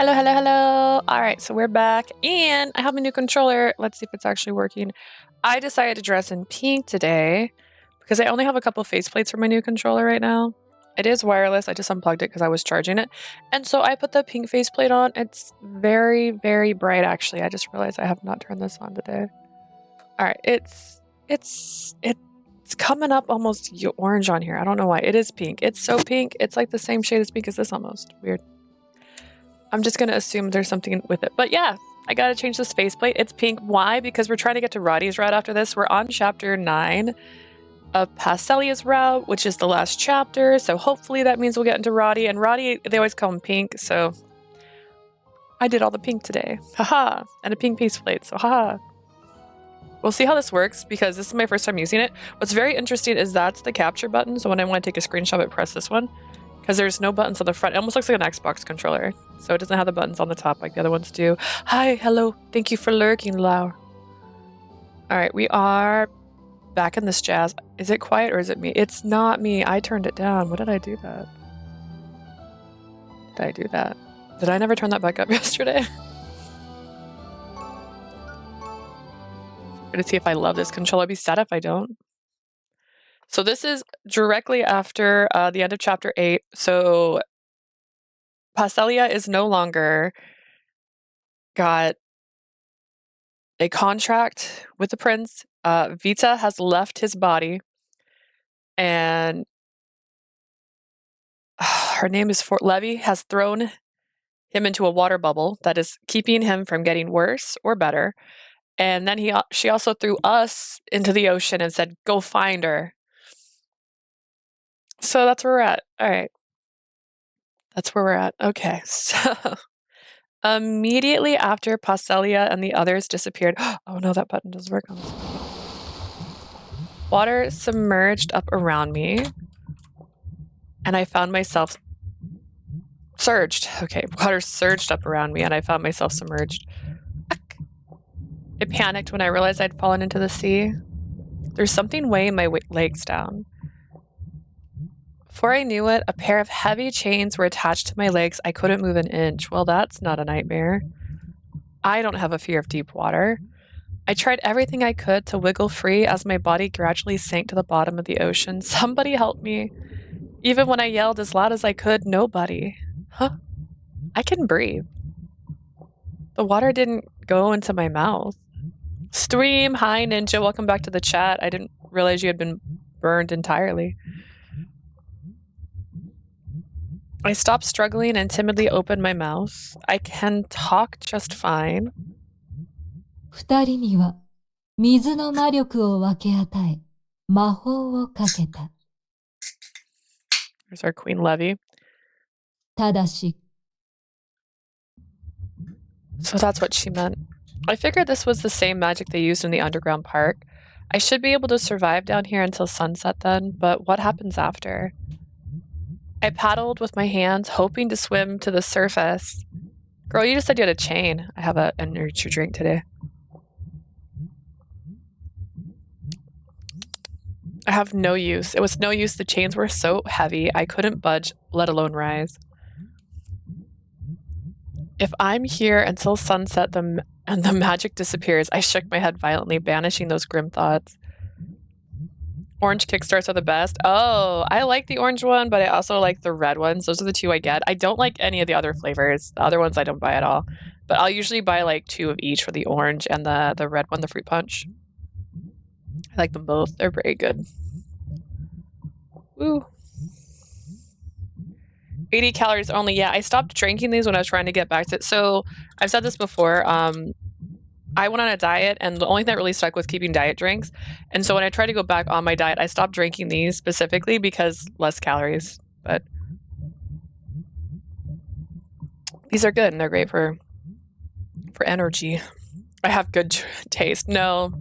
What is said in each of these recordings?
Hello, hello, hello. All right, so we're back and I have a new controller. Let's see if it's actually working. I decided to dress in pink today because I only have a couple faceplates for my new controller right now. It is wireless. I just unplugged it because I was charging it. And so I put the pink faceplate on. It's very, very bright actually. I just realized I have not turned this on today. All right, it's coming up almost orange on here. I don't know why. It is pink. It's so pink. It's like the same shade as pink as this almost. Weird. I'm just going to assume there's something with it. But yeah, I got to change this faceplate. It's pink. Why? Because we're trying to get to Radie's route after this. We're on chapter 9 of Paschalia's route, which is the last chapter. So hopefully that means we'll get into Radie. And Radie, they always call him pink. So I did all the pink today. Haha. And a pink faceplate. So haha. We'll see how this works because this is my first time using it. What's very interesting is that's the capture button. So when I want to take a screenshot, I press this one. Because there's no buttons on the front. It almost looks like an Xbox controller. So it doesn't have the buttons on the top like the other ones do. Hi, hello. Thank you for lurking, Lau. Alright, we are back in this jazz. Is it quiet or is it me? It's not me. I turned it down. What did I do that? Did I do that? Did I never turn that back up yesterday? I'm gonna see if I love this controller. I'd be sad if I don't. So this is directly after the end of chapter 8. So Paschalia is no longer got a contract with the prince. Vita has left his body. And her name is Levi has thrown him into a water bubble that is keeping him from getting worse or better. And then she also threw us into the ocean and said, go find her. So that's where we're at. All right. That's where we're at. Okay. So immediately after Paschalia and the others disappeared. Oh no, that button doesn't work on this. Water submerged up around me. And I found myself surged. Okay. Water surged up around me and I found myself submerged. I panicked when I realized I'd fallen into the sea. There's something weighing my legs down. Before I knew it, a pair of heavy chains were attached to my legs. I couldn't move an inch. Well, that's not a nightmare. I don't have a fear of deep water. I tried everything I could to wiggle free as my body gradually sank to the bottom of the ocean. Somebody help me. Even when I yelled as loud as I could, nobody. Huh? I can breathe. The water didn't go into my mouth. Stream, hi Ninja, welcome back to the chat. I didn't realize you had been burned entirely. I stopped struggling and timidly opened my mouth. I can talk just fine. 二人には水の魔力を分け与え、魔法をかけた。 There's our Queen Levy. ただし So that's what she meant. I figured this was the same magic they used in the underground park. I should be able to survive down here until sunset then, but what happens after? I paddled with my hands, hoping to swim to the surface. Girl, you just said you had a chain. I have an energy drink today. I have no use. It was no use. The chains were so heavy, I couldn't budge, let alone rise. If I'm here until sunset and the magic disappears, I shook my head violently, banishing those grim thoughts. Orange kickstarts are the best. Oh, I like the orange one, but I also like the red ones. Those are the two I get. I don't like any of the other flavors. The other ones I don't buy at all. But I'll usually buy like 2 of each for the orange and the red one, the fruit punch. I like them both. They're very good. Woo. 80 calories only. Yeah, I stopped drinking these when I was trying to get back to it. So I've said this before. I went on a diet and the only thing that really stuck was keeping diet drinks. And so when I tried to go back on my diet, I stopped drinking these specifically because less calories. But these are good and they're great for energy. I have good taste. No,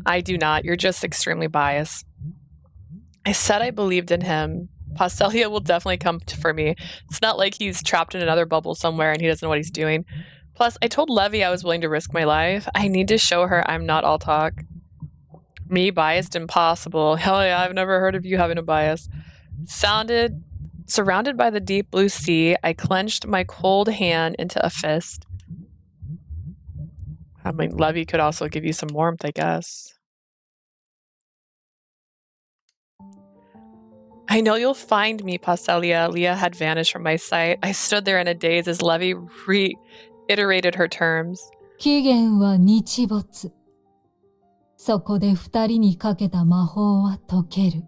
I do not. You're just extremely biased. I said I believed in him. Paschalia will definitely come for me. It's not like he's trapped in another bubble somewhere and he doesn't know what he's doing. Plus, I told Levy I was willing to risk my life. I need to show her I'm not all talk. Me biased? Impossible. Hell yeah, I've never heard of you having a bias. Sounded Surrounded by the deep blue sea, I clenched my cold hand into a fist. I mean, Levy could also give you some warmth, I guess. I know you'll find me, Paschalia. Leah had vanished from my sight. I stood there in a daze as Levy reiterated her terms. 期限は日没。そこで二人にかけた魔法は解ける。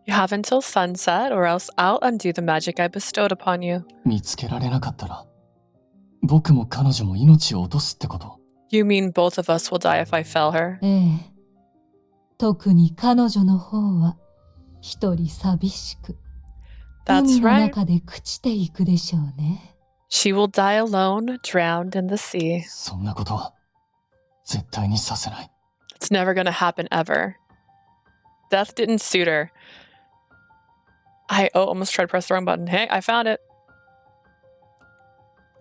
You have until sunset, or else I'll undo the magic I bestowed upon you. 見つけられなかったら、僕も彼女も命を落とすってこと？ You mean both of us will die if I fell her? ええ。特に彼女の方は一人寂しく、海 That's の right. 中で朽ちていくでしょうね。She will die alone, drowned in the sea. そんなことは絶対にさせない。It's never gonna happen ever. Death didn't suit her. I almost tried to press the wrong button. Hey, I found it.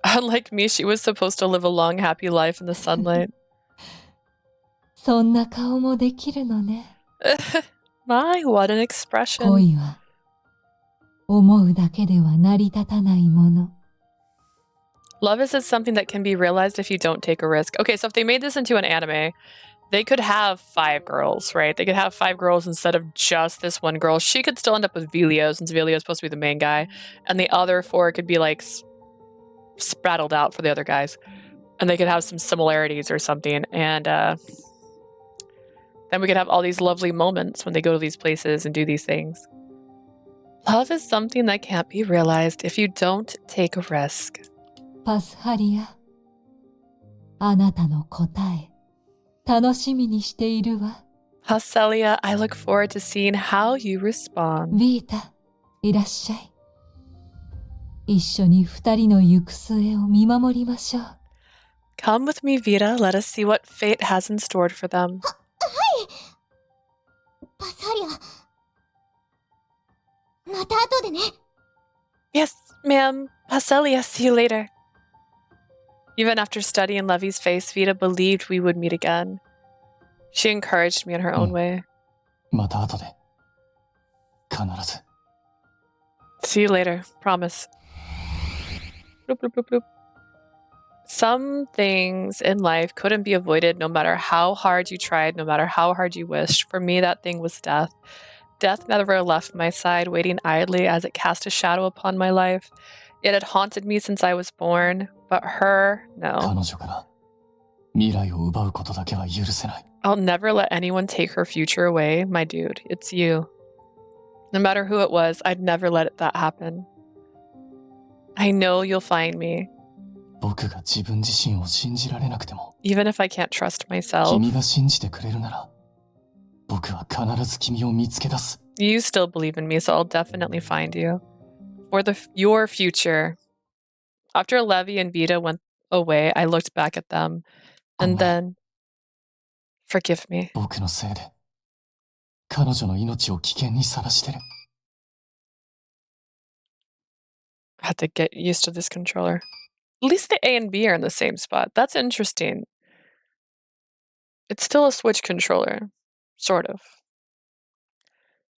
Unlike me, she was supposed to live a long, happy life in the sunlight. そんな顔もできるのね。My, what an expression. 恋は思うだけでは成り立たないもの。Love is something that can be realized if you don't take a risk. Okay, so if they made this into an anime, they could have 5 girls, right? They could have 5 girls instead of just this one girl. She could still end up with Velio, since Velio is supposed to be the main guy. And the other 4 could be like sprattled out for the other guys. And they could have some similarities or something. And then we could have all these lovely moments when they go to these places and do these things. Love is something that can't be realized if you don't take a risk. パスハリア、あなたの答え、楽しみにしているわ。Paschalia, I look forward to seeing how you respond. ビータ、いらっしゃい。一緒に二人の行く末を見守りましょう。Come with me, Vita. Let us see what fate has in store for them. パサリア、また後でね。 Yes, ma'am. Paschalia, see you later. Even after studying Levy's face, Vita believed we would meet again. She encouraged me in her own way. また後で。必ず。See you later. Promise. Bloop, bloop, bloop, bloop. Some things in life couldn't be avoided no matter how hard you tried, no matter how hard you wished. For me, that thing was death. Death never left my side, waiting idly as it cast a shadow upon my life. It had haunted me since I was born, but her, 彼 no. 女から未来を奪うことだけは許せない。I'll never let anyone take her future away, my dude. It's you. No matter who it was, I'd never let that happen. I know you'll find me, 僕が自分自身を信じられなくても、 even if I can't trust myself. 君が信じてくれるなら、僕は必ず君を見つけ出す。You still believe in me, so I'll definitely find you. For your future. After Levy and Vita went away, I looked back at them, and then, forgive me. 僕のせいで、彼女の命を危険にさらしてる。I had to get used to this controller. At least the A and B are in the same spot. That's interesting. It's still a Switch controller. Sort of.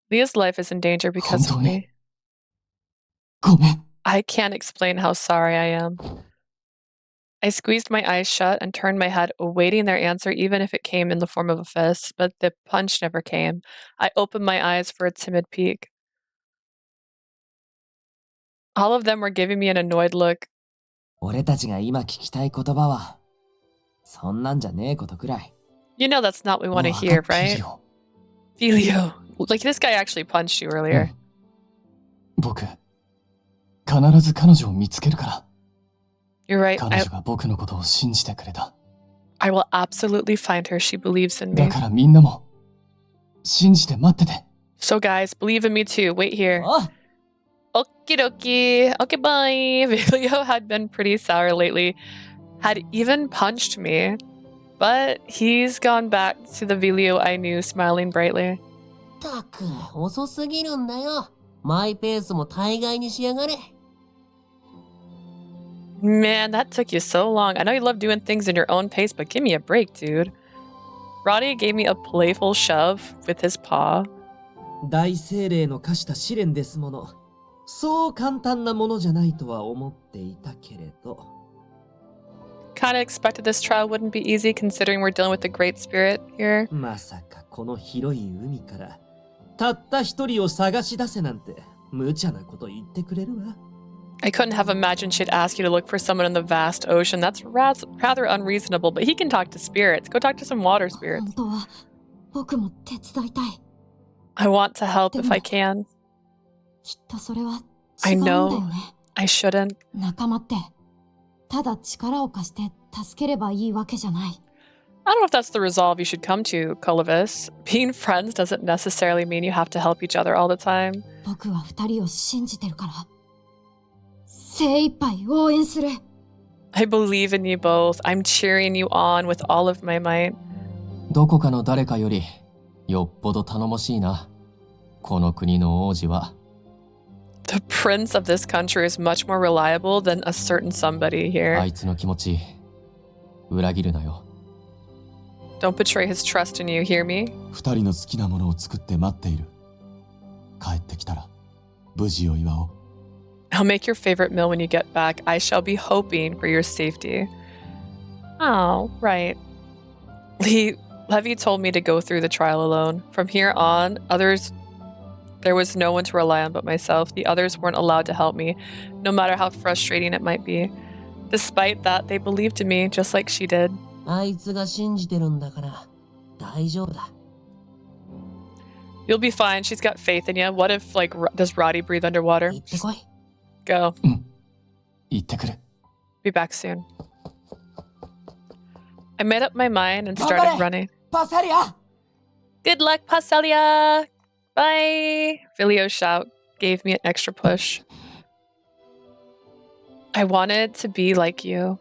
Leah's life is in danger because of me. ごめん。 I can't explain how sorry I am. I squeezed my eyes shut and turned my head, awaiting their answer even if it came in the form of a fist, but the punch never came. I opened my eyes for a timid peek. All of them were giving me an annoyed look. 俺たちが今聞きたい言葉は、そんなんじゃねえことくらい。 You know that's not what we want to わ hear, かってる right? よ。 Filio. Like, this guy actually punched you earlier. 僕、必ず彼女を見つけるから。 You're right. 彼女が僕のことを信じてくれた。 I will absolutely find her. She believes in だ me. からみんなも、信じて待ってて。 So, guys, believe in me too. Wait here. あ Okie dokie. Okay, bye. Vilio had been pretty sour lately. Had even punched me. But he's gone back to the Vilio I knew, smiling brightly. たく、遅すぎるんだよ。マイペースも大概にしやがれ。 Man, that took you so long. I know you love doing things in your own pace, but give me a break, dude. Radie gave me a playful shove with his paw. 大精霊の課した試練ですもの。そう簡単なものじゃないとは思っていたけれど。Kinda expected this trial wouldn't be easy considering we're dealing with the Great Spirit here. まさかこの広い海からたった一人を探し出せなんて無茶なこと言ってくれるわ。I couldn't have imagined she'd ask you to look for someone in the vast ocean. That's rather unreasonable, but he can talk to spirits. Go talk to some water 本 spirits. 当は僕も手伝いたい。 I want to help if I can. きっとそれは I 違うんだよ know ね。 I shouldn't. 仲間ってただ力を貸して助ければいいわけじゃない。 I don't know if that's the resolve you should come to, Colovis. Being friends doesn't necessarily mean you have to help each other all the time. 僕は二人を信じてるから精一杯応援する。 I believe in you both. I'm cheering you on with all of my might. どこかの誰かよりよっぽど頼もしいな。この国の王子は。 The prince of this country is much more reliable than a certain somebody あ here. いつの気持ち裏切るなよ。 Don't betray his trust in you, hear me? 二人の好きなものを作って待っている。帰ってきたら無事を祝おう。 I'll make your favorite meal when you get back. I shall be hoping for your safety. Oh, right. Levy told me to go through the trial alone. From here on, there was no one to rely on but myself. The others weren't allowed to help me, no matter how frustrating it might be. Despite that, they believed in me just like she did. あいつが信じてるんだから大丈夫だ。 You'll be fine. She's got faith in you. What if, does Radie breathe underwater? 行ってこい。 Go. 行ってくる。 Be back soon. I made up my mind and started running. パサリア Good luck, Paschalia! Bye! Vilio's shout gave me an extra push. I wanted to be like you.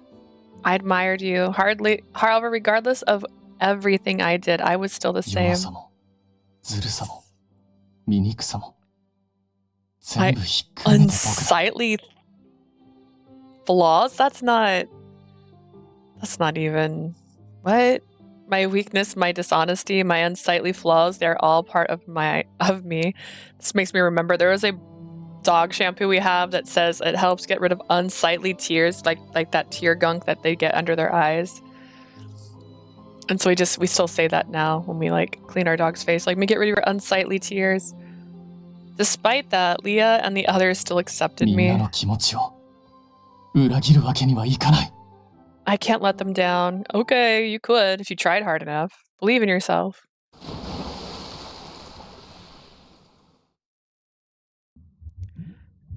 I admired you. However, regardless of everything I did, I was still the 弱 same. さもずるさも醜さも全部ひっくるめて僕だ。 Unsightly flaws? That's not even... What? My weakness, my dishonesty, my unsightly flaws, they're all part of me. This makes me remember there was a dog shampoo we have that says it helps get rid of unsightly tears, like that tear gunk that they get under their eyes. And so we still say that now when we clean our dog's face, me get rid of your unsightly tears. Despite that, Leah and the others still accepted みん me. なの気持ちを裏切るわけにはいかない。 I can't let them down. Okay, you could if you tried hard enough. Believe in yourself.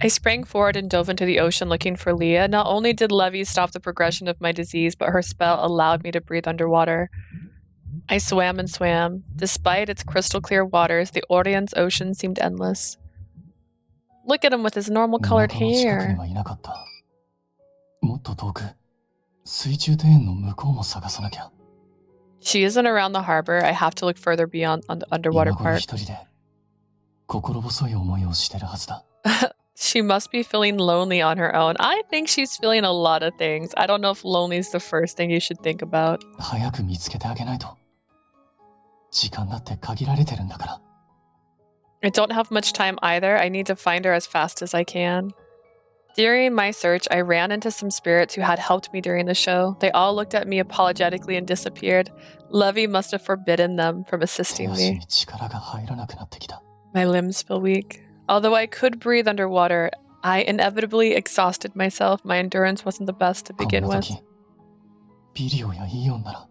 I sprang forward and dove into the ocean looking for Leah. Not only did Levy stop the progression of my disease, but her spell allowed me to breathe underwater. I swam and swam. Despite its crystal clear waters, the Orion's ocean seemed endless. Look at him with his normal colored 港の近くに hair. はいなかった。もっと遠く水中庭園の向こうも探さなきゃ。 She isn't around the harbor. I have to look further beyond on the underwater 今頃 part. 一人で心細い思いをしてるはずだ。 She must be feeling lonely on her own. I think she's feeling a lot of things. I don't know if lonely is the first thing you should think about. 早く見つけてあげないと。時間だって限られてるんだから。 I don't have much time either. I need to find her as fast as I can. During my search, I ran into some spirits who had helped me during the show. They all looked at me apologetically and disappeared. Levy must have forbidden them from 手 assisting 足 me. に力が入らなくなってきた。 My limbs feel weak. Although I could breathe underwater, I inevitably exhausted myself. My endurance wasn't the best to こん begin な with. 時、ビリオやイオンなら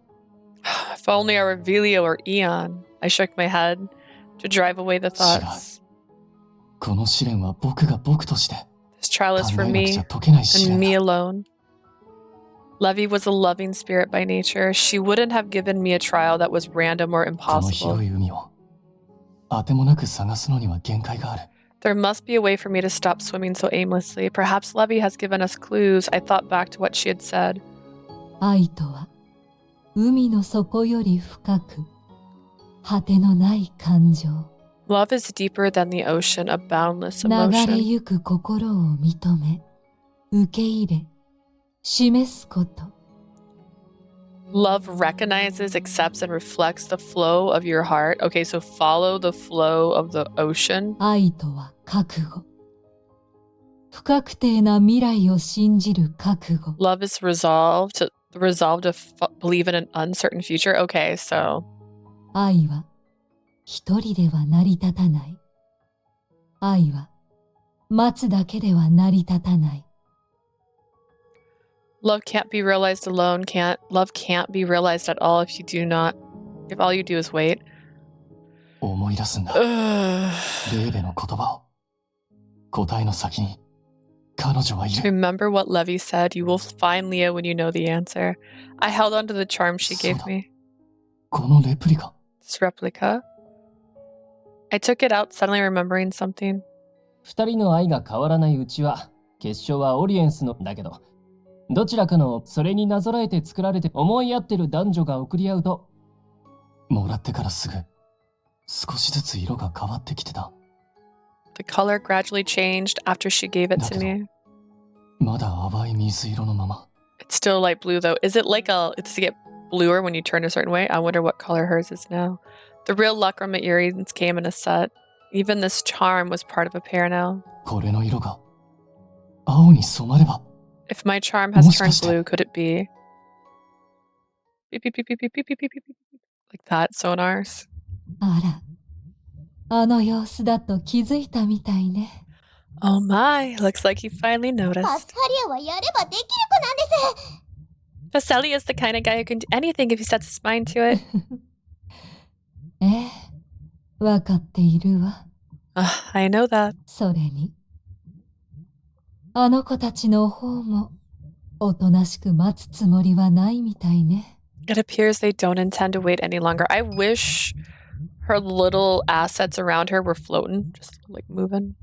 If only I were Vilio or Eon. I shook my head to drive away the thoughts. この試練は僕が僕として This trial 考 is え for なく me ちゃ解けない試 and 練 me だ。 alone. Levy was a loving spirit by nature. She wouldn't have given me a trial that was random or この impossible. 広い海を当てもなく探すのには限界がある。 There must be a way for me to stop swimming so aimlessly. Perhaps Levy has given us clues. I thought back to what she had said. 愛とは海の底より深く果てのない感情。 Love is deeper than the ocean, a boundless 流れ emotion. ゆく心を認め受け入れ示すこと。 Love recognizes, accepts, and reflects the flow of your heart. Okay, so follow the flow of the ocean. 愛とは覚悟不確定な未来を信じる覚悟。 Love is resolved to believe in an uncertain future. Okay, so 愛は一人では成り立たない。愛は待つだけでは成り立たない。 love can't be realized alone. Love can't be realized at all if all you do is wait. 思い出すんだ。 Ugh. レーベの言葉を。答えの先に彼女はいる。 Remember what Levy said. You will find Leah when you know the answer. I held on to the charm she gave そうだ。 me. このレプリカ。 This replica. I took it out, suddenly remembering something. 二人の愛が変わらないうちは、結晶はオリエンスのだけど、どちらかのそれになぞらえて作られて思い合ってる男女が送り合うと、もらってからすぐ少しずつ色が変わってきてた。 The color gradually changed after she gave it to me. まだ淡い水色のまま。 It's still light blue though. Is it does it get bluer when you turn a certain way? I wonder what color hers is now. The real Luckrama earrings came in a set. Even this charm was part of a pair now. これの色が青に染まれば。 If my charm has turned blue, could it be? Beep, beep, beep, beep, beep, beep, beep, beep, beep, beep. Like that, sonars. あら、あの様子だと気づいたみたいね。 Oh my, looks like you finally noticed. パスカリアはやればできる子なんです。 Paschalia is the kind of guy who can do anything if he sets his mind to it. ええ、わかっているわ。 I know that. それに、あの子たちの方もおとなしく待つつもりはないみたいね。 It appears they don't intend to wait any longer. I wish her little assets around her were floating, just like moving.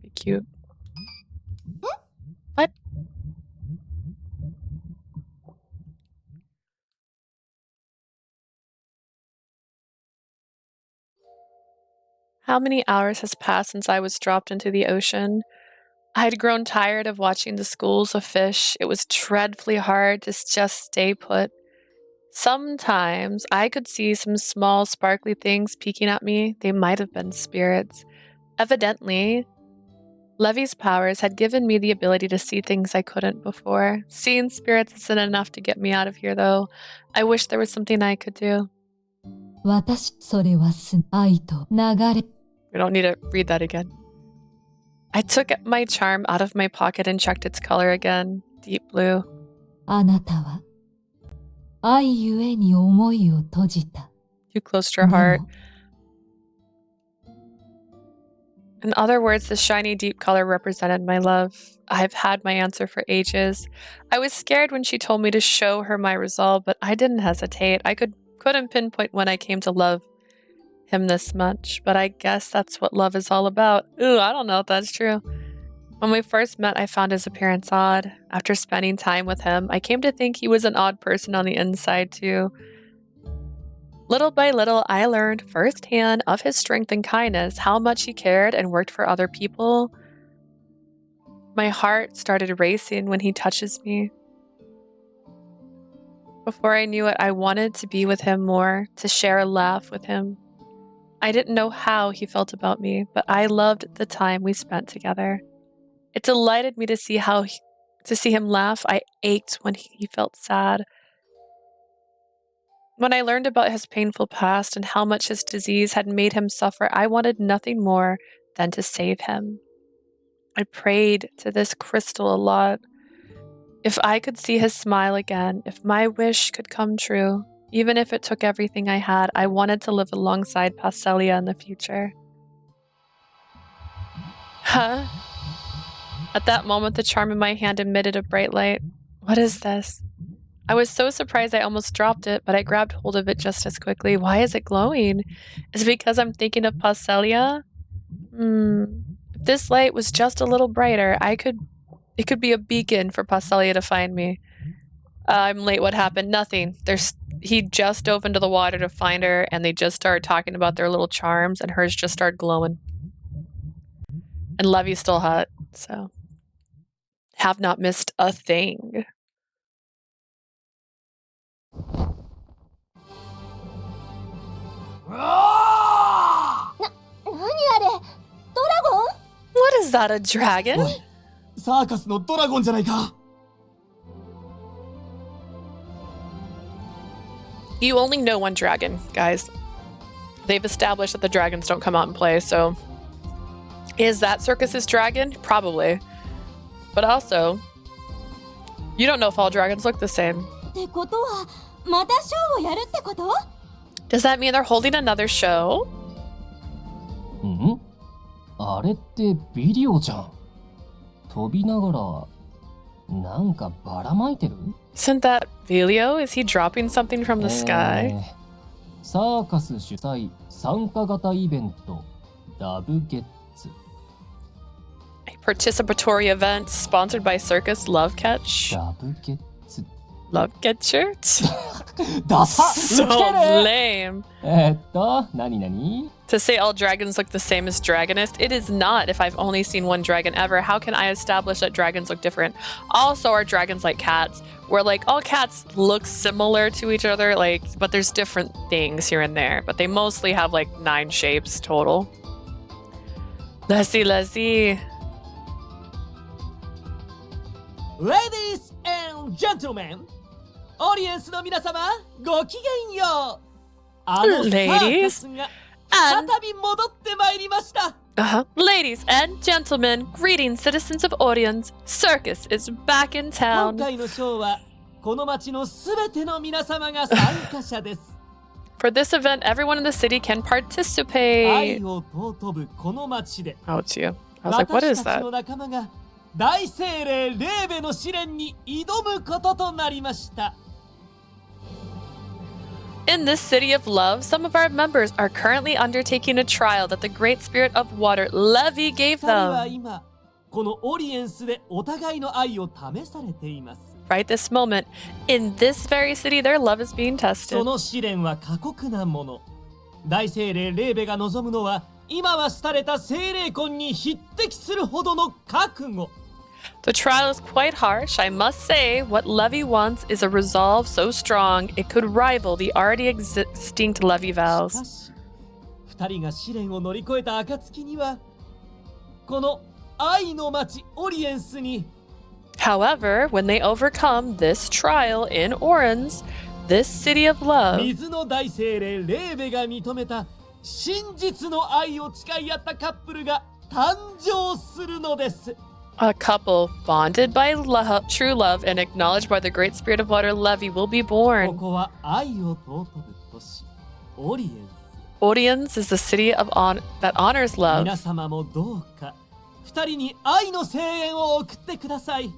Be cute. What? How many hours has passed since I was dropped into the ocean? I had grown tired of watching the schools of fish. It was dreadfully hard to just stay put. Sometimes I could see some small sparkly things peeking at me. They might have been spirits. Evidently, Levy's powers had given me the ability to see things I couldn't before. Seeing spirits isn't enough to get me out of here, though. I wish there was something I could do. 私、それは愛と流れ。 We don't need to read that again. I took my charm out of my pocket and checked its color again. Deep blue. あなたは愛ゆえに思いを閉じた。 Too close to her で heart. も In other words, the shiny deep color represented my love. I've had my answer for ages. I was scared when she told me to show her my resolve, but I didn't hesitate. I couldn't pinpoint when I came to love him this much, but I guess that's what love is all about. Ooh, I don't know if that's true. When we first met, I found his appearance odd. After spending time with him, I came to think he was an odd person on the inside too. Little by little, I learned firsthand of his strength and kindness, how much he cared and worked for other people. My heart started racing when he touches me. Before I knew it, I wanted to be with him more, to share a laugh with him. I didn't know how he felt about me, but I loved the time we spent together. It delighted me to see him laugh. I ached when he felt sad. When I learned about his painful past and how much his disease had made him suffer, I wanted nothing more than to save him. I prayed to this crystal a lot. If I could see his smile again, if my wish could come true, even if it took everything I had, I wanted to live alongside Paschalia in the future. Huh? At that moment, the charm in my hand emitted a bright light. What is this? I was so surprised I almost dropped it, but I grabbed hold of it just as quickly. Why is it glowing? Is it because I'm thinking of Paschalia? If this light was just a little brighter, it could be a beacon for Paschalia to find me. I'm late. What happened? Nothing. He just dove into the water to find her, and they just started talking about their little charms, and hers just started glowing. And Levy's still hot, so have not missed a thing. 何あれ？ドラゴン？ What is that, a dragon? さサーカスのドラゴンじゃないか。 You only know one dragon, guys. They've established that the dragons don't come out and play, so is that Circus's dragon? Probably. But also, you don't know if all dragons look the same. ってことはまたショーをやるってこと？ Does that mean they're holding another show? ん？あれってビデオじゃん。飛びながらなんかばらまいてる？ Isn't that Velio? Is he dropping something from the sky? サーカス主催参加型イベントラブゲッツ。 A participatory event sponsored by Circus Love Catch. ラブゲッツ。 Love Catcher? ダサ So ウケる lame. 何々 To say all dragons look the same as Dragonist, it is not if I've only seen one dragon ever. How can I establish that dragons look different? Also, are dragons like cats? Where like all cats look similar to each other, like, but there's different things here and there. But they mostly have like 9 shapes total. Let's see. Ladies and gentlemen! オーディエンスの皆様、ごきげんよう。あのサーカスが再び戻ってまいりました。Ladies and gentlemen, greetings, citizens of Audience. Circus is back in 今 town. 回のショーは、この町のすべての皆様が参加者です。 For this event, everyone in the city can 愛 participate. を尊ぶこの町で、 Oh, it's you. I was like, what 私 is たち that? の仲間が大精霊レーベの試練に挑むこととなりました。 In this city of love, some of our members are currently undertaking a trial that the great spirit of water, Levi, gave 二人は them. 今、このオリエンスでお互いの愛を試されています。 Right this moment, in this very city, their love is being そ tested. の試練は過酷なもの。大精霊レーベが望むのは、今は廃れた精霊魂に匹敵するほどの覚悟。 The trial is quite harsh. I must say, what Levi wants is a resolve so strong it could rival the already extinct Levi しか vows. し、二人が試練を乗り越えた暁には、この愛の町オリエンスに However, when they overcome this trial in Orange, this city of love, 水の大精霊レーベが認めた真実の愛を誓い合ったカップルが誕生するのです。 a couple bonded by love, true love and acknowledged by the great spirit of water, Levi, will be こ born. こは愛を尊ぶ都市オリエンス。 Audience is the city of that honors love. 皆様もどうか二人に愛の声援を送ってください。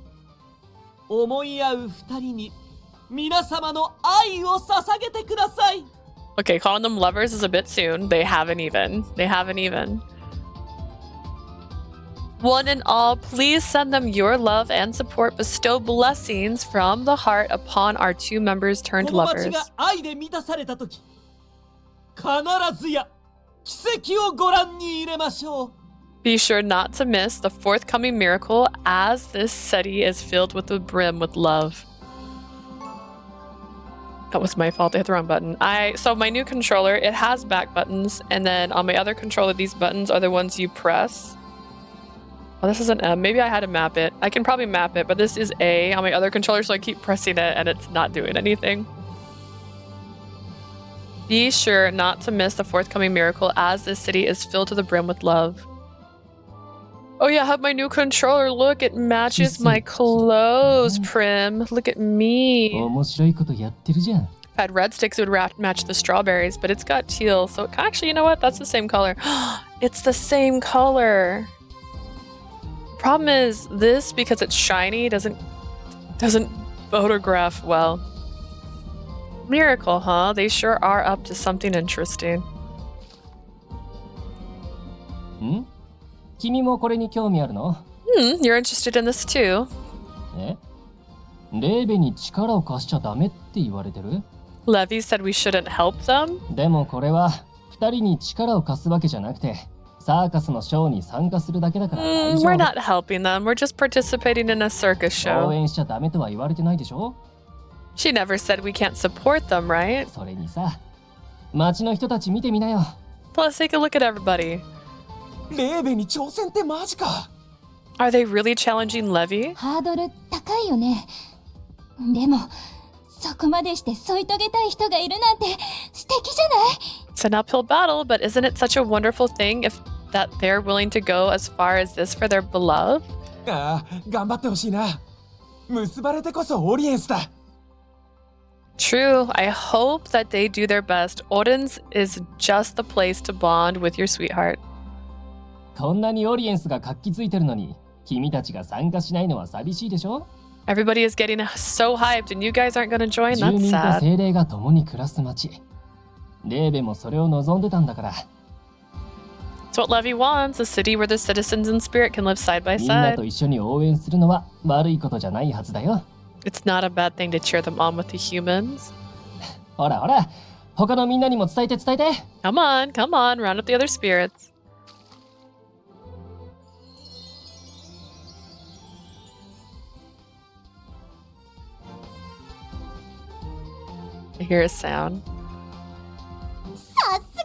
思い合う二人に皆様の愛を捧げてください。 Okay, calling them lovers is a bit soon. They haven't even. One and all, please send them your love and support. Bestow blessings from the heart upon our 2 members こ turned の町 lovers. が愛で満たされたとき、必ずや奇跡をご覧に入れましょう。 Be sure not to miss the forthcoming miracle as this city is filled with the brim with love. That was my fault. I hit the wrong button. So my new controller, it has back buttons, and then on my other controller, these buttons are the ones you press. Oh, this is an M. Maybe I had to map it. I can probably map it, but this is A on my other controller, so I keep pressing it and it's not doing anything. Be sure not to miss the forthcoming miracle as this city is filled to the brim with love. Oh yeah, I have my new controller. Look, it matches my clothes, Prim. Look at me. 面白いことやってるじゃん。 If I had red sticks, it would match the strawberries, but it's got teal, so actually, you know what? That's the same color. It's the same color. Problem is, this, because it's shiny, doesn't photograph well. Miracle, huh? They sure are up to something interesting. ん？君もこれに興味あるの？ You're interested in this too. え？レーベに力を貸しちゃダメって言われてる？ Levi said we shouldn't help them. でもこれは二人に力を貸すわけじゃなくて、サーカスのショーに参加するだけだから大丈 We're 夫。 not helping them. We're just participating in a circus 応 show. 援しちゃダメとは言われてないでしょ？ She never said we can't support them, right? それにさ、街の人たち見てみなよ。 Let's take a look at everybody. レーベに挑戦ってマジか。Are they really challenging Levy? ハードル高いよね。でもそこまでして添い遂げたい人がいるなんて素敵じゃない？ It's an uphill battle, but isn't it such a wonderful thing if that they're willing to go as far as this for their beloved? ああ、頑張ってほしいな。結ばれてこそオリエンスだ。True. I hope that they do their best. Odin's is just the place to bond with your sweetheart. こんなにオリエンスが活気づいてるのに、君たちが参加しないのは寂しいでしょ？ Everybody is getting so hyped and you guys aren't gonna join. 住 That's 民と sad. 精霊が共に暮らす町。レーベもそれを望んでたんだから。It's what Levy wants, a city where the citizens and spirit can live side by みんな side. と一緒に応援するのは悪いことじゃないはずだよ。 It's not a bad thing to cheer them on with the humans. ほらほら、他のみんなにも伝えて。 Come on, round up the other spirits. I hear a sound. さす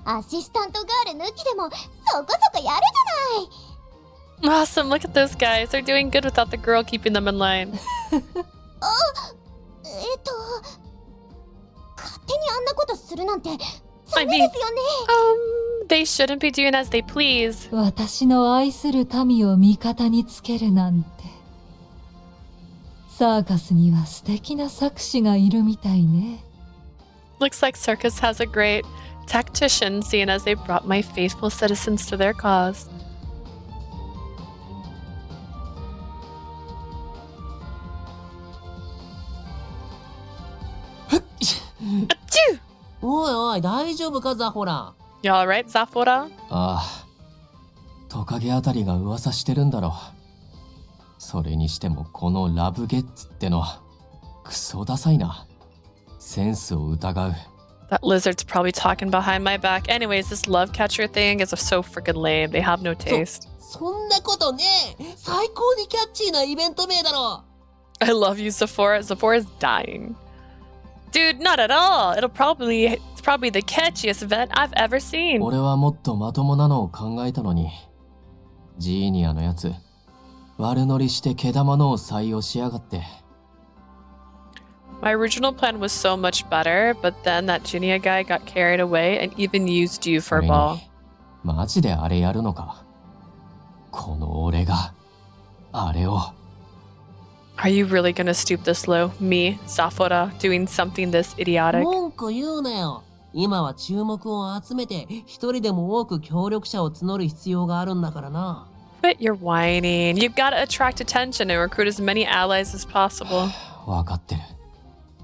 が！アシスタントガール抜きでもそこそこやるじゃない。 Awesome, look at those guys. They're doing good without the girl keeping them in line. 勝手にあんなことするなんて I ダメ mean, ですよね。 they shouldn't be doing as they please. 私の愛する民を味方につけるなんて。サーカスには素敵な作詞がいるみたいね。 Looks like Circus has a great tactician, seeing as they brought my faithful citizens to their cause. おいおい、大丈夫かザホラ。 You alright, Zafora? ああ、トカゲあたりが噂してるんだろう。それにしてもこのラブゲッツってのクソダサいな。センスを疑う。 That lizard's probably talking behind my back. Anyways, this love catcher thing is so freaking lame. They have no taste. そんなことねえ。最高にキャッチーなイベント名だろ。 I love you, Sephora. Sephora's dying. Dude, not at all. It's probably the catchiest event I've ever seen. 俺はもっとまともなのを考えたのに。ジーニアのやつ、悪乗りして毛玉のを採用しやがって。 My original plan was so much better, but then that Genia guy got carried away and even used you そ for れ a に ball. マジであれやるのか。この俺があれを。 Are you really gonna stoop this low? Me, Zafora, doing something this idiotic? 文句言うなよ。今は注目を集めて一人でも多く協力者を募る必要があるんだからな。 But you're whining. You've gotta attract attention and recruit as many allies as possible. わかってる。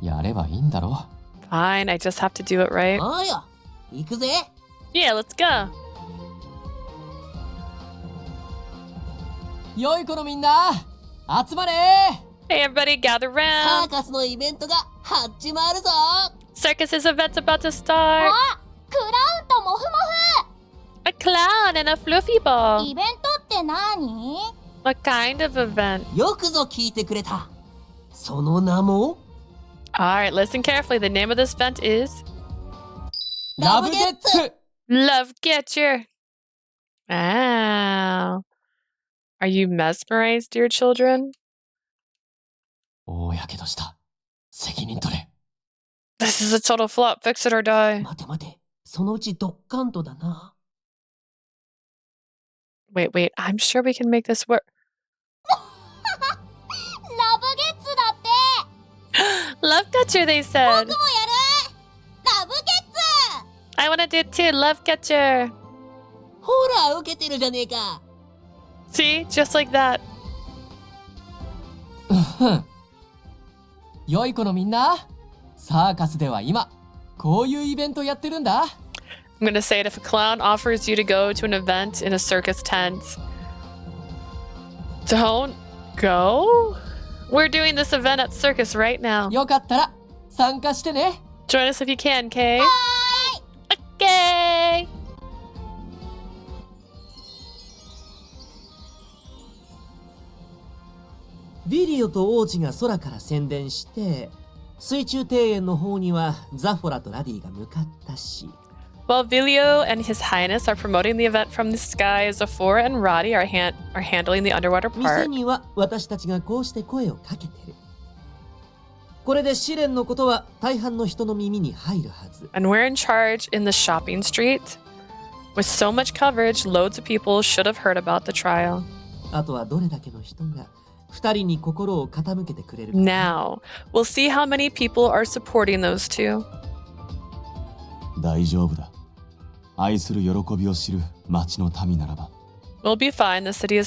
やればいいんだろ。 Fine, I just have to do it right. ああよ、行くぜ。 Yeah, let's go. 良い子のみんな、集まれ。 Hey, everybody, gather サー round. カスのイベントが始まるぞ。 Circus's event's about to start. あ、クラウンとモフモ A clown and a fluffy フ。 ball. イベントって何？ What kind of event? よくぞ聞いてくれた。その名も Alright, listen carefully. The name of this event is ラブゲッツ。 Love Catcher. Wow. Are you mesmerized, dear children? 大やけどした。責任取れ。 This is a total flop. Fix it or die. 待て待て、そのうちドッカンとだな。 Wait. I'm sure we can make this work. ラブゲッツだって。 Love Catcher, they said. 僕もやる。ラブゲッツ。 I want to do it too. Love Catcher. ほら、受けてるじゃねえか。 See? Just like that. 良い子のみんな、サーカスでは今こういうイベントやってるんだ。 I'm going to say it if a clown offers you to go to an event in a circus tent. Don't go? We're doing this event at circus right now. よかったら参加してね。 Join us if you can, Kay. Okay. ビリオと王子が空から宣伝して、水中庭園の方にはザフォラとラディが向かったし。While Vilio and His Highness are promoting the event from the sky, Zafora and Radie are handling the underwater 店 part. には私たちがこうして声をかけてる。これで試練のことは大半の人の耳に入るはず。 And we're in charge in the shopping street. With so much coverage, loads of people should have heard about the trial. あとはどれだけの人が二人に心を傾けてくれるか。 Now, we'll see how many people are supporting those two. 大丈夫だ。愛する喜びを知る町の民ならば。 We'll be fine. The city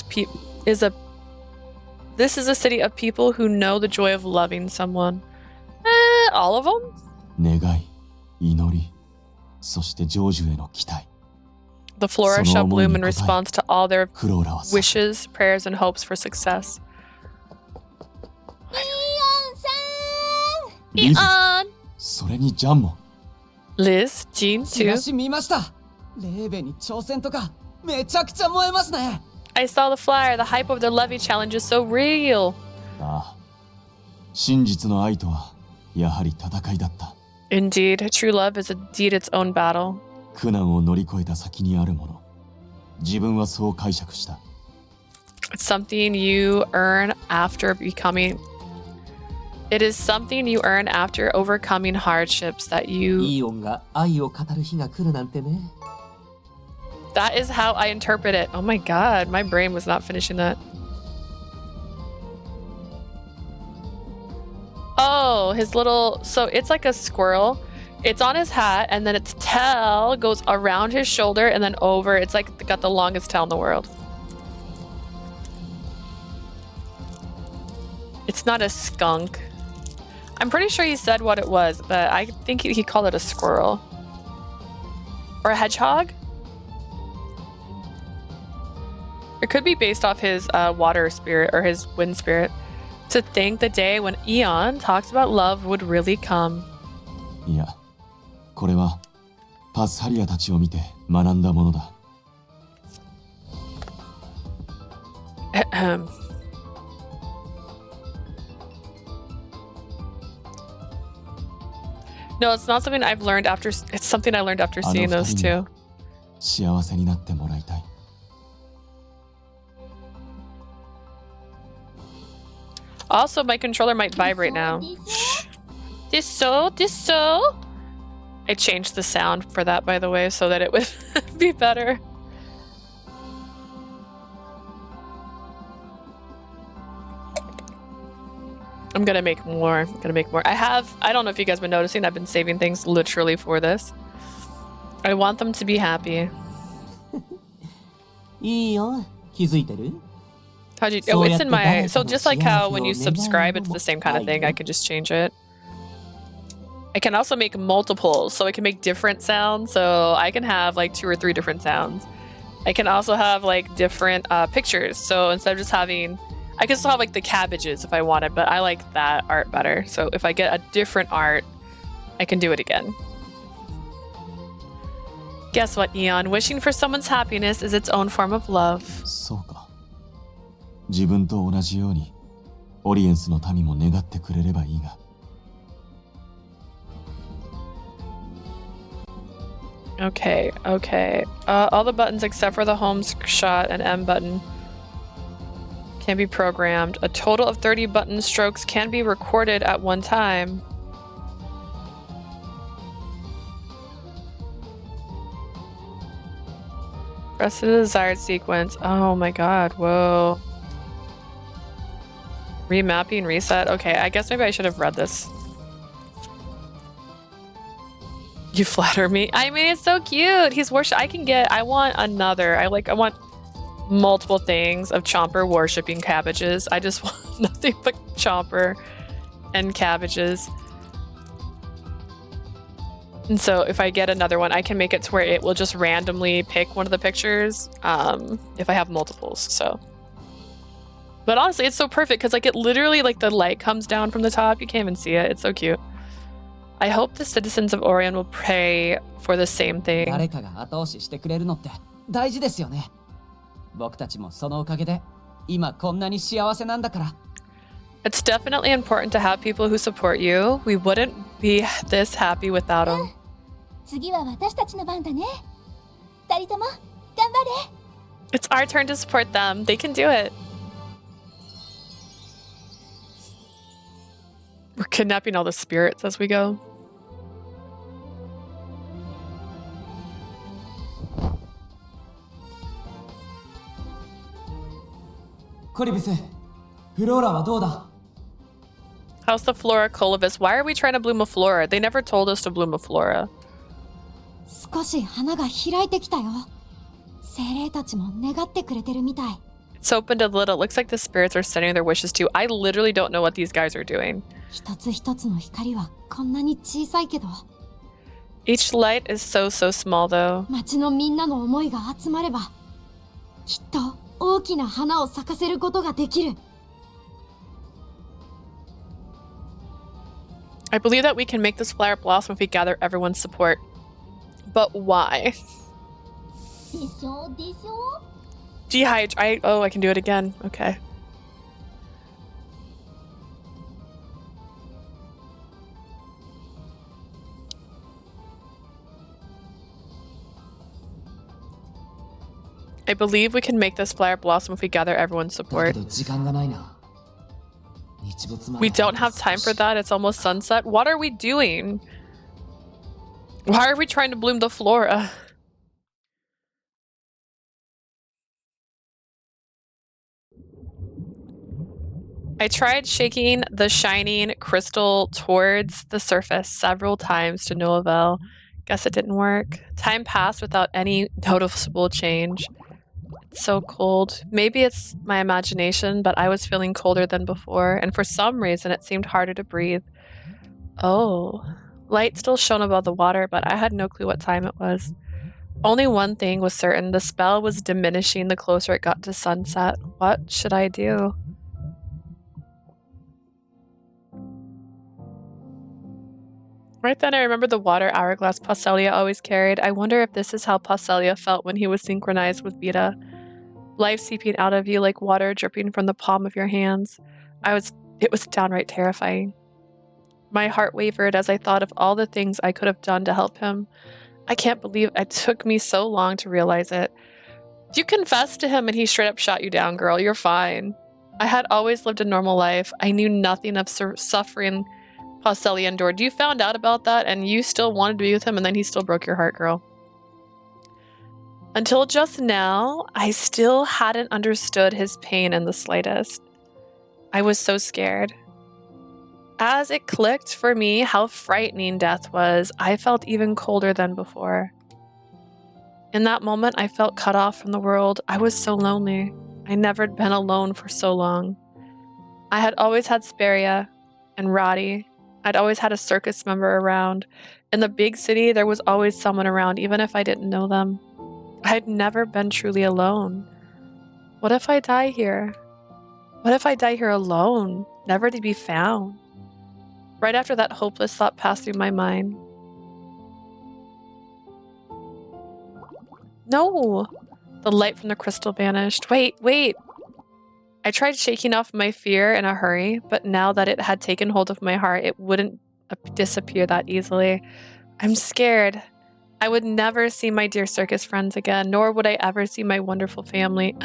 This is a city of people who know the joy of loving someone. All of them? 願い、祈り、そして成就への期待。 The flora shall bloom in response to all their クローラはさ wishes, prayers, and hopes for success. リズ、それにジャンも。 Liz, Jean, チ too. ラシ見ました。レーベに挑戦とかめちゃくちゃ燃えますね。 I saw the flyer. The hype of their levy challenge is so real. ああ、真実の愛とはやはり戦いだった。 Indeed, true love is indeed its own battle. 苦難を乗り越えた先にあるもの。自分はそう解釈した。 It's something you earn after becoming. It is something you earn after overcoming hardships that イ you. ーオンが愛を語る日が来るなんてね。 That is how I interpret it. Oh my god, my brain was not finishing that. Oh, his little. So it's like a squirrel. It's on his hat, and then its tail goes around his shoulder and then over. It's like got the longest tail in the world. It's not a skunk. I'm pretty sure he said what it was, but I think he called it a squirrel. Or a hedgehog? It could be based off his water spirit or his wind spirit. To think the day when Eon talks about love would really come. いや、これはパスハリアたちを見て学んだものだ。 No, it's not something I've learned after. It's something I learned after seeing those two. 幸せになってもらいたい。 Also, my controller might vibrate now. This so. I changed the sound for that, by the way, so that it would be better. I'm gonna make more. I don't know if you guys have been noticing, I've been saving things literally for this. I want them to be happy. いいよ。気づいてる？ How'd you? Oh, it's in my. So just like how when you subscribe, it's the same kind of thing. I can just change it. I can also make multiples, so I can make different sounds. So I can have like 2 or 3 different sounds. I can also have like different pictures. So instead of just having, I can still have like the cabbages if I wanted, but I like that art better. So if I get a different art, I can do it again. Guess what, Eon? Wishing for someone's happiness is its own form of love. そうか。自分と同じようにオリエンスの民も願ってくれればいいが。 Okay. All the buttons except for the home shot and M button can be programmed. A total of 30 button strokes can be recorded at one time. Press the desired sequence. Oh my god, whoa. Remapping, reset. Okay, I guess maybe I should have read this. You flatter me. I mean, it's so cute. He's worship. I want another. I want multiple things of Chomper worshipping cabbages. I just want nothing but Chomper and cabbages. And so if I get another one, I can make it to where it will just randomly pick one of the pictures if I have multiples. So, but honestly, it's so perfect because like it literally like the light comes down from the top. You can't even see it. It's so cute. I hope the citizens of Orion will pray for the same thing. 誰かが後押ししてくれるのって大事ですよね。僕たちもそのおかげで今こんなに幸せなんだから。It's definitely important to have people who support you. We wouldn't be this happy without them. 次は私たちの番だね。二人とも頑張れ。 It's our turn to support them. They can do it. We're kidnapping all the spirits as we go. How's the flora colivus? Why are we trying to bloom a flora? They never told us to bloom a flora. 少し花が開いてきたよ。精霊たちも願ってくれてるみたい。 It's opened a little. It looks like the spirits are sending their wishes too. I literally don't know what these guys are doing. 一つ一つの光はこんなに小さいけど、 Each light is so small though. 町のみんなの思いが集まれば、きっと大きな花を咲かせることができる。 I believe that we can make this flower blossom if we gather everyone's support. But why? でしょでしょ。 Dehydrate. Oh, I can do it again. Okay. I believe we can make this flower blossom if we gather everyone's support. We don't have time for that. It's almost sunset. What are we doing? Why are we trying to bloom the flora? I tried shaking the shining crystal towards the surface several times to no avail. Guess it didn't work. Time passed without any noticeable change. It's so cold. Maybe it's my imagination, but I was feeling colder than before, and for some reason it seemed harder to breathe. Oh. Light still shone above the water, but I had no clue what time it was. Only one thing was certain. The spell was diminishing the closer it got to sunset. What should I do? Right then I remembered the water hourglass Paschalia always carried. I wonder if this is how Paschalia felt when he was synchronized with Vita. Life seeping out of you like water dripping from the palm of your hands. It was downright terrifying. My heart wavered as I thought of all the things I could have done to help him. I can't believe it took me so long to realize it. You confessed to him and he straight up shot you down, girl. You're fine. I had always lived a normal life. I knew nothing of suffering Paschalia endured. You found out about that and you still wanted to be with him, and then he still broke your heart, girl. Until just now, I still hadn't understood his pain in the slightest. I was so scared. As it clicked for me how frightening death was, I felt even colder than before. In that moment, I felt cut off from the world. I was so lonely. I never had been alone for so long. I had always had Sparia and Radie. I'd always had a circus member around. In the big city, there was always someone around, even if I didn't know them. I'd never been truly alone. What if I die here? What if I die here alone, never to be found? Right after that hopeless thought passed through my mind. No! The light from the crystal vanished. Wait! I tried shaking off my fear in a hurry, but now that it had taken hold of my heart, it wouldn't disappear that easily. I'm scared. I would never see my dear circus friends again, nor would I ever see my wonderful family.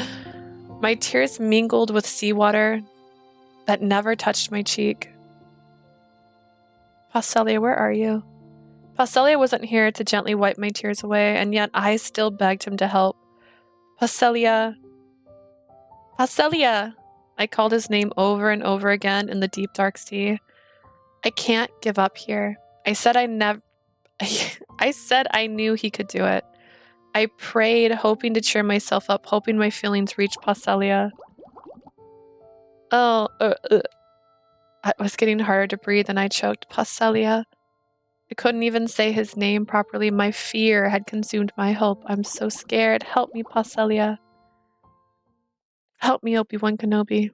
My tears mingled with seawater that never touched my cheek. Paschalia, where are you? Paschalia wasn't here to gently wipe my tears away, and yet I still begged him to help. Paschalia. Paschalia! I called his name over and over again in the deep dark sea. I can't give up here. I said I knew he could do it. I prayed, hoping to cheer myself up, hoping my feelings reached Paschalia. It was getting harder to breathe and I choked. Paschalia. I couldn't even say his name properly. My fear had consumed my hope. I'm so scared. Help me, Paschalia. Help me, Obi-Wan Kenobi.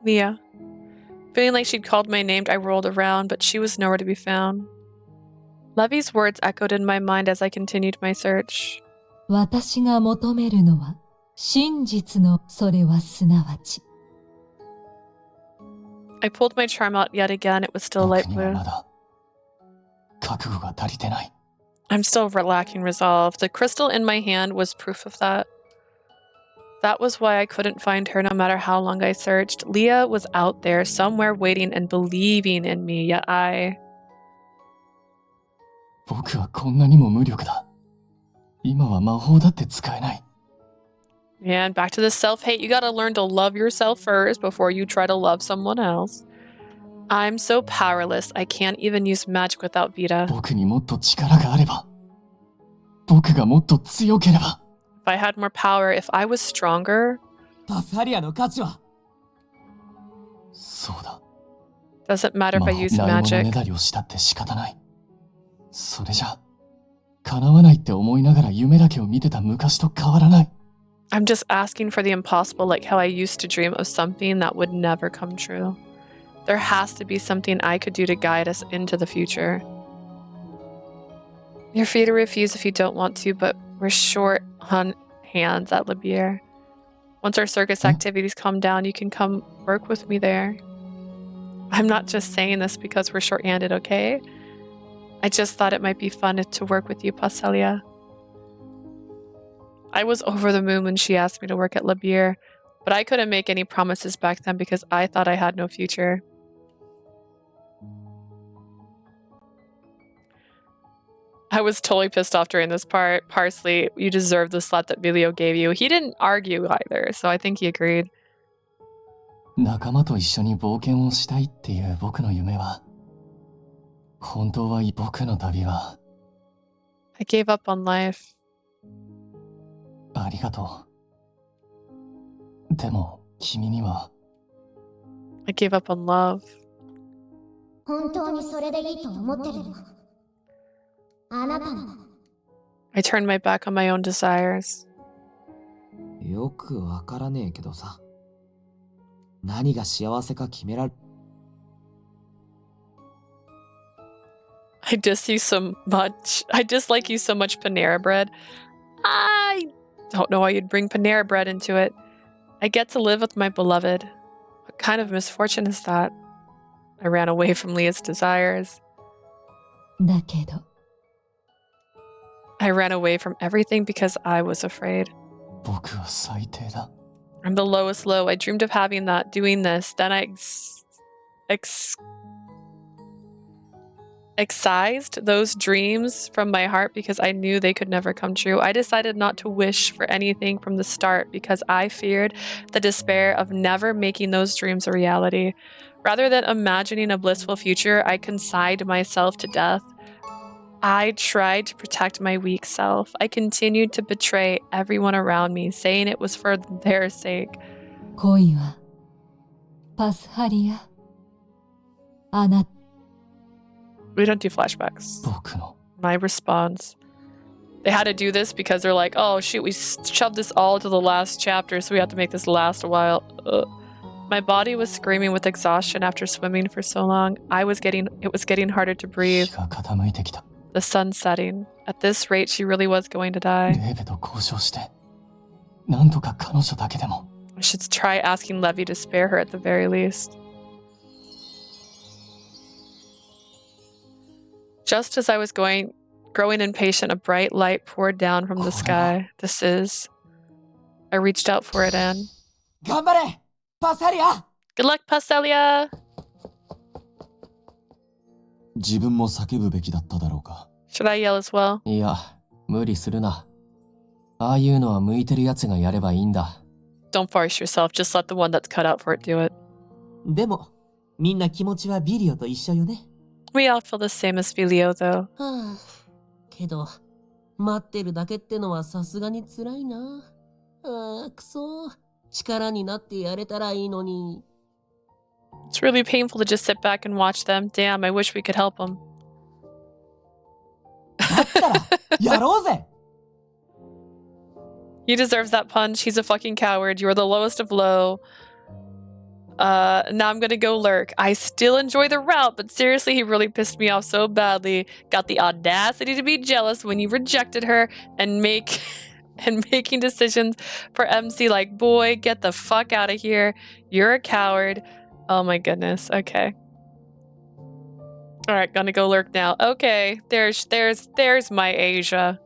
Mia. Feeling like she'd called my name, I rolled around, but she was nowhere to be found. Levy's words echoed in my mind as I continued my search. 私が求めるのは真実のそれはすなわち。 I pulled my charm out yet again. It was still 僕 light には blue. まだ覚悟が足りてない。 I'm still lacking resolve. The crystal in my hand was proof of that. That was why I couldn't find her no matter how long I searched. Leah was out there somewhere waiting and believing in me, yet I... 僕はこんなにも無力だ。今は魔法だって使えない。 And back to the self-hate. You gotta learn to love yourself first before you try to love someone else. I'm so powerless. I can't even use magic without Vita. 僕にもっと力があれば、僕がもっと強ければ。 If I had more power, if I was stronger, パスハリアの価値はそうだ。 doesn't matter if I use ないものね magic. だりをしたって仕方ない。それじゃ、叶わないって思いながら夢だけを見てた昔と変わらない。 I'm just asking for the impossible, like how I used to dream of something that would never come true. There has to be something I could do to guide us into the future. You're free to refuse if you don't want to, but we're short on hands at Libier. Once our circus activities calm down, you can come work with me there. I'm not just saying this because we're short-handed, okay? I just thought it might be fun to work with you, Paschalia. I was over the moon when she asked me to work at Libier, but I couldn't make any promises back then because I thought I had no future. I was totally pissed off during this part. Parsley, you deserve the slap that Vilio gave you. He didn't argue either, so I think he agreed. 仲間と一緒に冒険をしたいっていう僕の夢は、本当は僕の旅は。 I gave up on life. ありがとう。でも君には。 I gave up on love. 本当にそれでいいと思ってるの？あなたの。 I turned my back on my own desires. よくわからねえけどさ。何が幸せか決められ。 I dislike you so much. I dislike you so much, Panera Bread. I don't know why you'd bring Panera Bread into it. I get to live with my beloved. What kind of misfortune is that? I ran away from Leah's desires. だけど、 I ran away from everything because I was afraid. 僕は最低だ。 I'm the lowest low. I dreamed of having that, doing this. Then I excised those dreams from my heart because I knew they could never come true. I decided not to wish for anything from the start because I feared the despair of never making those dreams a reality. Rather than imagining a blissful future, I consigned myself to death. I tried to protect my weak self. I continued to betray everyone around me, saying it was for their sake. 恋はパスハリア、あなた。 We don't do flashbacks. 僕の。 My response. They had to do this because they're like, oh shoot, we shoved this all to the last chapter, so we have to make this last a while. Ugh. My body was screaming with exhaustion after swimming for so long. It was getting harder to breathe. 日が傾いてきた。 The sun setting. At this rate, she really was going to die. レーベと交渉して、なんとか彼女だけでも。 I should try asking Levy to spare her at the very least. Just as I was growing impatient, a bright light poured down from the sky. This is... I reached out for it and... 頑張れパスハリア。 Good luck, Paschalia! 自分も叫ぶべきだっただろうか。 Should I yell as well? いや、無理するな。ああいうのは向いてるやつがやればいいんだ。 Don't force yourself. Just let the one that's cut out for it do it. でも、みんな気持ちはビリオと一緒よね。 We all feel the same as Vilio, though. はあ、けど、待ってるだけってのはさすがに辛いな。ああ、くそ。力になってやれたらいいのに。 It's really painful to just sit back and watch them. Damn, I wish we could help them. だったら、やろうぜ。 He deserves that punch. He's a fucking coward. You are the lowest of low. Now I'm gonna go lurk. I still enjoy the route, but seriously, he really pissed me off so badly. Got the audacity to be jealous when you rejected her and make and making decisions for MC like, boy, get the fuck out of here. You're a coward. Oh my goodness. Okay. All right, gonna go lurk now. Okay, there's my Asia.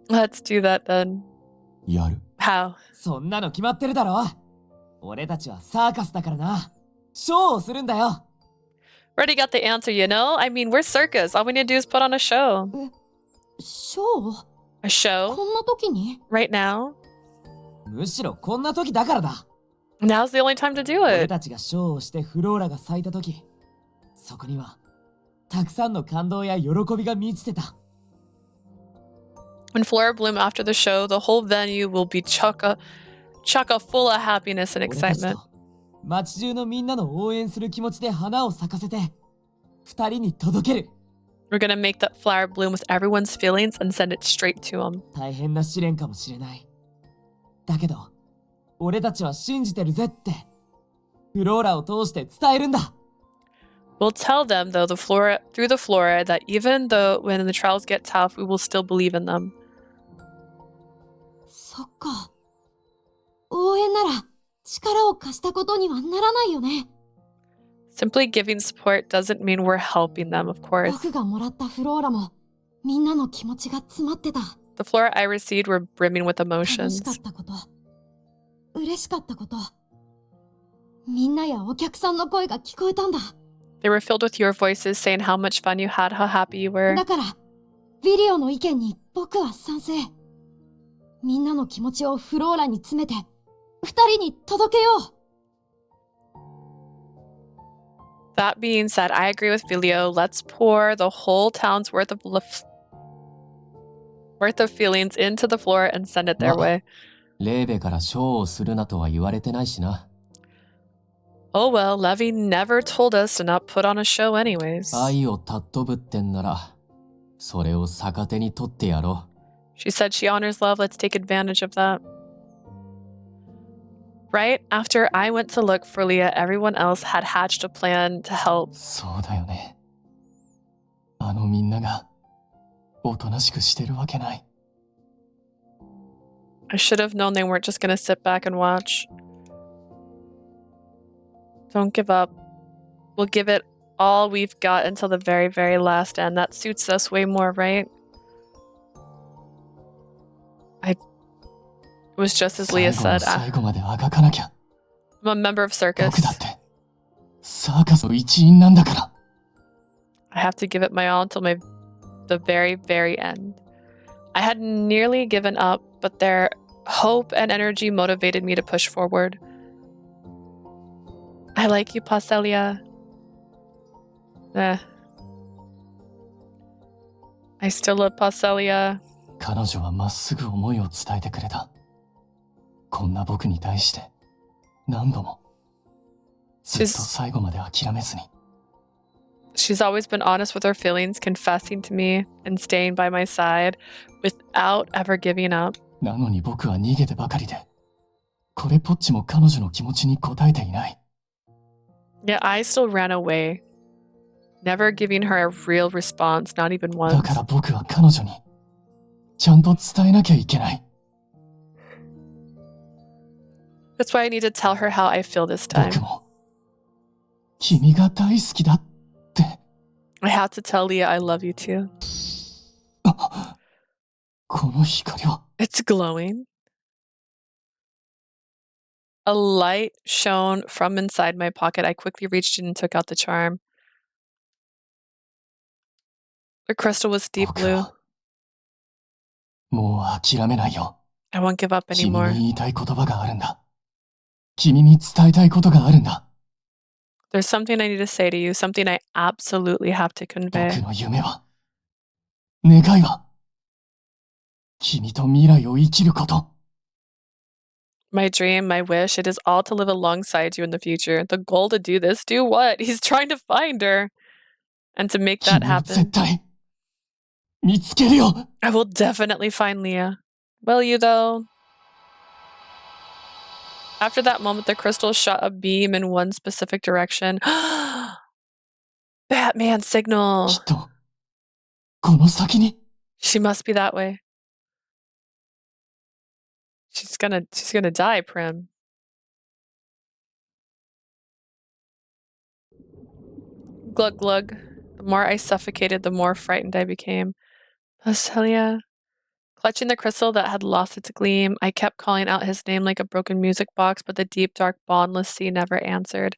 Let's do that then. やる How? そんなの決まってるだろ。俺たちはサーカスだからな。ショーをするんだよ。 Already got the answer, you know? I mean, we're circus. All we need to do is put on a show. ショー A show? こんな時に Right now? むしろこんな時だからだ。 Now's the only time to do 俺 it. たちがショーをしてフローラが咲いた時、そこにはたくさんの感動や喜びが満ちてた。 When Flora bloom after the show, the whole venue will be chock-a full of happiness and 俺たち excitement. と街中のみんなの応援する気持ちで花を咲かせて、二人に届ける。 We're gonna make that flower bloom with everyone's feelings and send it straight to them. 大変な試練かもしれない。だけど、俺たちは信じてるぜって、フローラを通して伝えるんだ。 We'll tell them, though, through the flora, that even though when the trials get tough, we will still believe in them. そっか。応援なら力を貸したことにはならないよね。 Simply giving support doesn't mean we're helping them, of course. 僕がもらったフローラもみんなの気持ちが詰まってた。 The flora I received were brimming with 楽 emotions. しかったこと、嬉しかったこと、みんなやお客さんの声が聞こえたんだ。 They were filled with your voices saying how much fun you had, how happy you were. だから、ビリオの意見に僕は賛成。みんなの気持ちをフローラに詰めて、二人に届けよう。 That being said, I agree with Vilio. Let's pour the whole town's worth of feelings into the flora and send it their way. レーベからショーをするなとは言われてないしな。 Oh well, Levy never told us to not put on a show anyways. 愛を尊ぶってんなら、それを逆手に取ってやろ She said she honors love. Let's take advantage of that. Right after I went to look for Leah, everyone else had hatched a plan to help. う。そうだよね。あのみんなが、おとなしくしてるわけない。 I should have known they weren't just gonna sit back and watch. Don't give up. We'll give it all we've got until the very, very last end. That suits us way more, right? It was just as Leah 最後の said. 最後まであがかなきゃ。 I'm a member of circus. 僕だって、サーカスの一員なんだから。 I have to give it my all until the very, very end. I had nearly given up, but their hope and energy motivated me to push forward. I like you, Paschalia. I still love Paschalia. 彼女はまっすぐ思いを伝えてくれた。こんな僕に対して何度もずっと最後まで諦めずに。 She's always been honest with her feelings, confessing to me and staying by my side without ever giving up. なのに僕は逃げてばかりで、これっぽっちも彼女の気持ちに応えていない。 Yet I still ran away, never giving her a real response, not even だ once. から僕は彼女にちゃんと伝えなきゃいけない。 That's why I need to tell her how I feel this time. 僕も君が大好きだって。 I have to tell Leah I love you too. この光は It's glowing. A light shone from inside my pocket. I quickly reached in and took out the charm. The crystal was deep 僕 blue. はもう諦めないよ。 I won't give up 君 anymore. に言いたい言葉があるんだ。君に伝えたいことがあるんだ。 There's something I need to say to you, something I absolutely have to 僕 convey. の夢は、願いは、君と未来を生きること。 My dream, my wish, it is all to live alongside you in the future. The goal to do this, do what? He's trying to find her. And to make that 君を happen, 絶対、見つけるよ。 I will definitely find Leah. Will you, though? After that moment, the crystal shot a beam in one specific direction. Batman signal. きっと、この先に。 She must be that way. She's gonna die, Prim. Glug glug. The more I suffocated, the more frightened I became. Paschalia. Clutching the crystal that had lost its gleam, I kept calling out his name like a broken music box, but the deep, dark, bondless sea never answered.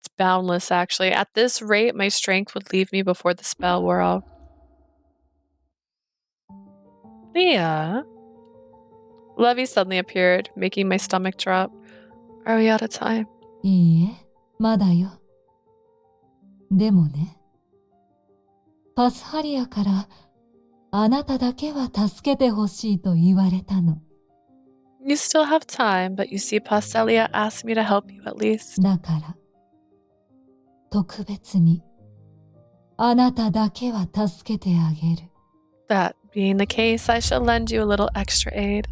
It's boundless, actually. At this rate, my strength would leave me before the spell wore off. Leah? Levy suddenly appeared, making my stomach drop. Are we out of time? いいえ、まだよ。でもね、パスハリアからあなただけは助けてほしいと言われたの。You still have time, but you see, Paschalia asked me to help you at least. だから、特別にあなただけは助けてあげる。That being the case, I shall lend you a little extra aid.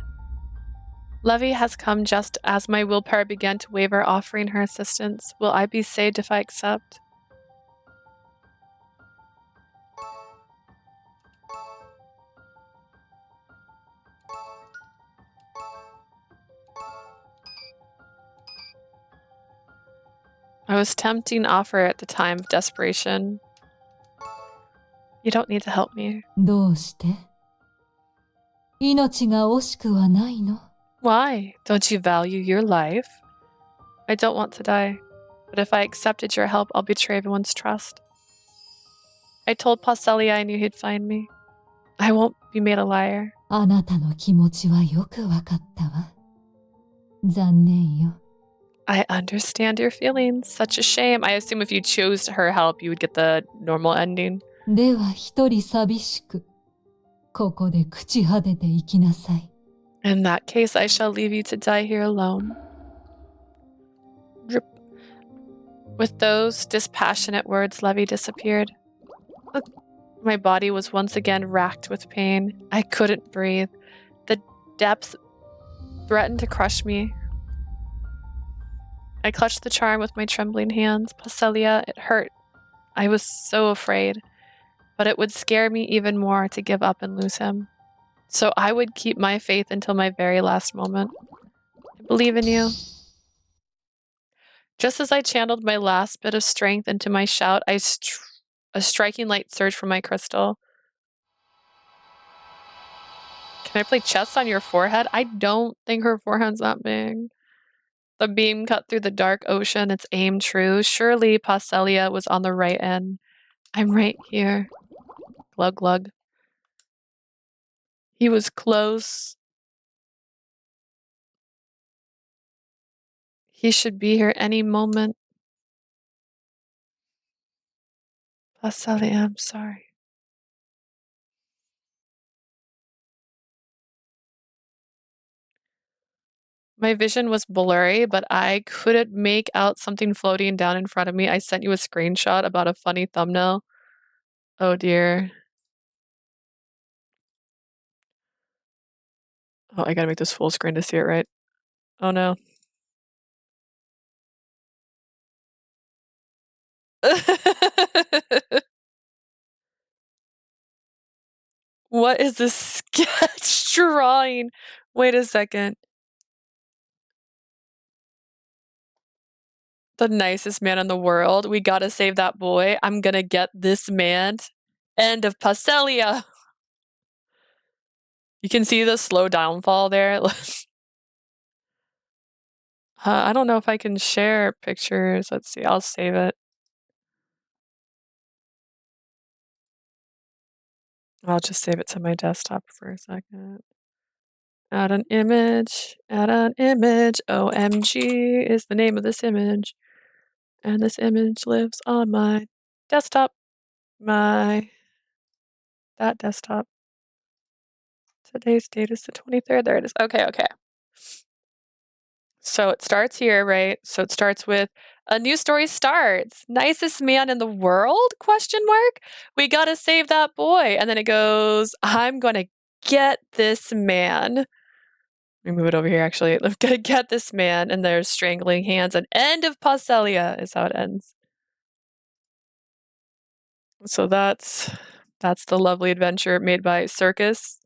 Levy has come just as my willpower began to waver, offering her assistance. Will I be saved if I accept? I was tempting offer at the time of desperation. You don't need to help me. どうして？命が惜しくはないの？ Why? Don't you value your life? I don't want to die, but if I accepted your help, I'll betray everyone's trust. I told Paschalia I knew he'd find me. I won't be made a liar. あなたの気持ちはよくわかったわ。残念よ。I understand your feelings. Such a shame. I assume if you chose her help, you would get the normal ending. では一人寂しく、ここで朽ち果てていきなさい。In that case, I shall leave you to die here alone. Drip. With those dispassionate words, Levy disappeared. My body was once again racked with pain. I couldn't breathe. The depth threatened to crush me. I clutched the charm with my trembling hands. Paschalia, it hurt. I was so afraid. But it would scare me even more to give up and lose him. So I would keep my faith until my very last moment. I believe in you. Just as I channeled my last bit of strength into my shout, a striking light surged from my crystal. Can I play chess on your forehead? I don't think her forehead's that big. The beam cut through the dark ocean, its aim true. Surely Paschalia was on the right end. I'm right here. Glug glug. He was close. He should be here any moment. Paschalia, I'm sorry. My vision was blurry, but I couldn't make out something floating down in front of me. I sent you a screenshot about a funny thumbnail. Oh dear. Oh, I gotta make this full screen to see it right. Oh no. What is this sketch drawing? Wait a second. The nicest man in the world. We gotta save that boy. I'm gonna get this man. End of Paschalia. You can see the slow downfall there. I don't know if I can share pictures. Let's see. I'll save it. I'll just save it to my desktop for a second. Add an image. Add an image. OMG is the name of this image. And this image lives on my desktop. That desktop. Today's date is the 23rd. There it is. Okay. So it starts here, right? So it starts with a new story starts. Nicest man in the world? Question mark. We gotta save that boy. And then it goes, I'm gonna get this man. Let me move it over here actually. I'm gonna get this man, and there's strangling hands. And end of Paschalia is how it ends. So that's the lovely adventure made by Circus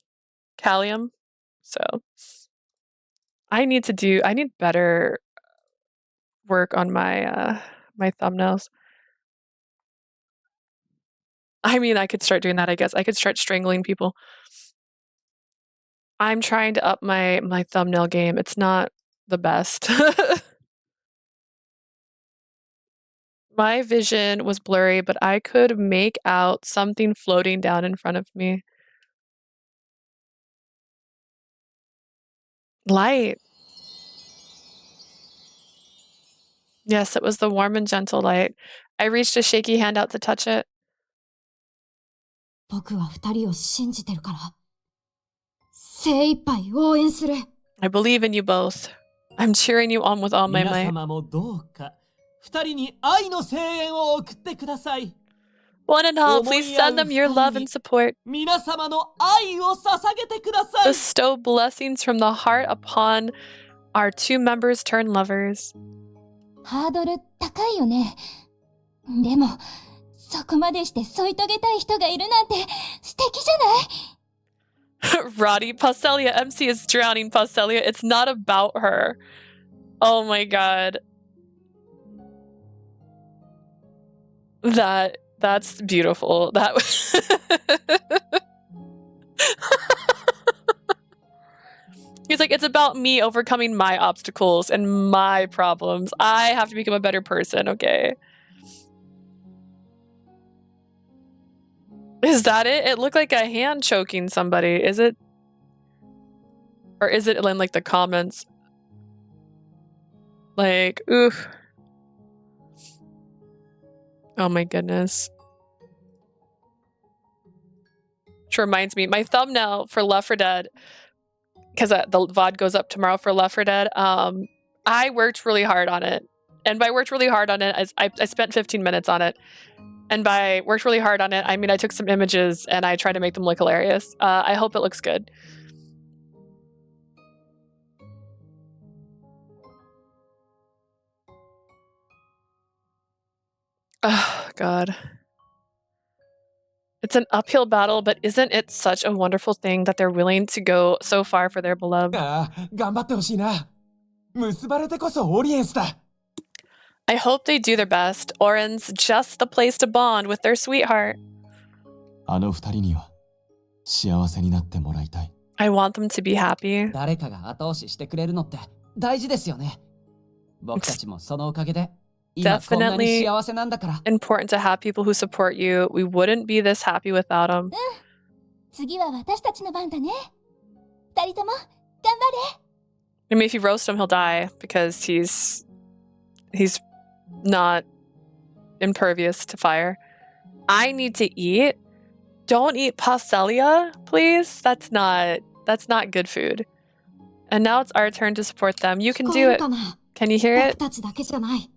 Callium. So I need better work on my my thumbnails. I mean, I could start doing that, I guess. I could start strangling people. I'm trying to up my thumbnail game. It's not the best. My vision was blurry, but I could make out something floating down in front of me. Light. Yes, it was the warm and gentle light. I reached a shaky hand out to touch it. 僕は二人を信じてるから、精一杯応援する。I believe in you both. I'm cheering you on with all my 皆 might. 様もどうか二人に愛の声援を送ってください。 One and all, please send them your love and support. 皆様の愛を捧げてください。 Bestow blessings from the heart upon our two members turned lovers. ハードル高いよね。でも、そこまでして添い遂げたい人がいるなんて素敵じゃない？ Radie, Paschalia, MC is drowning Paschalia. It's not about her. Oh my god. That's beautiful. That He's like, it's about me overcoming my obstacles and my problems. I have to become a better person, okay? Is that it? It looked like a hand choking somebody. Is it? Or is it in like the comments? Like, oof. Oh my goodness. Which reminds me, my thumbnail for Left 4 Dead, because the VOD goes up tomorrow for Left 4 Dead, I worked really hard on it. And by worked really hard on it, I spent 15 minutes on it. And by worked really hard on it, I mean I took some images and I tried to make them look hilarious. I hope it looks good. Oh, God. It's an uphill battle, but isn't it such a wonderful thing that they're willing to go so far for their beloved? 頑張ってほしいな。結ばれてこそオリエンスだ。I hope they do their best. Oren's just the place to bond with their sweetheart. あの二人には幸せになってもらいたい。I want them to be happy. 誰かが後押ししてくれるのって大事ですよね。僕たちもそのおかげで今こんなに幸せなんだから。Important to have people who support you. We wouldn't be this happy without them. 次は私たちの番だね。二人とも頑張れ。 I mean, if you roast him, he'll die because he's not impervious to fire. I need to eat. Don't eat Paschalia, please. That's not good food. And now it's our turn to support them. You can do it. Can you hear it? 僕たちだけじゃない。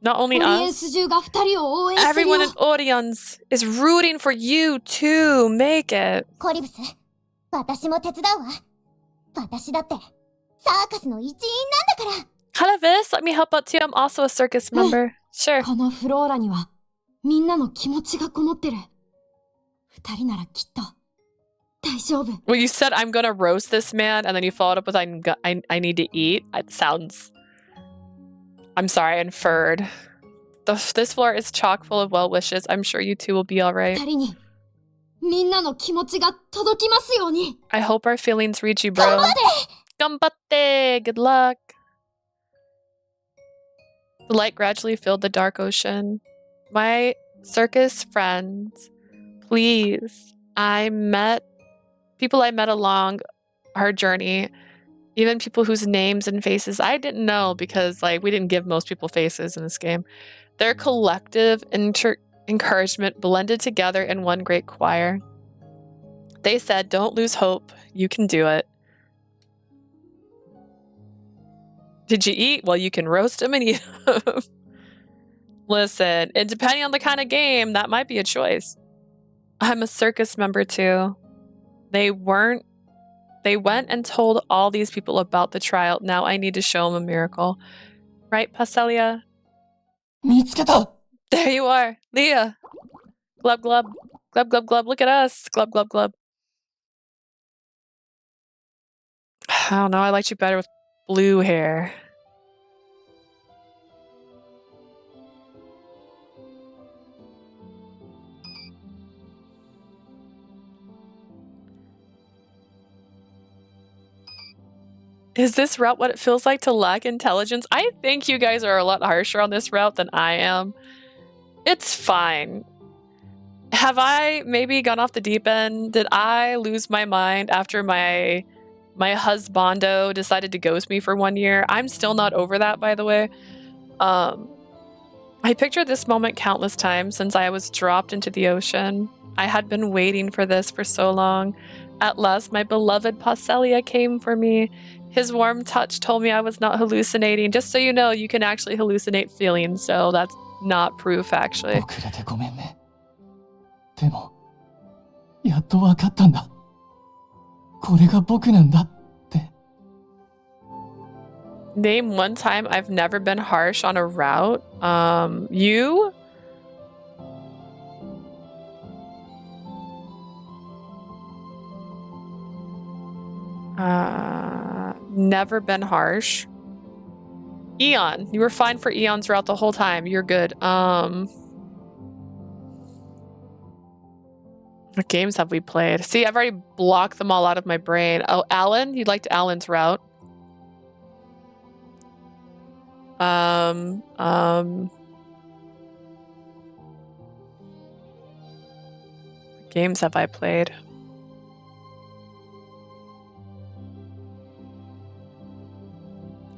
Not only オリエン us. ス中が二人を応援してるよ。 Everyone in Orions is rooting for you to make it. コリブス、私も手伝うわ。私だってサーカスの一員なんだから。Calavis, let me help out too. I'm also a circus member. Sure. このフローラにはみんなの気持ちがこもってる。二人ならきっと大丈夫。 Well, you said I'm gonna roast this man, and then you followed up with I need to eat. It sounds. I'm sorry, I inferred. This floor is chock full of well wishes. I'm sure you two will be alright. 二人にみんなの気持ちが届きますように。 I hope our feelings reach you, bro. Gambatte! Good luck. The light gradually filled the dark ocean. My circus friends, please. People I met along our journey, even people whose names and faces I didn't know because we didn't give most people faces in this game. Their collective encouragement blended together in one great choir. They said, don't lose hope. You can do it. Did you eat? Well, you can roast them and eat them. Listen, and depending on the kind of game, that might be a choice. I'm a circus member too. They went and told all these people about the trial. Now I need to show them a miracle. Right, Paschalia? 見つけた。 There you are. Leah. Glub, glub. Glub, glub, glub. Look at us. Glub, glub, glub. I don't know. I liked you better with blue hair. Is this route what it feels like to lack intelligence? I think you guys are a lot harsher on this route than I am. It's fine. Have I maybe gone off the deep end? Did I lose my mind after my husbando decided to ghost me for 1 year? I'm still not over that, by the way. I pictured this moment countless times since I was dropped into the ocean. I had been waiting for this for so long. At last, my beloved Paschalia came for me. His warm touch told me I was not hallucinating. Just so you know, you can actually hallucinate feelings, so that's not proof, actually. 遅れてごめんね。でも、やっとわかったんだ。これが僕なんだって。Name one time I've never been harsh on a route. You? Never been harsh. Eon. You were fine for Eon throughout the whole time. You're good. What games have we played? See, I've already blocked them all out of my brain. Oh, Alan? You liked Alan's route. What games have I played?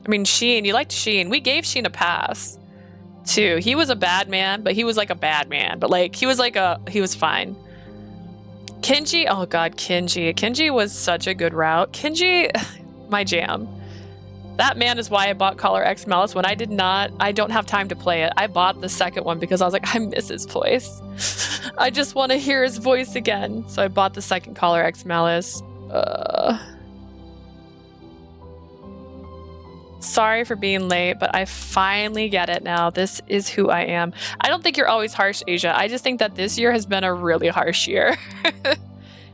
I mean, Sheen, you liked Sheen. We gave Sheen a pass, too. He was a bad man, but he was like a bad man. But like, he was fine. Kenji, oh god, Kenji. Kenji was such a good route. Kenji, my jam. That man is why I bought Collar X Malice when I don't have time to play it. I bought the second one because I was like, I miss his voice. I just want to hear his voice again. So I bought the second Collar X Malice. Sorry for being late, but I finally get it now. This is who I am. I don't think you're always harsh, Asia. I just think that this year has been a really harsh year.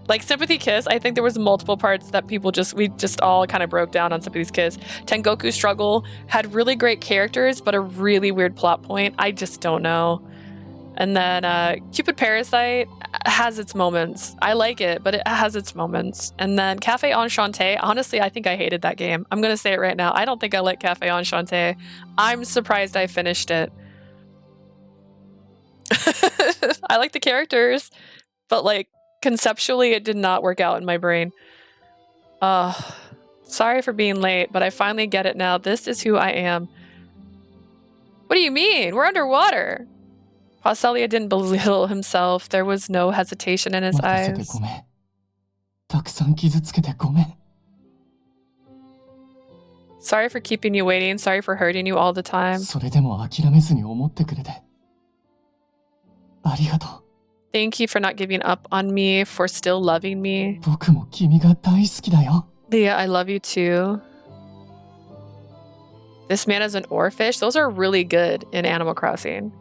Like Sympathy Kiss, I think there was multiple parts that we just all kind of broke down on Sympathy's Kiss. Tengoku Struggle had really great characters, but a really weird plot point. I just don't know. And then Cupid Parasite has its moments. I like it, but it has its moments. And then Cafe Enchanté, honestly, I think I hated that game. I'm going to say it right now. I don't think I like Cafe Enchanté. I'm surprised I finished it. I like the characters, but like conceptually, it did not work out in my brain. Sorry for being late, but I finally get it now. This is who I am. What do you mean? We're underwater. Paschalia didn't belittle himself. There was no hesitation in his eyes. Sorry for keeping you waiting. Sorry for hurting you all the time. Thank you for not giving up on me, for still loving me. Leah, I love you too. This man is an oarfish. Those are really good in Animal Crossing.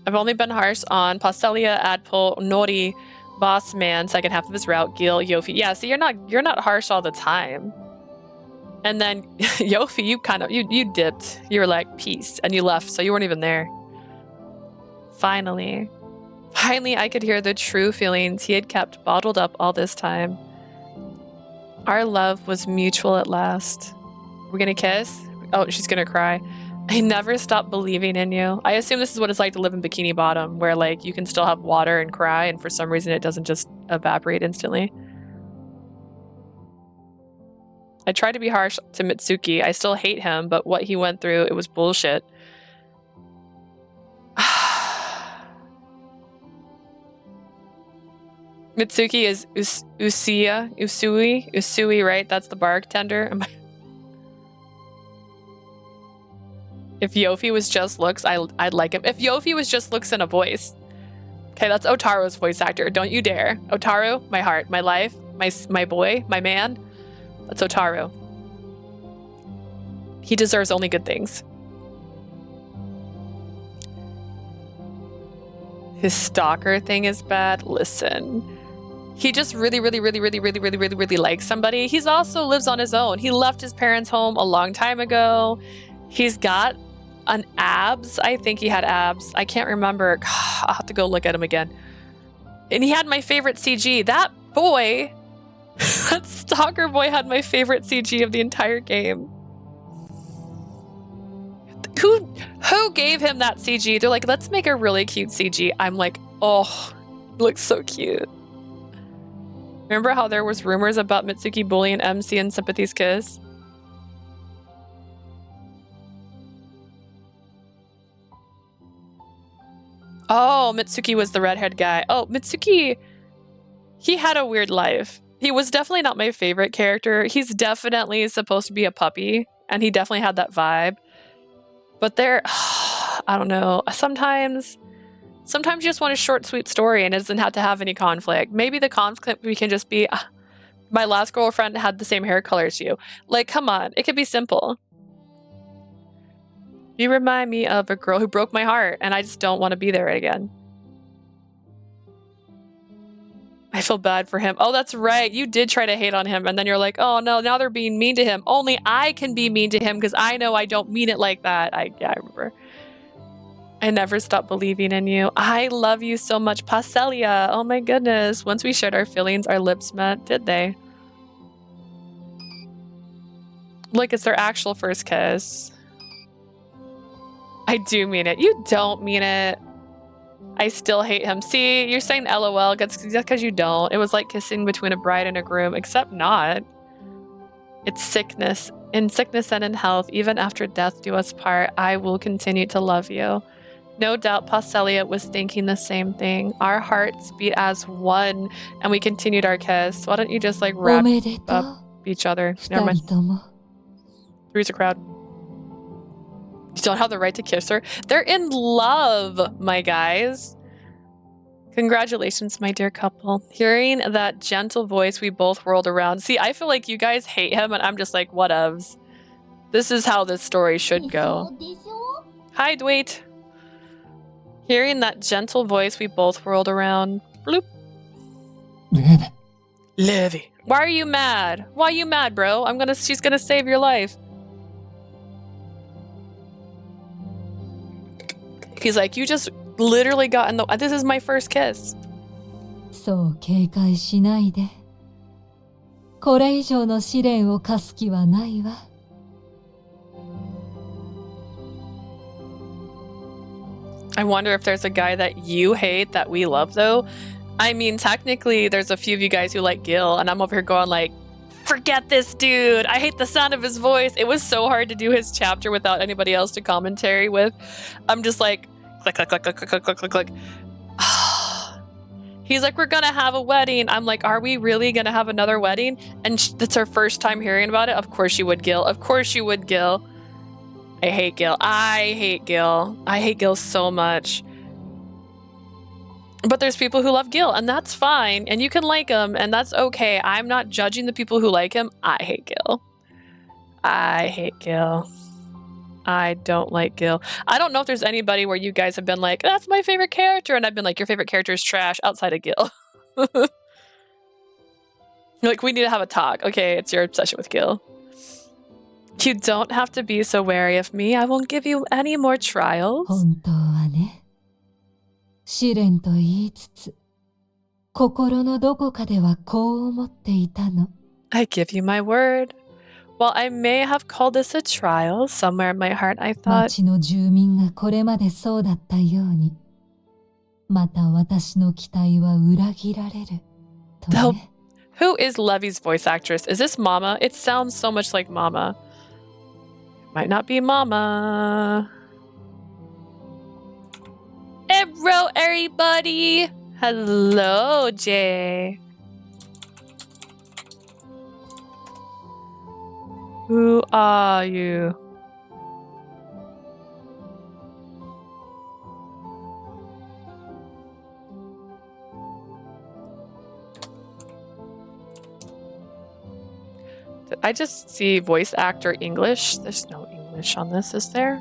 I've only been harsh on Paschalia, Adpol, Nori, Boss Man, second half of his route, Gil, Yofi. Yeah, see, you're not harsh all the time. And then Yofi, you dipped. You were like, peace, and you left, so you weren't even there. Finally, I could hear the true feelings he had kept bottled up all this time. Our love was mutual at last. We're gonna kiss? Oh, she's gonna cry. I never stopped believing in you. I assume this is what it's like to live in Bikini Bottom, where like you can still have water and cry, and for some reason it doesn't just evaporate instantly. I tried to be harsh to Mitsuki. I still hate him, but what he went through, it was bullshit. Mitsuki is Usui, right? That's the bartender. If Yofi was just looks, I'd like him. If Yofi was just looks and a voice. Okay, that's Otaro's voice actor. Don't you dare. Otaro, my heart, my life, my boy, my man. That's Otaro. He deserves only good things. His stalker thing is bad. Listen. he just really likes somebody. He's also lives on his own. He left his parents' home a long time ago. He's got an abs. I think he had abs. I can't remember. I'll have to go look at him again. And he had my favorite CG. That boy, that stalker boy had my favorite CG of the entire game. Who gave him that CG? They're like, let's make a really cute CG. I'm like, oh, it looks so cute. Remember how there was rumors about Mitsuki bullying MC in Sympathy's Kiss? Oh, Mitsuki was the redhead guy. Oh, Mitsuki, he had a weird life. He was definitely not my favorite character. He's definitely supposed to be a puppy, and he definitely had that vibe. But there, I don't know. Sometimes you just want a short, sweet story and it doesn't have to have any conflict. Maybe the conflict we can just be, my last girlfriend had the same hair color as you. Like, come on, it could be simple. You remind me of a girl who broke my heart and I just don't want to be there again. I feel bad for him. Oh, that's right. You did try to hate on him and then you're like, oh no, now they're being mean to him. Only I can be mean to him because I know I don't mean it like that. Yeah, I remember. I never stopped believing in you. I love you so much, Paschalia. Oh my goodness. Once we shared our feelings, our lips met, did they? Like, it's their actual first kiss. I do mean it. You don't mean it. I still hate him. See, you're saying LOL just because you don't. It was like kissing between a bride and a groom, except not. It's sickness. In sickness and in health, even after death do us part, I will continue to love you. No doubt Paschalia was thinking the same thing. Our hearts beat as one, and we continued our kiss. Why don't you just like wrap up each other? Never mind. Three's a crowd. You don't have the right to kiss her. They're in love, my guys. Congratulations, my dear couple. Hearing that gentle voice, we both whirled around. See, I feel like you guys hate him, and I'm just like, whatevs. This is how this story should go. Hi, Dwayne. Hearing that gentle voice, we both whirled around. Bloop. Levi. Why are you mad? Why are you mad, bro? She's gonna save your life. He's like, you just literally got in the... This is my first kiss. そう警戒しないで。これ以上の試練を課す気はないわ。I wonder if there's a guy that you hate that we love, though. I mean, technically, there's a few of you guys who like Gil, and I'm over here going like, forget this dude. I hate the sound of his voice. It was so hard to do his chapter without anybody else to commentary with. I'm just like, click, click, click, click, click, click, click, click. He's like, we're gonna have a wedding. I'm like, are we really gonna have another wedding? And that's our first time hearing about it. Of course you would, Gil. Of course you would, Gil. I hate Gil. I hate Gil. I hate Gil so much. But there's people who love Gil, and that's fine. And you can like him, and that's okay. I'm not judging the people who like him. I hate Gil. I hate Gil. I don't like Gil. I don't know if there's anybody where you guys have been like, that's my favorite character. And I've been like, your favorite character is trash outside of Gil. Like, we need to have a talk. Okay, it's your obsession with Gil. You don't have to be so wary of me. I won't give you any more trials. 本当はね。試練と言いつつ、心のどこかではこう思っていたの。I give you my word. While I may have called this a trial, somewhere in my heart I thought... 町の住民がこれまでそうだったように、また私の期待は裏切られる。とね。Who is Levi's voice actress? Is this Mama? It sounds so much like Mama. Might not be Mama. Hello, everybody. Hello, Jay. Who are you? Did I just see voice actor English? There's no English on this, is there?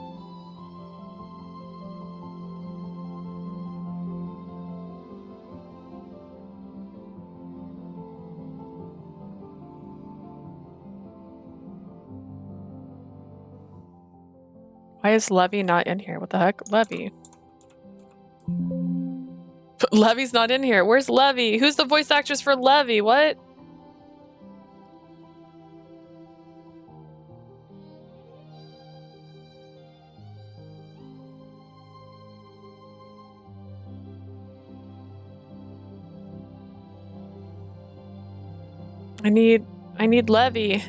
Why is Levy not in here? What the heck? Levy. Levy's not in here. Where's Levy? Who's the voice actress for Levy? What? I need Levy.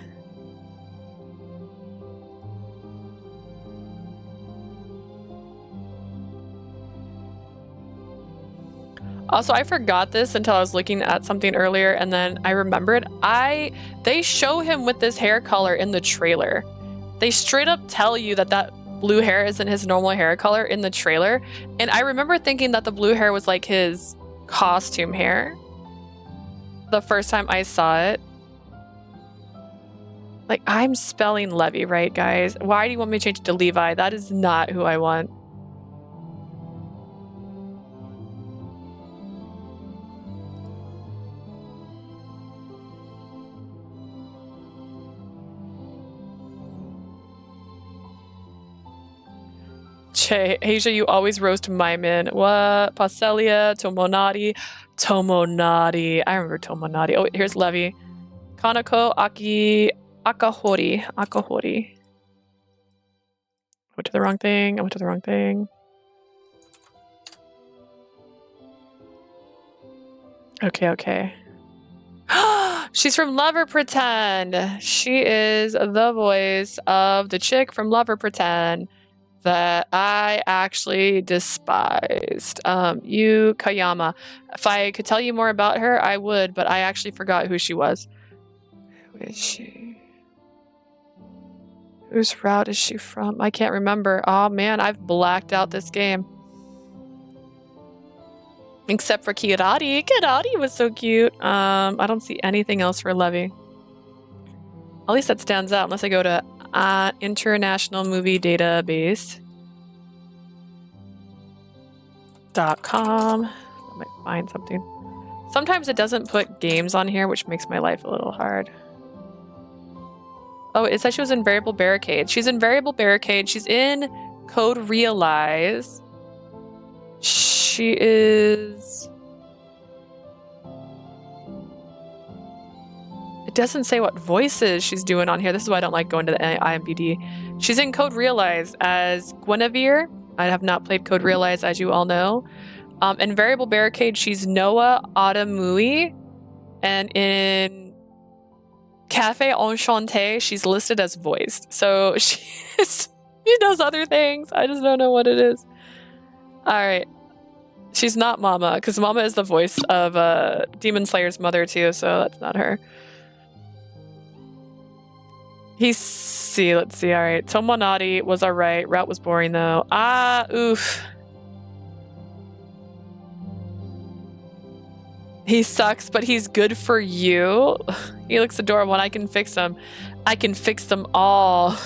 Also, I forgot this until I was looking at something earlier, and then I remembered they show him with this hair color in the trailer. They straight up tell you that blue hair isn't his normal hair color in the trailer, and I remember thinking that the blue hair was like his costume hair the first time I saw it. Like, I'm spelling Levy right, guys. Why do you want me to change it to Levi? That is not who I want. Che, Asia, you always roast my men. What? Paschalia, Tomonari. Tomonari. I remember Tomonari. Oh, here's Levy. Kanako, Akahori. Akahori. I went to the wrong thing. I went to the wrong thing. Okay, okay. She's from Lover Pretend. She is the voice of the chick from Lover Pretend that I actually despised. Yu Kayama. If I could tell you more about her, I would, but I actually forgot who she was. Who is she? Whose route is she from? I can't remember. Oh man, I've blacked out this game. Except for Kirari. Kirari was so cute. I don't see anything else for Levy. At least that stands out, unless I go to International Movie Database. .com. I might find something. Sometimes it doesn't put games on here, which makes my life a little hard. Oh, it says she was in Variable Barricade. She's in Variable Barricade. She's in Code Realize. She is... It doesn't say what voices she's doing on here. This is why I don't like going to the IMDb. She's in Code Realize as Guinevere. I have not played Code Realize, as you all know. In Variable Barricade, she's Noah Adamui. And in Cafe Enchanté, she's listed as voiced. So she does other things. I just don't know what it is. Alright. She's not Mama, because Mama is the voice of Demon Slayer's mother too, so that's not her. Let's see. Alright. Tomonari was alright. Route was boring though. Oof. He sucks, but he's good for you. He looks adorable and I can fix him. I can fix them all.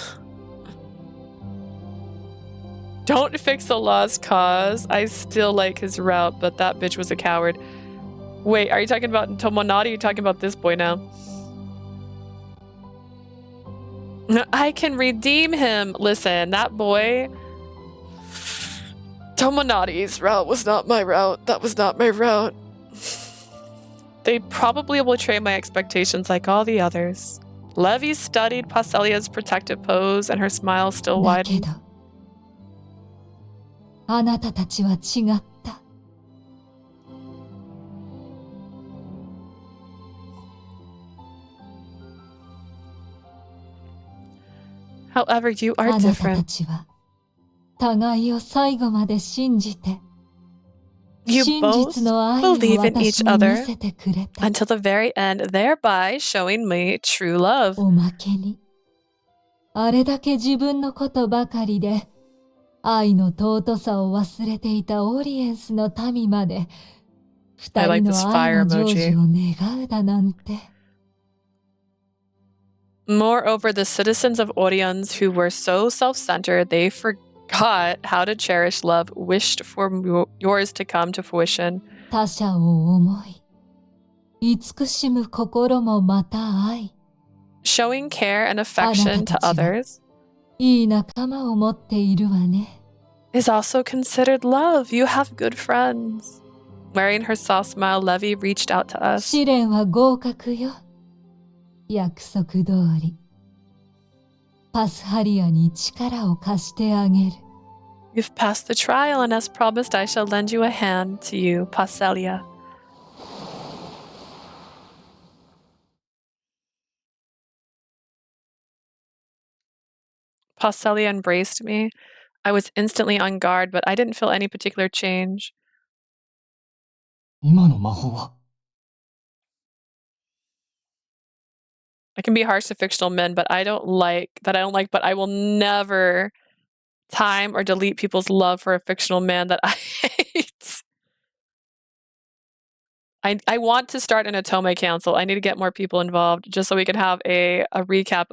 Don't fix the Lost Cause. I still like his route, but that bitch was a coward. Wait, are you talking about Tomonari? Or are you talking about this boy now? I can redeem him. Listen, that boy... Tomonari's route was not my route. That was not my route. They probably will betray my expectations like all the others. Levy studied Paschalia's protective pose and her smile still widened. あなたたちは違った。 However, you are あなたた different. ちは互いを最後まで信じて、 You 真 both 実の愛を believe in 私 each に見 other せてくれた。 until the very end, thereby showing me true love. おまけに、あれだけ自分のことばかりで、愛の尊さを忘れていたオリエンスの民まで、二 I like 人 this の愛 fire の成 emoji. 就を願うだなんて。 Moreover, the citizens of Orions who were so self-centered, they forgot how to cherish love, wished for yours to come to fruition. 他者を思い、慈しむ心もまた愛。 Showing care and affection to others. いい仲間を持っているわね。Is also considered love. You have good friends. Wearing her soft smile, Levy reached out to us. 試練は合格よ。約束通り。パスハリアに力を貸してあげる。You've passed the trial, and as promised, I shall lend you a hand to you, Paschalia. Paschalia embraced me. I was instantly on guard, but I didn't feel any particular change. 今の魔法は I can be harsh to fictional men, but I don't like, but I will never time or delete people's love for a fictional man that I hate. I want to start an Otome council. I need to get more people involved just so we can have a recap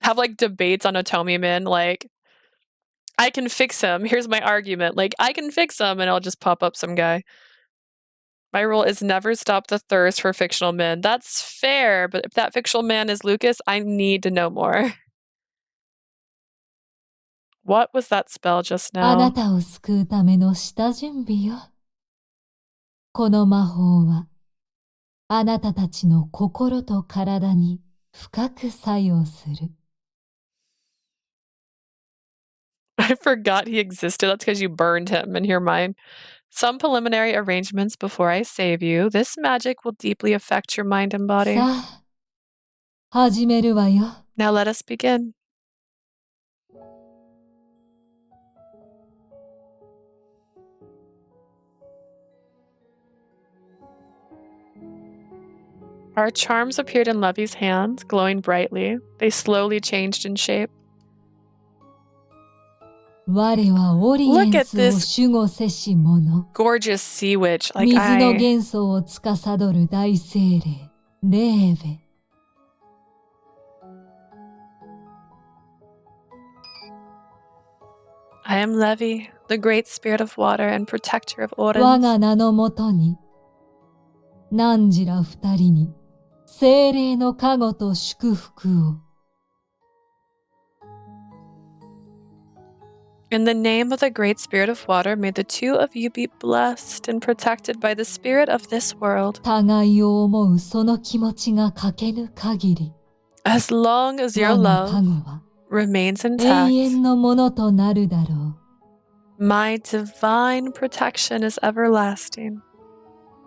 have like debates on Otome men. Like, I can fix him. Here's my argument. Like, I can fix him, and I'll just pop up some guy. My rule is never stop the thirst for fictional men. That's fair, but if that fictional man is Lucas, I need to know more. What was that spell just あな now? たを救うための下準備よ。この魔法は、あなたたちの心と体に深く作用する。I forgot he existed. That's because you burned him in your mind. Some preliminary arrangements before I save you. This magic will deeply affect your mind and body. さあ、始めるわよ。Now let us begin. Our charms appeared in Levy's hands, glowing brightly. They slowly changed in shape. 我はオリエンスを守護せし者。 Gorgeous sea witch. Like 水の元素を司る大精霊、レーベ。I am Levy, the great spirit of water and protector of 我 Orens. が名のもとに、汝ら二人に、精霊の加護と祝福を。In the name of the great spirit of water, may the two of you be blessed and protected by the spirit of this world. 互いを思うその気持ちが欠けぬ限り、 As long as your 我が加 love 護は remains 永 intact, 遠のものとなるだろう。 my divine protection is everlasting.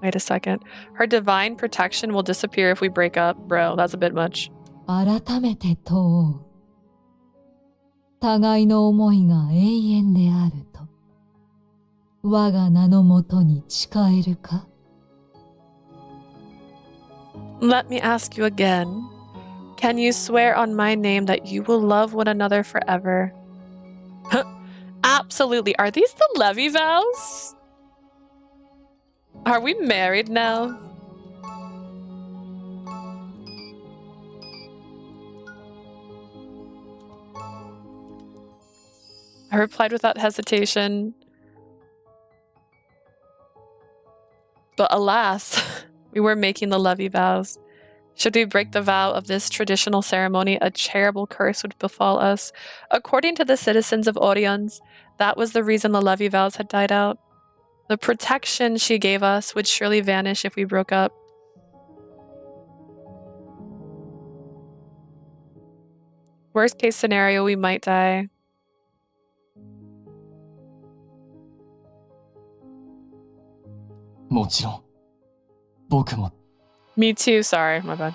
Wait a second. Her divine protection will disappear if we break up. Bro, that's a bit much. 改めて問う。互いの思いが永遠であると、我が名のもとに誓えるか？ Let me ask you again. Can you swear on my name that you will love one another forever? Absolutely. Are these the Levy vows? Are we married now? I replied without hesitation. But alas, we were making the Levy vows. Should we break the vow of this traditional ceremony, a terrible curse would befall us. According to the citizens of Oriens, that was the reason the Levy vows had died out. The protection she gave us would surely vanish if we broke up. Worst case scenario, we might die. Me too, sorry, my bad.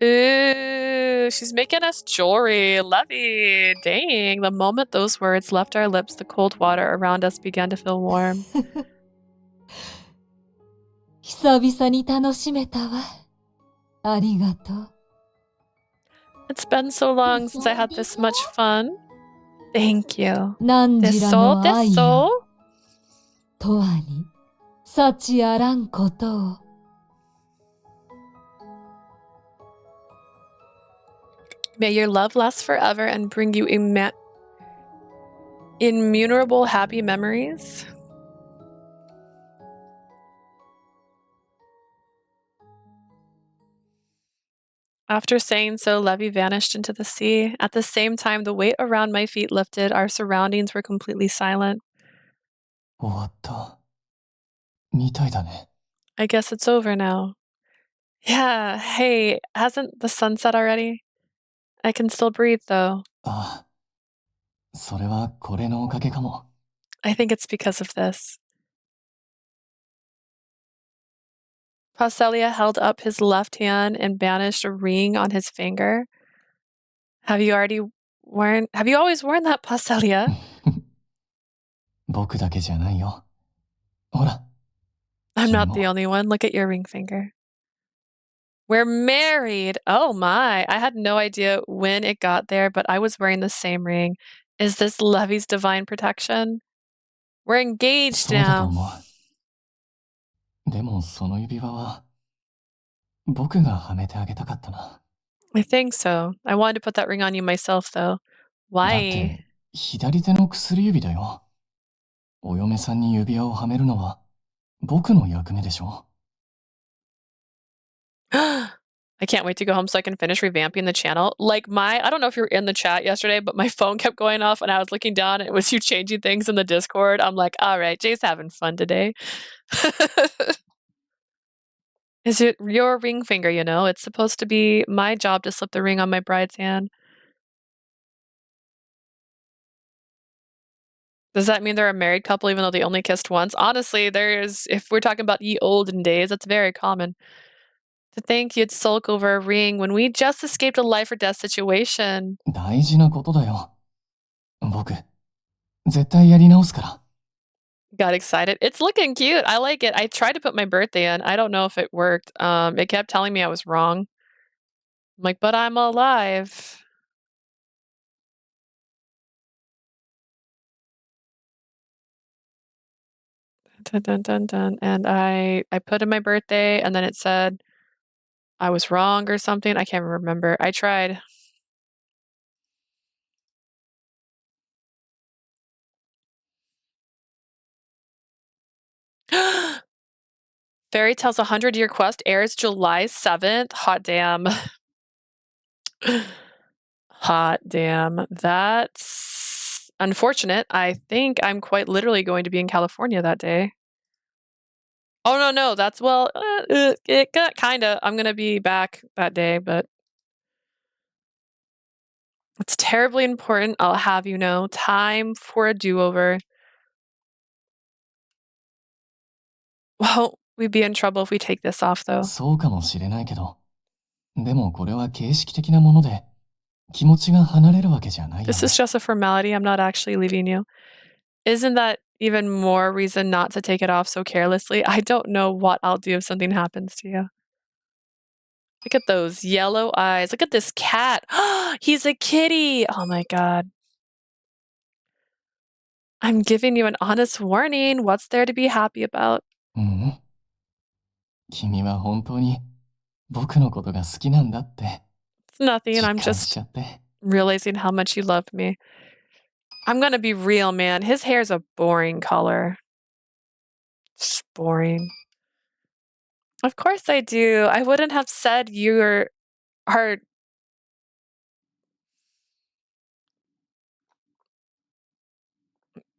Ooh, she's making us jewelry. Levy, dang. The moment those words left our lips, the cold water around us began to feel warm. 久々に楽しめたわ。ありがとう。 It's been so long since I had this much fun. Thank you. 何時らの愛 Deso, よ。とわに、幸あらんことを。 May your love last forever and bring you innumerable happy memories. After saying so, Levy vanished into the sea. At the same time, the weight around my feet lifted. Our surroundings were completely silent. 終わったみたいだね。 I guess it's over now. Yeah, hey, hasn't the sun set already? I can still breathe, though. ああ、それはこれのおかげかも。 I think it's because of this. Paschalia held up his left hand and banished a ring on his finger. Have you always worn that, Paschalia? 僕だけじゃないよ。ほら。 I'm not 君 the も only one. Look at your ring finger. We're married. Oh my. I had no idea when it got there, but I was wearing the same ring. Is this Levy's divine protection? We're engaged そうだと now. 思う。でもその指輪は僕がはめてあげたかったな。 I think so. I wanted to put that ring on you myself, though. だっ Why? て左手の薬指だよ。お嫁さんに指輪をはめるのは僕の役目でしょ。 I can't wait to go home so I can finish revamping the channel. Like I don't know if you were in the chat yesterday, but my phone kept going off and I was looking down and it was you changing things in the Discord. I'm like, all right, Jay's having fun today. Is it your ring finger, you know? It's supposed to be my job to slip the ring on my bride's hand. Does that mean they're a married couple even though they only kissed once? Honestly, if we're talking about ye olden days, that's very common. To think you'd sulk over a ring when we just escaped a life or death situation. 大事なことだよ。僕、絶対やり直すから。 Got excited. It's looking cute. I like it. I tried to put my birthday in. I don't know if it worked. It kept telling me I was wrong. I'm like, but I'm alive. Dun, dun, dun, dun. And I put in my birthday and then it said I was wrong or something. I can't remember. I tried. Fairy Tale's 100-Year Quest airs July 7th. Hot damn. Hot damn. That's unfortunate. I think I'm quite literally going to be in California that day. Oh, no. That's, well, it got kinda. I'm gonna be back that day, but it's terribly important. I'll have you know. Time for a do-over. Well, we'd be in trouble if we take this off, though. そうかもしれないけど、でもこれは形式的なもので、気持ちが離れるわけじゃないよね。 This is just a formality. I'm not actually leaving you. Isn't that even more reason not to take it off so carelessly? I don't know what I'll do if something happens to you. Look at those yellow eyes. Look at this cat. He's a kitty. Oh my god. I'm giving you an honest warning. What's there to be happy about? 君は本当に僕のことが好きなんだって。 It's nothing. I'm 実感し just ちゃって。 realizing how much you love me. I'm gonna be real, man. His hair's a boring color. It's boring. Of course I do. I wouldn't have said you are.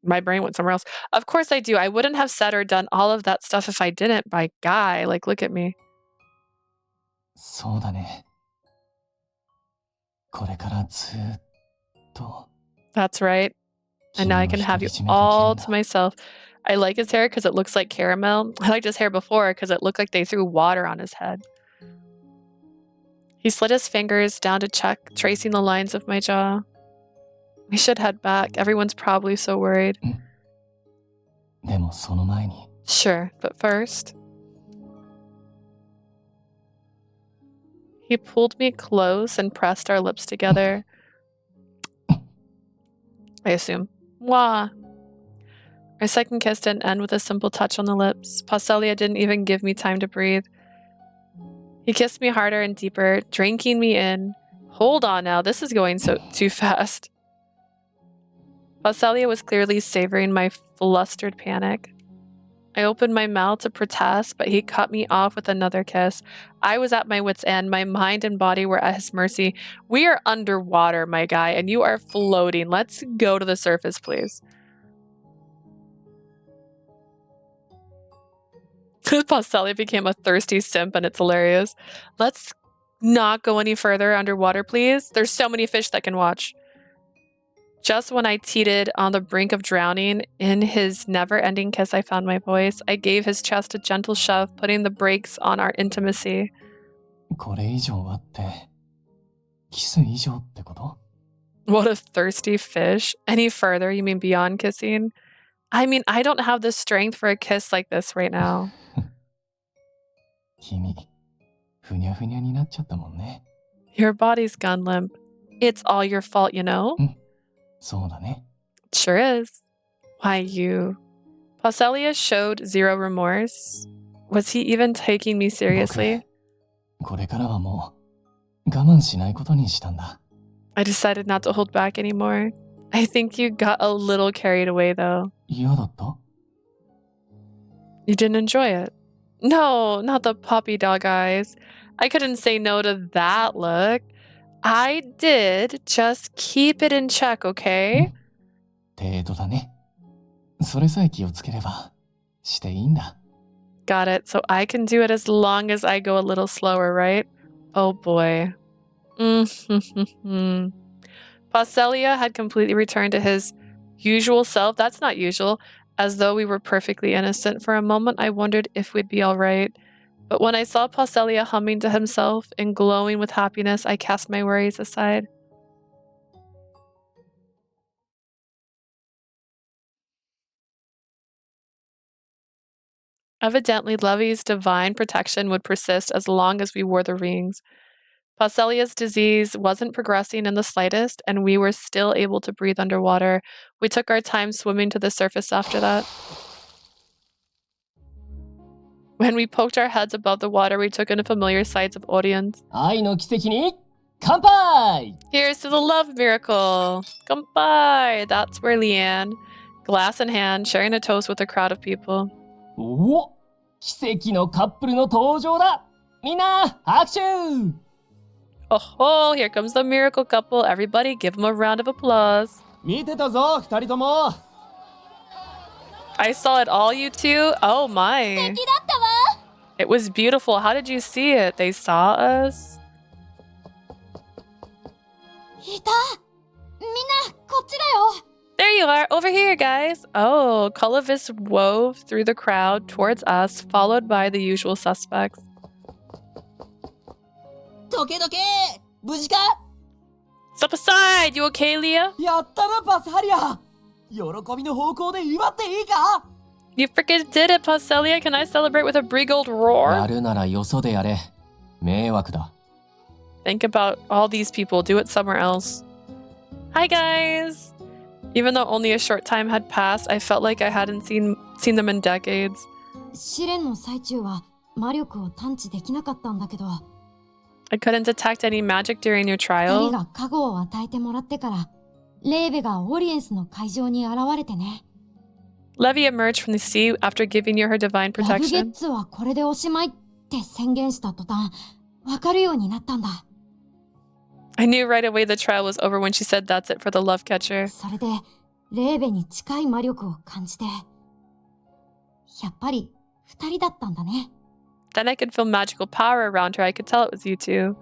My brain went somewhere else. Of course I do. I wouldn't have said or done all of that stuff if I didn't. By Guy, like, look at me. そうだね。これからずっと。 That's right. And now I can have you all to myself. I like his hair because it looks like caramel. I liked his hair before because it looked like they threw water on his head. He slid his fingers down to check, tracing the lines of my jaw. We should head back. Everyone's probably so worried. でもその前に。 Sure, but first... He pulled me close and pressed our lips together. I assume. Mwah. Our second kiss didn't end with a simple touch on the lips. Paschalia didn't even give me time to breathe. He kissed me harder and deeper, drinking me in. Hold on now, this is going too fast. Paschalia was clearly savoring my flustered panic. I opened my mouth to protest, but he cut me off with another kiss. I was at my wit's end. My mind and body were at his mercy. We are underwater, my guy, and you are floating. Let's go to the surface, please. Paschalia became a thirsty simp, and it's hilarious. Let's not go any further underwater, please. There's so many fish that can watch. Just when I teetered on the brink of drowning, in his never-ending kiss I found my voice. I gave his chest a gentle shove, putting the brakes on our intimacy. これ以上はってキス以上ってこと？ What a thirsty fish. Any further, you mean beyond kissing? I mean, I don't have the strength for a kiss like this right now. 君、ふにゃふにゃになっちゃったもんね。 Your body's gone limp. It's all your fault, you know? そうだね。 Sure is. Why you? Paschalia showed zero remorse. Was he even taking me seriously? これからはもう我慢しないことにしたんだ。 I decided not to hold back anymore. I think you got a little carried away, though. 嫌だった？ You didn't enjoy it. No, not the puppy dog eyes. I couldn't say no to that look. I did. Just keep it in check, okay? 程度だね。それさえ気をつければしていいんだ。 Got it. So I can do it as long as I go a little slower, right? Oh boy. Paschalia had completely returned to his usual self. That's not usual. As though we were perfectly innocent. For a moment, I wondered if we'd be all right. But when I saw Paschalia humming to himself and glowing with happiness, I cast my worries aside. Evidently, Levy's divine protection would persist as long as we wore the rings. Paschalia's disease wasn't progressing in the slightest, and we were still able to breathe underwater. We took our time swimming to the surface after that. When we poked our heads above the water, we took in familiar sights of audience. 愛の奇跡に乾杯! Here's to the love miracle! Goodbye! That's where Leanne, glass in hand, sharing a toast with a crowd of people. おお、奇跡のカップルの登場だ！みんな拍手! Oh, here comes the miracle couple. Everybody give them a round of applause. 見てたぞ、二人とも。 I saw it all, you two? Oh my. It was beautiful. How did you see it? They saw us? いた！みんな、こっちだよ！ There you are, over here, guys. Oh, Colovis wove through the crowd towards us, followed by the usual suspects. どけどけ！無事か？ Step aside! You okay, Leah? やったな、パスハリア！喜びの方向で祝っていいか？ You freaking did it, Paschalia. Can I celebrate with a big old や roar? るならよそでやれ。迷惑だ。 Think about all these people. Do it somewhere else. Hi, guys! Even though only a short time had passed, I felt like I hadn't seen them in decades. 試練の最中は魔力を探知できなかったんだけど、 I couldn't detect any magic during your 二人 trial. が加護を与えてもらってから、レーベがオリエンスの会場に現れてね。 Levy emerged from the sea after giving you her divine ラブゲッ protection. ツはこれでおしまいって宣言した途端、わかるようになったんだ。 I knew right away the trial was over when she said that's it for the love catcher. それで、レーベに近い魔力を感じて、やっぱり二人だったんだね。 Then I could feel magical power around her. I could tell it was you two.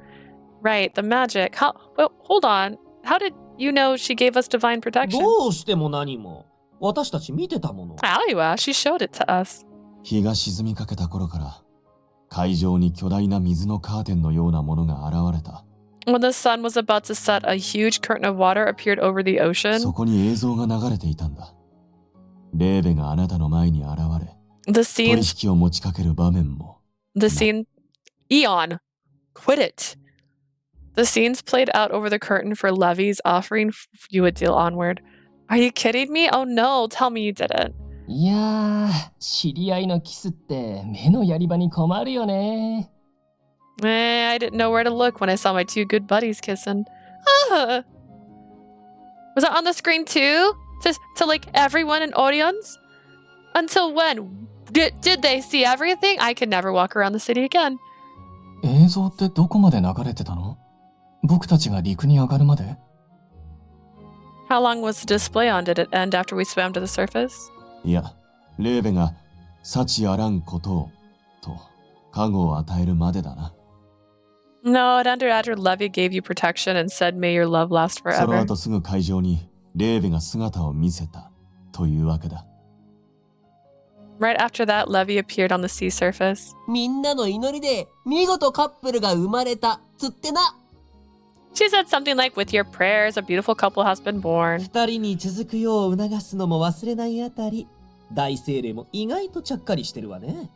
Right, the magic. How? Well, hold on. How did you know she gave us divine protection? どうしても何も。私たち見てたもの。 Aliwa, she showed it to us. 日が沈みかけた頃から海上に巨大な水のカーテンのようなものが現れた。 When the sun was about to set, a huge curtain of water appeared over the そ ocean. こに映像が流れていたんだ。レーベがあなたの前に現れ、 The 取 scenes, 引を持ちかける場面も。 the scene, Eon, quit it. The scenes played out over the curtain for Levy's offering you a deal onward. Are you kidding me? Oh no, tell me you didn't. いやー、知り合いのキスって目のやり場に困るよね。 I didn't know where to look when I saw my two good buddies kissing. Ah. Was that on the screen too? To like everyone in audience? Until when? Did they see everything? I could never walk around the city again. 映像ってどこまで流れてたの？僕たちが陸に上がるまで？ How long was the display on? Did it end after we swam to the surface? いや、レーベが幸あらんことをと加護を与えるまでだな。No, it ended after Levy gave you protection and said, "May your love last その forever." 後すぐ会場にレーベが姿を見せたというわけだ。Right after that, Levy appeared on the sea surface. みんなの祈りで見事カップルが生まれたつってな。She said something like, "With your prayers, a beautiful couple has been born." 二人に続くよう促すのも忘れないあたり、大精霊も意外とちゃっかりしてるわね。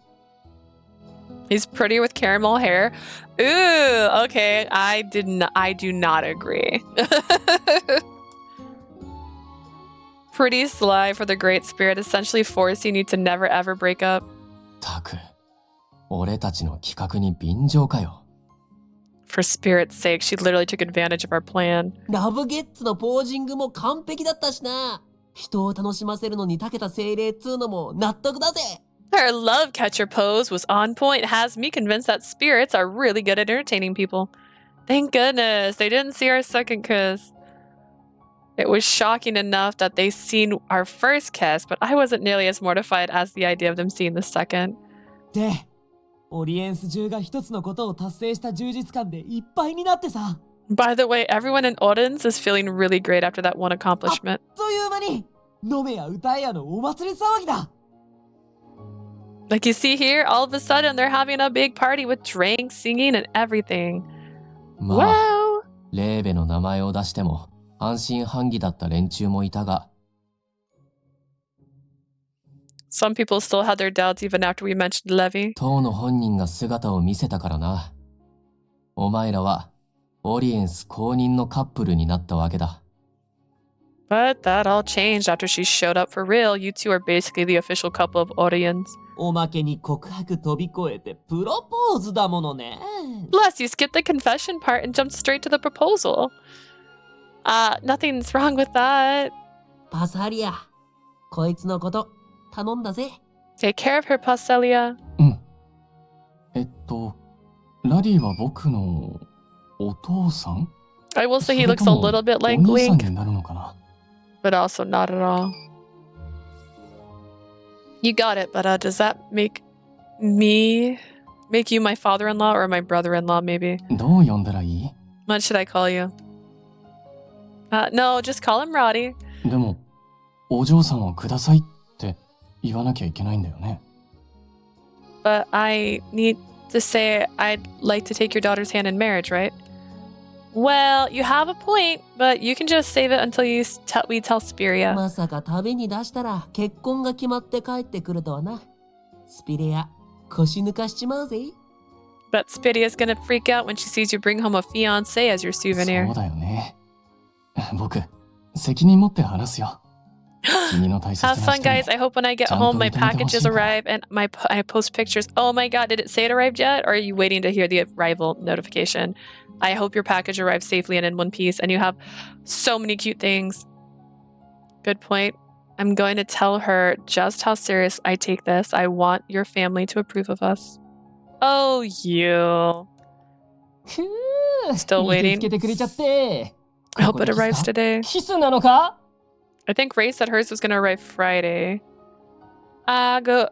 He's pretty with caramel hair. Ooh, okay. I do not agree. Pretty sly for the Great Spirit, essentially forcing you to never ever break up. たく、俺たちの企画に便乗かよ。For Spirit's sake, she literally took advantage of our plan. ラブゲッツのポージングも完璧だったしな。人を楽しませるのに長けた精霊っつうのも納得だぜ。Her love catcher pose was on point. It has me convinced that spirits are really good at entertaining people. Thank goodness they didn't see our second kiss. It was shocking enough that they seen our first kiss, but I wasn't nearly as mortified as the idea of them seeing the second. で、オリエンス中が一つのことを達成した充実感でいっぱいになってさ。By the way, everyone in Odense is feeling really great after that one accomplishment. あっという間に飲めや歌えやのお祭り騒ぎだ。Like you see here, all of a sudden they're having a big party with drinks, singing, and everything. まあ、 Wow! レーベの名前を出しても半信半疑だった連中もいたが、 Some people still had their doubts even after we mentioned Levy. 当の本人が姿を見せたからな。お前らはオリエンス公認のカップルになったわけだ。But that all changed after she showed up for real. You two are basically the official couple of Odense. おまけに告白飛び越えてプロポーズだものね。Plus, you skipped the confession part and jumped straight to the proposal. Nothing's wrong with that. パスハリア、こいつのこと頼んだぜ。Take care of her, Paschalia. うん。ラディは僕のお父さん？ I will say he looks a little bit like お兄さん Link, になるのかな？ but also not at all. You got it, but does that make you my father-in-law or my brother-in-law, maybe? どう呼んだらいい？ What should I call you? No, just call him Radie. でも、お嬢さんをくださいって言わなきゃいけないんだよね。But I need to say I'd like to take your daughter's hand in marriage, right? Well, you have a point, but you can just save it until we tell Spiria. まさか旅に出したら結婚が決まって帰ってくるとはな。スピレア、腰抜かしちまうぜ。But Spiria's gonna freak out when she sees you bring home a fiancé as your そう souvenir. だよね。僕、責任持って話すよ。君の大切な Have 人 fun, に guys. I hope when I get ちゃんと home, my 認めてほしい packages から。 arrive and I post pictures. Oh my god, did it say it arrived yet? Or are you waiting to hear the arrival notification? I hope your package arrives safely and in one piece, and you have so many cute things. Good point. I'm going to tell her just how serious I take this. I want your family to approve of us. Oh, you. ふぅ Still waiting. 見つけてくれちゃって。 I hope it ここで arrives キス today. キスなのか？ I think Ray said hers was going to arrive Friday. Awooga,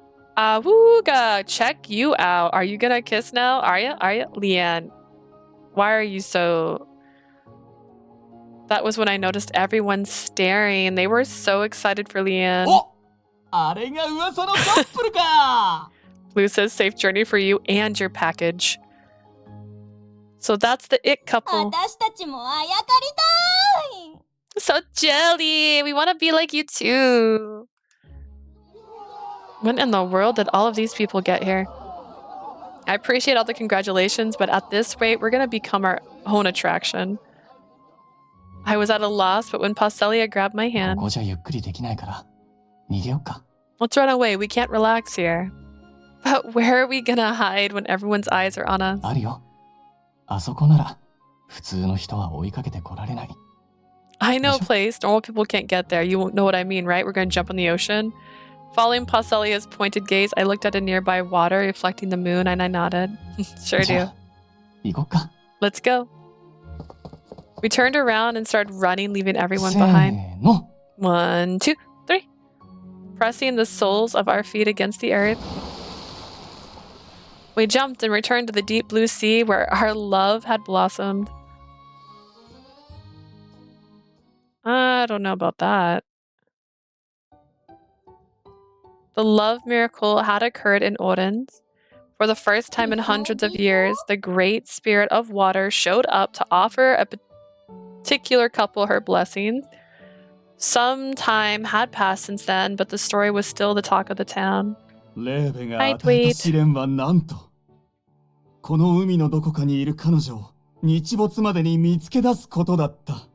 check you out. Are you going to kiss now? Are you? Leanne, why are you so... That was when I noticed everyone staring. They were so excited for Leanne. お、あれが噂のカップルか。Blue says safe journey for you and your package. So that's the it couple. 私たちもあやかりたい。 So jelly. We want to be like you too. When in the world did all of these people get here? I appreciate all the congratulations, but at this rate, we're going to become our own attraction. I was at a loss, but when Paschalia grabbed my こ hand... こじゃゆっくりできないから逃げよっか。 Let's run away. We can't relax here. But where are we going to hide when everyone's eyes are on us? あるよ。あそこなら普通の人は追いかけてこられない。 I know a place. Normal people can't get there. You know what I mean, right? We're going to jump in the ocean. Following Paschalia's pointed gaze, I looked at a nearby water reflecting the moon and I nodded. Sure じゃ do. あ行こっか。 Let's go. We turned around and started running, leaving everyone せ behind. ーの。 1, 2, 3. Pressing the soles of our feet against the earth. We jumped and returned to the deep blue sea where our love had blossomed. I don't know about that. The love miracle had occurred in Odense. For the first time in hundreds of years, the great spirit of water showed up to offer a particular couple her blessings. Some time had passed since then, but the story was still the talk of the town. レーベが Hi, 与えた Tweet. 試練はなんと、この海のどこかにいる彼女を日没までに見つけ出すことだった。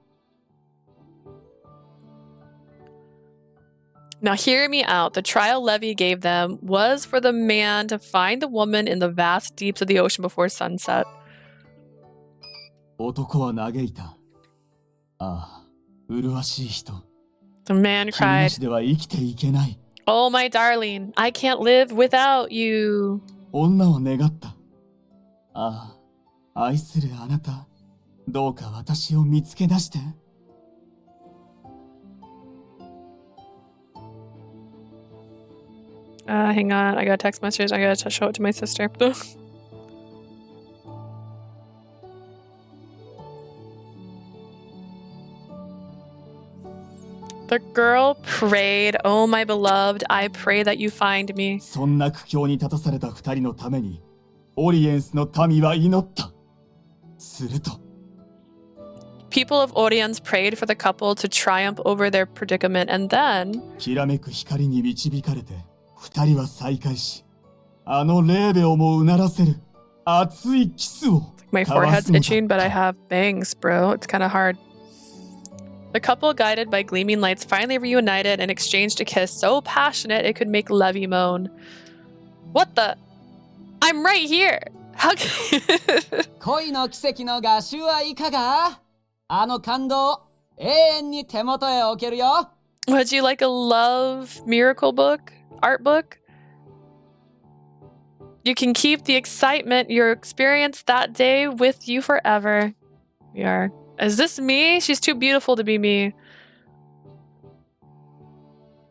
Now hear me out. The trial Levi gave them was for the man to find the woman in the vast deeps of the ocean before sunset. 男は嘆いた。ああ、麗しい人。 The man 君な cried, しでは生きていけない。 "Oh, my darling, I can't live without you." 女は願った。ああ、愛するあなた、どうか私を見つけ出して。 Hang on. I got a text message. I gotta show it to my sister. The girl prayed, "Oh, my beloved, I pray that you find me." そんな苦境に立たされた二人のために、オリエンスの民は祈った。すると、 People of Oriens prayed for the couple to triumph over their predicament, and then きらめく光に導かれて、二人は再会し、あのレーベをもうならせる熱いキスを my 交わ forehead's すのだ itching, but I have bangs, bro. It's kind of hard. The couple, guided by gleaming lights, finally reunited and exchanged a kiss so passionate it could make Levi moan. What the? I'm right here! How can... 恋の奇跡の合集はいかが？あの感動、永遠に手元へ置けるよ。 Would you like a love miracle book? Art book? You can keep the excitement you experienced that day with you forever. We are. Is this me? She's too beautiful to be me.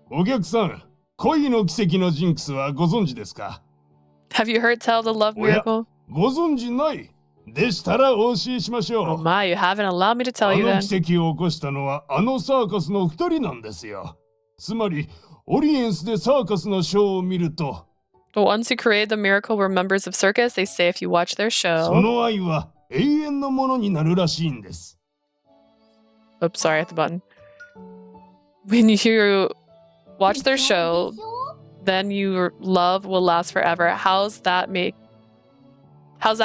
お客さん、恋の奇跡のジンクスはご存知ですか？ Have you heard tell the love おや、 miracle? ご存知ない。でしたらお教えしましょ Oh う。 my, you haven't allowed me to tell あ you の then. 奇跡を起こしたのはあのサーカスの二人なんですよ。つまり、オリエンスでサーカスのショーを見ると、 The ones who created the miracle were members of circus. They say if you watch their そ show... の愛は永遠のものになるらしいんです。 Oops, sorry, I hit the button. When you watch their show, then your love will last forever. How's that,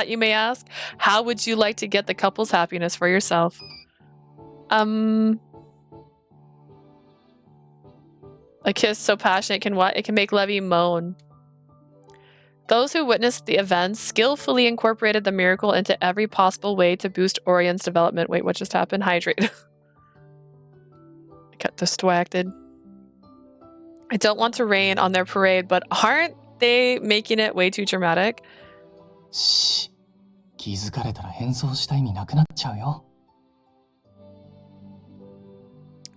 you may ask? How would you like to get the couple's happiness for yourself? A kiss so passionate can what? It can make Levi moan. Those who witnessed the events skillfully incorporated the miracle into every possible way to boost Orion's development. Wait, what just happened? Hydrate. I got distracted. I don't want to rain on their parade, but aren't they making it way too dramatic? し、気づかれたら変装した意味なくなっちゃうよ。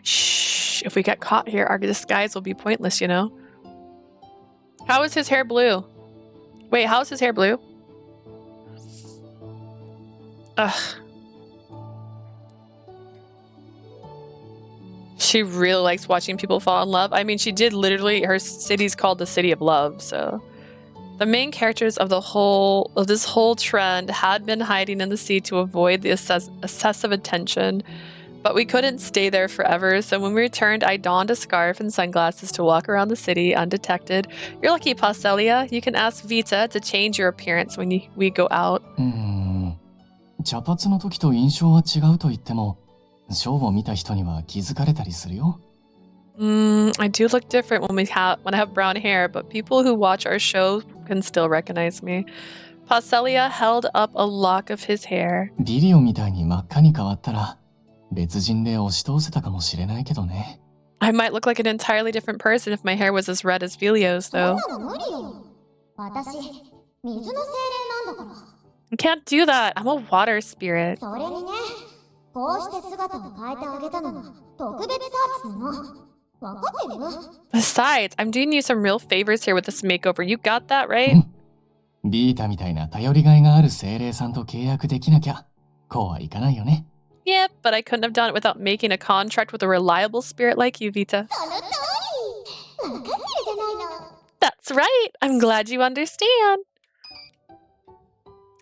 Shh, if we get caught here, our disguise will be pointless, you know? How is his hair blue? Wait, how is his hair blue? Ugh. She really likes watching people fall in love. I mean, she did literally, her city's called the City of Love, so. The main characters of this whole trend had been hiding in the sea to avoid the excessive attention. But we couldn't stay there forever, so when we returned, I donned a scarf and sunglasses to walk around the city undetected. You're lucky, Paschalia. You can ask Vita to change your appearance when we go out. 茶髪の時と印象は違うと言っても、ショーを見た人には気づかれたりするよ。I do look different when I have brown hair, but people who watch our show can still recognize me. Paschalia held up a lock of his hair. ビリオみたいに真っ赤に変わったら、別人で押し通せたかもしれないけどね。I might look like an entirely different person if my hair was as red as Vilio's, though. I can't do that. I'm a water spirit. Besides, I'm doing you some real favors here with this makeover. You got that, right? ビータみたいな頼りがいがある精霊さんと契約できなきゃ、こうはいかないよね。Yeah, but I couldn't have done it without making a contract with a reliable spirit like you, Vita. That's right. I'm glad you understand.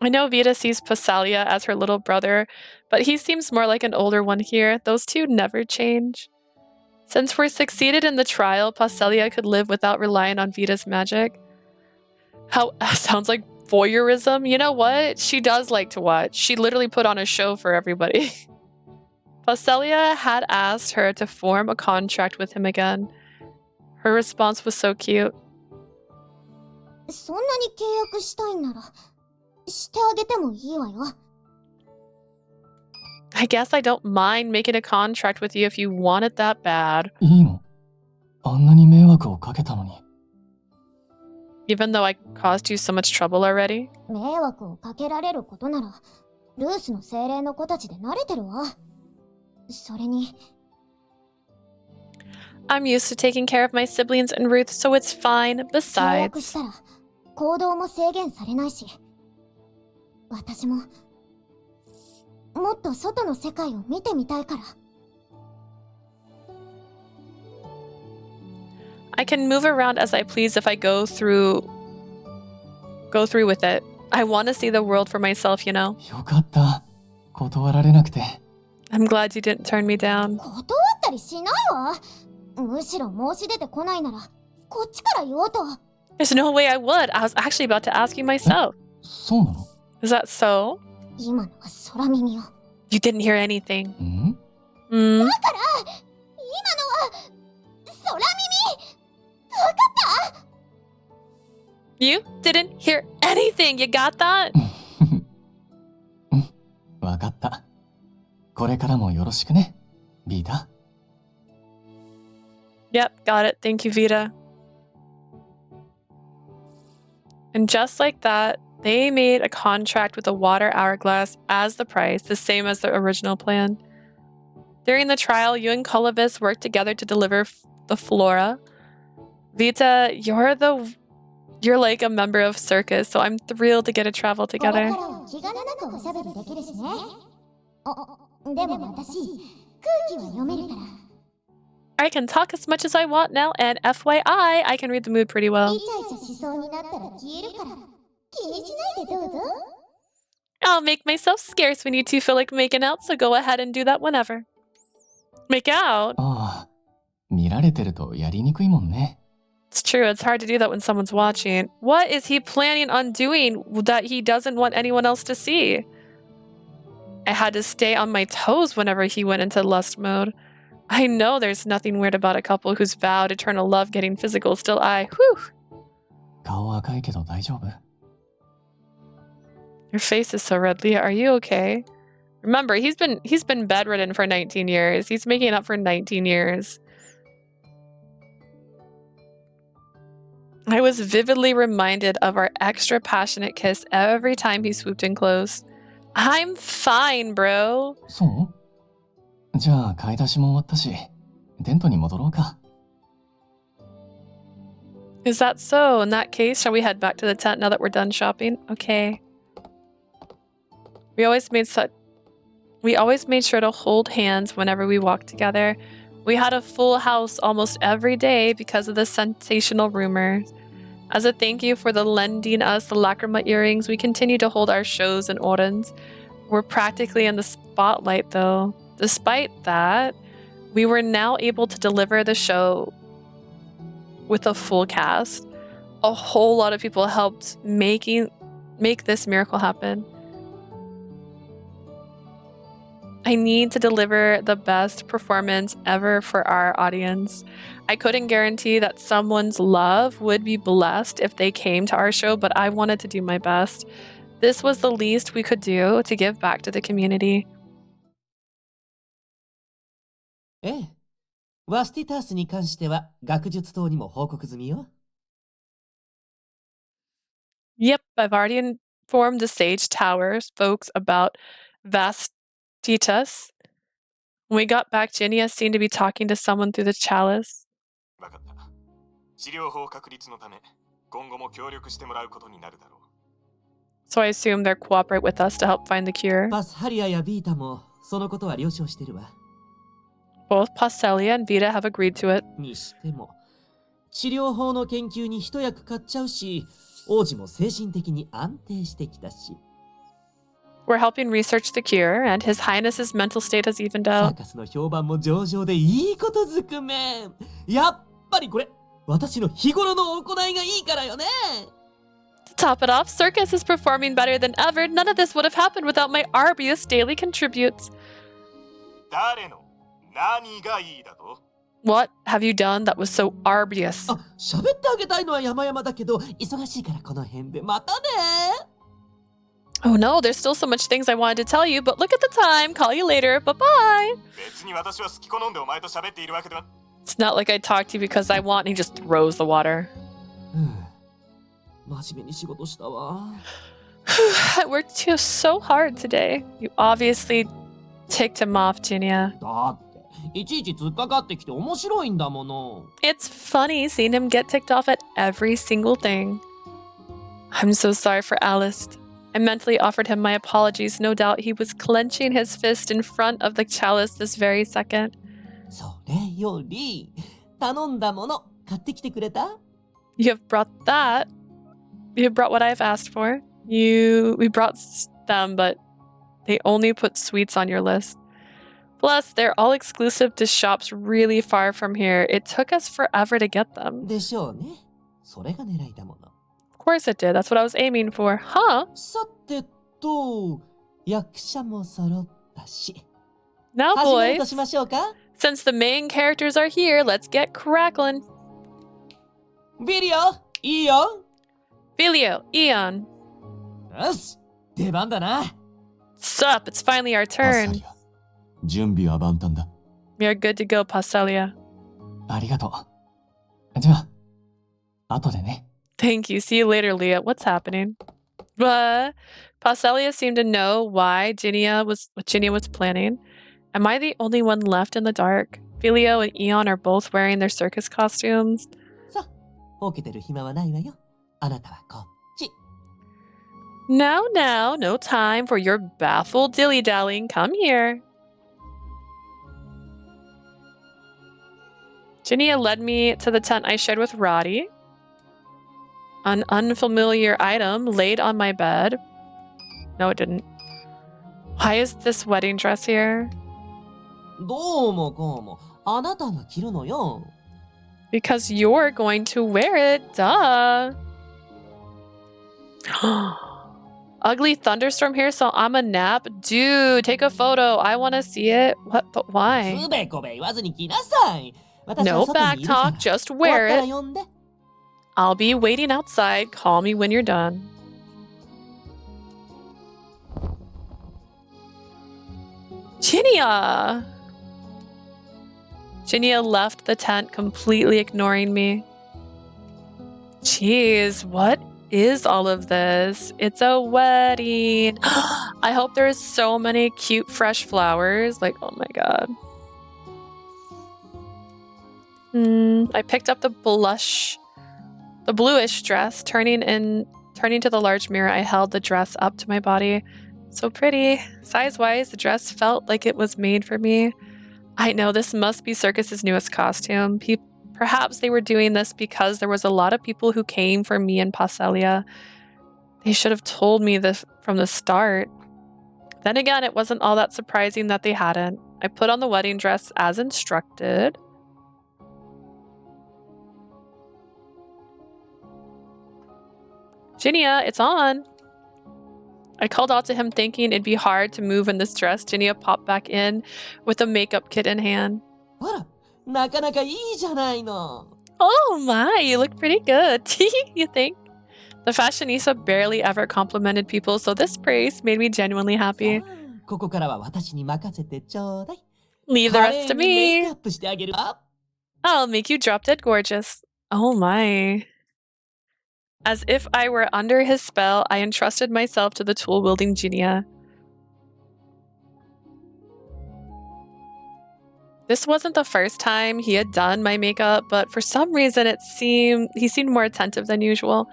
I know Vita sees Paschalia as her little brother, but he seems more like an older one here. Those two never change. Since we're succeeded in the trial, Paschalia could live without relying on Vita's magic. How sounds like voyeurism. You know what? She does like to watch. She literally put on a show for everybody. Paschalia had asked her to form a contract with him again. Her response was so cute. I guess I don't mind making a contract with you if you want it that bad. いいの？あんなに迷惑をかけたのに。Even though I caused you so much trouble already? I'm used to taking care of my siblings and Ruth, so it's fine. Besides, I can move around as I please if I go through with it. I want to see the world for myself, you know. よかった。断られなくて。I'm glad you didn't turn me down. There's no way I would. I was actually about to ask you myself. そうなの？ Is that so? You didn't hear anything. Hmm? You didn't hear anything. You got that? わかった。これからもよろしくね、ビータ。Yep, got it. Thank you, Vita. And just like that, they made a contract with a water hourglass as the price, the same as the original plan. During the trial, you and Colovis worked together to deliver the flora. Vita, you're like a member of Circus, so I'm thrilled to get to travel together. I can talk as much as I want now, and FYI, I can read the mood pretty well. I'll make myself scarce when you two feel like making out, so go ahead and do that whenever. Make out? ああ、見られてるとやりにくいもんね。 It's true, it's hard to do that when someone's watching. What is he planning on doing that he doesn't want anyone else to see? I had to stay on my toes whenever he went into lust mode. I know there's nothing weird about a couple who's vowed eternal love getting physical. Still, whew. 顔赤いけど大丈夫？ Your face is so red, Leah. Are you okay? Remember, he's been bedridden for 19 years. He's making up for 19 years. I was vividly reminded of our extra passionate kiss every time he swooped in close. I'm fine, bro. そう？じゃあ買い出しも終わったし、テントに戻ろうか。Is that so? In that case, shall we head back to the tent now that we're done shopping? Okay. We always made sure to hold hands whenever we walked together. We had a full house almost every day because of the sensational rumors. As a thank you for lending us the lacrima earrings, we continue to hold our shows and audens. We're practically in the spotlight, though. Despite that, we were now able to deliver the show with a full cast. A whole lot of people helped make this miracle happen. I need to deliver the best performance ever for our audience. I couldn't guarantee that someone's love would be blessed if they came to our show, but I wanted to do my best. This was the least we could do to give back to the community. ええ。ワスティタースに関しては学術等にも報告済みよ。Yep, I've already informed the Sage Towers folks about Vastitas. When we got back, Ginia seemed to be talking to someone through the chalice. わかった。治療法確立のため、今後も協力してもらうことになるだろう。So I assume they'll cooperate with us to help find the cure. パスハリアやビータもそのことは了承してるわ。Both Paschalia and Vita have agreed to it. にしても、治療法の研究に一役買っちゃうし、王子も精神的に安定してきたし。We're helping research the cure, and His Highness's mental state has evened サー out. カスの評判も上々でいいことずくめ。やっぱりこれ、私の日頃の行いがいいからよね。To top it off, Circus is performing better than ever. None of this would have happened without my arduous daily contributes. 誰の何がいいだと？ What have you done that was so arduous? あ、喋ってあげたいのは山々だけど、忙しいからこの辺でまたね。Oh no, there's still so much things I wanted to tell you, but look at the time. Call you later. Bye-bye. 別に私は好き好んでお前と喋っているわけでは。It's not like I talk to you because I want, and he just throws the water. 真面目に仕事したわ。I worked so hard today. You obviously ticked him off, Ginia. だっていちいち突っかかってきて面白いんだもの。It's funny seeing him get ticked off at every single thing. I'm so sorry for Alice. I mentally offered him my apologies. No doubt he was clenching his fist in front of the chalice this very second. それより頼んだもの買ってきてくれた？ You have brought that. You have brought what I have asked for. We brought them, but they only put sweets on your list. Plus, they're all exclusive to shops really far from here. It took us forever to get them. でしょうね。それが狙いだもの。Of course it did. That's what I was aiming for. Huh? さてと、役者も揃ったし。 Now, 始める boys, としましょうか。 since the main characters are here, let's get crackling. ビリオ、いいよ。Filio, Eon. よし、出番だな。Sup, it's finally our パサ turn. リア、準備は万端だ。 You're good to go, Paschalia. ありがとう。じゃあ、後でね。Thank you. See you later, Leah. What's happening? Paschalia seemed to know why what Ginia was planning. Am I the only one left in the dark? Filio and Eon are both wearing their circus costumes. さあ、ほうけてる暇はないわよ。あなたはこっち。Now, no time for your baffled dilly-dallying. Come here. Ginia led me to the tent I shared with Radie. An unfamiliar item laid on my bed. No, it didn't. Why is this wedding dress here? どうもこうも、あなたが着るのよ。Because you're going to wear it, duh. Ugly thunderstorm here, so I'm a nap. Dude, take a photo. I want to see it. What? But why? つべこべ言わずに着なさい。私 No は外 back にいるから talk, just 終わ wear ったら it. 呼んで。I'll be waiting outside. Call me when you're done. Ginia! Ginia left the tent, completely ignoring me. Jeez, what is all of this? It's a wedding. I hope there's so many cute fresh flowers. Like, oh my god. I picked up the bluish dress, turning to the large mirror. I held the dress up to my body. So pretty. Size-wise, the dress felt like it was made for me. I know this must be Circus's newest costume. Perhaps they were doing this because there was a lot of people who came for me and Paschalia. They should have told me this from the start. Then again, it wasn't all that surprising that they hadn't. I put on the wedding dress as instructed. Ginia, it's on. I called out to him thinking it'd be hard to move in this dress. Ginia popped back in with a makeup kit in hand. ほら、なかなかいいじゃないの。 Oh my, you look pretty good. You think? The fashionista barely ever complimented people, so this praise made me genuinely happy. さあここからは私に任せてちょうだい。 Leave the rest to 華麗にメイ me. クアップしてあげるわ。I'll make you drop dead gorgeous. Oh my. As if I were under his spell, I entrusted myself to the tool-wielding Jinia. This wasn't the first time he had done my makeup, but for some reason he seemed more attentive than usual.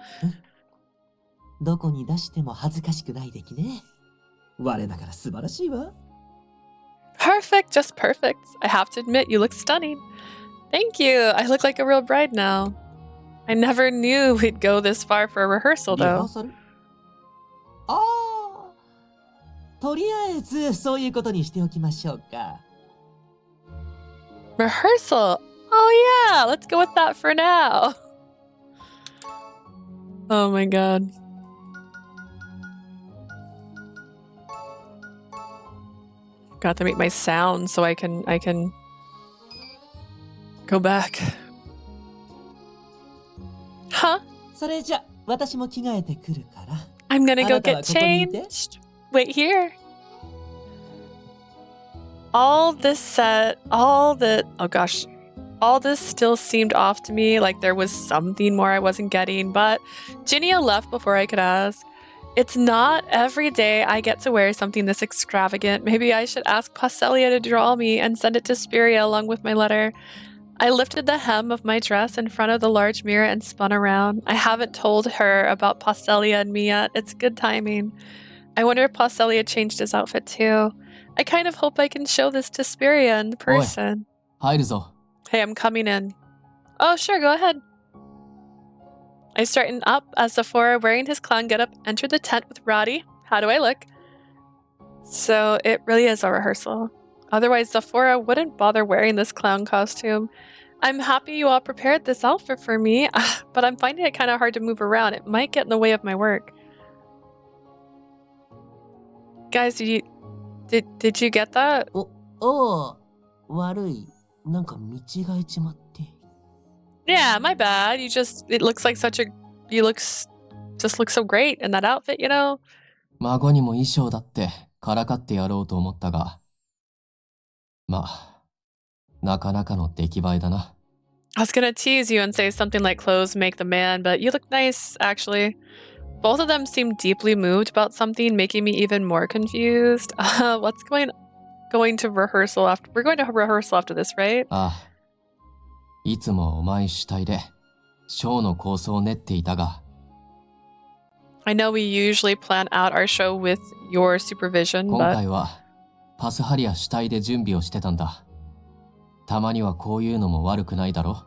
どこに出しても恥ずかしくない出来ね。我ながら素晴らしいわ。Perfect, just perfect. I have to admit, you look stunning. Thank you. I look like a real bride now. I never knew we'd go this far for a rehearsal, リハ though. ーサル？ああ。とりあえずそういうことにしておきましょうか。Rehearsal? Oh yeah, let's go with that for now. Oh my god. Got to make my sound so I can go back. Huh? それじゃ私も着替えてくるから。 I'm gonna go あなたは get ここにいて。 changed. Wait here. All this still seemed off to me, like there was something more I wasn't getting, but Jinia left before I could ask. It's not every day I get to wear something this extravagant. Maybe I should ask Paschalia to draw me and send it to Spiria along with my letter. I lifted the hem of my dress in front of the large mirror and spun around. I haven't told her about Paschalia and me yet. It's good timing. I wonder if Paschalia changed his outfit too. I kind of hope I can show this to Spiria in person. 入るぞ。 Hey, I'm coming in. Oh, sure, go ahead. I straightened up as Sephora, wearing his clown getup, entered the tent with Radie. How do I look? So it really is a rehearsal. Otherwise, Sephora wouldn't bother wearing this clown costume. I'm happy you all prepared this outfit for me, but I'm finding it kind of hard to move around. It might get in the way of my work. Guys, did you get that? おお、悪い。なんか見違えちまって。 Yeah, my bad. You just look so great in that outfit, you know? 孫にも衣装だってからかってやろうと思ったが、まあ、なかなかの出来栄えだな。I was gonna tease you and say something like clothes make the man, but you look nice, actually. Both of them seem deeply moved about something, making me even more confused. What's going to rehearsal after? We're going to rehearsal after this, right? ああ。いつもお前主体で、ショーの構想を練っていたが。I know we usually plan out our show with your supervision, 今 but 回は、パスハリア主体で準備をしてたんだ。たまにはこういうのも悪くないだろ。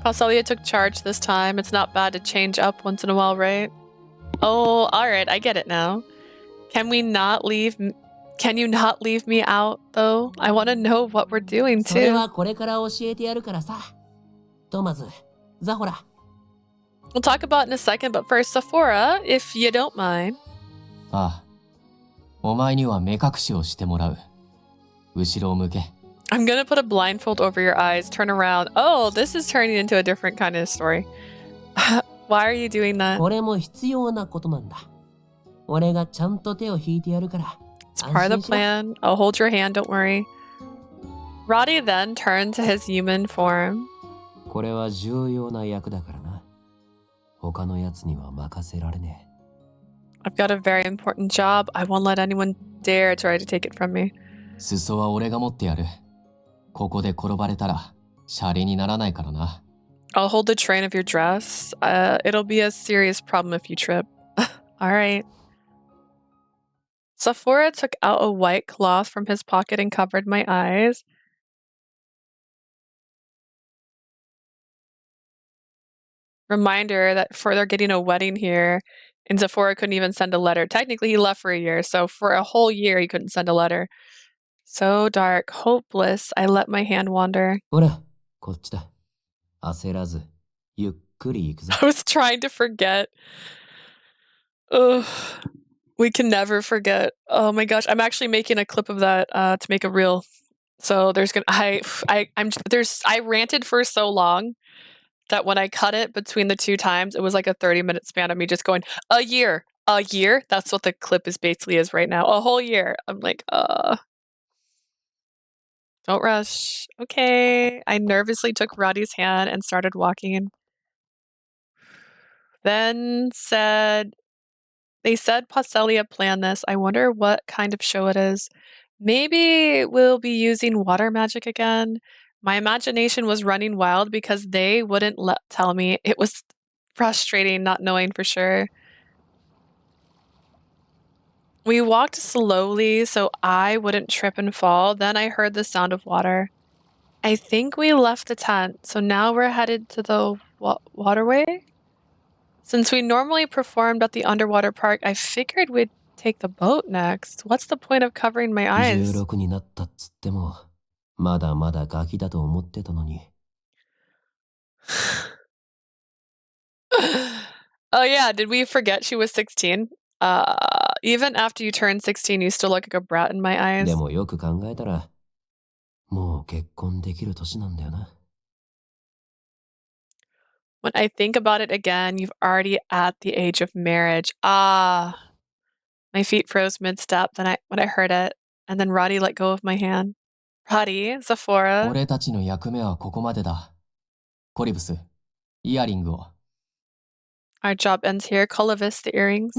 Paschalia took charge this time. It's not bad to change up once in a while, right? Oh, alright, I get it now. Can you not leave me out, though? I want to know what we're doing, それ too. はこれから教えてやるからさ。とまず、ザホラ。 We'll talk about it in a second, but first, Sephora, if you don't mind. ああ。お前には目隠しをしてもらう。後ろを向け。I'm gonna put a blindfold over your eyes, turn around. Oh, this is turning into a different kind of story. Why are you doing that? これも必要なことなんだ。俺がちゃんと手を引いてやるから。 It's part of the plan. I'll hold your hand, don't worry. Radie then turned to his human form. これは重要な役だからな。他のやつには任せられねえ。 I've got a very important job. I won't let anyone dare try to take it from me. 裾は俺が持ってやる。ここで転ばれたら、シャレにならないからな。I'll hold the train of your dress. It'll be a serious problem if you trip. All right. Sephora took out a white cloth from his pocket and covered my eyes. Reminder that for they're getting a wedding here, and Sephora couldn't even send a letter. Technically, he left for a year, so for a whole year, he couldn't send a letter. So dark, hopeless, I let my hand wander. ほら、こっちだ。焦らず、ゆっくり行くぞ。 I was trying to forget. Ugh. We can never forget. Oh my gosh, I'm actually making a clip of that to make a reel. So there's gonna I ranted for so long that when I cut it between the two times, it was like a 30-minute span of me just going, a year. That's what the clip is basically is right now. A whole year. I'm like, Don't rush. Okay. I nervously took Radie's hand and started walking. Then they said Paschalia planned this. I wonder what kind of show it is. Maybe we'll be using water magic again. My imagination was running wild because they wouldn't tell me. It was frustrating not knowing for sure. We walked slowly so I wouldn't trip and fall. Then I heard the sound of water. I think we left the tent, so now we're headed to the waterway? Since we normally performed at the underwater park, I figured we'd take the boat next. What's the point of covering my eyes? 16になったっつっても、まだまだガキだと思ってたのに。Oh yeah, did we forget she was 16? Even after you turn 16, you still look like a brat in my eyes. でもよく考えたら、もう結婚できる年なんだよな。When I think about it again, you've already at the age of marriage. Ah. My feet froze mid-step when I heard it, and then Radie let go of my hand. Radie, Zephora. 俺たちの役目はここまでだ。コリブス、イヤリングを。Our job ends here. Colavis, the earrings.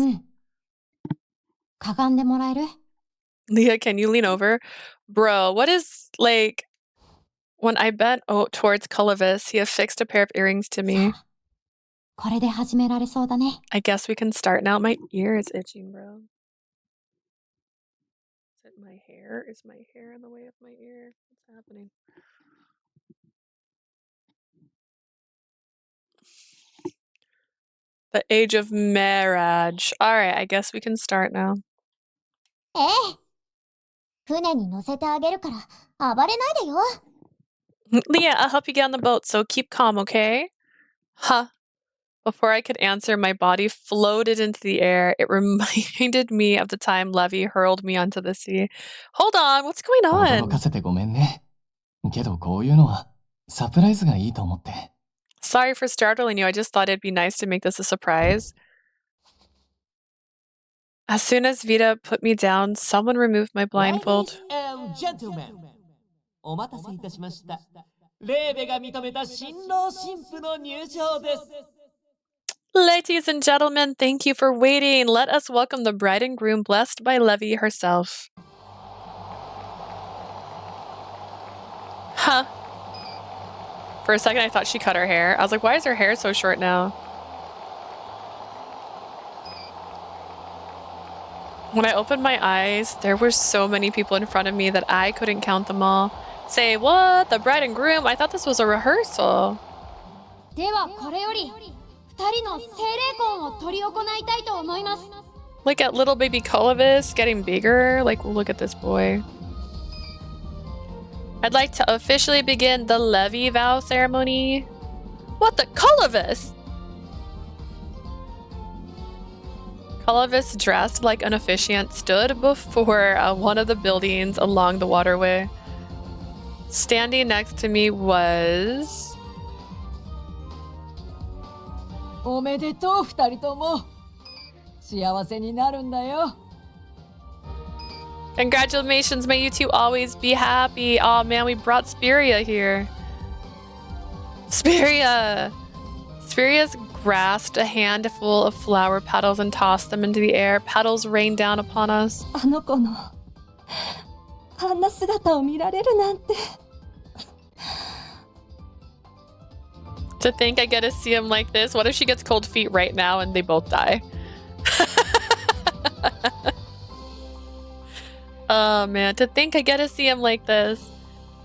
かがんでもらえる? Leah, can you lean over? Bro, what is, like... When I bent towards Colavis, he affixed a pair of earrings to me. これで始められそうだね。I guess we can start now. My ear is itching, bro. Is it my hair? Is my hair in the way of my ear? What's happening? The age of marriage. Alright, I guess we can start now. ええ。船に乗せてあげるから暴れないでよ。Leah, I'll help you get on the boat, so keep calm, okay? Huh. Before I could answer, my body floated into the air. It reminded me of the time Levy hurled me onto the sea. Hold on, what's going 驚 on? かせてごめんね。けどこういうのはサプライズがいいと思って。Sorry for startling you. I just thought it'd be nice to make this a surprise. As soon as Vita put me down, someone removed my blindfold. Ladies and gentlemen, お待たせいたしました。レーベが認めた新郎新婦の入場です。Ladies and gentlemen, thank you for waiting. Let us welcome the bride and groom blessed by Levy herself. Huh. For a second, I thought she cut her hair. I was like, why is her hair so short now? When I opened my eyes, there were so many people in front of me that I couldn't count them all. Say, what? The bride and groom? I thought this was a rehearsal. ではこれより2人の聖霊婚を執り行いたいと思います。 Look at little baby Colavis getting bigger. Like, look at this boy. I'd like to officially begin the Levy vow ceremony. What the Colavis? Colavis, dressed like an officiant, stood before one of the buildings along the waterway. Standing next to me was... おめでとう二人とも。幸せになるんだよ。Congratulations, may you two always be happy. Oh man, we brought Spiria here. Spiria's grasped a handful of flower petals and tossed them into the air. Petals rained down upon us. あの子のあんな姿を見られるなんて。To think I get to see him like this. What if she gets cold feet right now and they both die? Oh man, to think I get to see him like this.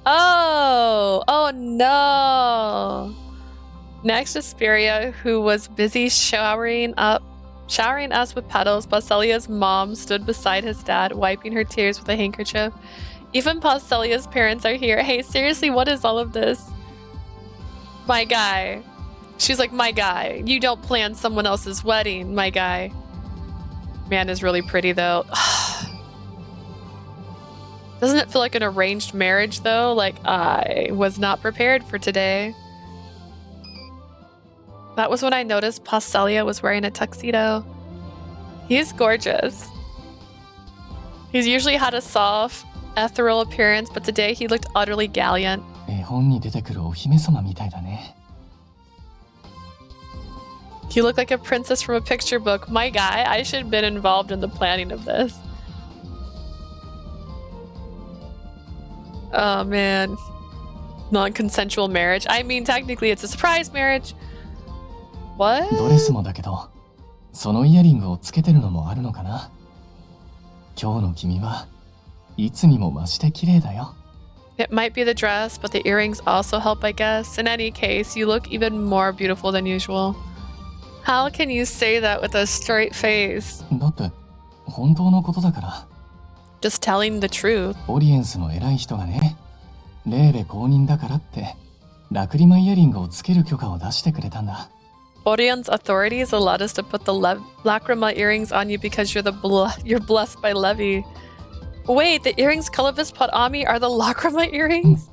Oh no. Next to Spiria, who was busy showering us with petals, Paschalia's mom stood beside his dad, wiping her tears with a handkerchief. Even Paschalia's parents are here. Hey, seriously, what is all of this? My guy. She's like, my guy. You don't plan someone else's wedding, my guy. Man is really pretty, though. Doesn't it feel like an arranged marriage, though? Like, I was not prepared for today. That was when I noticed Paschalia was wearing a tuxedo. He's gorgeous. He's usually had a soft ethereal appearance, but today he looked utterly gallant. 絵本に出てくるお姫様みたいだね。 He looked like a princess from a picture book. My guy, I should have been involved in the planning of this. Oh man. Non-consensual marriage. I mean, technically it's a surprise marriage. What? ドレスもだけど、そのイヤリングをつけてるのもあるのかな。今日の君はいつにも増して綺麗だよ。 It might be the dress, but the earrings also help, I guess. In any case, you look even more beautiful than usual. How can you say that with a straight face? だって本当のことだから。 Just telling the truth. オリエンスの偉い人がね、レーベ公認だからってラクリマイヤリングをつける許可を出してくれたんだ。 Orion's authorities allowed us to put the lacrima earrings on you because you're blessed by Levi. Wait, the earrings Clovis put on me are the lacrima earrings?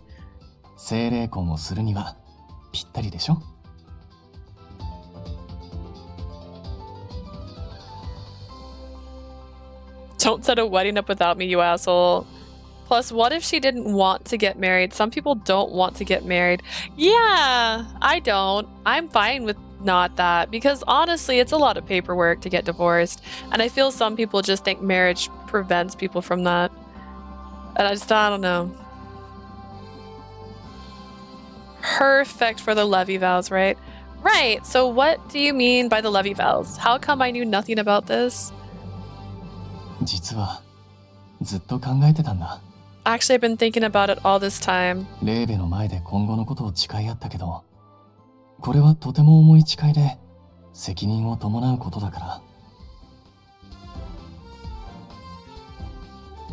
精霊婚をするにはぴったりでしょ。 Don't set a wedding up without me, you asshole. Plus, what if she didn't want to get married? Some people don't want to get married. Yeah, I don't. I'm fine with not that because honestly, it's a lot of paperwork to get divorced. And I feel some people just think marriage prevents people from that. And I don't know. Perfect for the Levi vows, right? Right. So what do you mean by the Levi vows? How come I knew nothing about this? 実はずっと考えてたんだ。 Actually, I've been thinking about it all this time. レーベの前で今後のことを誓い合ったけど、これはとても重い誓いで責任を伴うことだから。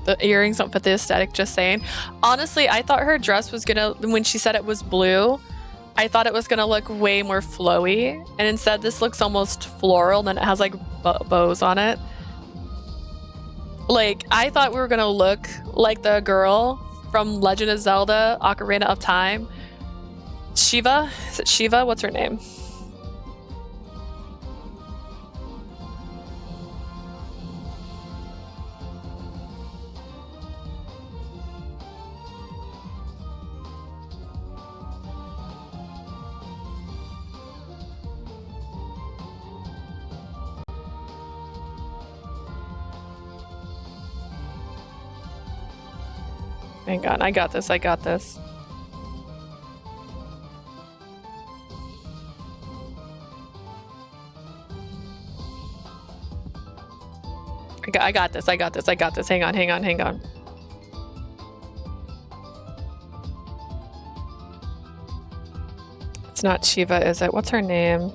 The earrings don't fit the aesthetic, just saying. Honestly, I thought her dress was gonna, when she said it was blue, I thought it was gonna look way more flowy. And instead, this looks almost floral, and then it has like bows on it. Like, I thought we were gonna look like the girl from Legend of Zelda Ocarina of Time. Shiva? Is it Shiva? What's her name? Hang on, I got this, I got this. I got this, I got this, I got this. Hang on, hang on, hang on. It's not Shiva, is it? What's her name?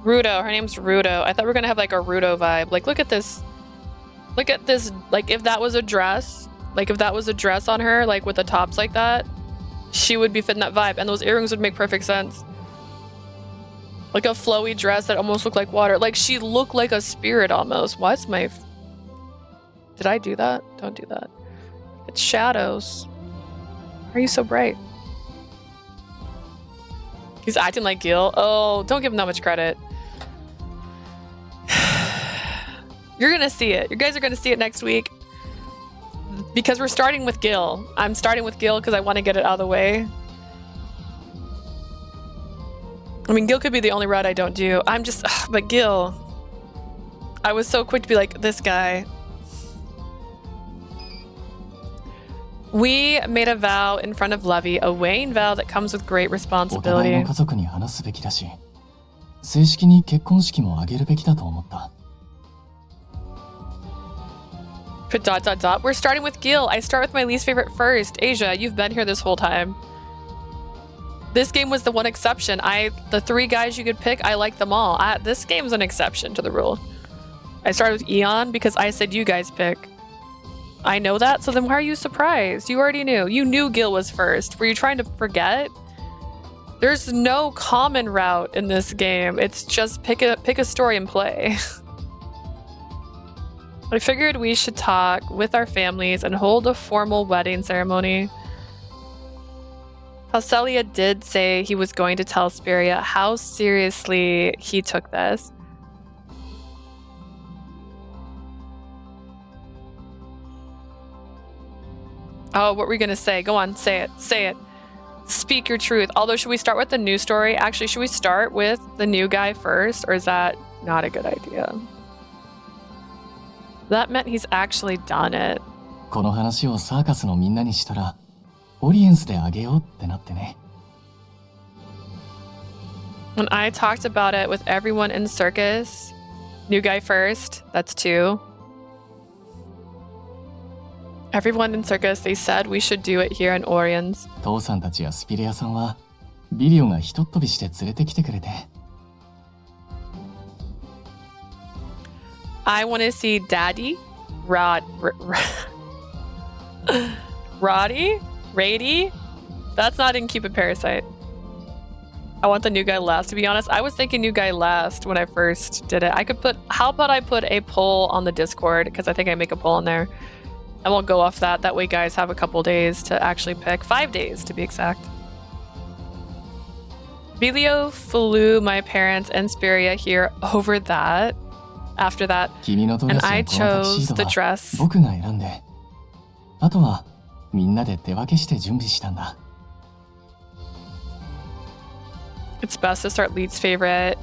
Rudo, her name's Rudo. I thought we were gonna have like a Rudo vibe. Like, look at this. Look at this. Like, if that was a dress, like if that was a dress on her, like with the tops like that, she would be fitting that vibe. And those earrings would make perfect sense. Like a flowy dress that almost looked like water. Like, she looked like a spirit almost. Why's my... Did I do that? Don't do that. It's shadows. Why are you so bright? He's acting like Gil. Oh, don't give him that much credit. You're gonna see it. You guys are gonna see it next week. Because we're starting with Gil. I'm starting with Gil because I want to get it out of the way. I mean, Gil could be the only route I don't do. I'm just... but Gil... I was so quick to be like, this guy. We made a vow in front of Levi, a weighing vow that comes with great お互い responsibility. の家族に話すべきだし、正式に結婚式も挙げるべきだと思った。 Put ... We're starting with Gil. I start with my least favorite first. Asia, you've been here this whole time. This game was the one exception. The three guys you could pick, I like them all. This game's an exception to the rule. I started with Eon because I said you guys pick. I know that, so then why are you surprised? You already knew. You knew Gil was first. Were you trying to forget? There's no common route in this game. It's just pick a story and play. I figured we should talk with our families and hold a formal wedding ceremony. Paschalia did say he was going to tell Spiria how seriously he took this. Oh, what were we gonna say? Go on, say it. Say it. Speak your truth. Although, should we start with the new story? Actually, should we start with the new guy first? Or is that not a good idea? That meant he's actually done it. この話をサーカスのみんなにしたら、オリエンスであげようってなってね。When I talked about it with everyone in circus, new guy first, that's 2. Everyone in circus, they said we should do it here in Oriens. 父さんたちやスピレアさんは、ビリオがひとっ飛びして連れてきてくれて。I want to see Daddy, Radie? That's not in Cupid Parasite. I want the new guy last, to be honest. I was thinking new guy last when I first did it. How about I put a poll on the Discord? Because I think I make a poll in there. I won't go off that. That way guys have a couple days to actually pick. 5 days to be exact. Vilio flew my parents and Spiria here over that. After that, and I chose the dress. 僕が選んで、あとはみんなで手分けして準備したんだ。It's best to start least favorite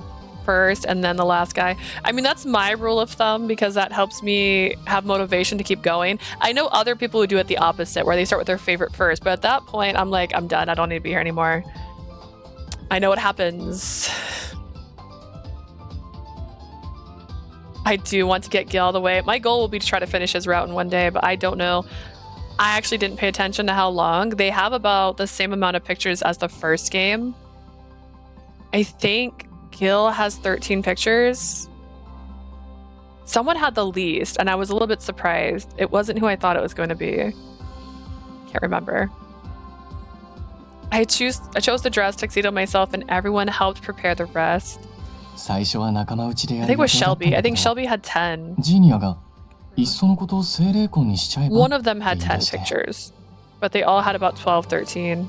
first and then the last guy. I mean, that's my rule of thumb because that helps me have motivation to keep going. I know other people who do it the opposite, where they start with their favorite first, but at that point, I'm like, I'm done. I don't need to be here anymore. I know what happens. I do want to get Gil all the way. My goal will be to try to finish his route in one day, but I don't know. I actually didn't pay attention to how long. They have about the same amount of pictures as the first game. I think Gil has 13 pictures. Someone had the least, and I was a little bit surprised. It wasn't who I thought it was going to be. Can't remember. I chose the dress tuxedo myself, and everyone helped prepare the rest. I think it was Shelby. I think Shelby had 10. One of them had 10 pictures, but they all had about 12, 13.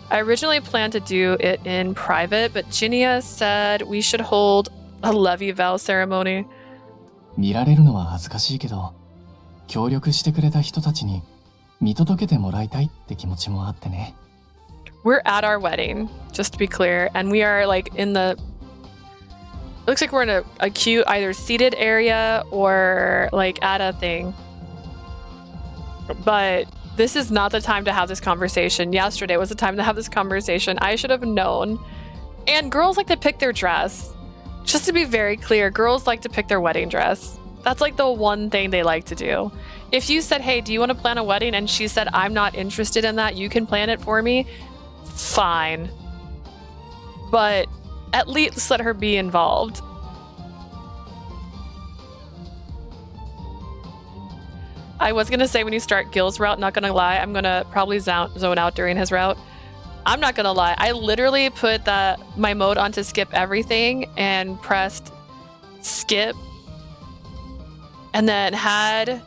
I originally planned to do it in private, but Ginia said we should hold a levy vow ceremony. We're at our wedding, just to be clear, and we are like in the... It looks like we're in a cute either seated area or like at a thing. But this is not the time to have this conversation. Yesterday was the time to have this conversation. I should have known. And girls like to pick their dress. Just to be very clear, girls like to pick their wedding dress. That's like the one thing they like to do. If you said, hey, do you want to plan a wedding? And she said, I'm not interested in that. You can plan it for me. Fine. But at least let her be involved. I was going to say when you start Gil's route, not going to lie, I'm going to probably zone out during his route. I'm not going to lie. I literally put my mode on to skip everything and pressed skip and then had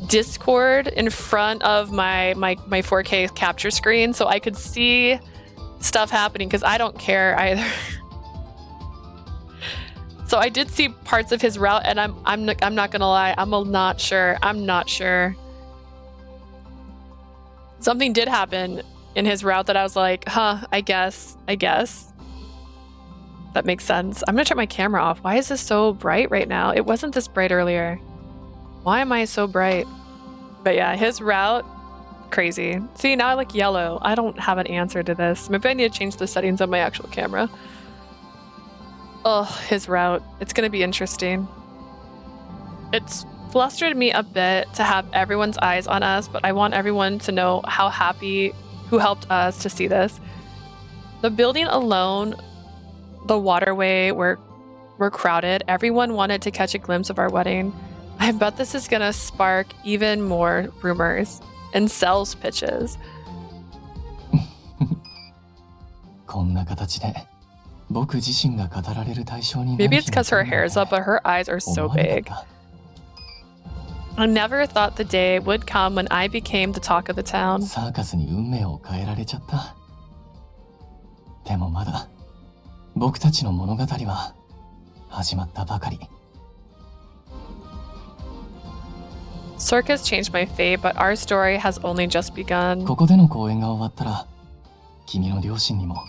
Discord in front of my 4K capture screen so I could see stuff happening because I don't care either. So I did see parts of his route, and I'm not gonna lie, I'm not sure. Something did happen in his route that I was like, huh, I guess. That makes sense. I'm gonna turn my camera off. Why is this so bright right now? It wasn't this bright earlier. Why am I so bright? But yeah, his route, crazy. See, now I look yellow. I don't have an answer to this. Maybe I need to change the settings of my actual camera. Oh, his route. It's going to be interesting. It's flustered me a bit to have everyone's eyes on us, but I want everyone to know how happy who helped us to see this. The building alone, the waterway were crowded. Everyone wanted to catch a glimpse of our wedding. I bet this is going to spark even more rumors and sales pitches. こんな形で僕自身が語られる対象になる Maybe 日 it's が because her hair's up, but her eyes are 思 so わなかっ big. た。 I never thought the day would come when I became the talk of the town. サーカスに運命を変えられちゃった。でもまだ僕たちの物語は始まったばかり。 Circus changed my fate, but our story has only just begun. ここでの公演が終わったら君の両親にも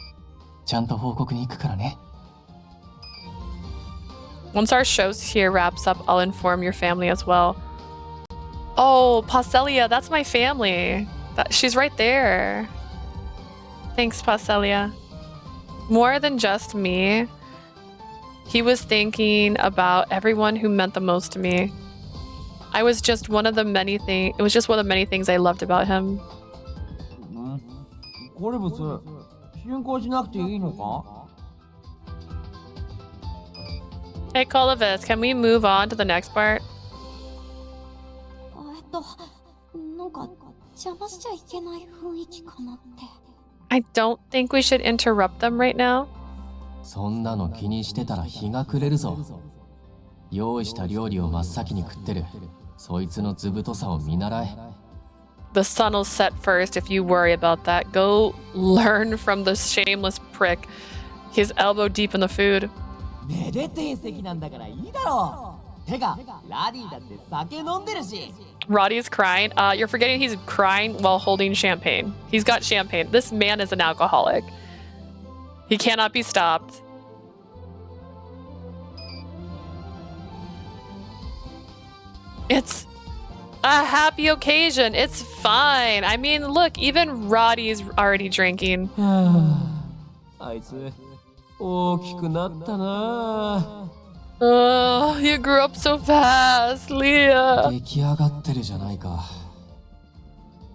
ちゃんと報告に行くからね。 Once our shows here wraps up, I'll inform your family as well. Oh, Paschalia, that's my family. She's right there. Thanks, Paschalia. More than just me, he was thinking about everyone who meant the most to me. I was just one of the many things. It was just one of the many things I loved about him. コルブス、進行しなくていいのか？ Hey, Colavis, can we move on to the next part? なんか邪魔しちゃいけない雰囲気かなって。I don't think we should interrupt them right now. そんなの気にしてたら日が暮れるぞ。用意した料理を真っ先に食ってるそいつの図太さを見習え。 The sun will set first if you worry about that. Go learn from the shameless prick. He's elbow deep in the food. めでてえ席なんだからいいだろう。てか、ラディだって酒飲んでるし。 Radie's crying. You're forgetting he's crying while holding champagne. He's got champagne. This man is an alcoholic. He cannot be stopped. It's a happy occasion. It's fine. I mean, look, even Radie's already drinking. あいつ大きくなったな。 Oh, you grew up so fast, Leah. 出来上がってるじゃないか。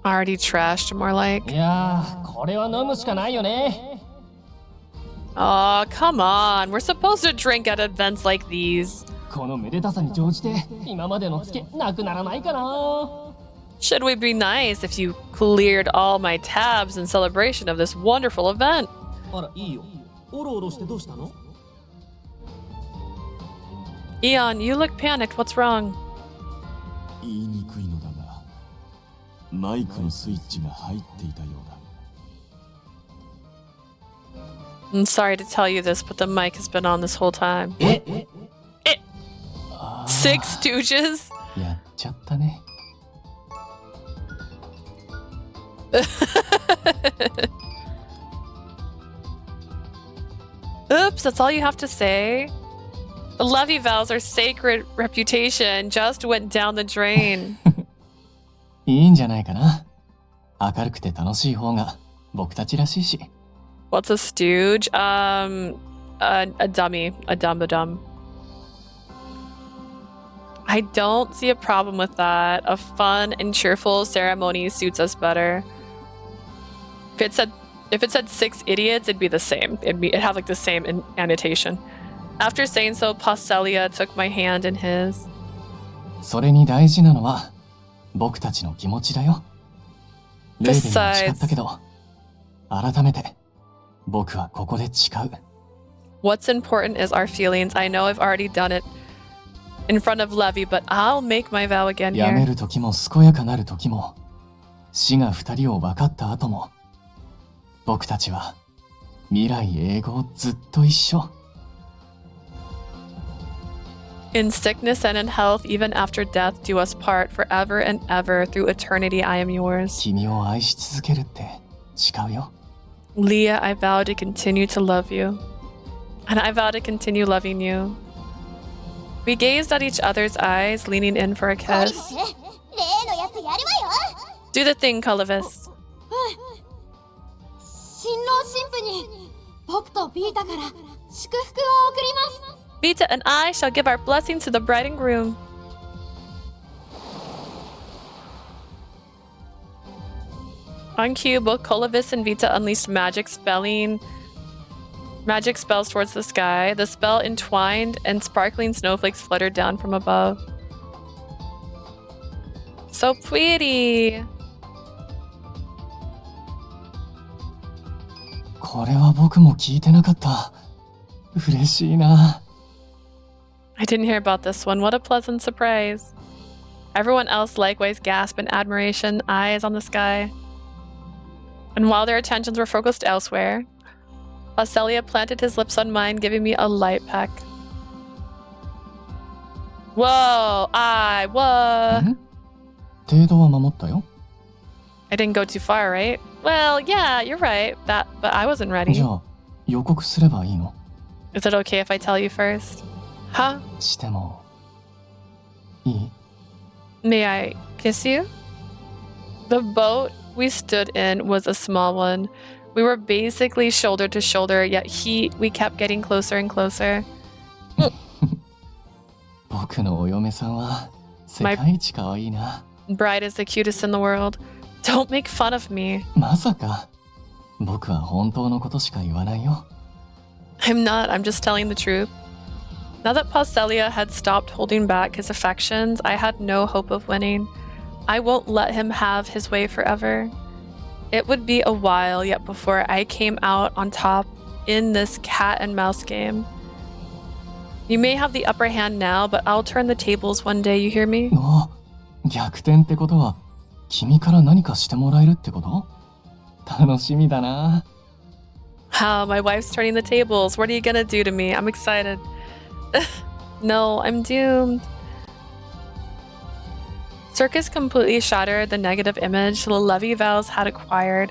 Already trashed, more like. いやー、これは飲むしかないよね。 Oh, come on. We're supposed to drink at events like these. このめでたさに乗じて今までのツケなくならないかな。 Should we be nice if you cleared all my tabs in celebration of this wonderful event? あら、いいよ。おろおろしてどうしたの？ Eon, you look panicked. What's wrong? 言いにくいのだが、マイクのスイッチが入っていたようだ。 I'm sorry to tell you this, but the mic has been on this whole time. Six Stooges? やっちゃったね。 Oops, that's all you have to say? The levy vows, our sacred reputation, just went down the drain. いいんじゃないかな。明るくて楽しい方が僕たちらしいし。 What's a stooge? A dummy. A dumb. I don't see a problem with that. A fun and cheerful ceremony suits us better. If it said 6 idiots, it'd be the same. It'd have like the same annotation. After saying so, Paschalia took my hand in his. それに大事なのは僕たちの気持ちだよ。レイビンも誓ったけど、改めて僕はここで誓う。 What's important is our feelings. I know I've already done it in front of Levy, but I'll make my vow again やめ here. る時も健やかなる時も、死が2人を分かった後も、僕たちは未来永劫ずっと一緒。 In sickness and in health, even after death, do us part forever and ever. Through eternity, I am yours. 君を愛し続けるって誓うよ。 Leah, I vow to continue to love you. And I vow to continue loving you. We gazed at each other's eyes, leaning in for a コリブ kiss. ス、例のやつやるわよ。 Do the thing, Colavis. 新郎新婦に僕とビータから祝福を送ります。 Vita and I shall give our blessings to the bride and groom. On cue, both Colavis and Vita unleashed magic spells towards the sky. The spell entwined and sparkling snowflakes fluttered down from above. So pretty. これは僕も聞いてなかった。嬉しいな。I didn't hear about this one. What a pleasant surprise. Everyone else likewise gasped in admiration, eyes on the sky. And while their attentions were focused elsewhere, Paschalia planted his lips on mine, giving me a light peck. Whoa, what? 程度は守ったよ。I didn't go too far, right? Well, yeah, you're right. But I wasn't ready. じゃあ、予告すればいいの？ Is it okay if I tell you first? Huh? してもいい？ May I kiss you? The boat we stood in was a small one. We were basically shoulder to shoulder, yet we kept getting closer and closer. 僕のお嫁さんは世界一可愛いな。Bride is the cutest in the world. Don't make fun of me. まさか。僕は本当のことしか言わないよ。I'm not. I'm just telling the truth. Now that Paschalia had stopped holding back his affections, I had no hope of winning. I won't let him have his way forever. It would be a while yet before I came out on top in this cat and mouse game. You may have the upper hand now, but I'll turn the tables one day, you hear me? 逆転ってことは、君から何かしてもらえるってこと？楽しみだな。How, my wife's turning the tables. What are you gonna do to me? I'm excited. No, I'm doomed. Circus completely shattered the negative image the Levy vows had acquired.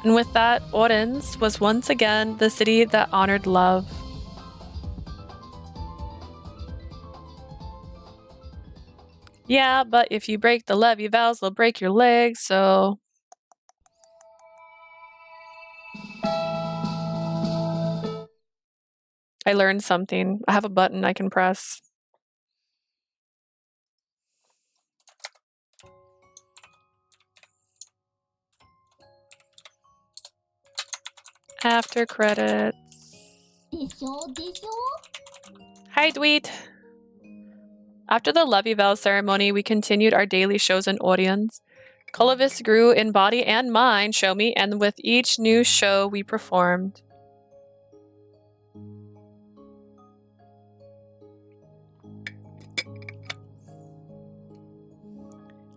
And with that, Odense was once again the city that honored love. Yeah, but if you break the Levy vows, they'll break your legs, so... I learned something. I have a button I can press. After credits. Hi, Dweet. After the Levy Vow ceremony, we continued our daily shows and audience. Colovis grew in body and mind, show me, and with each new show we performed.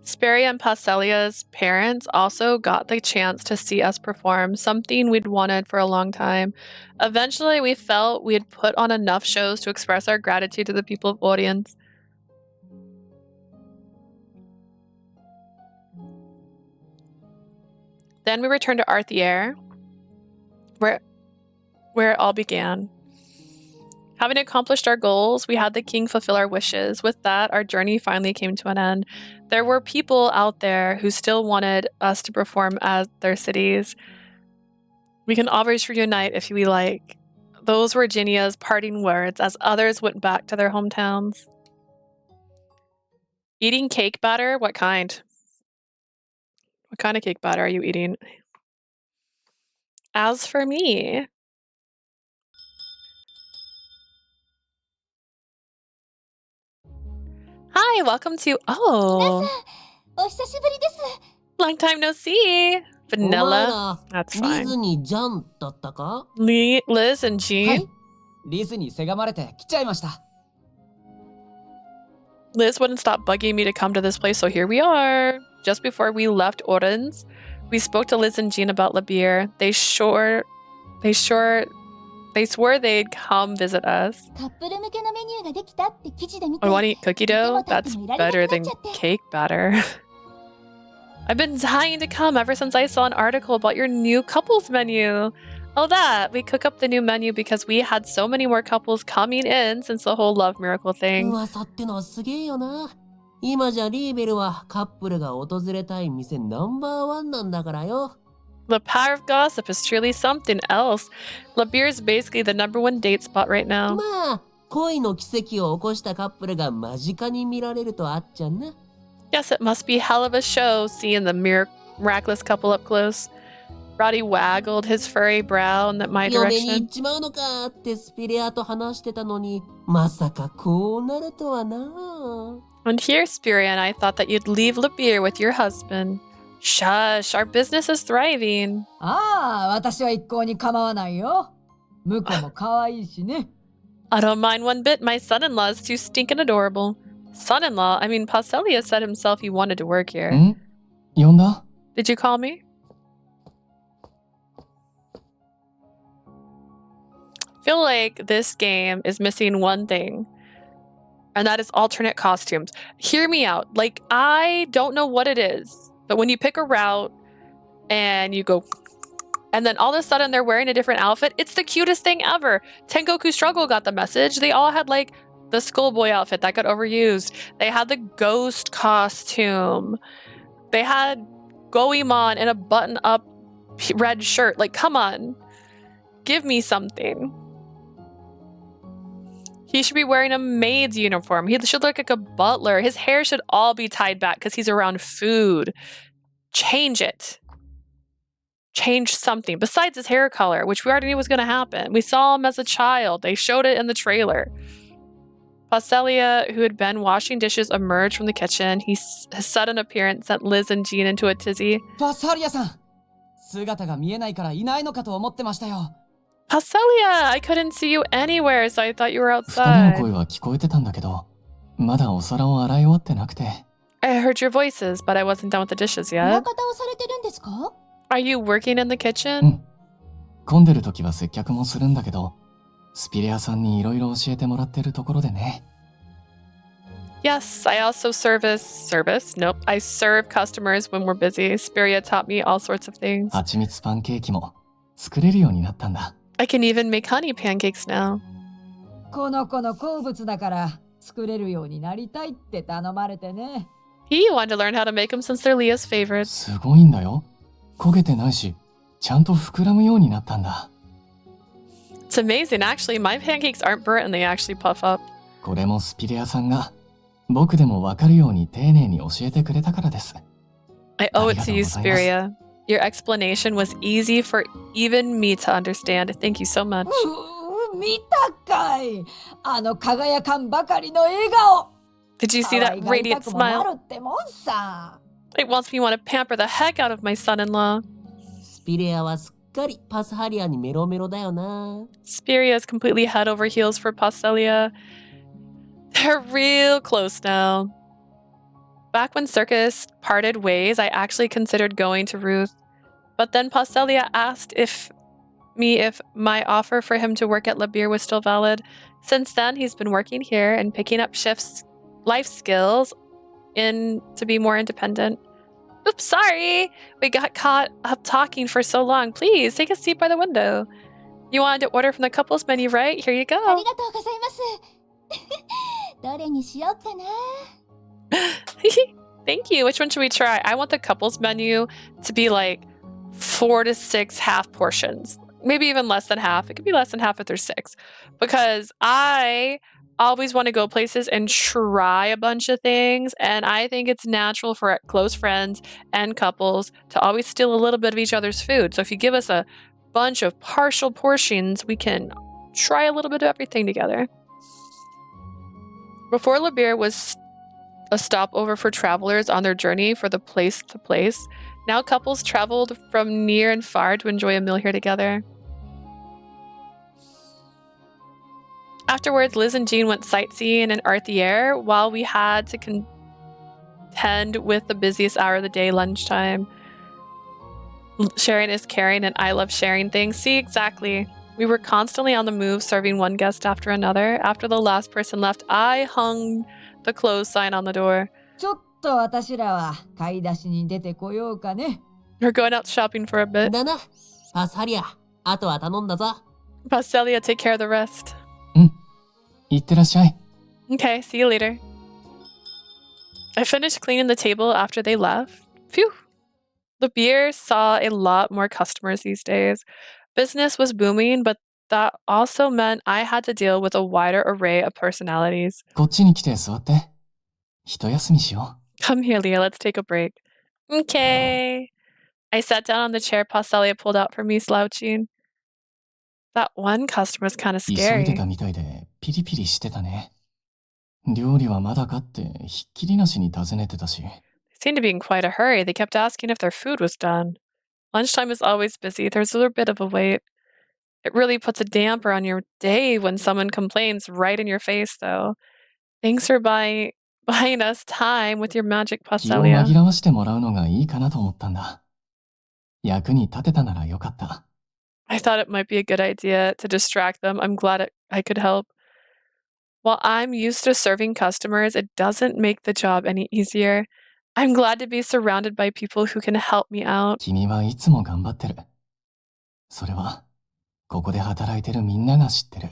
Speria and Paschalia's parents also got the chance to see us perform, something we'd wanted for a long time. Eventually, we felt we had put on enough shows to express our gratitude to the people of audience. Then we returned to Arthier, where it all began. Having accomplished our goals, we had the king fulfill our wishes. With that, our journey finally came to an end. There were people out there who still wanted us to perform at their cities. We can always reunite if we like. Those were Ginia's parting words as others went back to their hometowns. Eating cake batter? What kind? What kind of cake batter are you eating? As for me... Hi, welcome to... Oh! Long time no see! Vanilla. That's fine. Liz and Jean. リズにせがまれて来ちゃいました。 Liz wouldn't stop bugging me to come to this place, so here we are. Just before we left Odense, we spoke to Liz and Jean about Labir. They swore they'd come visit us. I want to eat cookie dough? That's better than cake batter. I've been dying to come ever since I saw an article about your new couples menu. Oh, that! We cook up the new menu because we had so many more couples coming in since the whole love miracle thing. 噂ってのはすげえよな。今じゃリーベルはカップルが訪れたい店ナンバーワンなんだからよ。 The power of gossip is truly something else. Labir is basically the #1 date spot right now. まあ、恋の奇跡を起こしたカップルが間近に見られるとあっちゃんな。 Yes, it must be hell of a show seeing the miraculous couple up close. Radie waggled his furry brow in my 嫁に行 direction. っちまうのかってスピレアと話してたのに、まさかこうなるとはな。 And here, Spiria and I thought that you'd leave Labir with your husband. Shush, our business is thriving. ああ、私は一向に構わないよ。向こうも可愛いしね。I don't mind one bit. My son-in-law is too stinking adorable. Son-in-law? I mean, Paschalia said himself he wanted to work here. ん？呼んだ？ Did you call me? I feel like this game is missing one thing, and that is alternate costumes. Hear me out. Like, I don't know what it is, but when you pick a route and you go, and then all of a sudden they're wearing a different outfit, it's the cutest thing ever. Tengoku Struggle got the message. They all had like the schoolboy outfit that got overused. They had the ghost costume. They had Goemon in a button-up red shirt. Like, come on. Give me something. He should be wearing a maid's uniform. He should look like a butler. His hair should all be tied back because he's around food. Change it. Change something. Besides his hair color, which we already knew was going to happen. We saw him as a child. They showed it in the trailer. Paschalia, who had been washing dishes, emerged from the kitchen. His sudden appearance sent Liz and Jean into a tizzy. パスハリアさん、姿が見えないからいないのかと思ってましたよ。Paschalia, I couldn't see you anywhere, so I thought you were 二人の outside. 声は聞こえてたんだけど、まだお皿を洗い終わってなくて。I heard your voices, but I wasn't done with the dishes 裏 yet. 方をされてるんですか？ Are you working in the kitchen? うん。混んでる時は接客もするんだけど、スピレアさんにいろいろ教えてもらってるところでね。Yes, I also Nope, I serve customers when we're busy. Spiria taught me all sorts of things. 蜂蜜パンケーキも作れるようになったんだ。I can even make honey pancakes now. この子の好物だから作れるようになりたいって頼まれてね。He wanted to learn how to make them since they're Leah's favorites. すごいんだよ。焦げてないし、ちゃんと膨らむようになったんだ。It's amazing, actually. My pancakes aren't burnt and they actually puff up. これもスピレアさんが僕でもわかるように丁寧に教えてくれたからです。I owe it to you, Spiria. Your explanation was easy for even me to understand. Thank you so much. 見たかい、あの輝かんばかりの笑顔。 Did you see that 可愛がり radiant たくもな smile? るってもんさ。 It wants me want to pamper the heck out of my son-in-law. スピレアはすっかりパスハリアにメロメロだよな。Spiria is completely head over heels for Paschalia. They're real close now. Back when Circus parted ways, I actually considered going to Ruth. But then Paschalia asked if my offer for him to work at Labir was still valid. Since then, he's been working here and picking up life skills to be more independent. Oops, sorry. We got caught up talking for so long. Please, take a seat by the window. You wanted to order from the couples menu, right? Here you あ go. りがとうございます。どれにしようかな。Thank you. Which one should we try? I want the couples menu to be like 4 to 6 half portions. Maybe even less than half. It could be less than half if there's 6. Because I always want to go places and try a bunch of things. And I think it's natural for close friends and couples to always steal a little bit of each other's food. So if you give us a bunch of partial portions, we can try a little bit of everything together. Before Labir was a stopover for travelers on their journey for the place to place, now couples traveled from near and far to enjoy a meal here together. Afterwards, Liz and Jean went sightseeing in Arthier while we had to contend with the busiest hour of the day, lunchtime. Sharing is caring, and I love sharing things. See, exactly. We were constantly on the move, serving one guest after another. After the last person left, I hung the close sign on the door. ちょっと私らは買い出しに出てこようかね。We're going out shopping for a bit. だな、パスハリア、あとは頼んだぞ。Paschalia, take care of the rest. いってらっしゃい。 Okay, see you later. I finished cleaning the table after they left. Phew. The beer saw a lot more customers these days. Business was booming, but that also meant I had to deal with a wider array of personalities. こっちに来て座って。一休みしよ Come here, Leah, let's take a break. Okay. I sat down on the chair Paschalia pulled out for me, slouching. That one customer was kind of う。急いで scary. たみたいでピリピリしてたね。料理はまだかってひっきりなしに尋ねてたし。seemed to be in quite a hurry. They kept asking if their food was done. Lunchtime is always busy. There's a little bit of a wait. It really puts a damper on your day when someone complains right in your face, though. Thanks for buying us time with your magic, 気を紛 Paschalia. らわしてもらうのがいいかなと思ったんだ。役に立てたならよかった。I thought it might be a good idea to distract them. I'm glad I could help. While I'm used to serving customers, it doesn't make the job any easier. I'm glad to be surrounded by people who can help me out. 君はいつも頑張ってる。それは、ここで働いてるみんなが知ってる。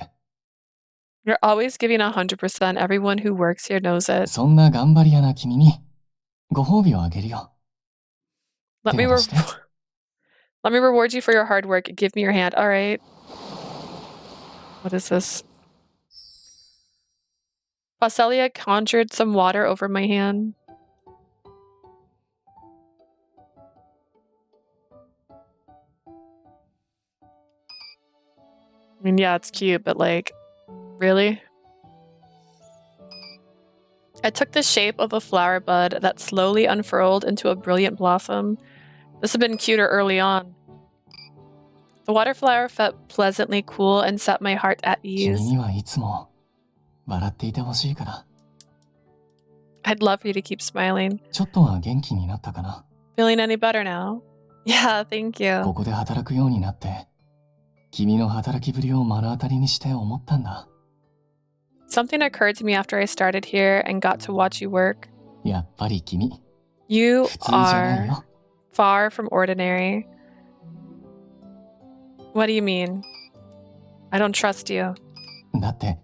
You're always giving 100%. Everyone who works here knows it. そんな頑張り屋な君に、ご褒美をあげるよ。Let me 手を出して。Let me reward you for your hard work. Give me your hand. All right. What is this? Paschalia conjured some water over my hand. I mean, yeah, it's cute, but like, really? I took the shape of a flower bud that slowly unfurled into a brilliant blossom. This had been cuter early on. The water flower felt pleasantly cool and set my heart at 君 ease. にはいつも笑っていてほしいから。 I'd love for you to keep smiling. ちょっとは元気になったかな。 Feeling any better now? Yeah, thank you. ここで働くようになって、君の働きぶりを目の当たりにして思ったんだ。 Something occurred to me after I started here and got to watch you work. やっぱり君、 You 普通じゃない are よ。 far from ordinary. What do you mean? I don't trust you. だって、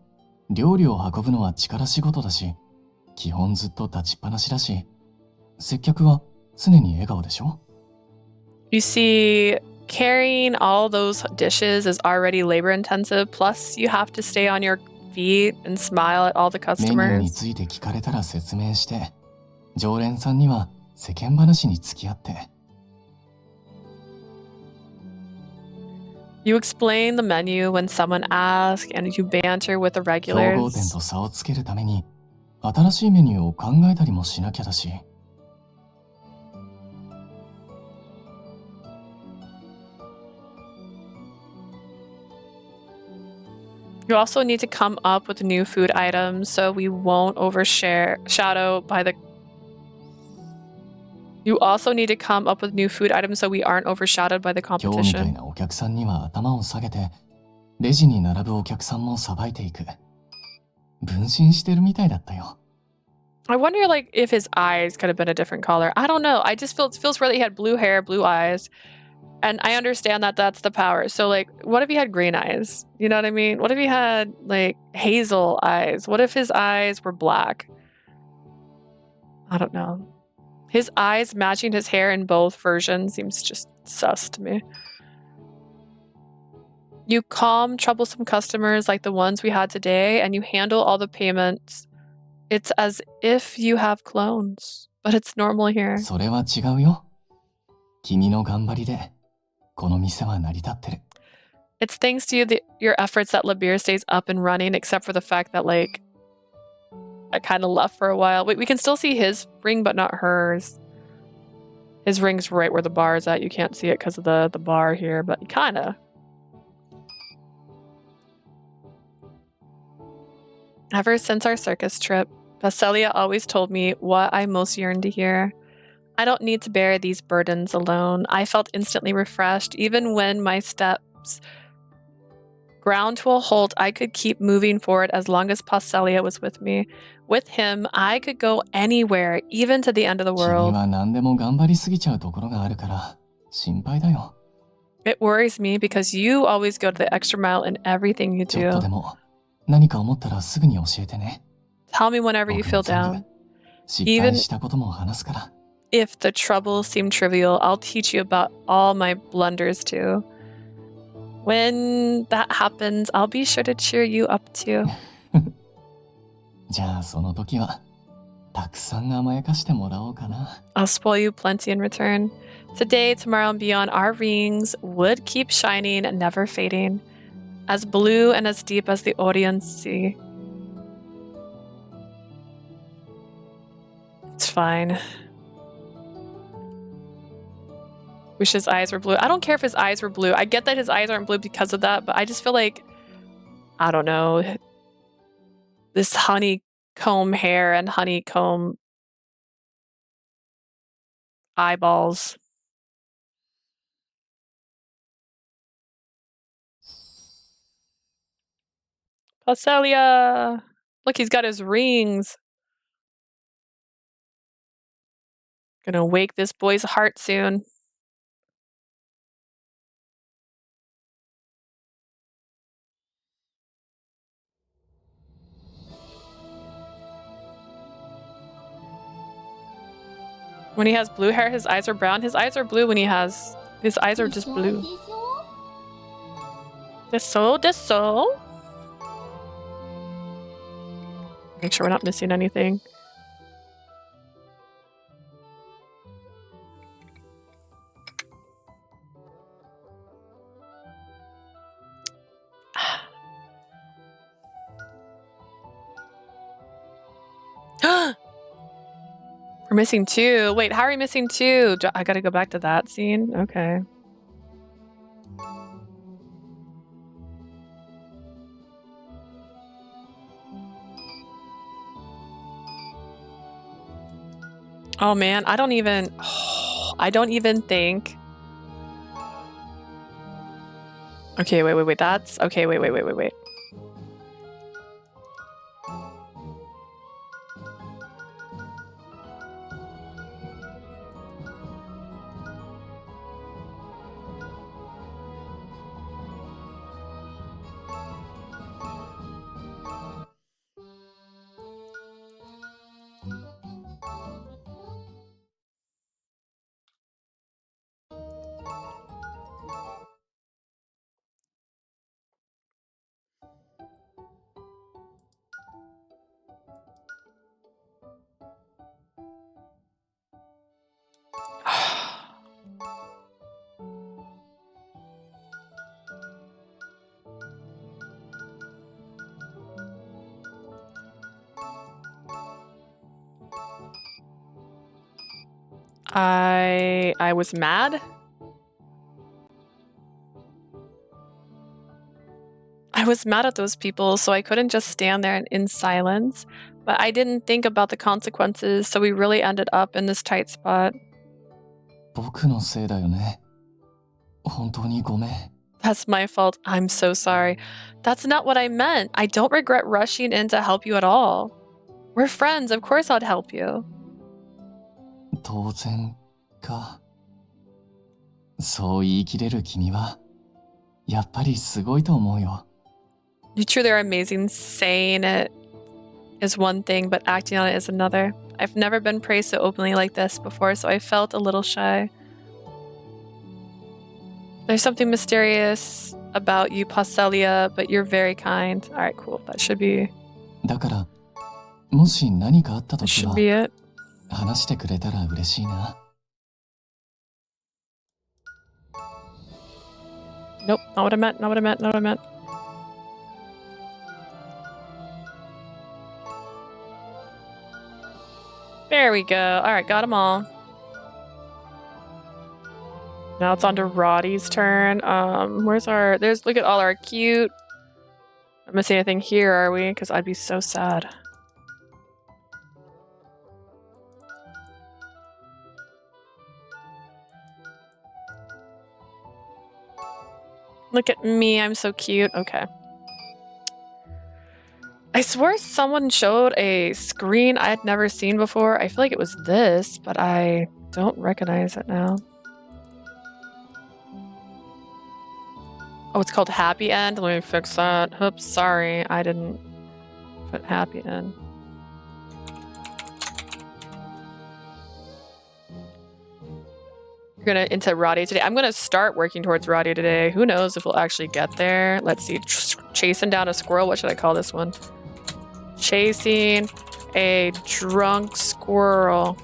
料理を運ぶのは力仕事だし、基本ずっと立ちっぱなしだし、接客は常に笑顔でしょ？ You see, carrying all those dishes is already labor intensive, plus you have to stay on your feet and smile at all the メニューに customers. ついて聞かれたら説明して、常連さんには世間話に付き合って。 You explain the menu when someone asks and you banter with the 競合店 regulars. と差をつけるために、新しいメニューを考えたりもしなきゃだし。 You also need to come up with new food items so we won't overshadow by the. You also need to come up with new food items so we aren't overshadowed by the 今日みたい competition. なお客さんには頭を下げて、レジに並ぶお客さんもさばいていく。分身してるみたいだったよ。 I wonder, like, if his eyes could have been a different color. I don't know. I just it feels really he had blue hair, blue eyes, and I understand that that's the power. So, like, what if he had green eyes? You know what I mean? What if he had like hazel eyes? What if his eyes were black? I don't know. His eyes matching his hair in both versions seems just sus to me. You calm troublesome customers like the ones we had today, and you handle all the payments. It's as if you have clones, but it's normal here. それは違うよ。君の頑張りで、この店は成り立ってる。 It's thanks to your efforts that Labir stays up and running, except for the fact that, like, I kind of left for a while. Wait, we can still see his ring, but not hers. His ring's right where the bar is at. You can't see it because of the bar here, but kind of. Ever since our circus trip, Paschalia always told me what I most yearned to hear. I don't need to bear these burdens alone. I felt instantly refreshed. Even when my steps ground to a halt, I could keep moving forward as long as Paschalia was with me. With him, I could go anywhere, even to the end of the 君 world. は何でも頑張りすぎちゃうところがあるから、心配だよ。 It worries me because you always go to the extra mile in everything you ちょっと do. でも、何か思ったらすぐに教えてね。 Tell me whenever you 僕 feel も全 down. 部、失敗したことも話すから。 If the troubles seem trivial, I'll teach you about all my blunders too. When that happens, I'll be sure to cheer you up too. じゃあその時は、たくさん甘やかしてもらおうかな。 I'll spoil you plenty in return. Today, tomorrow, and beyond, our rings would keep shining and never fading, as blue and as deep as the Orient Sea. It's fine. Wish his eyes were blue. I don't care if his eyes were blue. I get that his eyes aren't blue because of that, but I just feel like, I don't know, this honeycomb hair and honeycomb eyeballs. Paschalia! Look, he's got his rings. Gonna wake this boy's heart soon. When he has blue hair, his eyes are brown. His eyes are blue when he has... His eyes are just blue. Deso. Make sure we're not missing anything. We're missing 2. Wait, how are we missing 2? I gotta go back to that scene? Okay. Oh man, I don't even think. Okay, wait. That's okay. Wait. I was mad. I was mad at those people, so I couldn't just stand there in silence. But I didn't think about the consequences, so we really ended up in this tight spot. 僕のせいだよね。本当にごめん。 That's my fault. I'm so sorry. That's not what I meant. I don't regret rushing in to help you at all. We're friends. Of course I'd help you. 当然か。そう言い切れる君は、やっぱりすごいと思うよ。You truly are amazing. Saying it is one thing, but acting on it is another. I've never been praised so openly like this before, so I felt a little shy. There's something mysterious about you, Paschalia, but you're very kind. Alright, cool. That should be... だから、もし何かあったと That き should は、 be it. 話してくれたら嬉しいな。 Nope, not what I meant. There we go. Alright, got them all. Now it's on to Radie's turn. Where's our... Look at all our cute... Not missing anything here, are we? Because I'd be so sad. Look at me, I'm so cute. Okay. I swore someone showed a screen I had never seen before. I feel like it was this, but I don't recognize it now. Oh, it's called Happy End? Let me fix that. Oops, sorry. I didn't put Happy End. We're gonna into Radie today. I'm gonna start working towards Radie today. Who knows if we'll actually get there. Let's see. Chasing down a squirrel. What should I call this one? Chasing a drunk squirrel.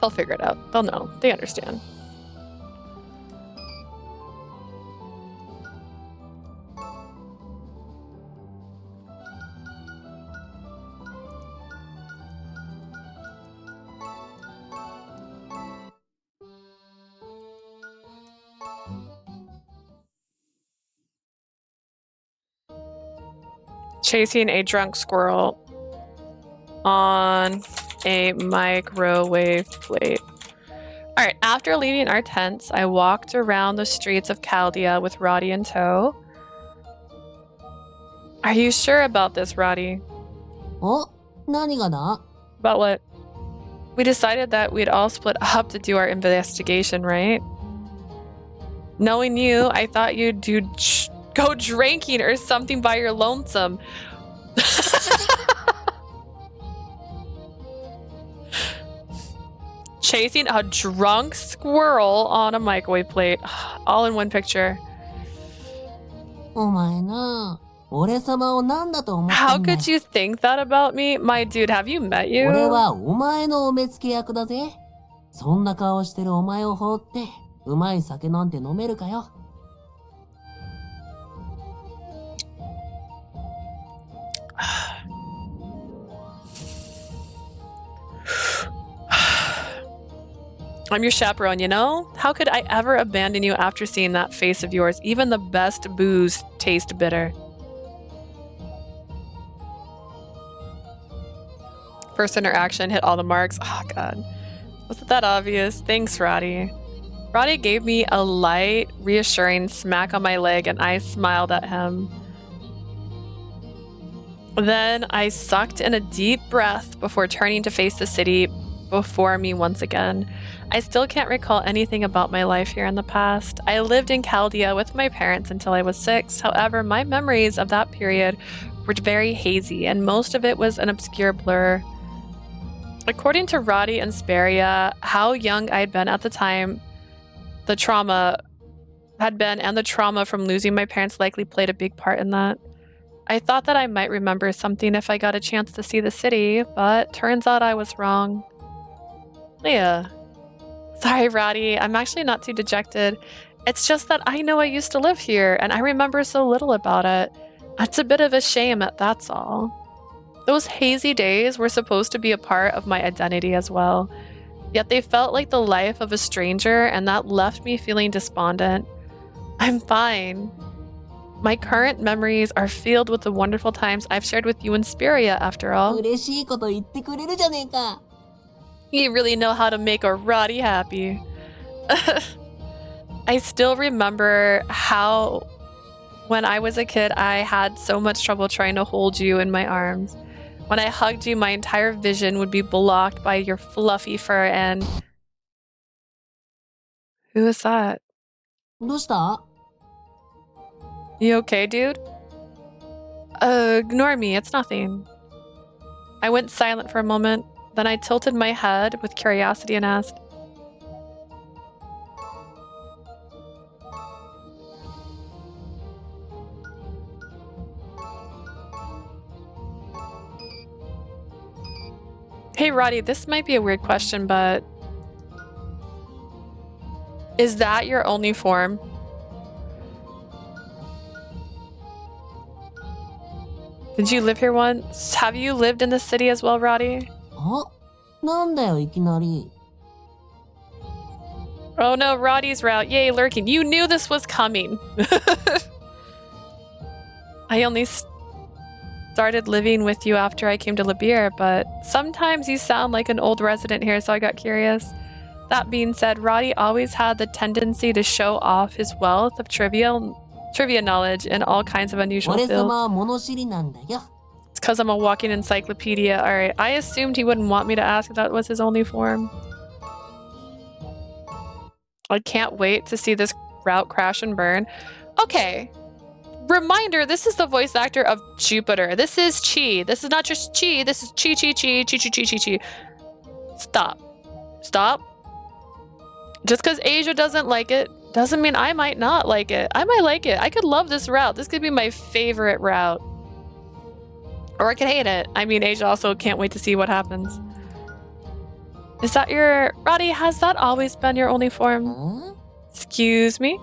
They'll figure it out. They'll know. They understand. Chasing a drunk squirrel on a microwave plate. Alright, after leaving our tents, I walked around the streets of Chaldea with Radie in tow. Are you sure about this, Radie? お、何がだ? About what? We decided that we'd all split up to do our investigation, right? Knowing you, I thought you'd go drinking or something by your lonesome. Chasing a drunk squirrel on a microwave plate. All in one picture. お前な、俺様を何だと思ってんだよ。 How could you think that about me? My dude, have you met you? 俺はお前のお目付け役だぜ。そんな顔してるお前を放って、うまい酒なんて飲めるかよ。I'm your chaperone, you know? How could I ever abandon you after seeing that face of yours? Even the best booze tastes bitter. First interaction hit all the marks. Oh, God. Wasn't that obvious? Thanks, Radie. Radie gave me a light, reassuring smack on my leg, and I smiled at him. Then I sucked in a deep breath before turning to face the city before me once again. I still can't recall anything about my life here in the past. I lived in Chaldea with my parents until I was 6. However, my memories of that period were very hazy, and most of it was an obscure blur. According to Radie and Speria, how young I'd been at the time, the trauma had been, and the trauma from losing my parents likely played a big part in that. I thought that I might remember something if I got a chance to see the city, but turns out I was wrong. Leah. Sorry, Radie, I'm actually not too dejected. It's just that I know I used to live here, and I remember so little about it. It's a bit of a shame, that's all. Those hazy days were supposed to be a part of my identity as well. Yet they felt like the life of a stranger, and that left me feeling despondent. I'm fine. My current memories are filled with the wonderful times I've shared with you and Speria, after all. 嬉しいこと言ってくれるじゃねえか。 You really know how to make a Radie happy. I still remember how, when I was a kid, I had so much trouble trying to hold you in my arms. When I hugged you, my entire vision would be blocked by your fluffy fur and... Who is that? どうした? You okay, dude? Ignore me, it's nothing. I went silent for a moment. Then I tilted my head with curiosity and asked, Hey Radie, this might be a weird question, but is that your only form? Did you live here once? Have you lived in the city as well, Radie? あ、なんだよいきなり。 Oh no, Radie's route. Yay, lurking. You knew this was coming. I only started living with you after I came to Labir, but sometimes you sound like an old resident here, so I got curious. That being said, Radie always had the tendency to show off his wealth of trivia knowledge in all kinds of unusual 俺 fields. 様は物知りなんだよ。 It's because I'm a walking encyclopedia. Alright, I assumed he wouldn't want me to ask if that was his only form. I can't wait to see this route crash and burn. Okay. Reminder, this is the voice actor of Jupiter. This is Chi. This is not just Chi. This is Chi. Stop. Stop. Just because Asia doesn't like it doesn't mean I might not like it. I might like it. I could love this route. This could be my favorite route. Or I could hate it. I mean, Asia also can't wait to see what happens. Is that your... Radie, has that always been your only form? Huh? Excuse me?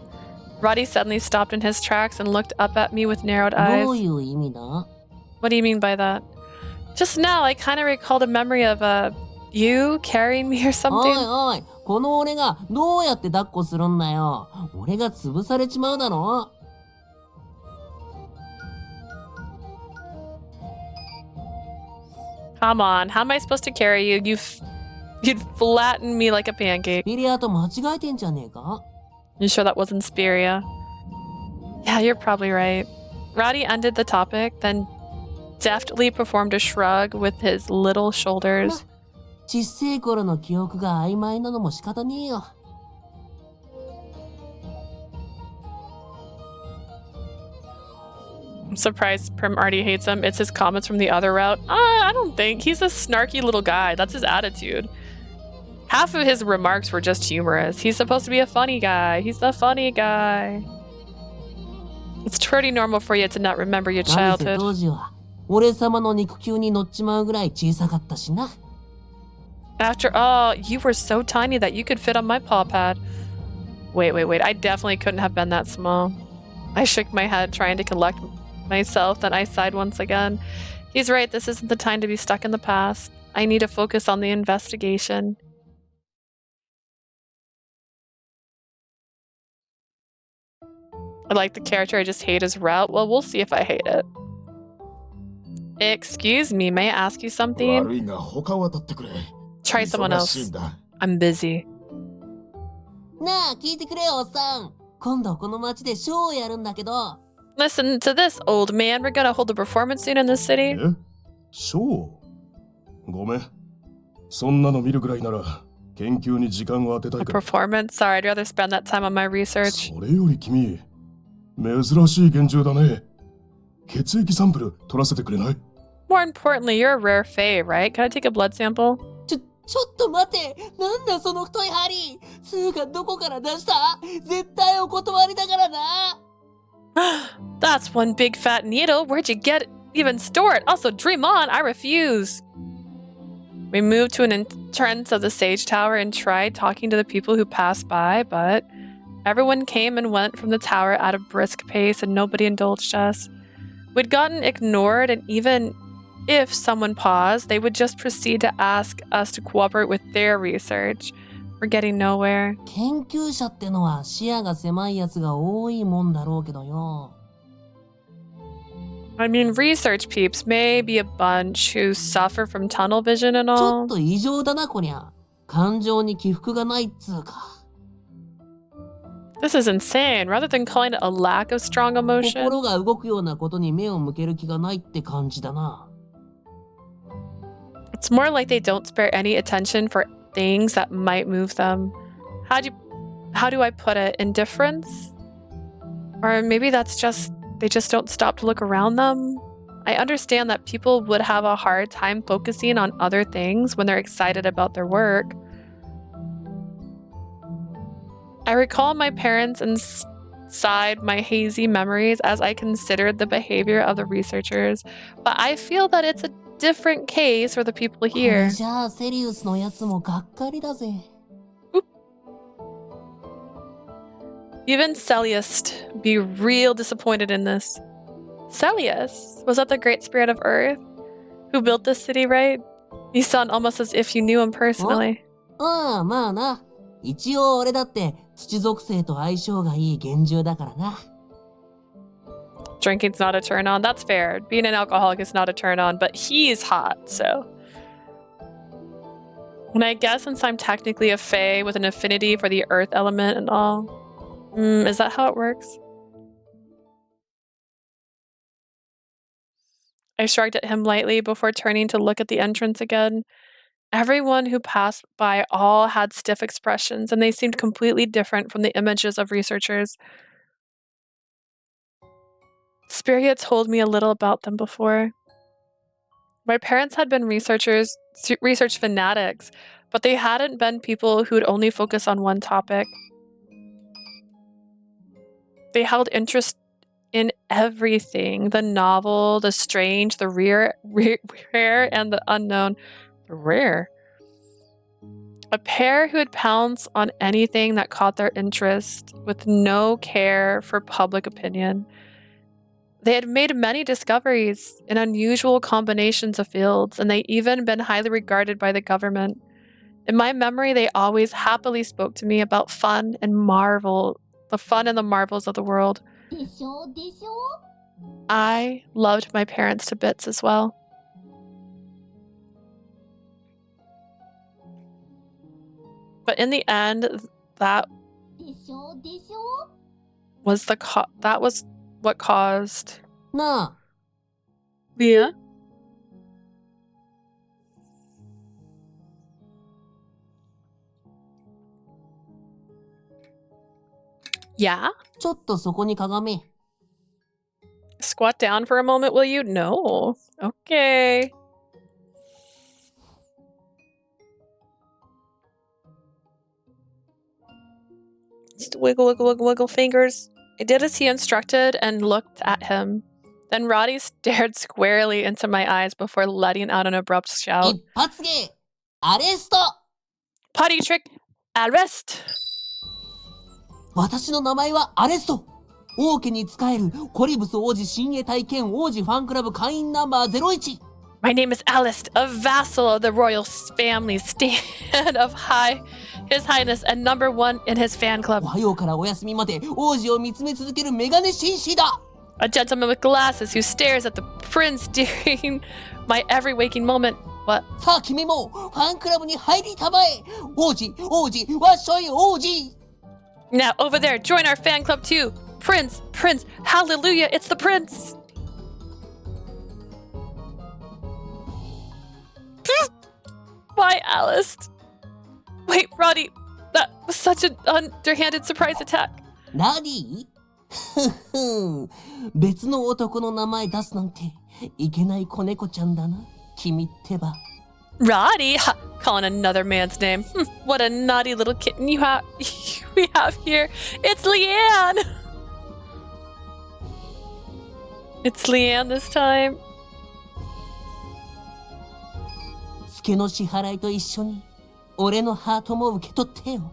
Radie suddenly stopped in his tracks and looked up at me with narrowed eyes. どういう意味だ? What do you mean by that? Just now, I kind of recalled a memory of, you carrying me or おい something. おい、この俺がどうやって抱っこするんだよ。俺が潰されちまうだろ。Come on, how am I supposed to carry you? You'd flatten me like a pancake. ピリアと間違えてんじゃねえか？ You sure that wasn't Speria? Yeah, you're probably right. Radie ended the topic, then deftly performed a shrug with his little shoulders. ちっせい頃の記憶が曖昧なのも仕方ねえよ。I'm surprised Prim already hates him. It's his comments from the other route. I don't think. He's a snarky little guy. That's his attitude. Half of his remarks were just humorous. He's supposed to be a funny guy. He's the funny guy. It's pretty normal for you to not remember your 何せ childhood. 当時は俺様の肉球に乗っちまうぐらい小さかったしな。 After all, you were so tiny that you could fit on my paw pad. Wait. I definitely couldn't have been that small. I shook my head, trying to collect myself, then I sighed once again. He's right, this isn't the time to be stuck in the past. I need to focus on the investigation. I like the character, I just hate his route. Well, we'll see if I hate it. Excuse me, may I ask you something? 悪いが他を渡ってくれ。 Try someone 忙しい else. んだ。 I'm busy. なあ、聞いてくれよ、おっさん。今度この町でショーをやるんだけど。 Listen to this, old man. We're gonna hold a performance soon in this city. え？ショー？ごめん。そんなの見るぐらいなら研究に時間を当てた A いから。 performance? Sorry, I'd rather spend that time on my research. それより君、珍しい幻獣だね。血液サンプル取らせてくれない？ More importantly, you're a rare fae, right? Can I take a blood sample? ちょっと待て。なんだその太い針。つうかどこから出した？絶対お断りだからな。 That's one big fat needle. Where'd you get it? Even store it? Also, dream on. I refuse. We moved to an entrance of the Sage Tower and tried talking to the people who passed by, but everyone came and went from the tower at a brisk pace and nobody indulged us. We'd gotten ignored, and even if someone paused, they would just proceed to ask us to cooperate with their research. We're getting nowhere. 研究者ってのは視野が狭いやつが多いもんだろうけどよ。 I mean, research peeps may be a bunch who suffer from tunnel vision and ちょ all. っと異常だなこりゃ。感情に起伏がないっつうか。 This is insane. Rather than calling it a lack of strong emotion, 心が動くようなことに目を向ける気がないって感じだな。 it's more like they don't spare any attention for things that might move them. How do I put it? Indifference? Or maybe that's just they just don't stop to look around them. I understand that people would have a hard time focusing on other things when they're excited about their work. I recall my parents inside my hazy memories as I considered the behavior of the researchers, but I feel that it's a different case for the people これ here. じゃあセリウスのやつもがっかりだぜ。 Even Celiust be real disappointed in this. Celius? Was that the great spirit of Earth? Who built this city, right? You sound almost as if you knew him personally. ああ、まあな。一応俺だって土属性と相性がいい幻獣だからな。 Drinking's not a turn on. That's fair. Being an alcoholic is not a turn on, but he's hot, so. And I guess since I'm technically a fae with an affinity for the earth element and all. Is that how it works? I shrugged at him lightly before turning to look at the entrance again. Everyone who passed by all had stiff expressions, and they seemed completely different from the images of researchers. Spiria told me a little about them before. My parents had been research fanatics, but they hadn't been people who'd only focus on one topic. They held interest in everything: the novel, the strange, the rare, and the unknown. Rare. A pair who would pounce on anything that caught their interest with no care for public opinion. They had made many discoveries in unusual combinations of fields, and they even been highly regarded by the government. In my memory, they always happily spoke to me about fun and the marvels of the world. でしょでしょ I loved my parents to bits as well. But in the end, that でしょでしょ was that was what caused なあ、 Leah. Yeah? ちょっとそこにかがめ。 Squat down for a moment, will you? No. Okay. Just wiggle, wiggle, wiggle, wiggle fingers. I did as he instructed and looked at him. Then Radie stared squarely into my eyes before letting out an abrupt shout. 一発芸アレスト。 Potty trick! Arrest! 私の名前はアレスト。王家に仕えるコリブス王子親衛隊兼王子ファンクラブ会員ナンバー01。 My name is Alist, a vassal of the royal family, stand of His Highness, and number 1 in his fan club. おはようからお休みまで王子を見つめ続けるメガネ紳士だ。 A gentleman with glasses who stares at the prince during my every waking moment. What? さあ君もファンクラブに入りたまえ。王子、王子、わっしょい王子。 Now, over there, join our fan club too. Prince, Prince, hallelujah, it's the prince. Why, Alice? Wait, Radie, that was such an underhanded surprise attack. ラディふふん。別の男の名前出すなんていけない子猫ちゃんだな。君ってば。 Radie? Ha, calling another man's name. What a naughty little kitten we have here. It's Leanne! It's Leanne this time. ツケの支払いと一緒に俺のハートも受け取ってよ。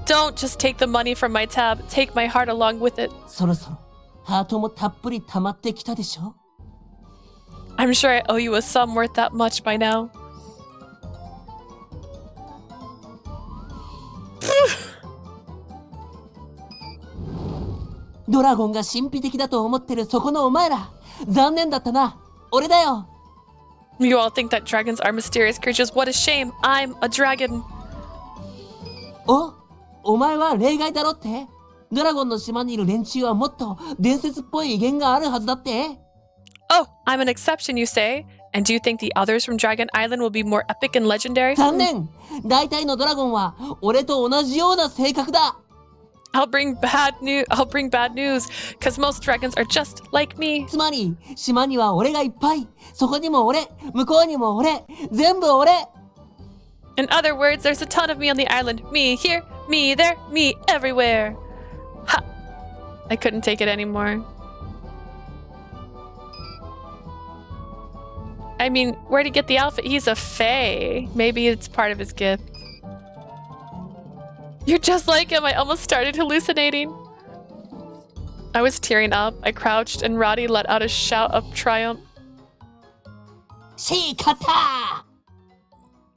Don't just take the money from my tab. Take my heart along with it. そろそろハートもたっぷり溜まってきたでしょ。 I'm sure I owe you a sum worth that much by now. ドラゴンが神秘的だと思ってるそこのお前ら。残念だったな。俺だよ。 You all think that dragons are mysterious creatures. What a shame. I'm a dragon. お前は例外だろって。ドラゴンの島にいる連中はもっと伝説っぽい威厳があるはずだって。 Oh, I'm an exception, you say? And do you think the others from Dragon Island will be more epic and legendary? 残念。大体のドラゴンは俺と同じような性格だ。 I'll bring bad news, because most dragons are just like me. つまり島には俺がいっぱい。そこにも俺、向こうにも俺、全部俺。 In other words, there's a ton of me on the island. Me here, me there, me everywhere. Ha! I couldn't take it anymore. I mean, where'd he get the outfit? He's a fae. Maybe it's part of his gift. You're just like him. I almost started hallucinating. I was tearing up. I crouched and Radie let out a shout of triumph. しかた!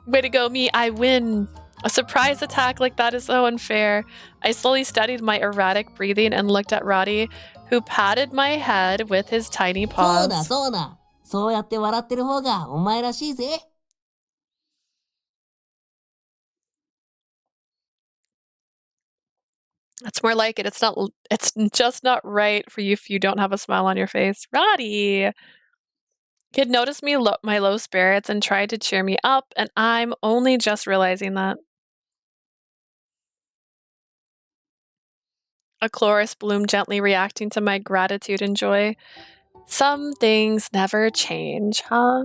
Way to go, me. I win. A surprise attack like that is so unfair. I slowly studied my erratic breathing and looked at Radie, who patted my head with his tiny そう paws. だそうだ。そうやって笑ってる方がお前らしいぜ。 That's more like it. It's just not right for you if you don't have a smile on your face. Radie! He had noticed my low spirits and tried to cheer me up, and I'm only just realizing that. A chloris bloomed gently, reacting to my gratitude and joy. Some things never change, huh?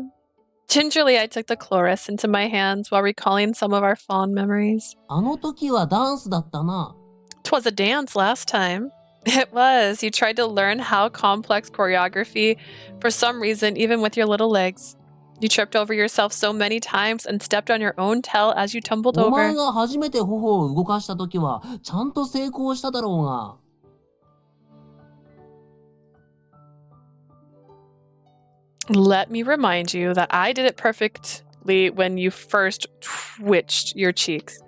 Gingerly, I took the chloris into my hands while recalling some of our fond memories. あの時はダンスだったな。 'Twas a dance last time. It was. You tried to learn how complex choreography, for some reason, even with your little legs. You tripped over yourself so many times and stepped on your own tail as you tumbled お前 over. が初めて頬を動かした時はちゃんと成功しただろうが。 Let me remind you that I did it perfectly when you first twitched your cheeks.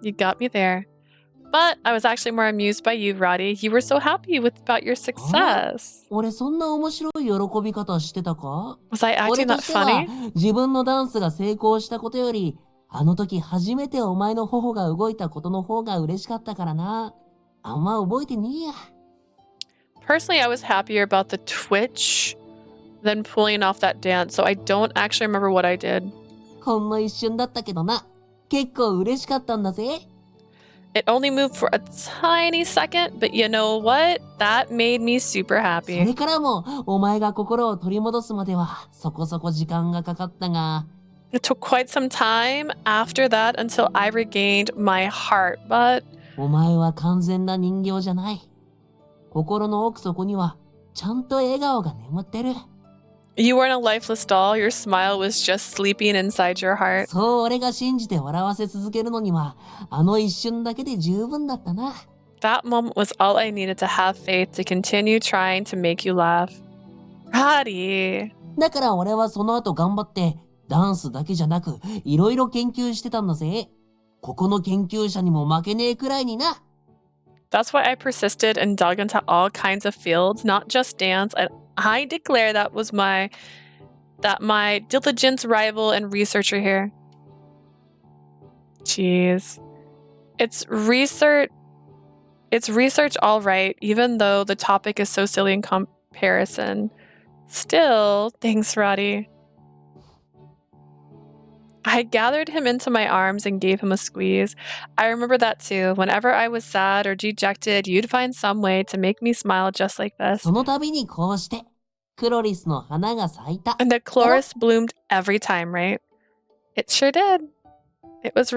You got me there. But I was actually more amused by you, Radie. You were so happy about your success. 俺そんな面白い喜び方してたか？ Was I 俺 acting と that しては funny? 自分のダンスが成功したことより、あの時初めてお前の頬が動いたことの方が嬉しかったからな。あんま覚えてねえや。Personally, I was happier about the twitch than pulling off that dance, so I don't actually remember what I did. ほんの一瞬だったけどな。結構嬉しかったんだぜ。It only moved for a tiny second, but you know what? That made me super それ happy. からもお前が心を取り戻すまではそこそこ時間がかかったが、 It took quite some time after that until I regained my heart, but お前は完全な人形じゃない。心の奥底にはちゃんと笑顔が眠ってる。 you weren't a lifeless doll. Your smile was just sleeping inside your heart. そう俺が信じて笑わせ続けるのにはあの一瞬だけで十分だったな。 That moment was all I needed to have faith to continue trying to make you laugh. Radie. だから俺はその後頑張ってダンスだけじゃなくいろいろ研究してたんだぜ。ここの研究者にも負けねえくらいにな。 That's why I persisted and dug into all kinds of fields, not just dance. And I declare that my diligence rival and researcher here. Jeez. It's research all right, even though the topic is so silly in comparison. Still, thanks, Radie. I gathered him into my arms and gave him a squeeze. I remember that too. Whenever I was sad or dejected, you'd find some way to make me smile just like this. その度にこうしてクロリスの花が咲いた。 And the chloris bloomed every time, right? It sure did. I was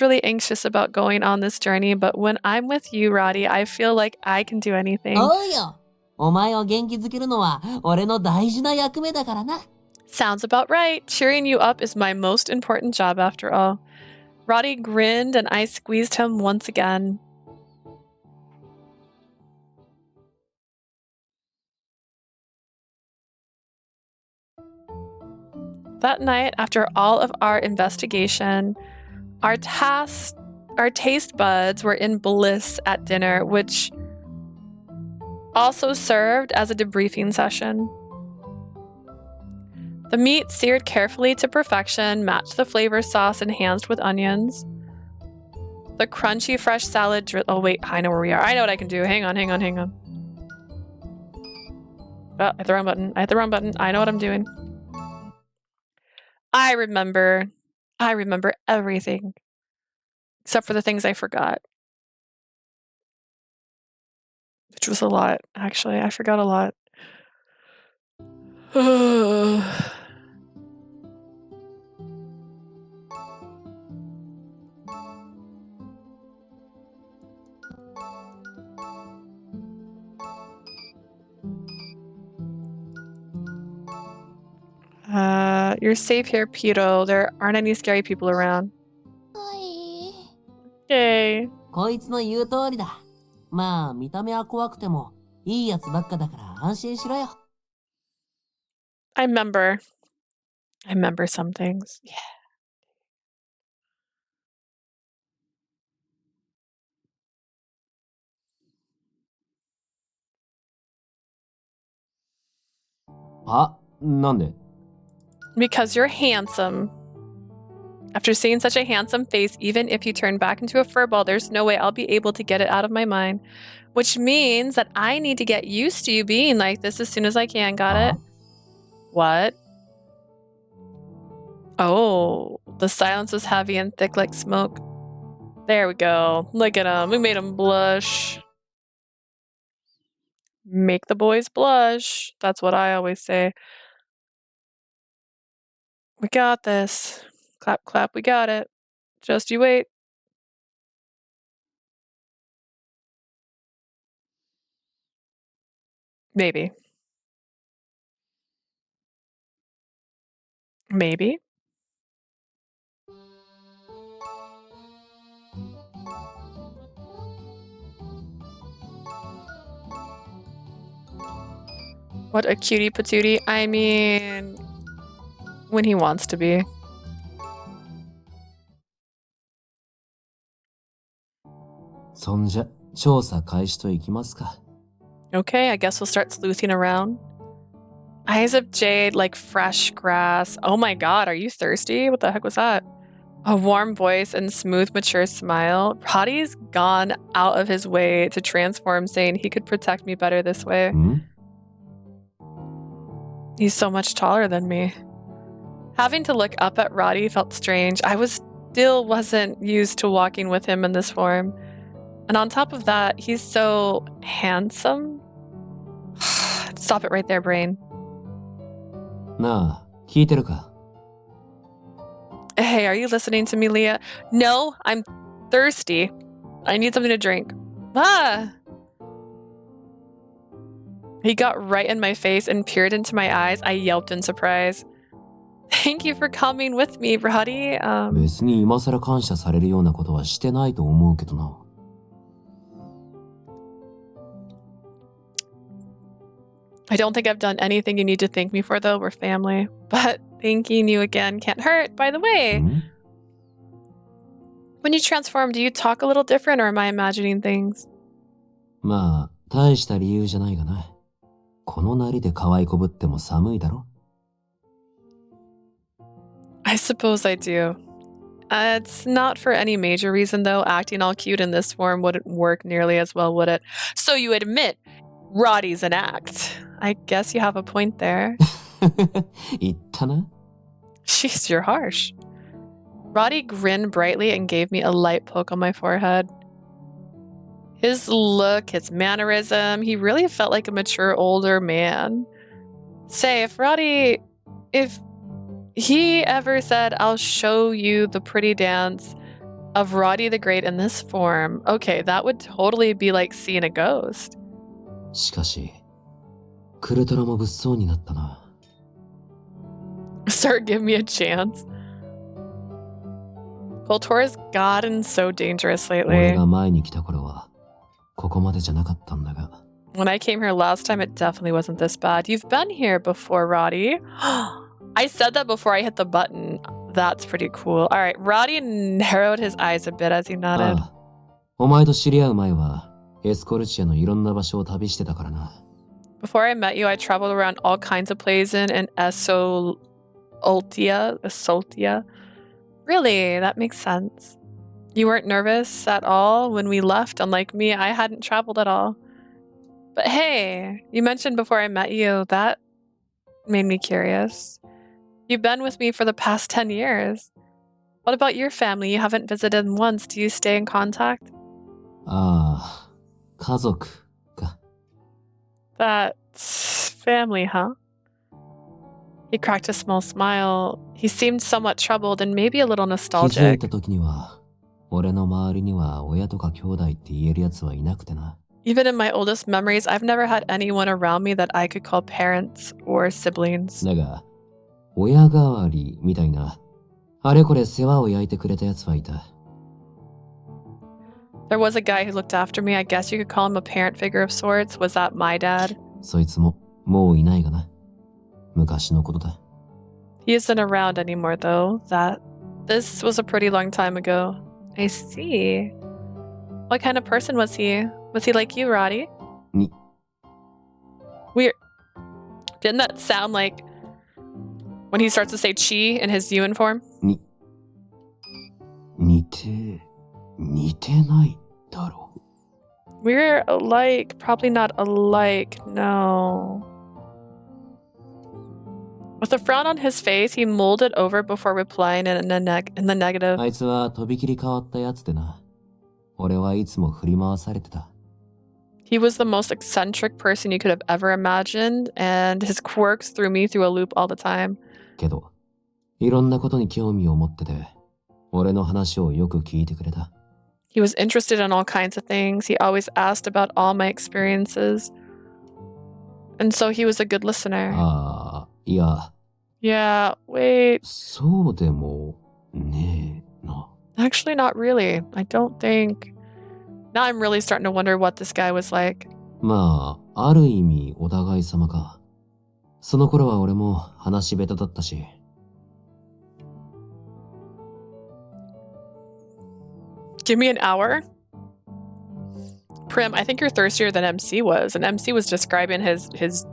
really anxious about going on this journey, but when I'm with you, Radie, I feel like I can do anything. おうよ。お前を元気づけるのは俺の大事な役目だからな。 Sounds about right. Cheering you up is my most important job after all. Radie grinned and I squeezed him once again. That night, after all of our investigation, our taste buds were in bliss at dinner, which also served as a debriefing session. The meat, seared carefully to perfection, matched the flavor sauce enhanced with onions. The crunchy fresh salad oh wait, I know where we are. I know what I can do. Hang on. Oh, I hit the wrong button. I know what I'm doing. I remember everything. Except for the things I forgot. Which was a lot, actually. I forgot a lot. You're safe here, Pito. There aren't any scary people around. はい。 Yay. こいつの言う通りだ。まあ見た目は怖くてもいいやつばっかだから安心しろよ。 I remember some things. Yeah. Because you're handsome. After seeing such a handsome face, even if you turn back into a furball, there's no way I'll be able to get it out of my mind. Which means that I need to get used to you being like this as soon as I can. Got it? What? Oh, the silence was heavy and thick like smoke. There we go. Look at him. We made him blush. Make the boys blush. That's what I always say. We got this. Clap, clap, we got it. Just you wait. Maybe. Maybe. What a cutie patootie. I mean, when he wants to be. そんじゃ、調査開始といきますか。Okay, I guess we'll start sleuthing around. Eyes of jade like fresh grass. Oh my god, are you thirsty? What the heck was that? A warm voice and smooth, mature smile. Radie's gone out of his way to transform, saying he could protect me better this way. He's so much taller than me. Having to look up at Radie felt strange. I still wasn't used to walking with him in this form. And on top of that, he's so handsome. Stop it right there, brain. なあ、聞いてるか? Hey, are you listening to me, Leah? No, I'm thirsty. I need something to drink. Ah! He got right in my face and peered into my eyes. I yelped in surprise. Thank you for coming with me, Radie. 別に今更感謝されるようなことはしてないと思うけどな。I don't think I've done anything you need to thank me for, though. We're family. But thanking you again can't hurt. By the way, when you transform, do you talk a little different, or am I imagining things? まあ、大した理由じゃないがな。このなりで可愛いこぶっても寒いだろ? I suppose I do. It's not for any major reason, though. Acting all cute in this form wouldn't work nearly as well, would it? So you admit Radie's an act. I guess you have a point there. 言ったな? Jeez, you're harsh. Radie grinned brightly and gave me a light poke on my forehead. His look, his mannerism, he really felt like a mature older man. Say, if he ever said, I'll show you the pretty dance of Radie the Great in this form, okay, that would totally be like seeing a ghost. しかし、クルトラも物騒になったな。Sir, give me a chance. Voltor's gotten so dangerous 俺 lately. が前に来た頃は、ここまでじゃなかったんだが。When I came here last time, it definitely wasn't this bad. You've been here before, Radie. I said that before I hit the button. That's pretty cool. All right, Radie narrowed his eyes a bit as he nodded. ああ、お前と知り合う前は、エスコルチアのいろんな場所を旅してたからな。Before I met you, I traveled around all kinds of places in Esoltia. Really, that makes sense. You weren't nervous at all when we left. Unlike me, I hadn't traveled at all. But hey, you mentioned before I met you, that made me curious. You've been with me for the past 10 years. What about your family? You haven't visited once. Do you stay in contact? ああ、家族か。That's family, huh? He cracked a small smile. He seemed somewhat troubled and maybe a little 気づい nostalgic. た時には、俺の周りには親とか兄弟って言えるやつはいなくてな。Even in my oldest memories, I've never had anyone around me that I could call parents or siblings. だが、親代わりみたいな、あれこれ世話を焼いてくれたやつはいた。There was a guy who looked after me. I guess you could call him a parent figure of sorts. Was that my dad? そいつも、もういないがな。昔のことだ。He isn't around anymore, though. This was a pretty long time ago. I see. What kind of person was he? Was he like you, Radie? に、Weird. Didn't that sound like when he starts to say chi in his uniform? 似てないだろう。We're alike. Probably not alike. No. With a frown on his face, he mulled it over before replying in the negative. あいつはとびきり変わったやつでな。俺はいつも振り回されてた。He was the most eccentric person you could have ever imagined, and his quirks threw me through a loop all the time. けど、いろんなことに興味を持ってて、俺の話をよく聞いてくれた。He was interested in all kinds of things. He always asked about all my experiences. And so he was a good listener. ああ、いや。Yeah, wait. そうでもねえな。Actually, not really. I don't think. Now I'm really starting to wonder what this guy was like. まあ、ある意味お互い様か。その頃は俺も話下手だったし。Give me an hour? Prim, I think you're thirstier than MC was, and MC was describing his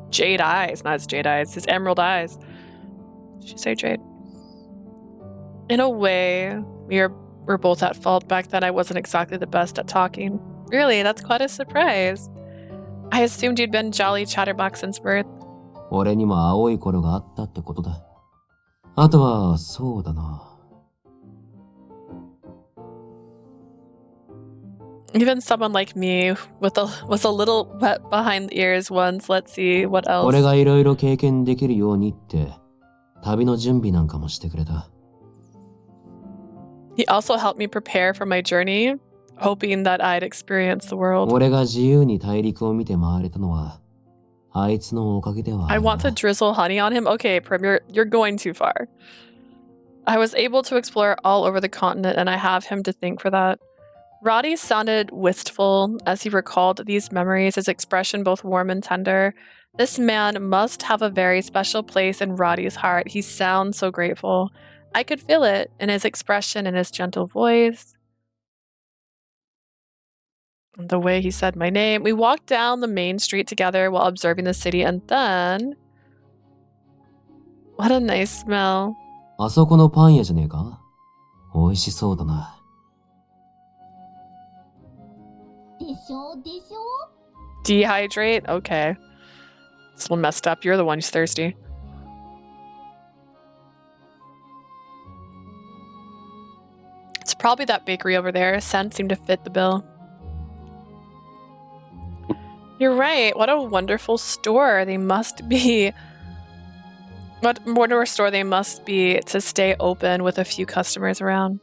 jade eyes, not his jade eyes, his emerald eyes. Did she say jade? In a way, we're both at fault. Back then I wasn't exactly the best at talking. Really, that's quite a surprise. I assumed you'd been jolly chatterbox since birth. 俺にも青い頃があったってことだ。あとは、そうだな。Even someone like me was a little wet behind the ears once. Let's see, what else? 俺がいろいろ経験できるようにって、旅の準備なんかもしてくれた。He also helped me prepare for my journey, hoping that I'd experience the world. 俺が自由に大陸を見て回れたのは、あいつのおかげではあるな。 I want to drizzle honey on him? Okay, Prim, you're going too far. I was able to explore all over the continent, and I have him to thank for that. Radie sounded wistful as he recalled these memories, his expression both warm and tender. This man must have a very special place in Radie's heart. He sounds so grateful. I could feel it in his expression and his gentle voice. The way he said my name. We walked down the main street together while observing the city, and then... What a nice smell. あそこのパン屋じゃねえか？美味しそうだな。Dehydrate? Okay. This one messed up. You're the one who's thirsty. It's probably that bakery over there. Scent seemed to fit the bill. You're right. What a wonderful store they must be. What wonderful store they must be to stay open with a few customers around.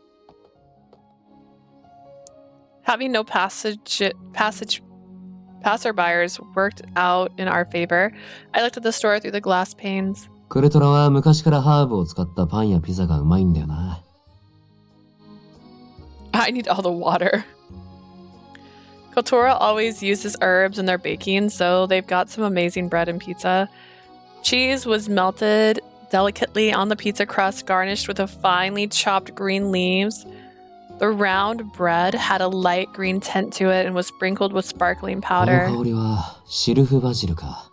Having no passerbyers worked out in our favor. I looked at the store through the glass panes. クルトラは昔からハーブを使ったパンやピザがうまいんだよな。I need all the water. Kotora always uses herbs in their baking, so they've got some amazing bread and pizza. Cheese was melted delicately on the pizza crust, garnished with a finely chopped green leaves. The round bread had a light green tint to it and was sprinkled with sparkling この powder. 香りはシルフバジルか。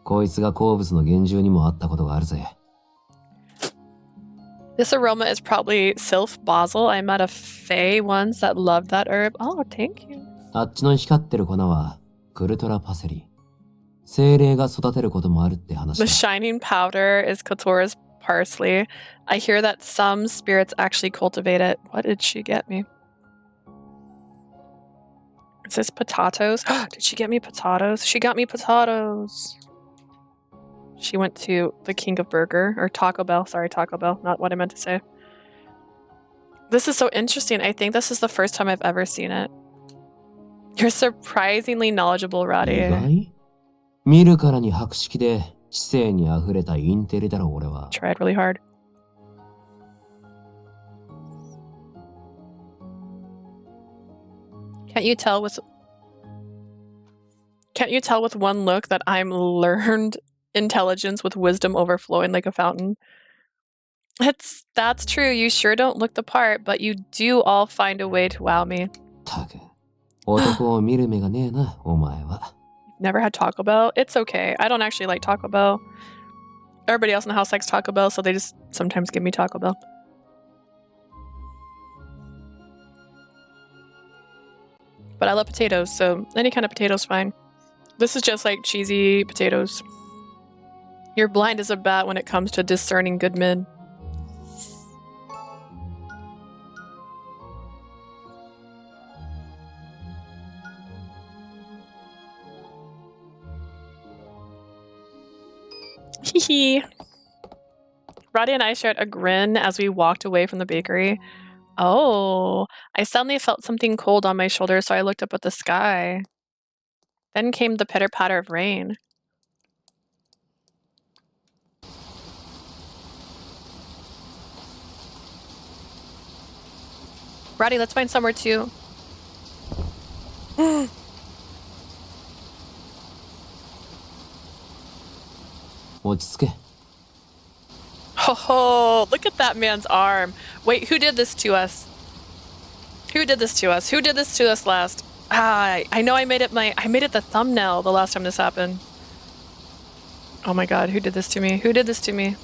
こいつが好物の幻獣にもあったことがあるぜ。This aroma is probably sylph basil. I met a fae once that loved that herb. Oh, thank you. あっちの光ってる粉はクルトラパセリ。精霊が育てることもあるって話だ。 The shining powder is Kotora's parsley. I hear that some spirits actually cultivate it. What did she get me? Is this potatoes? Did she get me potatoes? She got me potatoes. She went to the King of Burger, or Taco Bell. Sorry, Taco Bell. Not what I meant to say. This is so interesting. I think this is the first time I've ever seen it. You're surprisingly knowledgeable, 意 Radie. 外？見るからに博識で知性にあふれたインテリだろ俺は。 Tried really hard. Can't you tell with one look that I'm learned intelligence with wisdom overflowing like a fountain? That's true. You sure don't look the part, but you do all find a way to wow me. たく、男を見る目がねえな、お前は。 Never had Taco Bell? It's okay. I don't actually like Taco Bell. Everybody else in the house likes Taco Bell, so they just sometimes give me Taco Bell. But I love potatoes, so any kind of potato's fine. This is just like cheesy potatoes. You're blind as a bat when it comes to discerning good men. Hee. Radie and I shared a grin as we walked away from the bakery. Oh, I suddenly felt something cold on my shoulder, so I looked up at the sky. Then came the pitter-patter of rain. Radie, let's find somewhere to... Oh, look at that man's arm. Wait, who did this to us? Who did this to us? Who did this to us last? I know I made it the thumbnail the last time this happened. Oh my god, who did this to me? Who did this to me?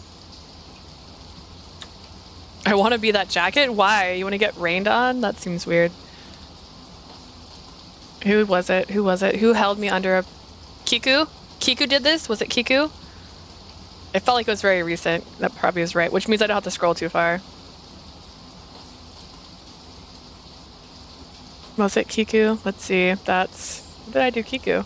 I want to be that jacket? Why? You want to get rained on? That seems weird. Who was it? Who was it? Who held me under a... Kiku? Kiku did this? Was it Kiku? It felt like it was very recent. That probably is right, which means I don't have to scroll too far. Was it Kiku? Let's see. That's... What did I do, Kiku?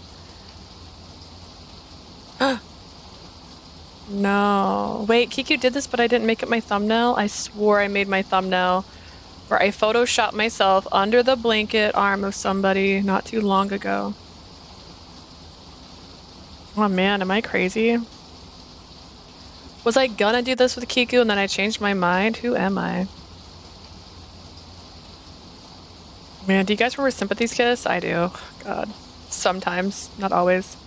No. Wait, Kiku did this, but I didn't make it my thumbnail? I swore I made my thumbnail where I photoshopped myself under the blanket arm of somebody not too long ago. Oh man, am I crazy? Was I gonna do this with Kiku and then I changed my mind? Who am I? Man, do you guys remember Sympathy's Kiss? I do. God. Sometimes. Not always.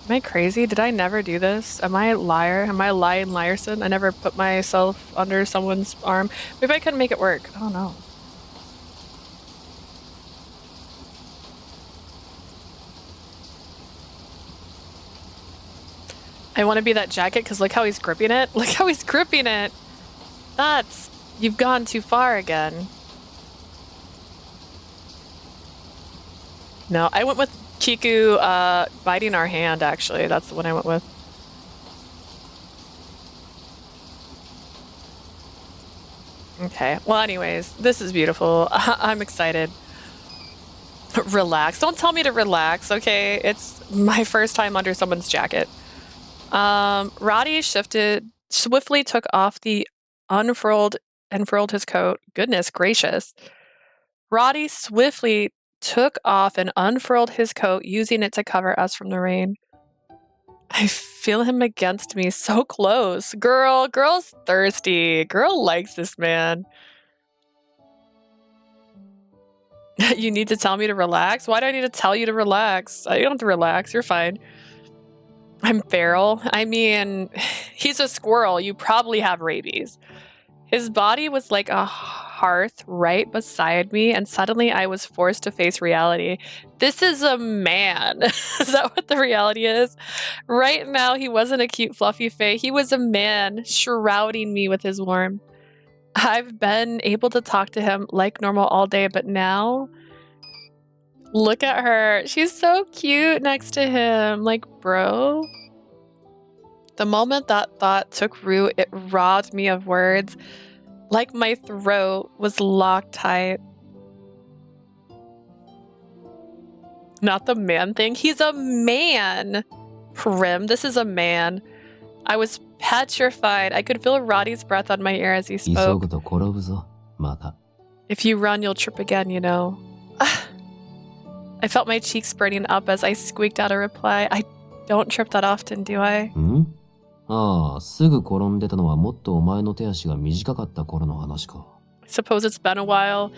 Am I crazy? Did I never do this? Am I a liar? Am I a lying liarson? I never put myself under someone's arm. Maybe I couldn't make it work. I don't know. I want to be that jacket because look how he's gripping it. Look how he's gripping it. That's... You've gone too far again. No, I went with Kiku biting our hand, actually. That's the one I went with. Okay. Well, anyways, this is beautiful. I'm excited. Relax. Don't tell me to relax, okay? It's my first time under someone's jacket. Radie swiftly took off the unfurled his coat. Goodness gracious. Radie swiftly took off and unfurled his coat, using it to cover us from the rain. I feel him against me, so close. Girl's thirsty. Girl likes this man. You need to tell me to relax? Why do I need to tell you to relax? I don't have to relax. You're fine. I'm feral. I mean, he's a squirrel. You probably have rabies. His body was like a hearth right beside me, and suddenly I was forced to face reality. This is a man. Is that what the reality is? Right now, he wasn't a cute, fluffy fae. He was a man shrouding me with his warmth. I've been able to talk to him like normal all day, but now... Look at her. She's so cute next to him. Like, bro. The moment that thought took root, it robbed me of words. Like my throat was locked tight. Not the man thing. He's a man. Prim, this is a man. I was petrified. I could feel Roddy's breath on my ear as he spoke. If you run, you'll trip again, you know. I felt my cheeks burning up as I squeaked out a reply. I don't trip that often, do I? Suppose it's been a while.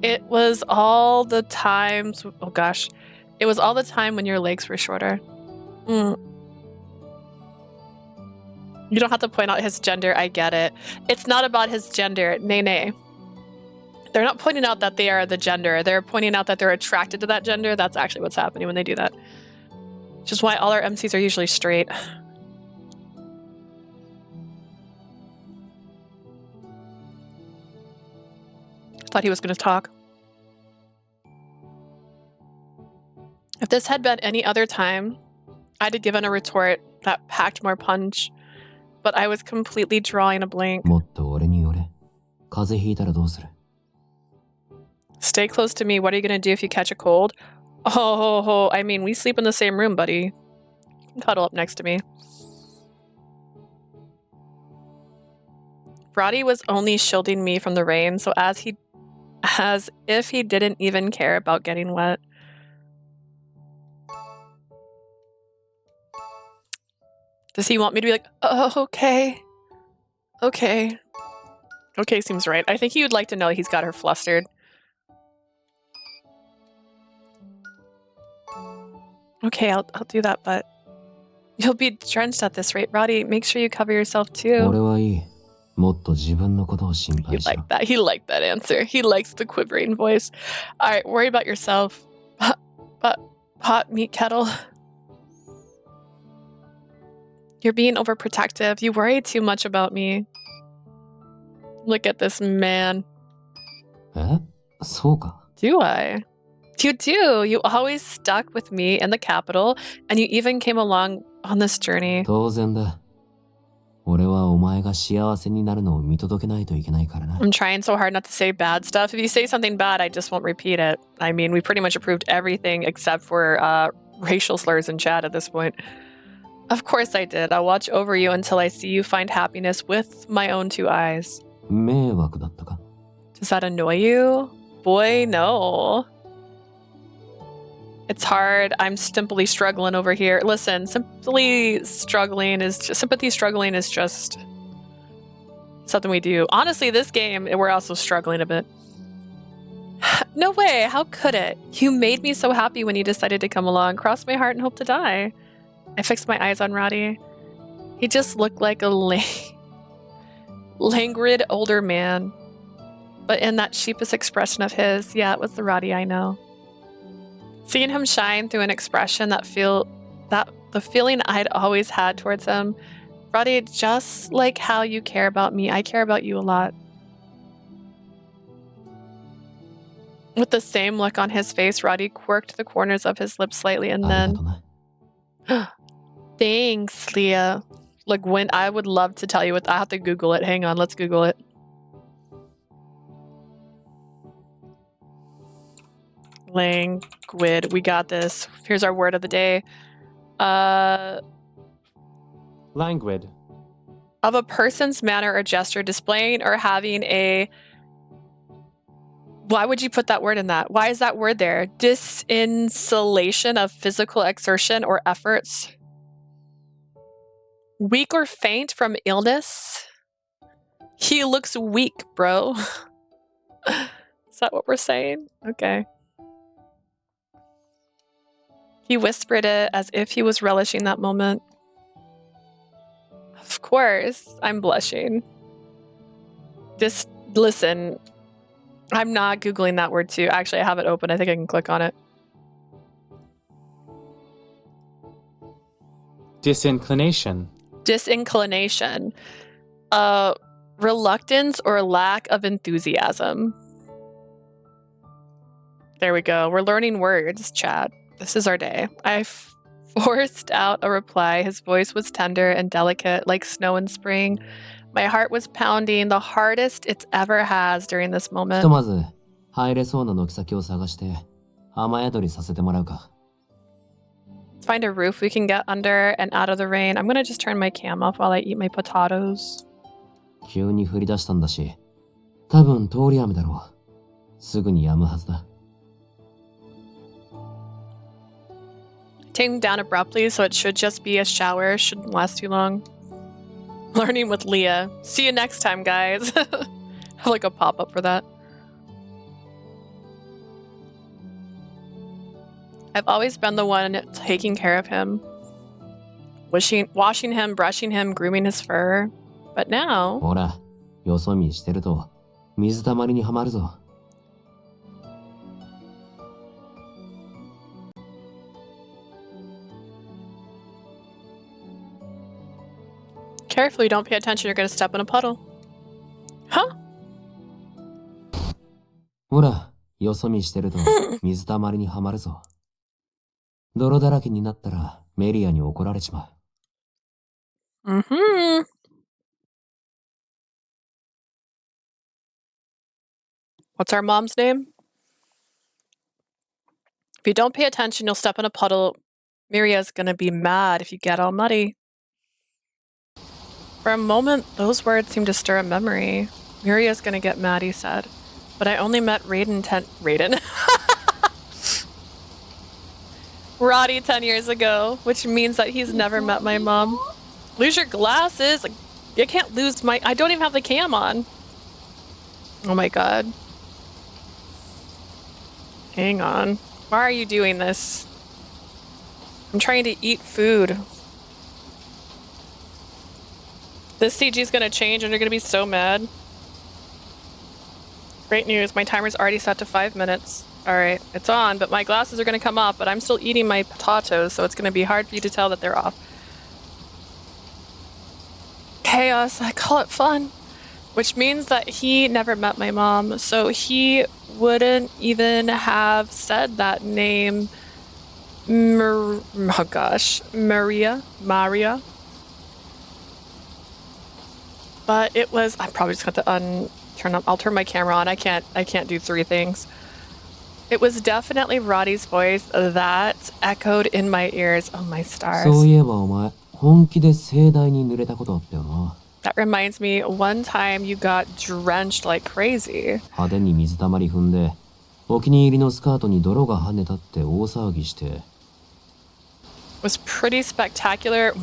It was all the times... Oh gosh. It was all the time when your legs were shorter. You don't have to point out his gender, I get it. It's not about his gender, nay. They're not pointing out that they are the gender. They're pointing out that they're attracted to that gender. That's actually what's happening when they do that. Which is why all our MCs are usually straight. Thought he was going to talk. If this had been any other time, I'd have given a retort that packed more punch. But I was completely drawing a blank. Stay close to me. What are you going to do if you catch a cold? Oh, I mean, we sleep in the same room, buddy. You can cuddle up next to me. Radie was only shielding me from the rain, so as if he didn't even care about getting wet. Does he want me to be like, oh, okay. Okay. Okay seems right. I think he would like to know he's got her flustered. Okay, I'll do that, but you'll be drenched at this rate. Radie, make sure you cover yourself too. もっと自分のことを心 He 配しろ。 liked that. He liked that answer. He likes the quivering voice. All right, worry about yourself. But hot meat kettle. You're being overprotective. You worry too much about me. Look at this man. え？そうか。 Do I? You do. You always stuck with me in the capital, and you even came along on this journey. 当然だ。俺はお前が幸せになるのを見届けないといけないからな。 I'm trying so hard not to say bad stuff. If you say something bad, I just won't repeat it. I mean, we pretty much approved everything except for racial slurs in chat at this point. Of course I did. I'll watch over you until I see you find happiness with my own two eyes. 迷惑だったか？ Does that annoy you? Boy, no. It's hard. I'm simply struggling over here. Listen, sympathy struggling is just something we do. Honestly, this game, we're also struggling a bit. No way. How could it? You made me so happy when you decided to come along. Crossed my heart and hoped to die. I fixed my eyes on Radie. He just looked like a languid older man. But in that sheepish expression of his, yeah, it was the Radie I know. Seeing him shine through an expression that the feeling I'd always had towards him, Radie, just like how you care about me, I care about you a lot. With the same look on his face, Radie quirked the corners of his lips slightly and then... Thanks, Leah. Look, when I would love to tell you what I have to Google it. Hang on, let's Google it. Languid. We got this. Here's our word of the day. Languid. Of a person's manner or gesture displaying or having a... Why would you put that word in that? Why is that word there? Disinsulation of physical exertion or efforts. Weak or faint from illness. He looks weak, bro. Is that what we're saying? Okay. He whispered it as if he was relishing that moment. Of course, I'm blushing. Listen, I'm not Googling that word too. Actually, I have it open. I think I can click on it. Disinclination. Disinclination. Reluctance or lack of enthusiasm. There we go. We're learning words, chat. This is our day. I forced out a reply. His voice was tender and delicate, like snow in spring. My heart was pounding, the hardest it's ever has during this moment. ひとまず入れそうな軒先を探して雨宿りさせてもらうか。 Let's find a roof we can get under and out of the rain. I'm gonna just turn my cam off while I eat my potatoes. 急に降り出したんだし、多分通り雨だろう。すぐに止むはずだ。 Taking down abruptly, so it should just be a shower. Shouldn't last too long. Learning with Leah. See you next time, guys. Have like a pop-up for that. I've always been the one taking care of him. Washing him, brushing him, grooming his fur. But now... ほら、よそ見してると水たまりにはまるぞ。 Carefully, don't pay attention, you're gonna step in a puddle. Huh? ほら、よそ見してると水たまりにはまるぞ。泥だらけになったらメリアに怒られちまう。Mm-hmm. What's our mom's name? If you don't pay attention, you'll step in a puddle. Miria's gonna be mad if you get all muddy. For a moment, those words seemed to stir a memory. Miria's gonna get mad, he said. But I only met Radie 10 years ago, which means that he's never met my mom. Lose your glasses? Like, you can't lose my... I don't even have the cam on. Oh my god. Hang on. Why are you doing this? I'm trying to eat food. This CG is gonna change and you're gonna be so mad. Great news, my timer's already set to 5 minutes. Alright, it's on, but my glasses are gonna come off, but I'm still eating my potatoes, so it's gonna be hard for you to tell that they're off. Chaos, I call it fun. Which means that he never met my mom, so he wouldn't even have said that name. Oh gosh, Maria. But it was. I'm probably just going to turn up. I'll turn my camera on. I can't do 3 things. It was definitely Radie's voice that echoed in my ears. Oh my stars. That reminds me, one time you got drenched like crazy. It was pretty spectacular.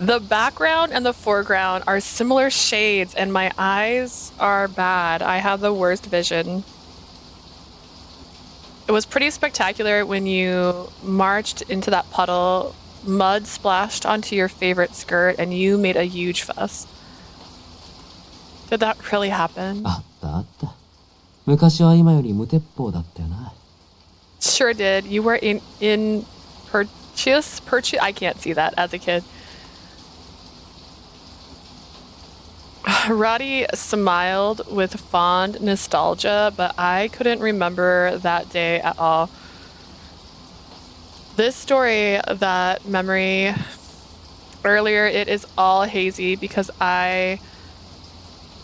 The background and the foreground are similar shades and my eyes are bad. I have the worst vision. It was pretty spectacular when you marched into that puddle, mud splashed onto your favorite skirt, and you made a huge fuss. Did that really happen? Sure did. You were in purchase. I can't see that as a kid. Radie smiled with fond nostalgia, but I couldn't remember that day at all. This story, that memory earlier, it is all hazy because I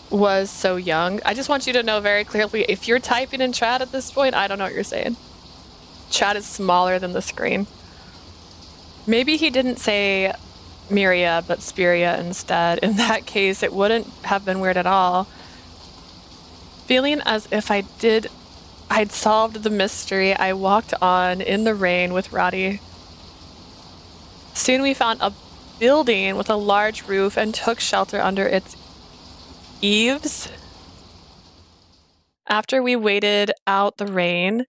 was so young. I just want you to know very clearly, if you're typing in chat at this point, I don't know what you're saying. Chat is smaller than the screen. Maybe he didn't say Miria, but Spiria instead. In that case, it wouldn't have been weird at all. Feeling as if I'd solved the mystery, I walked on in the rain with Radie. Soon we found a building with a large roof and took shelter under its eaves. After we waited out the rain,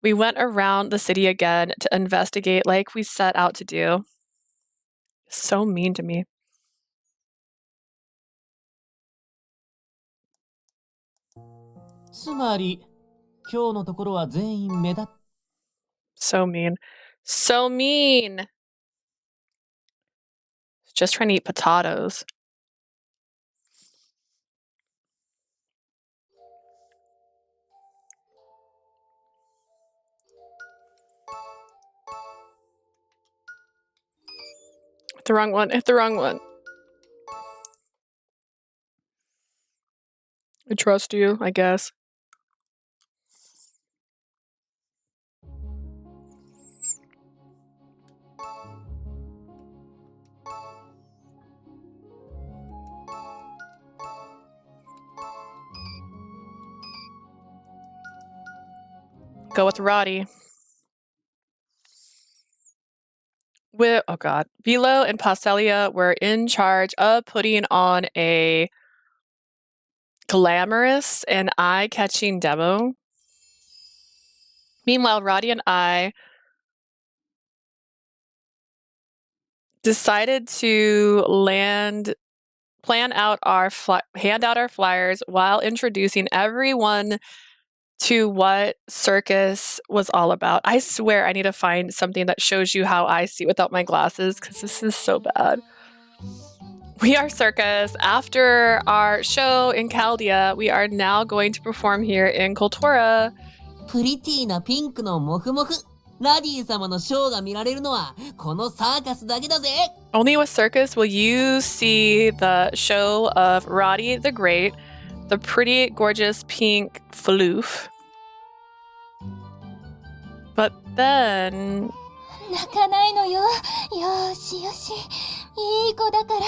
we went around the city again to investigate like we set out to do. So mean to me. So mean. So mean. Just trying to eat potatoes. Hit the wrong one. Hit the wrong one. I trust you, I guess. Go with Radie. Oh god. Velo and Paschalia were in charge of putting on a glamorous and eye-catching demo. Meanwhile, Radie and I decided to hand out our flyers while introducing everyone to what circus was all about. I swear I need to find something that shows you how I see without my glasses, because this is so bad. We are circus. After our show in Chaldea, we are now going to perform here in Kultura. Pretty na pink no mofu-mofu. Radie sama no show ga mirareru no wa kono circus dake da ze. Only with circus will you see the show of Radie the Great, the pretty, gorgeous pink floof. But then... 泣かないのよ。よしよし。いい子だから。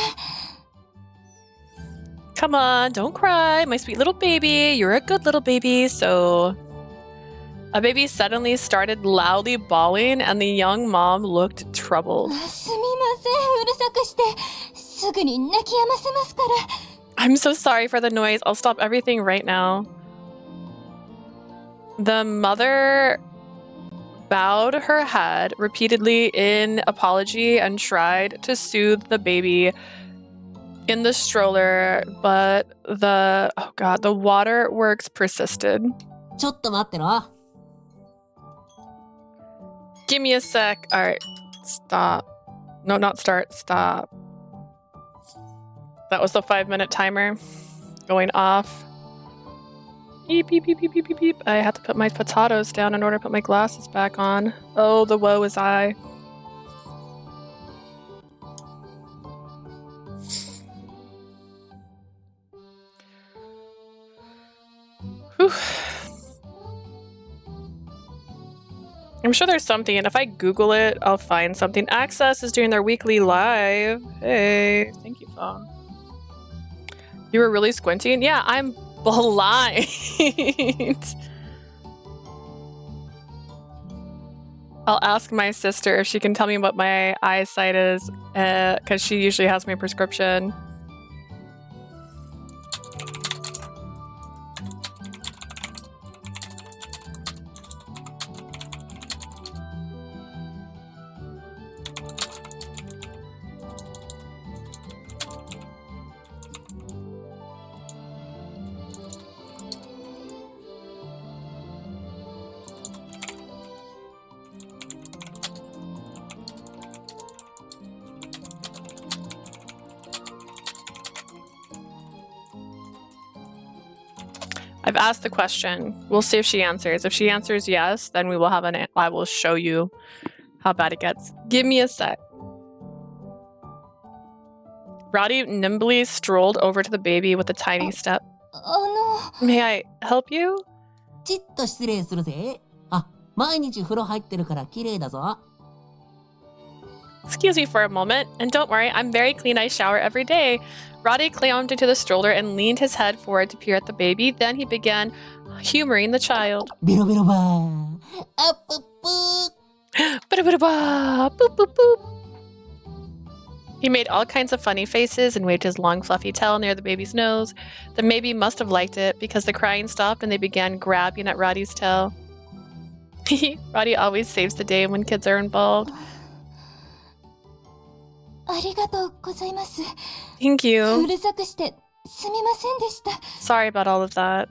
Come on, don't cry, my sweet little baby. You're a good little baby. So, a baby suddenly started loudly bawling, and the young mom looked troubled. すみません、うるさくして。すぐに泣き止ませますから。 I'm so sorry for the noise. I'll stop everything right now. The mother bowed her head repeatedly in apology and tried to soothe the baby in the stroller, but the waterworks persisted. ちょっと待ってろ。 Give me a sec. All right, stop. No, not start. Stop. That was the 5-minute timer going off. Beep, beep, beep, beep, beep, beep, beep. I have to put my potatoes down in order to put my glasses back on. Oh, the woe is I. Whew. I'm sure there's something, and if I Google it, I'll find something. Access is doing their weekly live. Hey, thank you, phone. You were really squinting? Yeah, I'm blind. I'll ask my sister if she can tell me what my eyesight is, because she usually has my prescription. I've asked the question. We'll see if she answers. If she answers yes, then we will have I will show you how bad it gets. Give me a sec. Radie nimbly strolled over to the baby with a tiny step. May I help you? ちっと失礼するぜ。あ、毎日風呂入ってるから綺麗だぞ。 Excuse me for a moment, and don't worry, I'm very clean. I shower every day. Radie climbed into the stroller and leaned his head forward to peer at the baby. Then he began humoring the child. ベロベロバー。あっぷっぷ。 Ba-da-ba-da-ba, boop, boop, boop. He made all kinds of funny faces and waved his long fluffy tail near the baby's nose. The baby must have liked it because the crying stopped and they began grabbing at Radie's tail. Radie always saves the day when kids are involved. ありがとうございます。 Thank you. うるさくしてすみませんでした。 Sorry about all of that.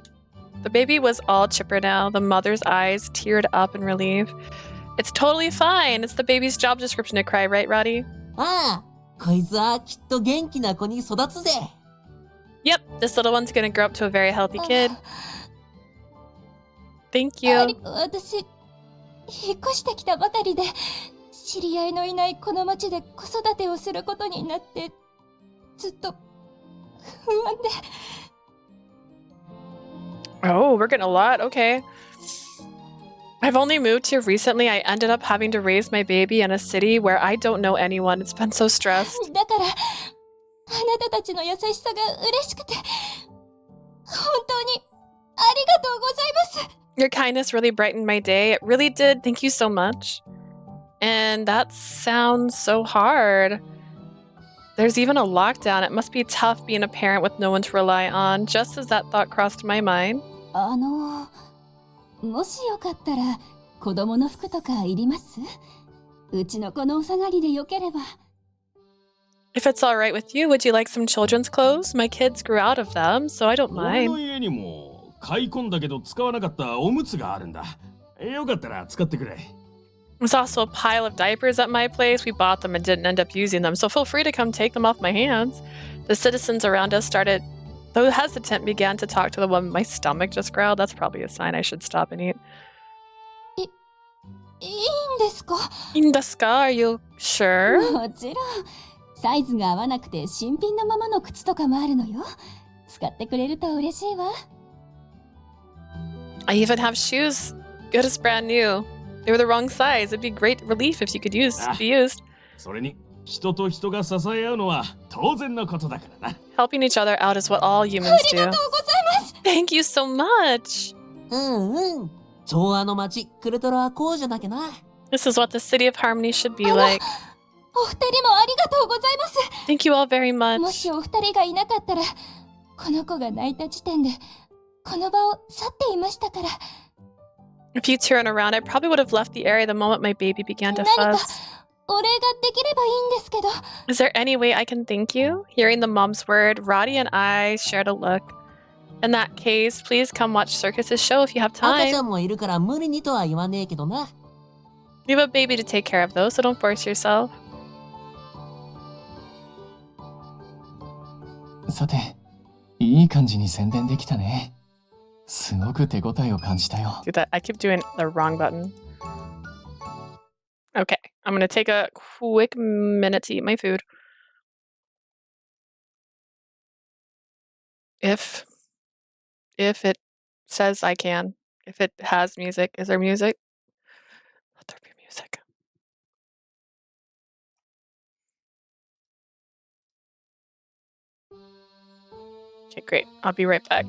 The baby was all chipper now. The mother's eyes teared up in relief. It's totally fine. It's the baby's job description to cry, right, Radie? ああ、こいつはきっと元気な子に育つぜ。 Yep, this little one's gonna grow up to a very healthy kid. Thank you. 私、引っ越してきたばかりで、知り合いのいないこの町で子育てをすることになって、ずっと不安で。Oh, we're getting a lot. Okay. I've only moved here recently. I ended up having to raise my baby in a city where I don't know anyone. It's been so stressed. だから、あなたたちの優しさが嬉しくて、本当にありがとうございます。 Your kindness really brightened my day. It really did. Thank you so much. And that sounds so hard. There's even a lockdown. It must be tough being a parent with no one to rely on. Just as that thought crossed my mind. もしよかったら子供の服とかいります？うちの子のお下がりでよければ。 If it's all right with you, would you like some children's clothes? My kids grew out of them, so I don't 俺 mind. の家にも買い込んだけど使わなかったおむつがあるんだ。よかったら使ってくれ。 There's also a pile of diapers at my place. We bought them and didn't end up using them, so feel free to come take them off my hands. The citizens around us started, though hesitant, began to talk to the woman. My stomach just growled. That's probably a sign I should stop and eat. いいんですか？ In the sky, are you sure? もちろん。サイズが合わなくて新品のままの靴とかもあるのよ。使ってくれると嬉しいわ。 I even have shoes. Good as brand new. They were the wrong size. It'd be great relief if you could be used. それに人と人が支え合うのは当然のことだからな。 Helping each other out is what all humans あり do. がとうございます。 Thank you so much. うんうん。調和の町クルトロはこうじゃなきゃな。 This is what the city of harmony should be like. お二人もありがとうございます。 Thank you all very も much. しお二人がいなかったら、この子が泣いた時点でこの場を去っていましたから。If you turn around, I probably would have left the area the moment my baby began to 何か fuzz. お礼ができればいいんですけど。 Is there any way I can thank you? Hearing the mom's word, Radie and I shared a look. In that case, please come watch Circus's show if you have 赤ちゃ time. んもいるから無理にとは言わねえけどな。 You have a baby to take care of though, so don't force yourself. さて、いい感じに宣伝できたね。すごく手応えを感じたよ。 Do that. I keep doing the wrong button. Okay, I'm gonna take a quick minute to eat my food. If it says I can. If it has music. Is there music? Let there be music. Okay, great. I'll be right back.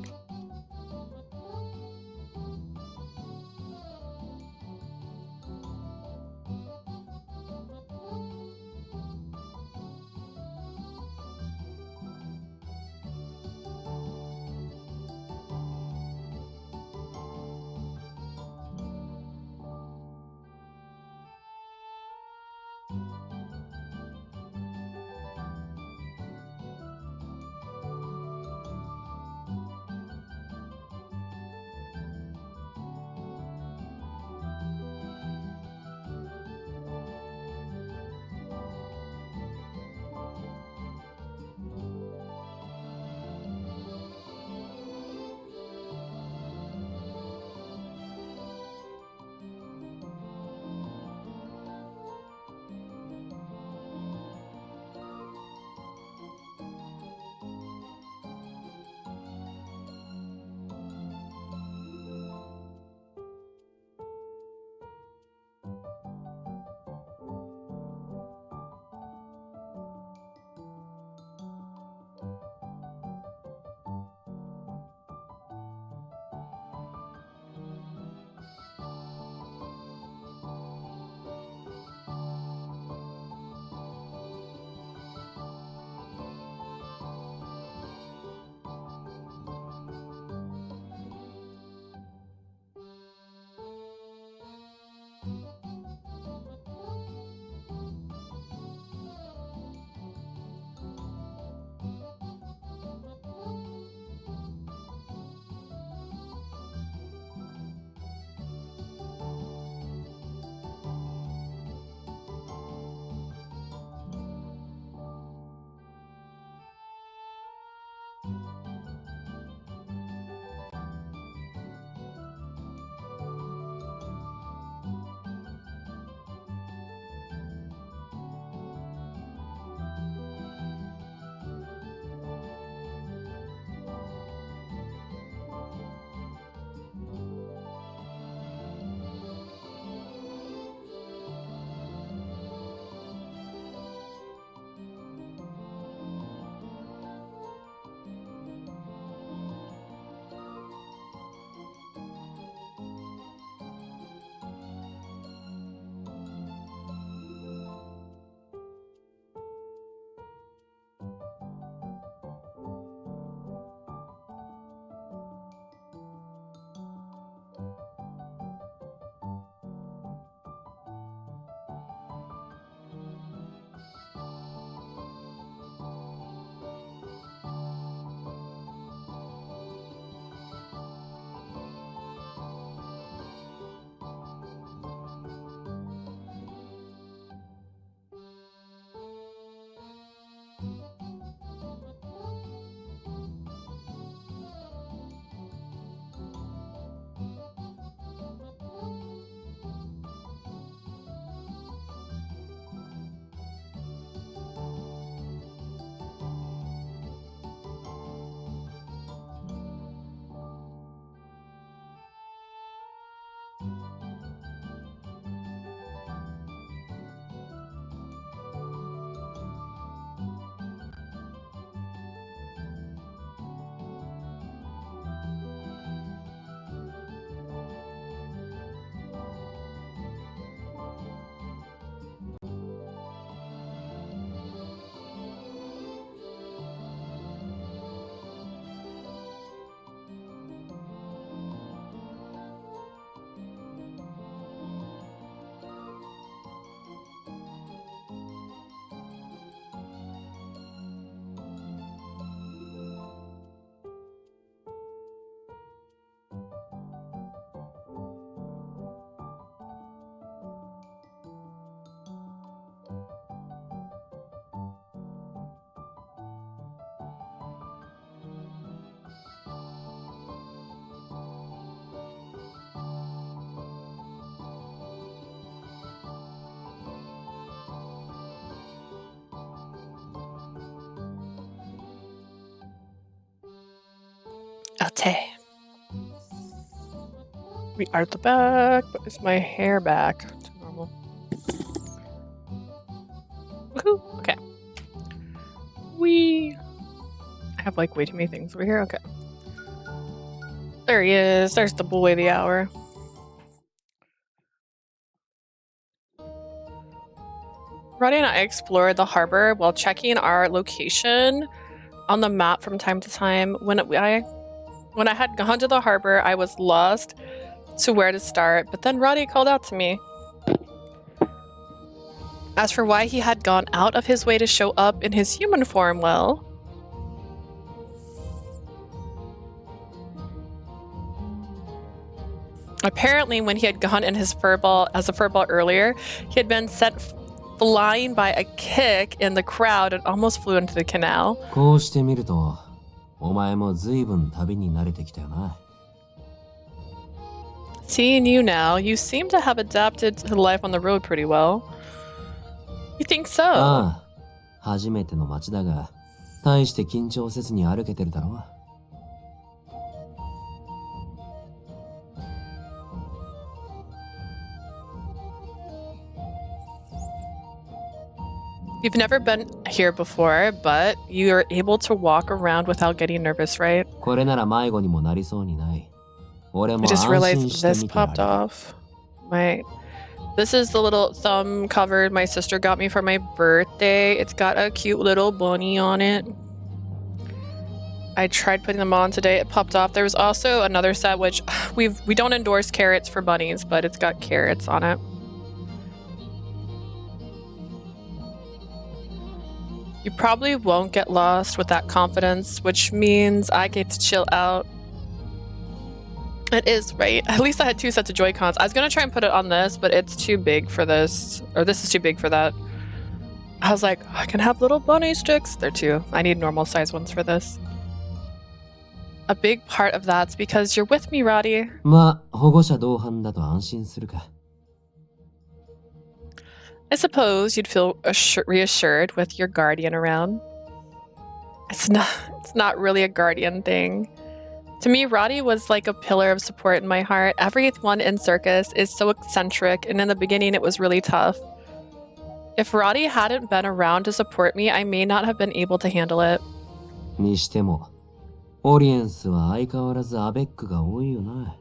latte. We are at the back, but is my hair back to normal? Woohoo! Okay. I have like way too many things over here. Okay. There he is. There's the boy of the hour. Radie and I explored the harbor while checking our location on the map from time to time. When I had gone to the harbor, I was lost to where to start, but then Radie called out to me. As for why he had gone out of his way to show up in his human form, well... apparently when he had gone in his furball as a furball earlier, he had been sent flying by a kick in the crowd and almost flew into the canal. こうしてみると、お前も随分旅に慣れてきたよな。Seeing you now, you seem to have adapted to life on the road pretty well. You think so? ああ、初めての街だが、大して緊張せずに歩けてるだろう。You've never been here before, but you're able to walk around without getting nervous, right? これなら迷子にもなりそうにない。俺も I just 安 realized 心して this 見てられ popped る。 off. This is the little thumb cover my sister got me for my birthday. It's got a cute little bunny on it. I tried putting them on today. It popped off. There was also another set which we don't endorse carrots for bunnies, but it's got carrots on it. You probably won't get lost with that confidence, which means I get to chill out. It is, right? At least I had 2 sets of Joy-Cons. I was gonna try and put it on this, but it's too big for this. Or this is too big for that. I was like, I can have little bunny sticks. They're too. I need normal size ones for this. A big part of that's because you're with me, Radie. まあ、保護者同伴だと安心するか。I suppose you'd feel reassured with your guardian around. It's not really a guardian thing. To me, Radie was like a pillar of support in my heart. Everyone in Circus is so eccentric, and in the beginning it was really tough. If Radie hadn't been around to support me, I may not have been able to handle it. にしても、オリエンスは相変わらずアベックが多いよな。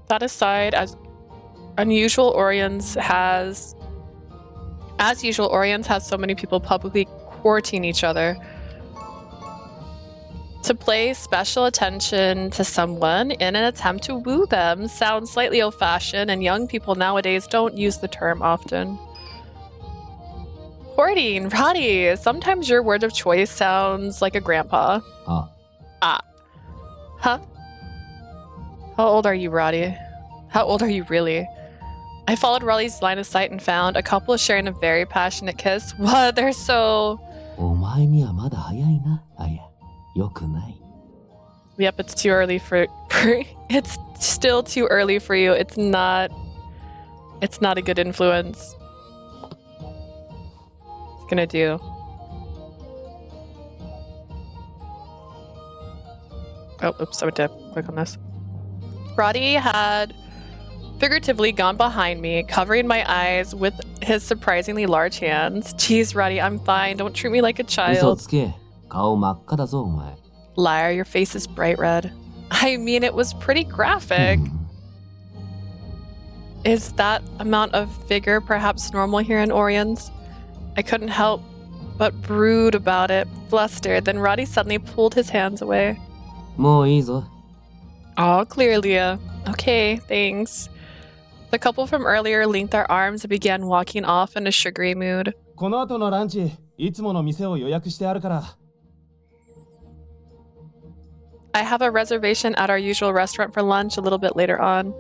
That aside, as usual, Oriens has so many people publicly courting each other. To pay special attention to someone in an attempt to woo them sounds slightly old-fashioned, and young people nowadays don't use the term often. Courting, Radie, sometimes your word of choice sounds like a grandpa. Ah. Huh? How old are you, Radie? How old are you really? I followed Radie's line of sight and found a couple sharing a very passionate kiss. What? They're so... お前にはまだ早いな、あや。よくない。Yep, it's too early for it's still too early for you. It's not a good influence. It's gonna do. Oh, oops, I went to click on this. Radie had figuratively gone behind me, covering my eyes with his surprisingly large hands. Jeez, Radie, I'm fine. Don't treat me like a 嘘 child. つけ。顔真っ赤だぞ、お前。Liar, your face is bright red. I mean, it was pretty graphic. Is that amount of vigor perhaps normal here in Oriens? I couldn't help but brood about it, flustered. Then Radie suddenly pulled his hands away. もういいぞ。All clear, Leah. Okay, thanks. The couple from earlier linked their arms and began walking off in a sugary mood. この後のランチ、いつもの店を予約してあるから。I have a reservation at our usual restaurant for lunch a little bit later on.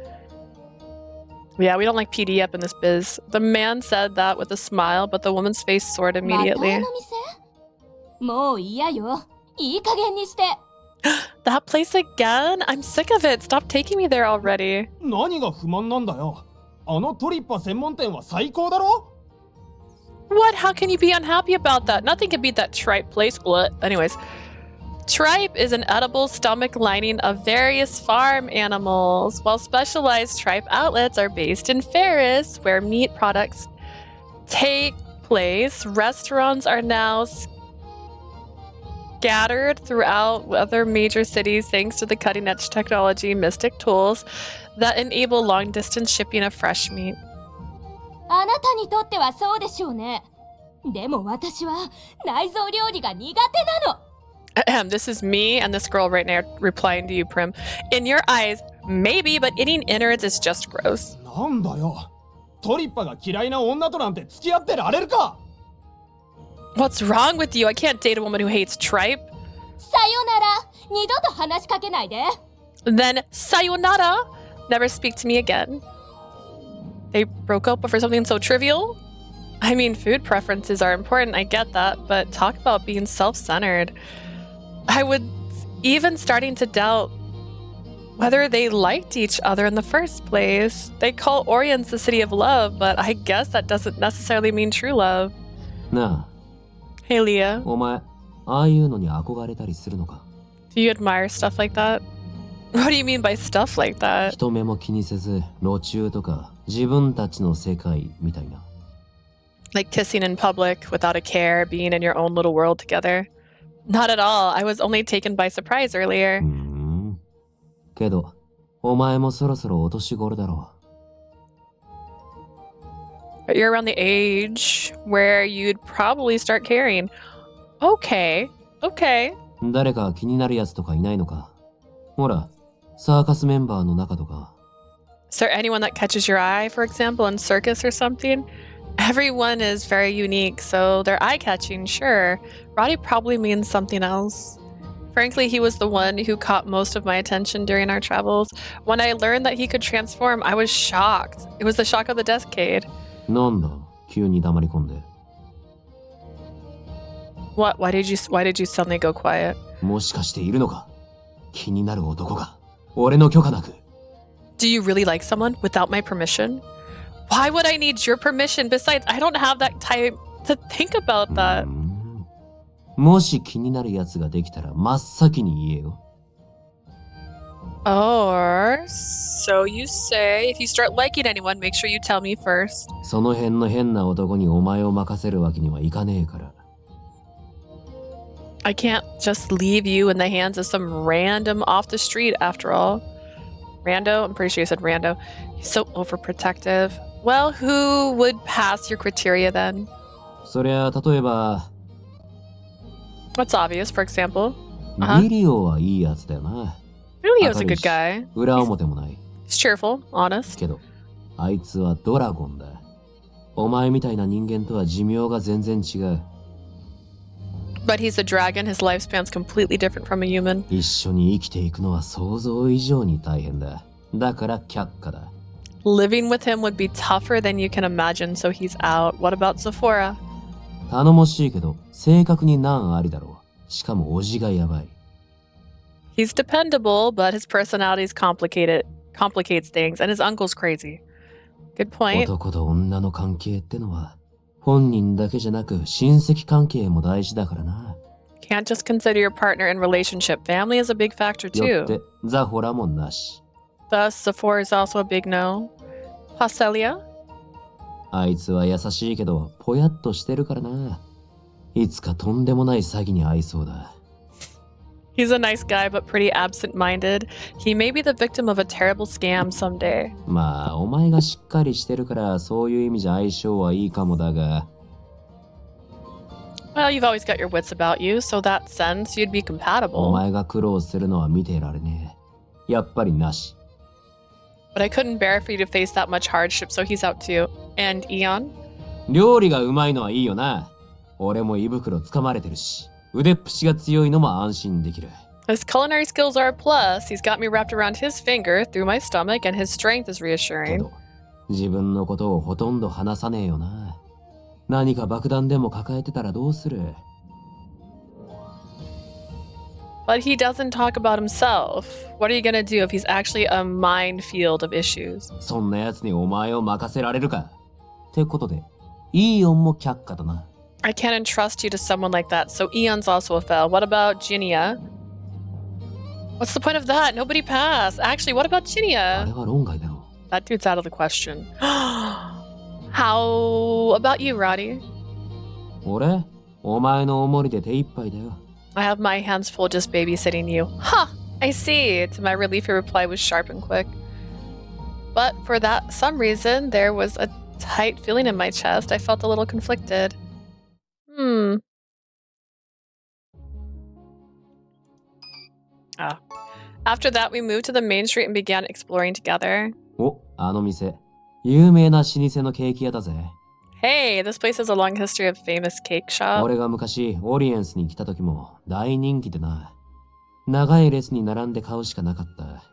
Yeah, we don't like PD up in this biz. The man said that with a smile, but the woman's face soared immediately. もう嫌よ。いい加減にして。That place again? I'm sick of it. Stop taking me there already. 何が不満なんだよ。あのトリッパ専門店は最高だろ What? How can you be unhappy about that? Nothing can beat that trite place. Anyways, Tripe is an edible stomach lining of various farm animals, while specialized tripe outlets are based in Ferris, where meat products take place. Restaurants are now scattered throughout other major cities thanks to the cutting-edge technology Mystic tools that enable long-distance shipping of fresh meat. あなたにとってはそうでしょうね。でも私は内臓料理が苦手なの。This is me and this girl right now replying to you, Prim. In your eyes, maybe, but eating innards is just gross. なんだよ。トリッパが嫌いな女となんて付き合ってられるか。 What's wrong with you? I can't date a woman who hates tripe. さよなら。二度と話しかけないで。Then sayonara. Never speak to me again. They broke up over something so trivial? I mean, food preferences are important, I get that, but talk about being self-centered. I was even starting to doubt whether they liked each other in the first place. They call Orient's the city of love, but I guess that doesn't necessarily mean true love. な Hey, Leah. あ、お前、ああいうのに憧れたりするのか。 Do you admire stuff like that? What do you mean by stuff like that? 人目も気にせず、路中とか自分たちの世界みたいな。Like kissing in public without a care, being in your own little world together? Not at all. I was only taken by surprise earlier. けど、お前もそろそろお年頃だろう。 But you're around the age where you'd probably start caring. Okay, okay. 誰か気になるやつとかいないのか。ほら、サーカスメンバーの中とか。Is there anyone that catches your eye, for example, in circus or something? Everyone is very unique, so they're eye-catching, sure. Radie probably means something else. Frankly, he was the one who caught most of my attention during our travels. When I learned that he could transform, I was shocked. It was the shock of the decade. なんだ、急に黙り込んで。What? Why did you suddenly go quiet? もしかしているのか。気になる男が、俺の許可なく。Do you really like someone without my permission? Why would I need your permission? Besides, I don't have that time to think about that. もし気になるやつができたら真っ先に言えよ。Or, so you say, if you start liking anyone, make sure you tell me first. その辺の変な男にお前を任せるわけにはいかねえから。I can't just leave you in the hands of some random off the street after all. Rando? I'm pretty sure you said rando. He's so overprotective. Well, who would pass your criteria then? そりゃ例えば What's obvious, for example? ミリオはいいやつだよな。Julio's a good guy. 裏表もない。He's cheerful, honest. けど、あいつはドラゴンだ。お前みたいな人間とは寿命が全然違う。But he's a dragon. His lifespan's completely different from a human. 一緒に生きていくのは想像以上に大変だ。だから却下だ。Living with him would be tougher than you can imagine, so he's out. What about Sephora? 頼もしいけど、正確に難ありだろう。しかもおじがやばい。He's dependable, but his personality is complicates things, and his uncle's crazy. Good point. 男と女の関係ってのは、本人だけじゃなく親戚関係も大事だからな。Can't just consider your partner in relationship. Family is a big factor よって too. ザホラもなし。 Thus, Sephora is also a big no. Paschalia? あいつは優しいけど、ぽやっとしてるからな。いつかとんでもない詐欺に遭いそうだ。He's a nice guy, but pretty absent-minded. He may be the victim of a terrible scam someday. まあ、お前がしっかりしてるから、そういう意味じゃ相性はいいかもだが。Well, you've always got your wits about you, so that sense you'd be お compatible. 前が苦労するのは見てられねえ。やっぱりなし。But I couldn't bear for you to face that much hardship, so he's out too. And Eon? 料理がうまいのはいいよな。俺も胃袋つかまれてるし、腕っぷしが強いのも安心できる。His culinary skills are a plus. He's got me wrapped around his finger through my stomach, and his strength is け reassuring. ど、自分のことをほとんど話さねえよな。何か爆弾でも抱えてたらどうする？ But he doesn't talk about himself. What are you gonna do if he's actually a minefield of issues? そんな奴にお前を任せられるか。ってことで、イーオンも却下だな。I can't entrust you to someone like that, so Eon's also a fail. What about Ginia? What's the point of that? Nobody passed. Actually, what about あ Chinia? れは論外だろ That dude's out of the question. How about you, Radie? 俺お前のおもりで手一杯だよ I have my hands full just babysitting you. Huh, I see. To my relief, your reply was sharp and quick. But for that some reason, there was a tight feeling in my chest. I felt a little conflicted. After that, we moved to the main street and began exploring together. おあの店有名な老舗のケーキ屋だぜ Hey, this place has a long history of famous cake shop. 俺が昔オリエンスに来た時も大人気でな長い列に並んで買うしかなかった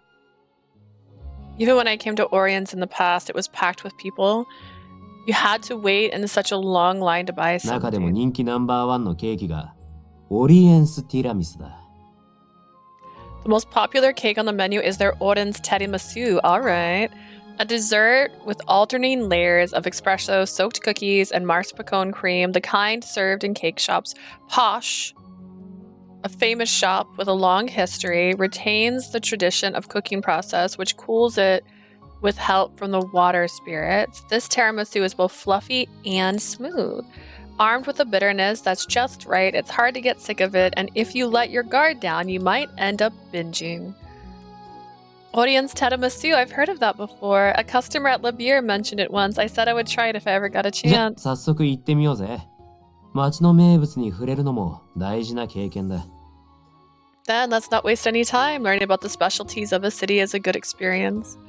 Even when I came to Orient's in the past, it was packed with people. You had to wait in such a long line to buy 中でも something. 人気ナンバーワンのケーキがオリエンスティラミスだ The most popular cake on the menu is their Orient's tiramisu. All right. A dessert with alternating layers of espresso, soaked cookies, and mascarpone cream, the kind served in cake shops. Posh, a famous shop with a long history, retains the tradition of cooking process, which cools it with help from the water spirits. This tiramisu is both fluffy and smooth. Armed with a bitterness that's just right, it's hard to get sick of it, and if you let your guard down, you might end up binging. Orient's tiramisu, I've heard of that before. A customer at Le Bier mentioned it once. I said I would try it if I ever got a じゃ chance. 早速行ってみようぜ街の名物に触れるのも大事な経験だ Then let's not waste any time. Learning about the specialties of a city is a good experience.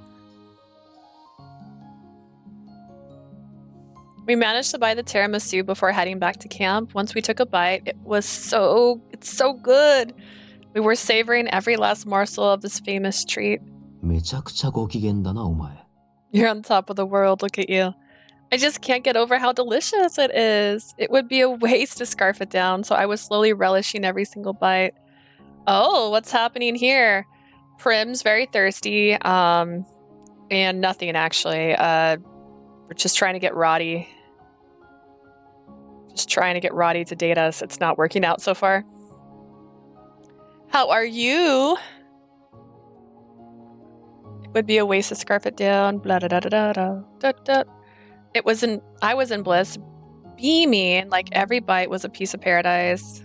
We managed to buy the tiramisu before heading back to camp. Once we took a bite, it's so good. We were savoring every last morsel of this famous treat. めちゃくちゃご機嫌だなお前 You're on top of the world, look at you. I just can't get over how delicious it is. It would be a waste to scarf it down, so I was slowly relishing every single bite. Oh, what's happening here? Prim's very thirsty, and nothing actually. We're just trying to get Radie. Just trying to get Radie to date us. It's not working out so far. How are you? It would be a waste to scarf it down. Blah, da, da, da, da, da, da, da. I was in bliss, beaming like every bite was a piece of paradise.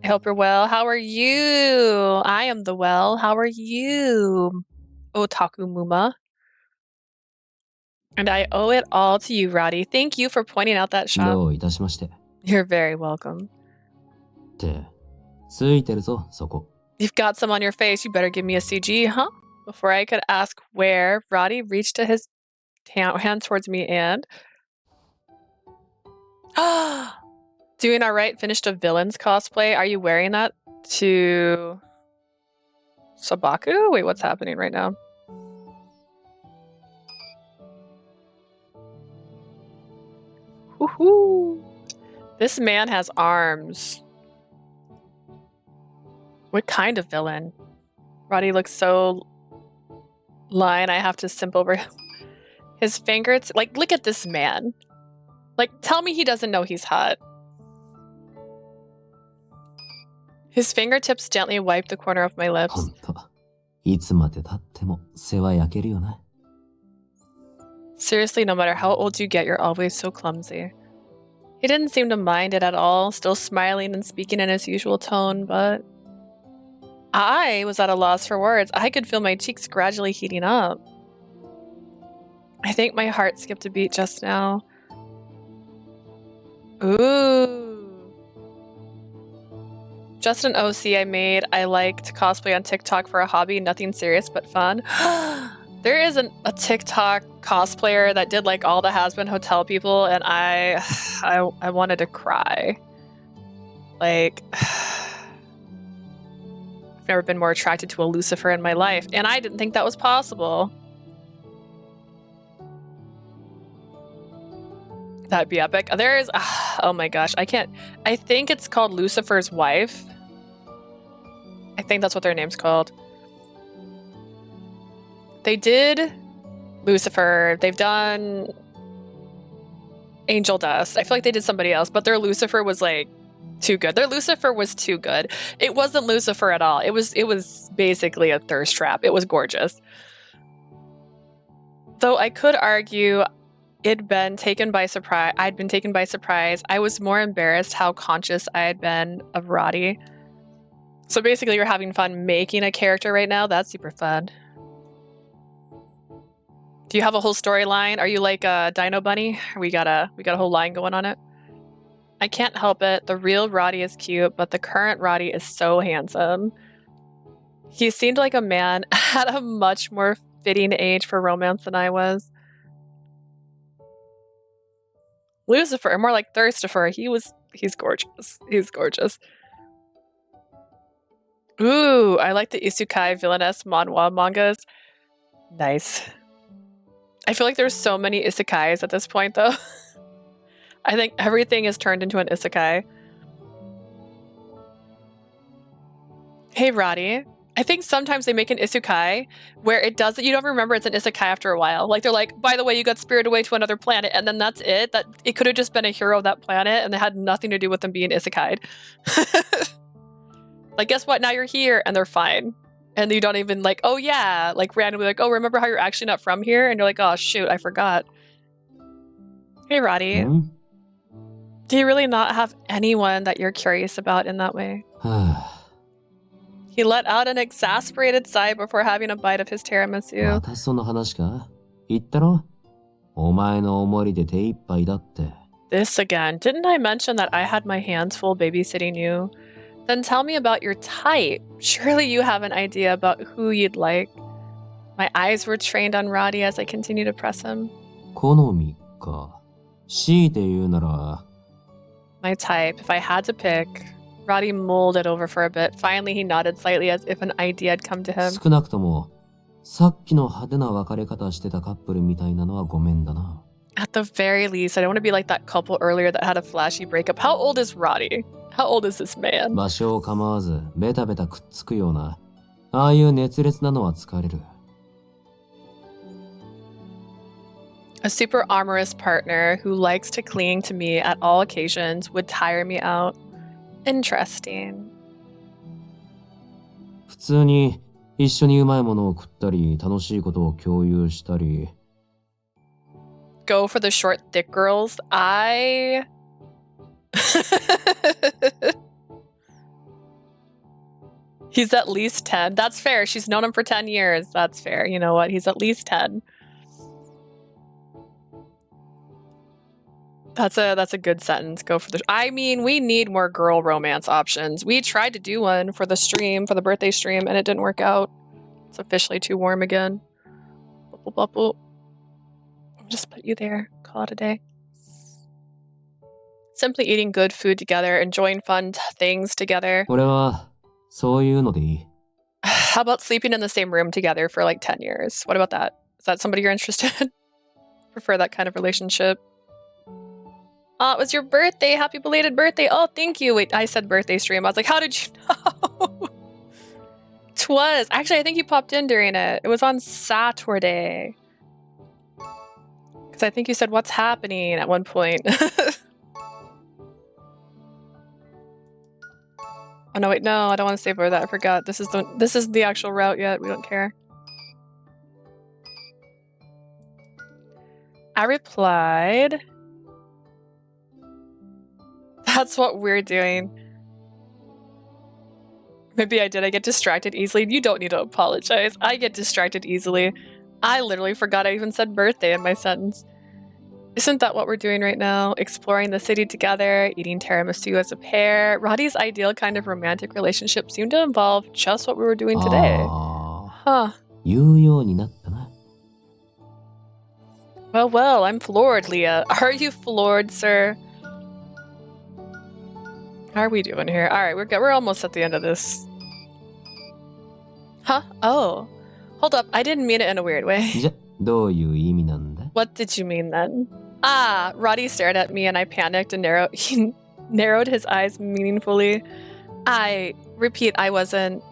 I hope you're well. How are you? I am the well. How are you? Otaku Muma. And I owe it all to you, Radie. Thank you for pointing out that ど shop. ういたしまして You're very welcome. ってついてるぞそこ You've got some on your face. You better give me a CG, huh? Before I could ask where, Radie reached to his hand towards me and... Doing all right. Finished a villain's cosplay. Are you wearing that to... Sabaku? Wait, what's happening right now? Woohoo! This man has arms. What kind of villain? Radie looks so... Line, I have to simp over him. His fingers... Like, look at this man. Like, tell me he doesn't know he's hot. His fingertips gently wipe the corner of my ほ lips. んといつまでたっても世話焼けるよな Seriously, no matter how old you get, you're always so clumsy. He didn't seem to mind it at all, still smiling and speaking in his usual tone, but... I was at a loss for words. I could feel my cheeks gradually heating up. I think my heart skipped a beat just now. Ooh. Just an OC I made. I like to cosplay on TikTok for a hobby, nothing serious but fun. There is a TikTok cosplayer that did like all the Has-Been Hotel people, and I wanted to cry. Like, I've never been more attracted to a Lucifer in my life, and I didn't think that was possible. That'd be epic. There is, oh my gosh, I think it's called Lucifer's Wife. I think that's what their name's called. They did Lucifer. They've done Angel Dust. I feel like they did somebody else, but their Lucifer was like Too good. Their Lucifer was too good. It wasn't Lucifer at all. It was basically a thirst trap. It was gorgeous. Though I could argue I'd been taken by surprise. I was more embarrassed how conscious I had been of Radie. So basically you're having fun making a character right now. That's super fun. Do you have a whole storyline? Are you like a Dino Bunny? We got a whole line going on it. I can't help it. The real Radie is cute, but the current Radie is so handsome. He seemed like a man at a much more fitting age for romance than I was. Lucifer, more like Thirstifer. He's gorgeous. He's gorgeous. Ooh, I like the isekai villainess manhwa mangas. Nice. I feel like there's so many isekais at this point, though. I think everything is turned into an isekai. Hey, Radie. I think sometimes they make an isekai where it doesn't, you don't remember it's an isekai after a while. Like they're like, by the way, you got spirited away to another planet, and then that's it. That it could have just been a hero of that planet, and they had nothing to do with them being isekai'd. Like, guess what? Now you're here, and they're fine. And you don't even like, oh yeah, like randomly like, oh, remember how you're actually not from here? And you're like, oh shoot, I forgot. Hey, Radie. Do you really not have anyone that you're curious about in that way? He let out an exasperated sigh before having a bite of his tiramisu. またその話か？言ったろ？お前のおもりで手一杯だって。 This again. Didn't I mention that I had my hands full babysitting you? Then tell me about your type. Surely you have an idea about who you'd like. My eyes were trained on Radie as I continued to press him. 好みか。強いて言うなら。 My type. If I had to pick. Radie mulled it over for a bit. Finally, he nodded slightly as if an idea had come to him. 少なくとも、さっきの派手な別れ方してたカップルみたいなのはごめんだな。 At the very least, I don't want to be like that couple earlier that had a flashy breakup. How old is Radie? How old is this man? 場所を構わず、ベタベタくっつくような、ああいう熱烈なのは疲れる。 A super amorous partner who likes to cling to me at all occasions would tire me out. Interesting. 普通に一緒にうまいものを食ったり、楽しいことを共有したり。 Go for the short, thick girls. He's at least 10. That's fair. She's known him for 10 years. That's fair. You know what? He's at least 10. That's a good sentence. Go for the... I mean, we need more girl romance options. We tried to do one for the stream, for the birthday stream, and it didn't work out. It's officially too warm again. Bubble, bubble. I'll just put you there. Call it a day. Simply eating good food together, enjoying fun things together. 俺はそういうのでいい。 How about sleeping in the same room together for like 10 years? What about that? Is that somebody you're interested in? Prefer that kind of relationship. It was your birthday. Happy belated birthday. Oh, thank you. Wait, I said birthday stream. I was like, how did you know? Twas. Actually, I think you popped in during it. It was on Saturday. Because I think you said, what's happening at one point. Oh, no, wait. No, I don't want to save over that. I forgot. This is the actual route yet. We don't care. I replied... That's what we're doing. Maybe I did. I get distracted easily. You don't need to apologize. I get distracted easily. I literally forgot I even said birthday in my sentence. Isn't that what we're doing right now? Exploring the city together, eating tiramisu as a pair. Radie's ideal kind of romantic relationship seemed to involve just what we were doing today. Huh. 言うようになったな。 Well, well, I'm floored, Leah. Are you floored, sir? How are we doing here? All right, we're almost at the end of this. Huh? Oh. Hold up. I didn't mean it in a weird way. じゃ、どういう意味なんだ? What did you mean then? Ah, Radie stared at me and I panicked and he narrowed his eyes meaningfully. I repeat, I wasn't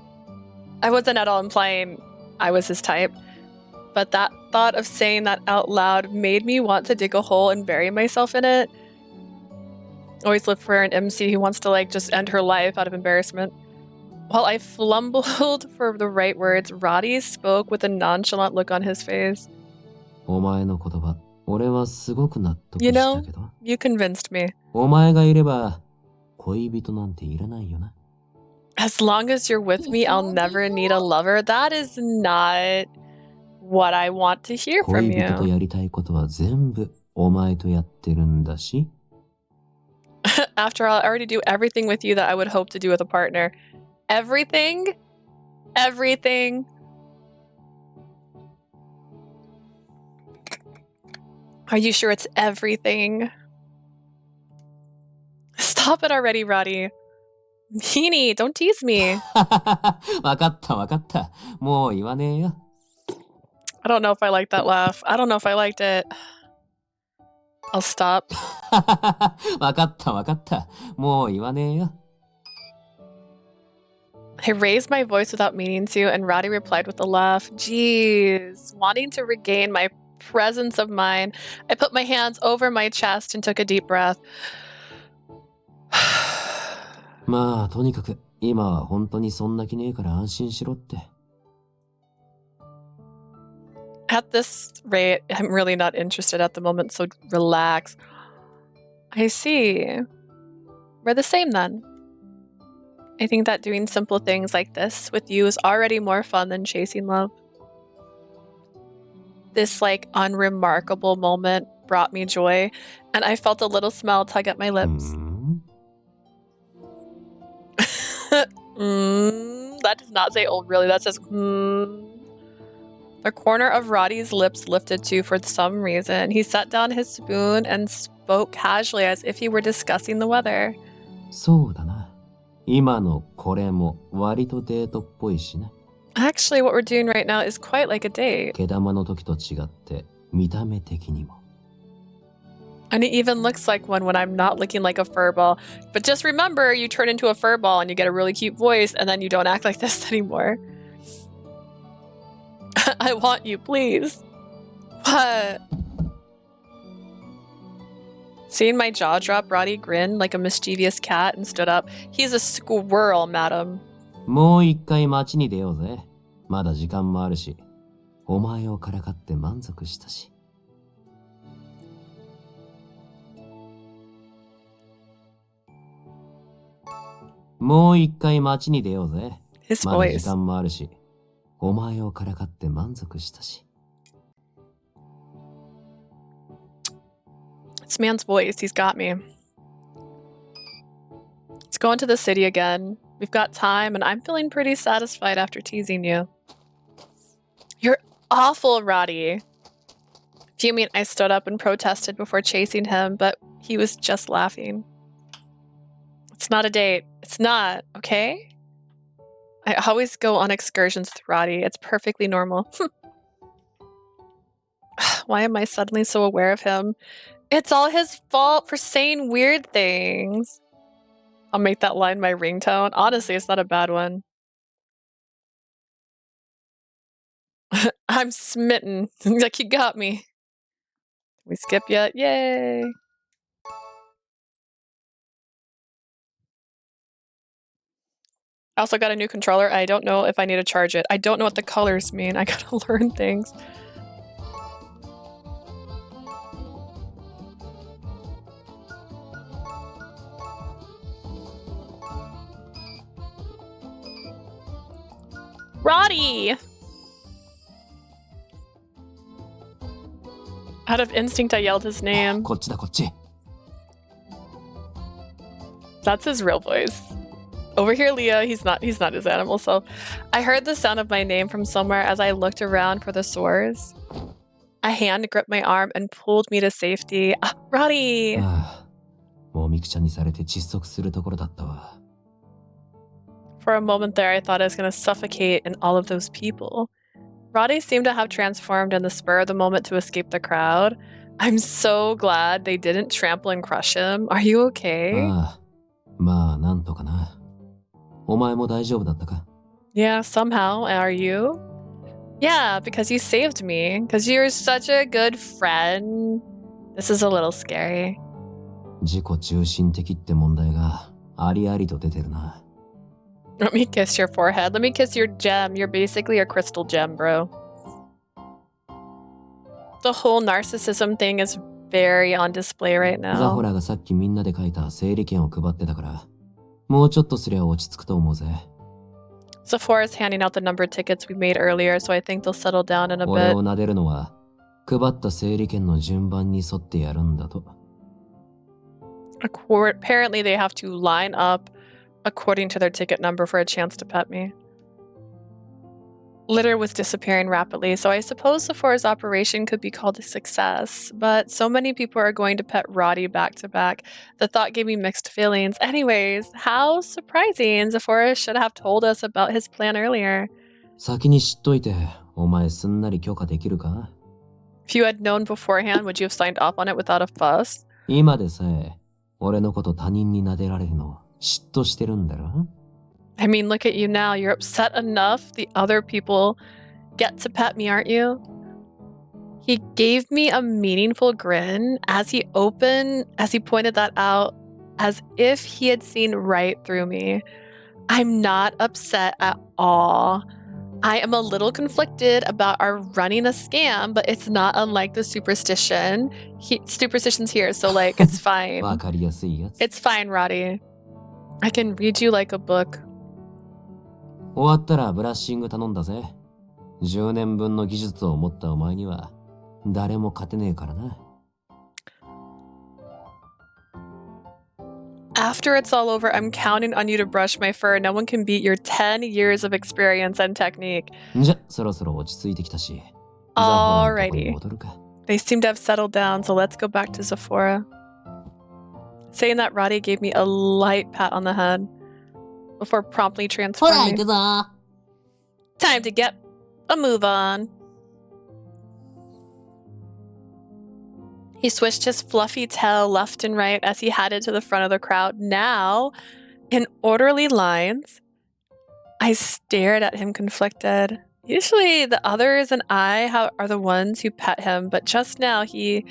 at all implying I was his type. But that thought of saying that out loud made me want to dig a hole and bury myself in it. Always look for an MC who wants to like just end her life out of embarrassment. While I flumbled for the right words, Radie spoke with a nonchalant look on his face. You know, you convinced me. As long as you're with me, I'll never need a lover. That is not what I want to hear from you. After all, I already do everything with you that I would hope to do with a partner. Everything? Everything? Are you sure it's everything? Stop it already, Radie. Meanie, don't tease me. I don't know if I like that laugh. I don't know if I liked it. I'll stop. I raised my voice without meaning to, and Radie replied with a laugh. Jeez. Wanting to regain my presence of mind, I put my hands over my chest and took a deep breath. At this rate, I'm really not interested at the moment, so relax. I see. We're the same then. I think that doing simple things like this with you is already more fun than chasing love. This like unremarkable moment brought me joy, and I felt a little smile tug at my lips. That does not say "oh really," that says The corner of Radie's lips lifted too for some reason. He set down his spoon and spoke casually as if he were discussing the weather. Actually, what we're doing right now is quite like a date. And it even looks like one when I'm not looking like a furball. But just remember, you turn into a furball and you get a really cute voice, and then you don't act like this anymore. I want you, please. What? Seeing my jaw drop, Radie grinned like a mischievous cat and stood up. He's a squirrel, madam. More一回街に出ようぜ。まだ時間もあるし、お前をからかって満足したし。もう一回街に出ようぜ。まだ時間もあるし、お前をからかって満足したし。This man's voice, he's got me. Let's go into the city again. We've got time, and I'm feeling pretty satisfied after teasing you. You're awful, Radie. Fuming, I stood up and protested before chasing him, but he was just laughing. It's not a date. It's not, okay? I always go on excursions with Radie. It's perfectly normal. Why am I suddenly so aware of him? It's all his fault for saying weird things. I'll make that line my ringtone. Honestly, it's not a bad one. I'm smitten. Like, you got me. We skip yet? Yay! I also got a new controller. I don't know if I need to charge it. I don't know what the colors mean. I gotta learn things. Radie! Out of instinct, I yelled his name. That's his real voice. Over here, Leah, he's not his animal self. I heard the sound of my name from somewhere as I looked around for the sores. A hand gripped my arm and pulled me to safety. Radie! For a moment there, I thought I was going to suffocate in all of those people. Radie seemed to have transformed in the spur of the moment to escape the crowd. I'm so glad they didn't trample and crush him. Are you okay? Yeah, somehow. Are you? Yeah, because you saved me. Because you're such a good friend. This is a little scary. 自己中心的って問題がありありと出てるな。Let me kiss your forehead. Let me kiss your gem. You're basically a crystal gem, bro. The whole narcissism thing is very on display right ザホ now. ラがさっきみんなで書いた整理券を配ってたから、もうちょっとすりゃ落ち着くと思うぜ。Sephora's handing out the numbered tickets we made earlier, so I think they'll settle down in a 俺 bit. を撫でるのは、配った整理券の順番に沿ってやるんだと。Apparently, they have to line up according to their ticket number for a chance to pet me. Litter was disappearing rapidly, so I suppose Sephora's operation could be called a success. But so many people are going to pet Radie back to back. The thought gave me mixed feelings. Anyways, how surprising. Sephora should have told us about his plan earlier. 先に知っといて、お前すんなり許可できるか？ If you had known beforehand, would you have signed off on it without a fuss? 今でさえ、俺のこと他人に撫でられるの嫉妬してるんだろ？ I mean, look at you now. You're upset enough the other people get to pet me, aren't you? He gave me a meaningful grin as he pointed that out, as if he had seen right through me. I'm not upset at all. I am a little conflicted about our running a scam, but it's not unlike the superstitions here, so like, it's fine. わかりやすいやつ。 It's fine, Radie. I can read you like a book. 終わったらブラッシング頼んだぜ。10年分の技術を持ったお前には誰も勝てねえからな。After it's all over, I'm counting on you to brush my fur. No one can beat your 10 years of experience and technique. じゃ、そろそろ落ち着いてきたし。ザホラのとこに Alrighty. 戻るか。 They seem to have settled down, so let's go back to Sephora. Saying that, Radie gave me a light pat on the head before promptly ほら、行 transforming. くぞ。 Time to get a move on. He swished his fluffy tail left and right as he headed to the front of the crowd. Now, in orderly lines, I stared at him conflicted. Usually the others and I are the ones who pet him, but just now the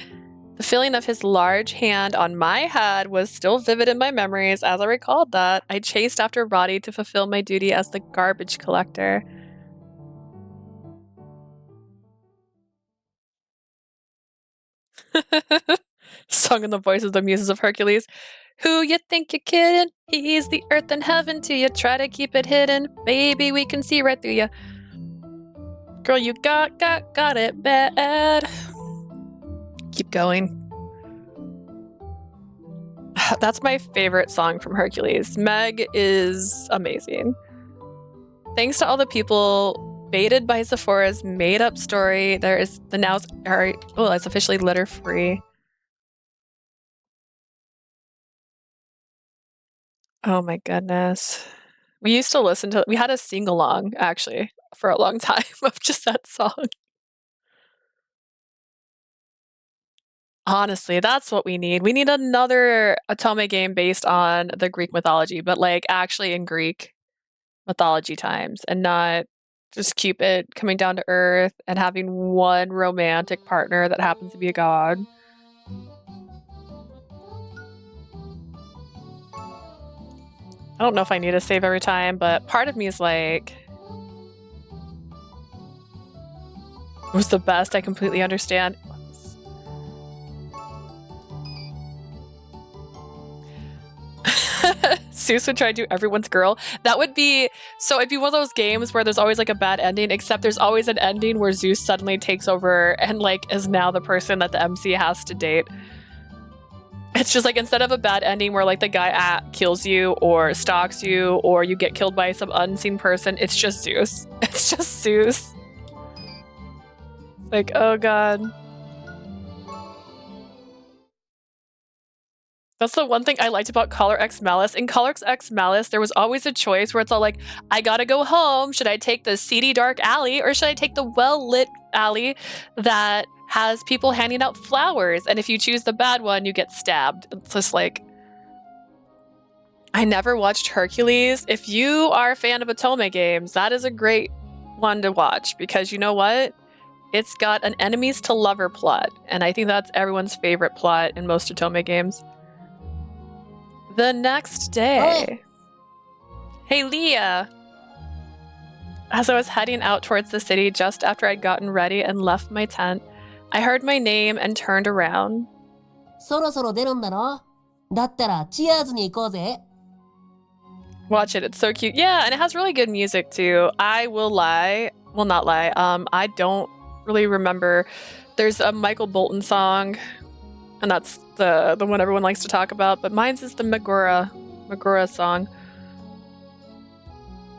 feeling of his large hand on my head was still vivid in my memories. As I recalled that, I chased after Radie to fulfill my duty as the garbage collector. Sung in the voices of the muses of Hercules. Who you think you're kidding? He's the earth and heaven to you. Try to keep it hidden. Baby, we can see right through you. Girl, you got it bad. Keep going. That's my favorite song from Hercules. Meg is amazing. Thanks to all the people baited by Sephora's made-up story, there is the now it's officially litter-free. Oh my goodness. We used to we had a sing-along, actually, for a long time of just that song. Honestly, that's what we need. We need another Otome game based on the Greek mythology, but like actually in Greek mythology times, and not just Cupid coming down to earth and having one romantic partner that happens to be a god. I don't know if I need to save every time, but part of me is like, it was the best. I completely understand. Zeus would try to do everyone's girl. That would be, so it'd be one of those games where there's always like a bad ending, except there's always an ending where Zeus suddenly takes over and like is now the person that the MC has to date. It's just like, instead of a bad ending where like the guy kills you or stalks you or you get killed by some unseen person, it's just Zeus. It's just Zeus. Like, oh god. That's the one thing I liked about Collar X Malice. In Collar X Malice, there was always a choice where it's all like, I gotta go home. Should I take the seedy dark alley or should I take the well-lit alley that has people handing out flowers? And if you choose the bad one, you get stabbed. It's just like, I never watched Hercules. If you are a fan of Otome games, that is a great one to watch, because you know what? It's got an enemies to lover plot. And I think that's everyone's favorite plot in most Otome games. The next day. Hey, Leah. As I was heading out towards the city just after I'd gotten ready and left my tent, I heard my name and turned around. そろそろ出るんだろ？だったらチアーズに行こうぜ。Watch it, it's so cute. Yeah, and it has really good music too. I will lie. Well, not lie. I don't really remember. There's a Michael Bolton song, and that's the one everyone likes to talk about, but mine's is the Megura song.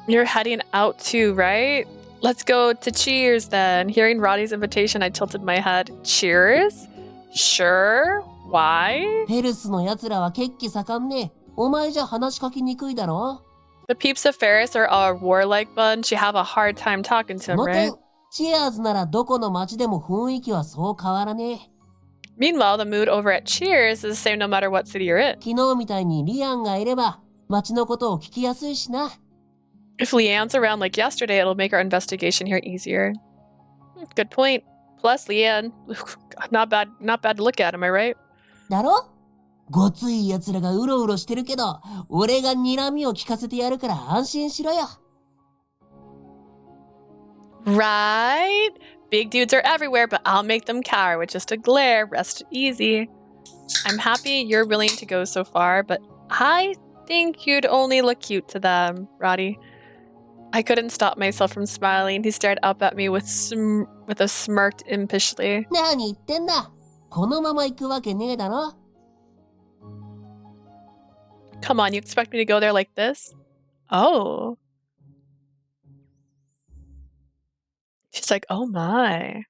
You're heading out too, right? Let's go to Cheers then. Hearing Radie's invitation, I tilted my head. Cheers? Sure. Why? フェルスの奴らは血気盛んね。お前じゃ話しかけにくいだろ？ The peeps of Ferris are a warlike bunch. You have a hard time talking to them, right? チアーズならどこの町でも雰囲気はそう変わらねえ。 Meanwhile, the mood over at Cheers is the same no matter what city you're in. 昨日みたいにリアンがいれば町のことを聞きやすいしな。 If Leanne's around like yesterday, it'll make our investigation here easier. Good point. Plus, Leanne, not bad to look at, am I right? だろ？ごつい奴らがうろうろしてるけど、俺が睨みを聞かせてやるから安心しろよ。 Right? Big dudes are everywhere, but I'll make them cower with just a glare. Rest easy. I'm happy you're willing to go so far, but I think you'd only look cute to them, Radie. I couldn't stop myself from smiling. He stared up at me with a smirked impishly. 何言ってんだ。このまま行くわけねえだろ。 Come on, you expect me to go there like this? Oh. She's like, oh my.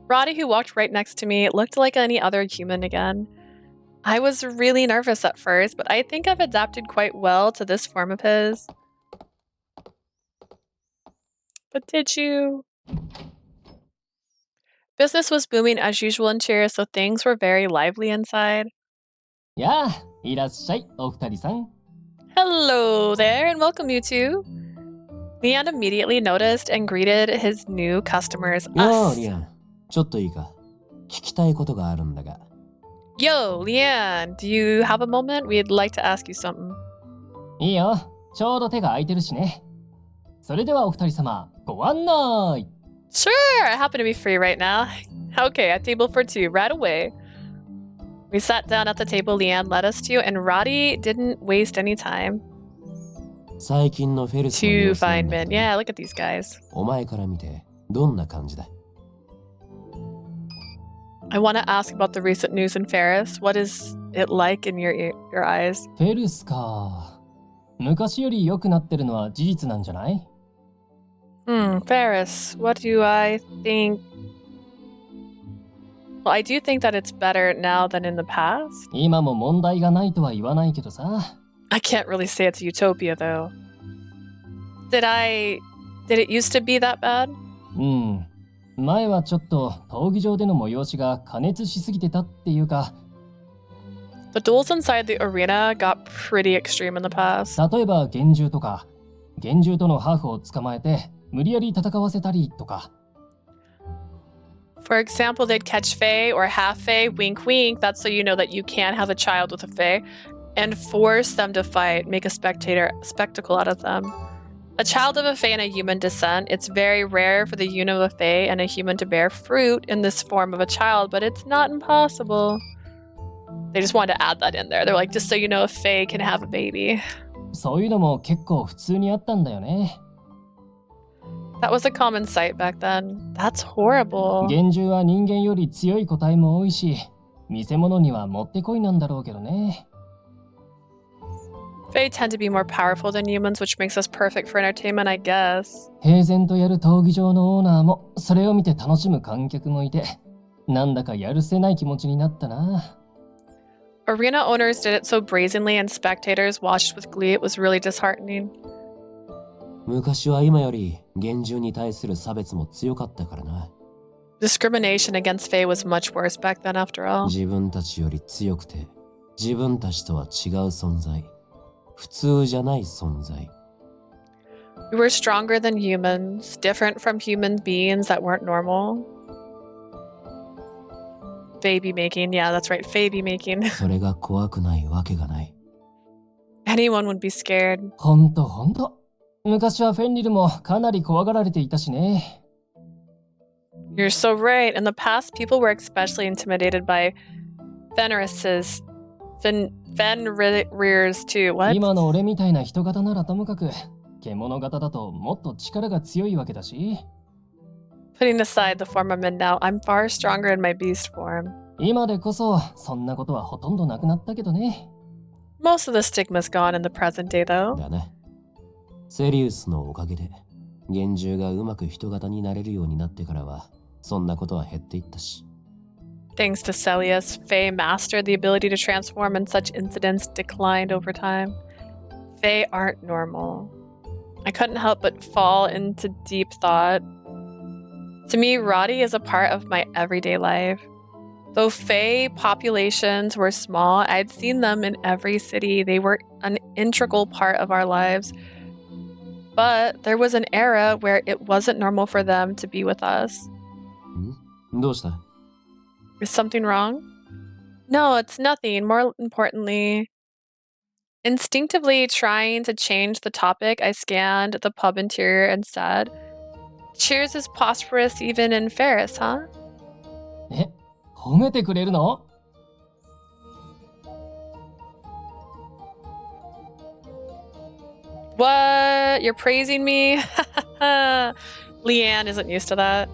Radie, who walked right next to me, looked like any other human again. I was really nervous at first, but I think I've adapted quite well to this form of his. But did you? Business was booming as usual in Cheers, so things were very lively inside. やあ、いらっしゃい、お二人さん。 Hello there, and welcome you two. Leanne immediately noticed and greeted his new customers. よう、 Us. リアン。ちょっといいか。聞きたいことがあるんだが。 Yo, Leanne, do you have a moment? We'd like to ask you something. いいよ、ちょうど手が空いてるしね。それではお二人様、ご案内。 Sure, I happen to be free right now. Okay, a table for two, right away. We sat down at the table Leanne led us to, and Radie didn't waste any time. 最近のフェルスの Two 様子なん fine だ men. けど Yeah, look at these guys. お前から見てどんな感じだ？ I want to ask about the recent news in Ferris. What is it like in your eyes? フェルスか。昔より良くなってるのは事実なんじゃない？ Ferris, what do I think? Well, I do think that it's better now than in the past. 今も問題がないとは言わないけどさ。 I can't really say it's a utopia, though. Did it used to be that bad? うん。前はちょっと闘技場での催しが過熱しすぎてたっていうか。 The duels inside the arena got pretty extreme in the past. 例えば幻獣とか、幻獣とのハーフを捕まえて無理やり戦わせたりとか。 For example, they'd catch Fae or half Fae, wink wink, that's so you know that you can't have a child with a Fae, and force them to fight, make a spectacle out of them. A child of a Fae and a human descent, it's very rare for the union of a Fae and a human to bear fruit in this form of a child, but it's not impossible. They just wanted to add that in there. They're like, just so you know, a Fae can have a baby. そういうのも結構普通にあったんだよね。 That was a common sight back then. That's horrible. 幻獣は人間より強い個体も多いし、見せ物にはもってこいなんだろうけどね。 Fae tend to be more powerful than humans, which makes us perfect for entertainment, I guess. 平然とやる闘技場のオーナーもそれを見て楽しむ観客もいて、なんだかやるせない気持ちになったな。 Arena owners did it so brazenly and spectators watched with glee. It was really disheartening. 昔は今より幻獣に対する差別も強かったからな。 Discrimination against Fae was much worse back then, after all. 自分たちより強くて、自分たちとは違う存在。普通じゃない存在。 We were stronger than humans, different from human beings that weren't normal. Baby making. Yeah, that's right. Baby making. それが怖くないわけがない。 Anyone would be scared. ほんと。昔はフェンリルもかなり怖がられていたしね。You're so right. In the past, people were especially intimidated by Fenris's Fenrir's too. What? 今の俺みたいな人型ならともかく、獣型だともっと力が強いわけだし。Putting aside the form I'm in now, I'm far stronger in my beast form. 今でこそそんなことはほとんどなくなったけどね。Most of the stigma's gone in the present day, though. だね。セリウスのおかげで、幻獣がうまく人型になれるようになってからは、そんなことは減っていったし。Thanks to Celius, Fae mastered the ability to transform, and such incidents declined over time. Fae aren't normal. I couldn't help but fall into deep thought. To me, Radie is a part of my everyday life. Though Fae populations were small, I'd seen them in every city. They were an integral part of our lives. But there was an era where it wasn't normal for them to be with us. どうした? Is something wrong? No, it's nothing. More importantly, instinctively trying to change the topic, I scanned the pub interior and said, "Cheers is prosperous even in Ferris, huh?" 褒めてくれるの? What? You're praising me? Leanne isn't used to that.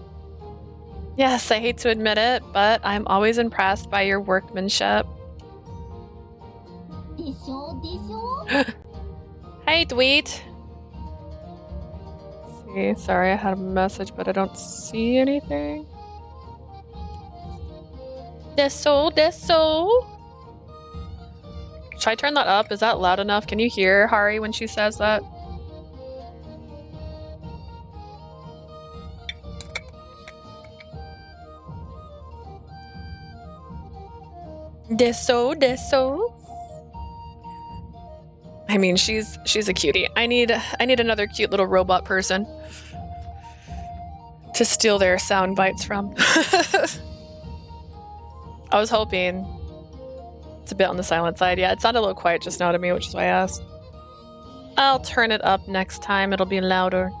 Yes, I hate to admit it, but I'm always impressed by your workmanship. Hey, Dweet. See, sorry, I had a message, but I don't see anything. Deso. Should I turn that up? Is that loud enough? Can you hear Hari when she says that? Deso. I mean, she's a cutie. I need another cute little robot person to steal their sound bites from. I was hoping. It's a bit on the silent side. Yeah, it sounded a little quiet just now to me, which is why I asked. I'll turn it up next time. It'll be louder.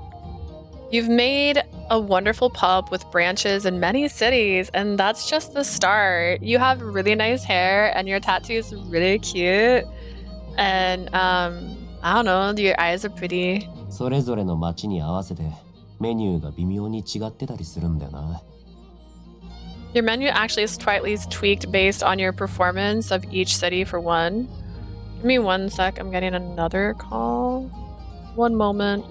You've made a wonderful pub with branches in many cities, and that's just the start. You have really nice hair, and your tattoo is really cute. And, I don't know, your eyes are pretty. それぞれの街に合わせてメニューが微妙に違ってたりするんだよな。Your menu actually is slightly tweaked based on your performance of each city for one. Give me 1 sec, I'm getting another call. One moment.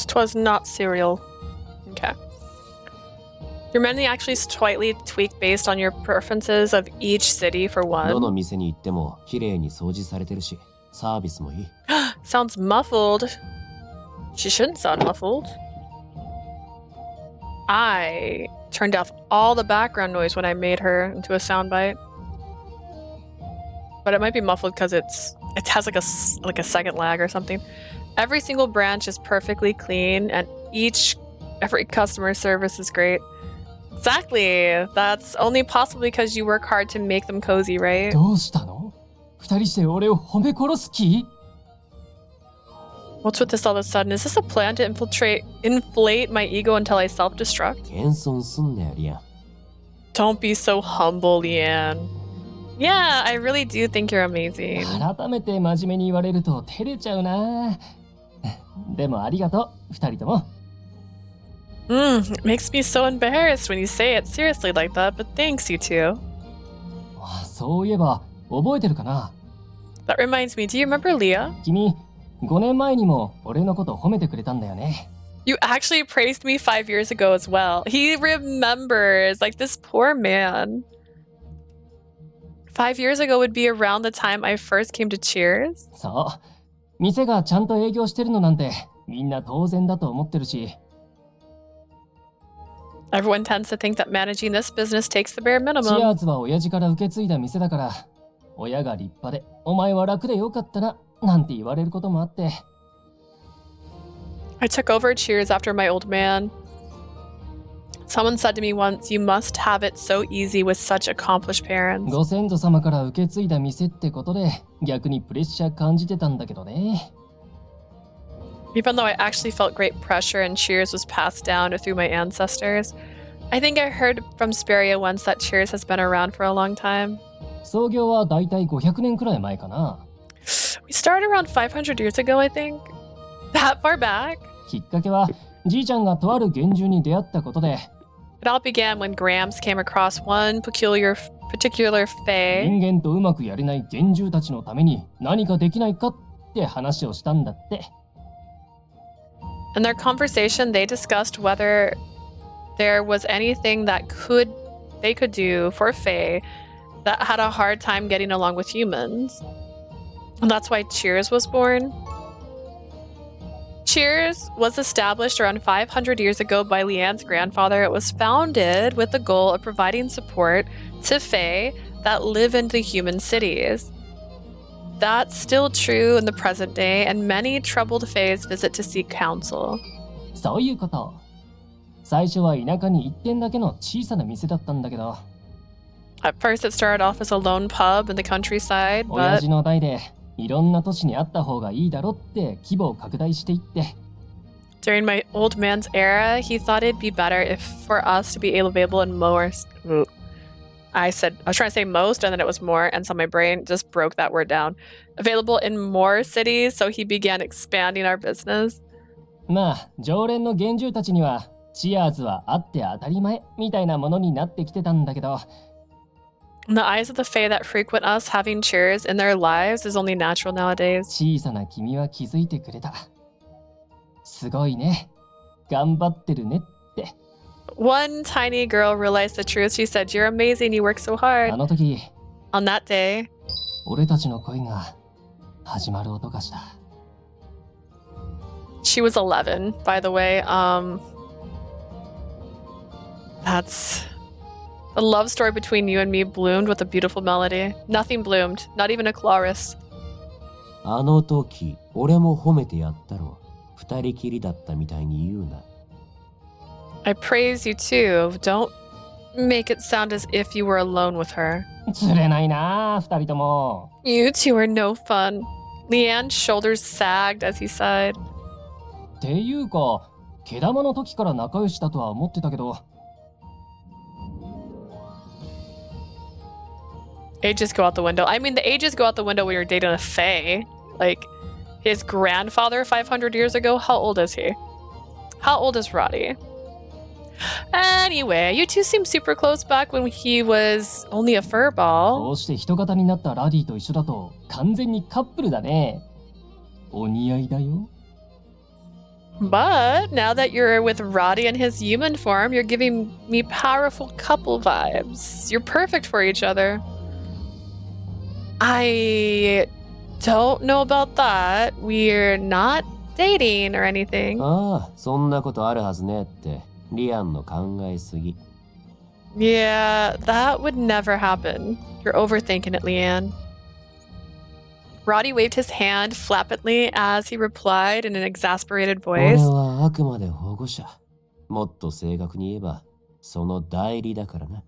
Twas not cereal. Okay. Your menu actually is slightly tweaked based on your preferences of each city for one. どの店に行っても綺麗に掃除されてるし、サービスもいい。Sounds muffled. She shouldn't sound muffled. I turned off all the background noise when I made her into a soundbite. But it might be muffled because it has like a second lag or something. Every single branch is perfectly clean, and every customer service is great. Exactly. That's only possible because you work hard to make them cozy, right? どうしたの? 二人して俺を褒め殺す気? What's with this all of a sudden? Is this a plan to inflate my ego until I self-destruct? 謙遜すんなよ、リアン。 Don't be so humble, Leanne. Yeah, I really do think you're amazing. 改めて真面目に言われると照れちゃうな。でもありがとう、二人とも。It makes me so embarrassed when you say it seriously like that, but thanks, you two. そういえば、覚えてるかな？ That reminds me, do you remember Leah? 君、5年前にも俺のこと褒めてくれたんだよね。You actually praised me 5 years ago as well. He remembers, like this poor man. 5 years ago would be around the time I first came to Cheers. そう。店がちゃんと営業してるのなんてみんな当然だと思ってるし。Everyone tends to think that managing this business takes the bare minimum. チアーズは親父から受け継いだ店だから、親が立派でお前は楽でよかったななんて言われることもあって。I took over Cheers after my old man. Someone said to me once, you must have it so easy with such accomplished parents. ご先祖様から受け継いだ店ってことで逆にプレッシャー感じてたんだけどね。Even though I actually felt great pressure and Cheers was passed down through my ancestors, I think I heard from Speria once that Cheers has been around for a long time. 創業はだいたい500年くらい前かな。We started around 500 years ago, I think. That far back? きっかけはじいちゃんがとある幻獣に出会ったことで。It all began when Grams came across one particular fae. 人間とうまくやれない幻獣たちのために何かできないかって話をしたんだって。In their conversation, they discussed whether there was anything that they could do for fae that had a hard time getting along with humans. And that's why Cheers was born. Cheers was established around 500 years ago by Leanne's grandfather. It was founded with the goal of providing support to fae that live in the human cities. That's still true in the present day, and many troubled faes visit to seek counsel. そういうこと。最初は田舎に1軒だけの小さな店だったんだけど。At first, it started off as a lone pub in the countryside, 親 but 父の代でいろんな都市にあった方がいいだろって規模を拡大していって。during my old man's era, he thought it'd be better for us to be available in more. I was trying to say most, and then it was more, and so my brain just broke that word down. Available in more cities, so he began expanding our business. まあ、常連の幻獣たちには、チアーズはあって当たり前みたいなものになってきてたんだけど。In the eyes of the fae that frequent us, having Cheers in their lives is only natural nowadays. 小さな君は気づいてくれた。すごいね。頑張ってるねって。One tiny girl realized the truth. She said, "You're amazing. You work so hard." あの時、On that day, 俺たちの恋が始まる音がした。she was 11, by the way. That's a love story between you and me bloomed with a beautiful melody. Nothing bloomed, not even a chorus. あの時、俺も褒めてやったろ。二人きりだったみたいに言うな。I praise you too. Don't make it sound as if you were alone with her. 釣れないな、二人とも。You two are no fun. Leanne's shoulders sagged as he sighed. っていうか、毛玉の時から仲良しだとは思ってたけど。Ages go out the window. I mean, the ages go out the window when you're dating a fae. Like, his grandfather 500 years ago, how old is he? How old is Radie? Anyway, you two seemed super close back when he was only a furball. こうして人型になったラディと一緒だと完全にカップルだね。お似合いだよ。But now that you're with Radie in his human form, you're giving me powerful couple vibes. You're perfect for each other. I don't know about that. We're not dating or anything. ああ、そんなことあるはずねって、リアンの考えすぎ。Yeah, that would never happen. You're overthinking it, Leanne. Radie waved his hand flippantly as he replied in an exasperated 俺 voice. はあくまで保護者。もっと正確に言えば、その代理だからな。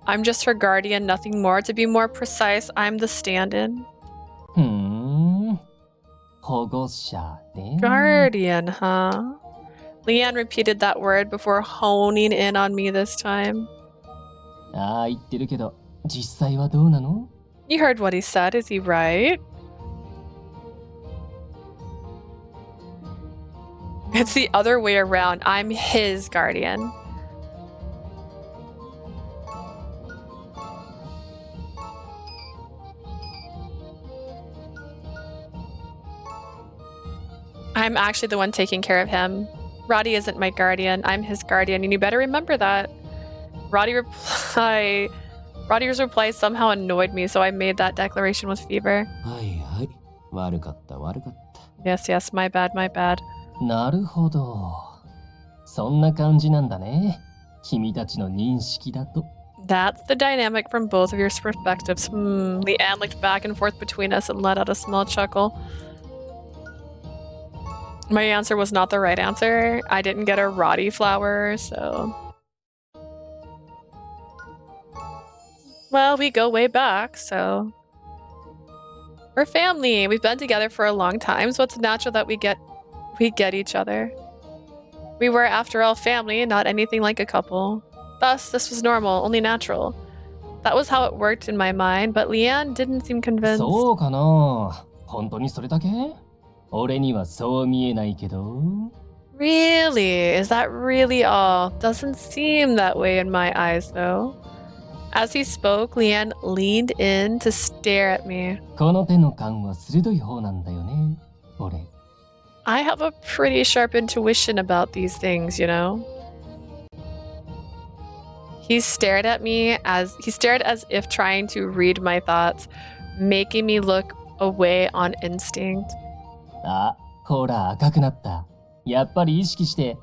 I'm just her guardian, nothing more. To be more precise, I'm the stand-in. 保護者ね。Guardian, huh? Leanne repeated that word before honing in on me this time. ああ、言ってるけど、実際はどうなの? You heard what he said, is he right? It's the other way around. I'm his guardian. I'm actually the one taking care of him. Radie isn't my guardian. I'm his guardian, and you better remember that. Radie's reply somehow annoyed me, so I made that declaration with fever. Yes, my bad. なるほど。そんな感じなんだね。君たちの認識だと。That's the dynamic from both of your perspectives. Leanne looked back and forth between us and let out a small chuckle. My answer was not the right answer. I didn't get a Radie flower, so... Well, we go way back, so... We're family. We've been together for a long time, so it's natural that we get each other. We were, after all, family, not anything like a couple. Thus, this was normal, only natural. That was how it worked in my mind, but Leanne didn't seem convinced. そうかな。本当にそれだけ? 俺にはそう見えないけど。Really? Is that really all? Doesn't seem that way in my eyes, though. As he spoke, Leanne leaned in to stare at me. この手の感は鋭い方なんだよね、俺。I have a pretty sharp intuition about these things, you know? He stared as if trying to read my thoughts, making me look away on instinct. あ、ほら赤くなった。やっぱり意識して。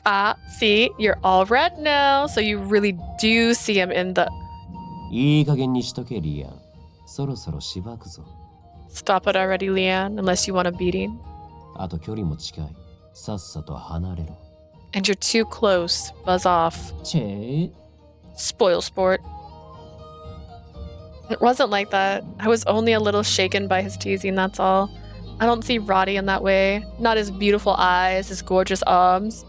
Ah, see, you're all red now, so you really do see him in the... いい加減にしとけ、リアン。そろそろしばくぞ。Stop it already, Leanne, unless you want a beating. あと距離も近い。さっさと離れろ。And you're too close. Buzz off. チェー Spoil sport. It wasn't like that. I was only a little shaken by his teasing, that's all. I don't see Radie in that way. Not his beautiful eyes, his gorgeous arms.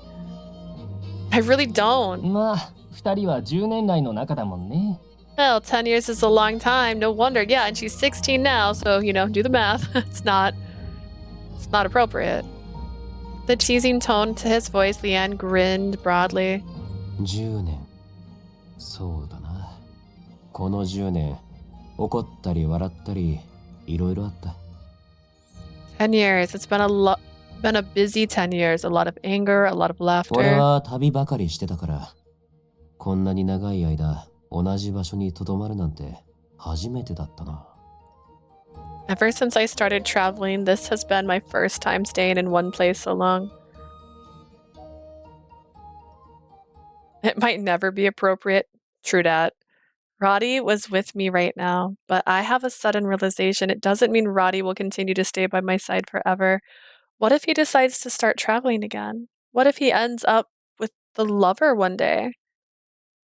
I really don't. まあ、二人は10年来の仲だもんね。Well, 10 years is a long time. No wonder. Yeah, and she's 16 now, so, you know, do the math. It's not appropriate. The teasing tone to his voice, Leanne grinned broadly. 10年。そうだな。この10年、怒ったり笑ったり、いろいろあった。10 years. It's been a busy 10 years. A lot of anger, a lot of laughter. 俺は旅ばかりしてたから、こんなに長い間、同じ場所にとどまるなんて初めてだったな。Ever since I started traveling, this has been my first time staying in one place so long. It might never be appropriate. True dat. Radie was with me right now, but I have a sudden realization it doesn't mean Radie will continue to stay by my side forever. What if he decides to start traveling again? What if he ends up with the lover one day?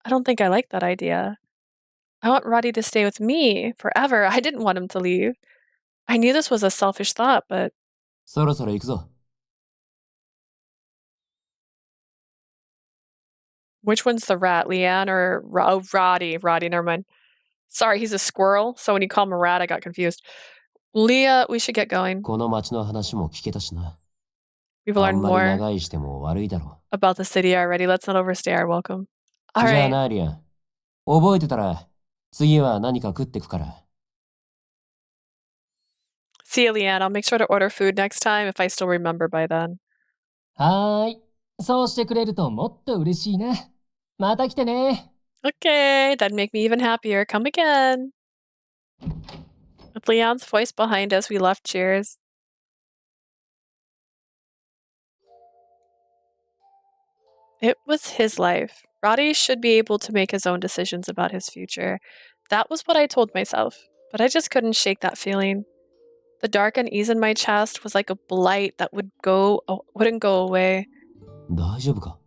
I don't think I like that idea. I want Radie to stay with me forever. I didn't want him to leave. I knew this was a selfish thought, but... そろそろ行くぞ。Which one's the rat, Leanne or Radie? Radie, never mind. Sorry, he's a squirrel, so when you call him a rat, I got confused. Leah, we should get going. この町の話も聞けたしな。 We've learned あんまり more 長いしても悪いだろ about the city already. Let's not overstay our welcome. う。じゃあ Alright. な、リアン。覚えてたら、次は何か食ってくから。See you, Leanne. I'll make sure to order food next time if I still remember by then. はーい。そうしてくれるともっと嬉しいな。また来てね。Okay, that'd make me even happier. Come again. With Leon's voice behind us, we left cheers. It was his life. Radie should be able to make his own decisions about his future. That was what I told myself, but I just couldn't shake that feeling. The dark unease in my chest was like a blight that wouldn't go away. 大丈夫か?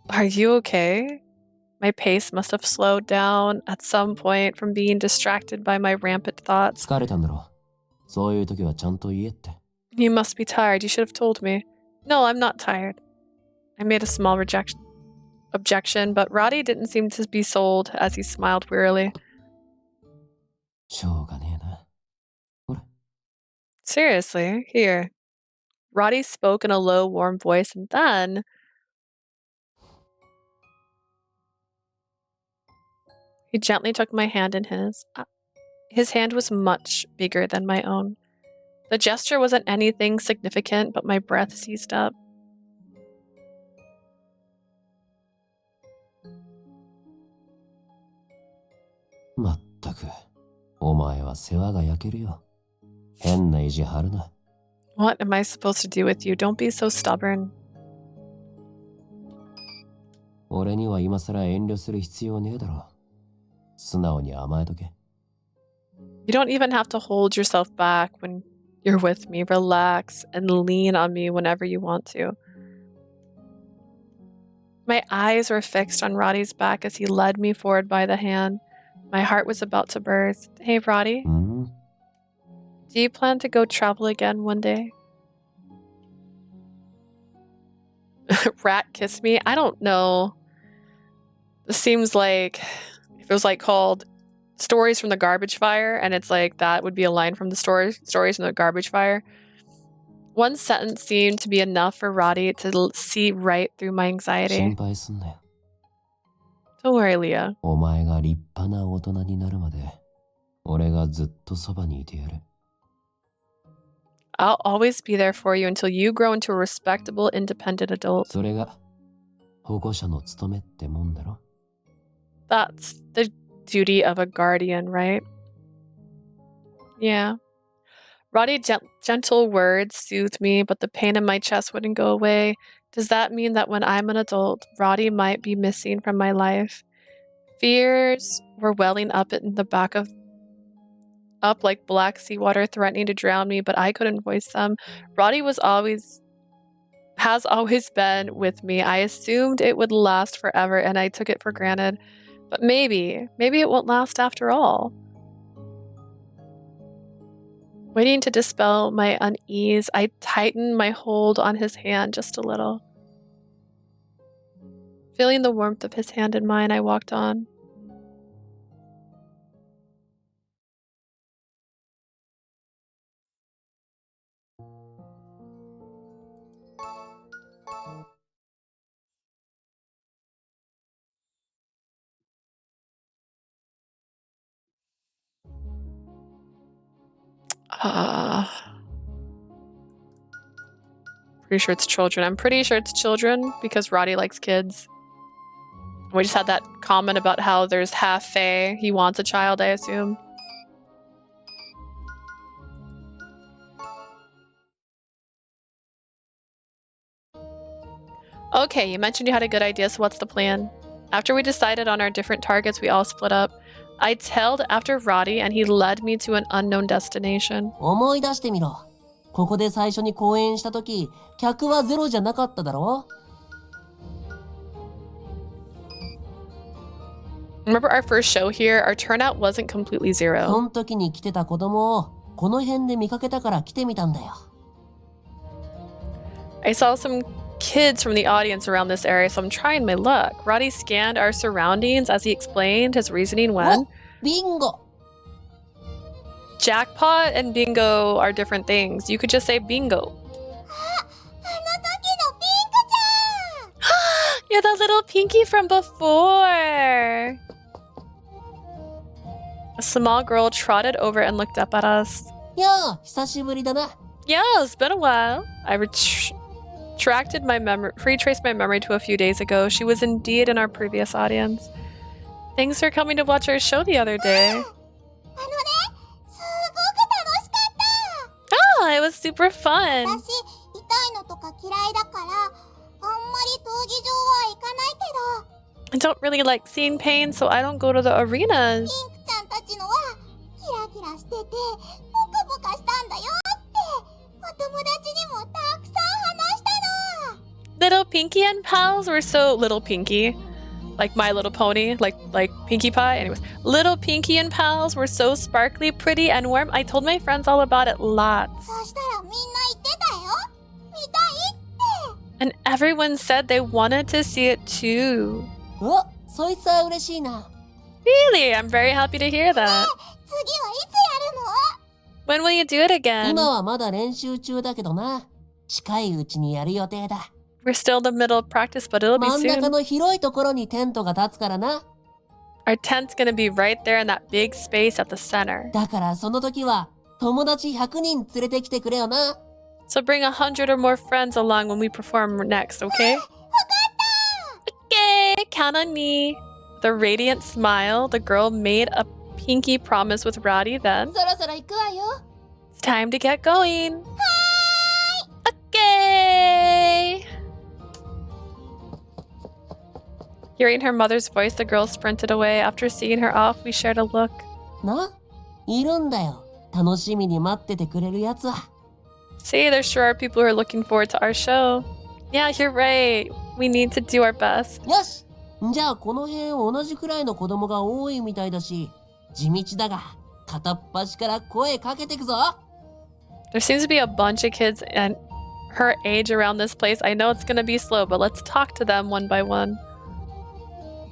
Are you okay? My pace must have slowed down at some point from being distracted by my rampant thoughts. 疲れたんだろ。そういう時はちゃんと言えって。You must be tired. You should have told me. No, I'm not tired. I made a small objection, but Radie didn't seem to be sold as he smiled wearily. しょうがねえな。ほら。 Seriously, here. Radie spoke in a low, warm voice, and then he gently took my hand in his. His hand was much bigger than my own. The gesture wasn't anything significant, but my breath seized up. まったく、お前は世話が焼けるよ。変な意地張るな。What am I supposed to do with you? Don't be so stubborn. 俺には今さら遠慮する必要ねえだろ。素直に甘えとけ。You don't even have to hold yourself back when you're with me. Relax and lean on me whenever you want to. My eyes were fixed on Radie's back as he led me forward by the hand. My heart was about to burst. Hey, Radie. Do you plan to go travel again one day? Rat kiss me? I don't know. This seems like if it was like called Stories from the Garbage Fire, and it's like that would be a line from the Stories from the Garbage Fire. One sentence seemed to be enough for Radie to see right through my anxiety. 心配すんなよ。 Don't worry, Leah. お前が立派な大人になるまで、俺がずっとそばにいてやる。I'll always be there for you until you grow into a respectable, independent adult. それが保護者の務めってもんだろ。 That's the duty of a guardian, right? Yeah. Radie's gentle words soothed me, but the pain in my chest wouldn't go away. Does that mean that when I'm an adult, Radie might be missing from my life? Fears were welling up in the back of like black seawater, threatening to drown me, but I couldn't voice them. Radie has always been with me. I assumed it would last forever, and I took it for granted. But maybe it won't last after all. Waiting to dispel my unease, I tightened my hold on his hand just a little. Feeling the warmth of his hand in mine, I walked on. Pretty sure it's children. I'm pretty sure it's children because Radie likes kids. We just had that comment about how there's half fae. He wants a child, I assume. Okay, you mentioned you had a good idea, so what's the plan? After we decided on our different targets, we all split up. I tailed after Radie and he led me to an unknown destination. 思い出してみろ。ここで最初に公演した時、客はゼロじゃなかっただろ? Remember our first show here? Our turnout wasn't completely そ zero. の時に来てた子供をこの辺で見かけたから来てみたんだよ。 I saw some kids from the audience around this area, so I'm trying my luck. Radie scanned our surroundings as he explained his reasoning when... ビンゴ! Jackpot and bingo are different things. You could just say bingo. You're the little Pinky from before. A small girl trotted over and looked up at us. やあ、久しぶりだな。 Yeah, it's been a while. I retraced my memory to a few days ago. She was indeed in our previous audience. Thanks for coming to watch our show the other day. Oh, it was super fun. I don't really like seeing pain, so I don't go to the arenas. Little Pinky and pals were so Little Pinky, like My Little Pony, like Pinkie Pie. Anyways, Little Pinky and pals were so sparkly, pretty, and warm. I told my friends all about it lots. And everyone said they wanted to see it too. お、そいつは嬉しいな。 Really? I'm very happy to hear that. When will you do it again? 今はまだ練習中だけどな。近いうちにやる予定だ。We're still in the middle of practice, but it'll be 真ん中 soon. の広いところにテントが立つからな。Our tent's gonna be right there in that big space at the center. だからその時は友達100人連れてきてくれよな。So bring 100 or more friends along when we perform next, okay? Okay, count on me. With a radiant smile, the girl made a pinky promise with Radie then. そろそろ行くわよ。 It's time to get going. Okay. Hearing her mother's voice, the girl sprinted away. After seeing her off, we shared a look. な、いるんだよ。楽しみに待っててくれるやつは。See, there sure are people who are looking forward to our show. Yeah, you're right. We need to do our best. よし、じゃあこの辺同じくらいの子供が多いみたいだし、地道だが片っ端から声かけてくぞ。There seems to be a bunch of kids and her age around this place. I know it's gonna be slow, but let's talk to them one by one.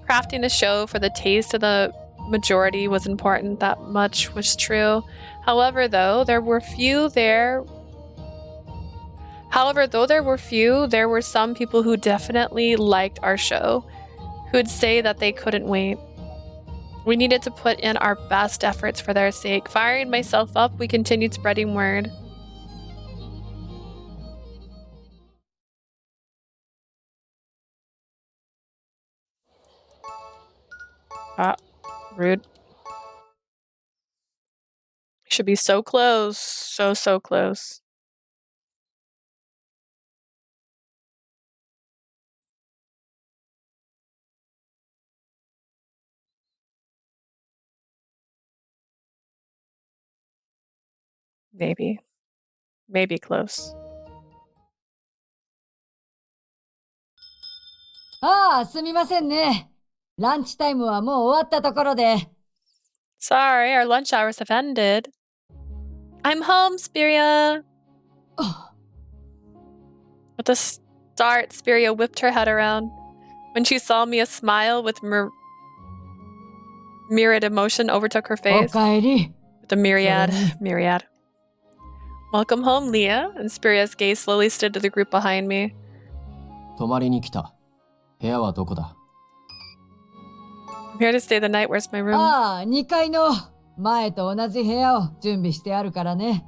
Crafting a show for the taste of the majority was important. That much was true. However, though there were few, there were some people who definitely liked our show, who would say that they couldn't wait. We needed to put in our best efforts for their sake. Firing myself up, we continued spreading word. Ah, rude. Should be so close. So close. Maybe. Maybe close. ああ、すみませんね。ランチタイムはもう終わったところで。Sorry, our lunch hours have ended. I'm home, Spiria. With a start, Spiria whipped her head around. When she saw me, a smile with myriad emotion overtook her お face. かえり。 With a myriad. Sorry. Welcome home, Leah. And Spiria's gaze slowly stood to the group behind me. 泊まりに来た。部屋はどこだ？ I'm here to stay the night. Where's my room? ああ、2階の前と同じ部屋を準備してあるからね。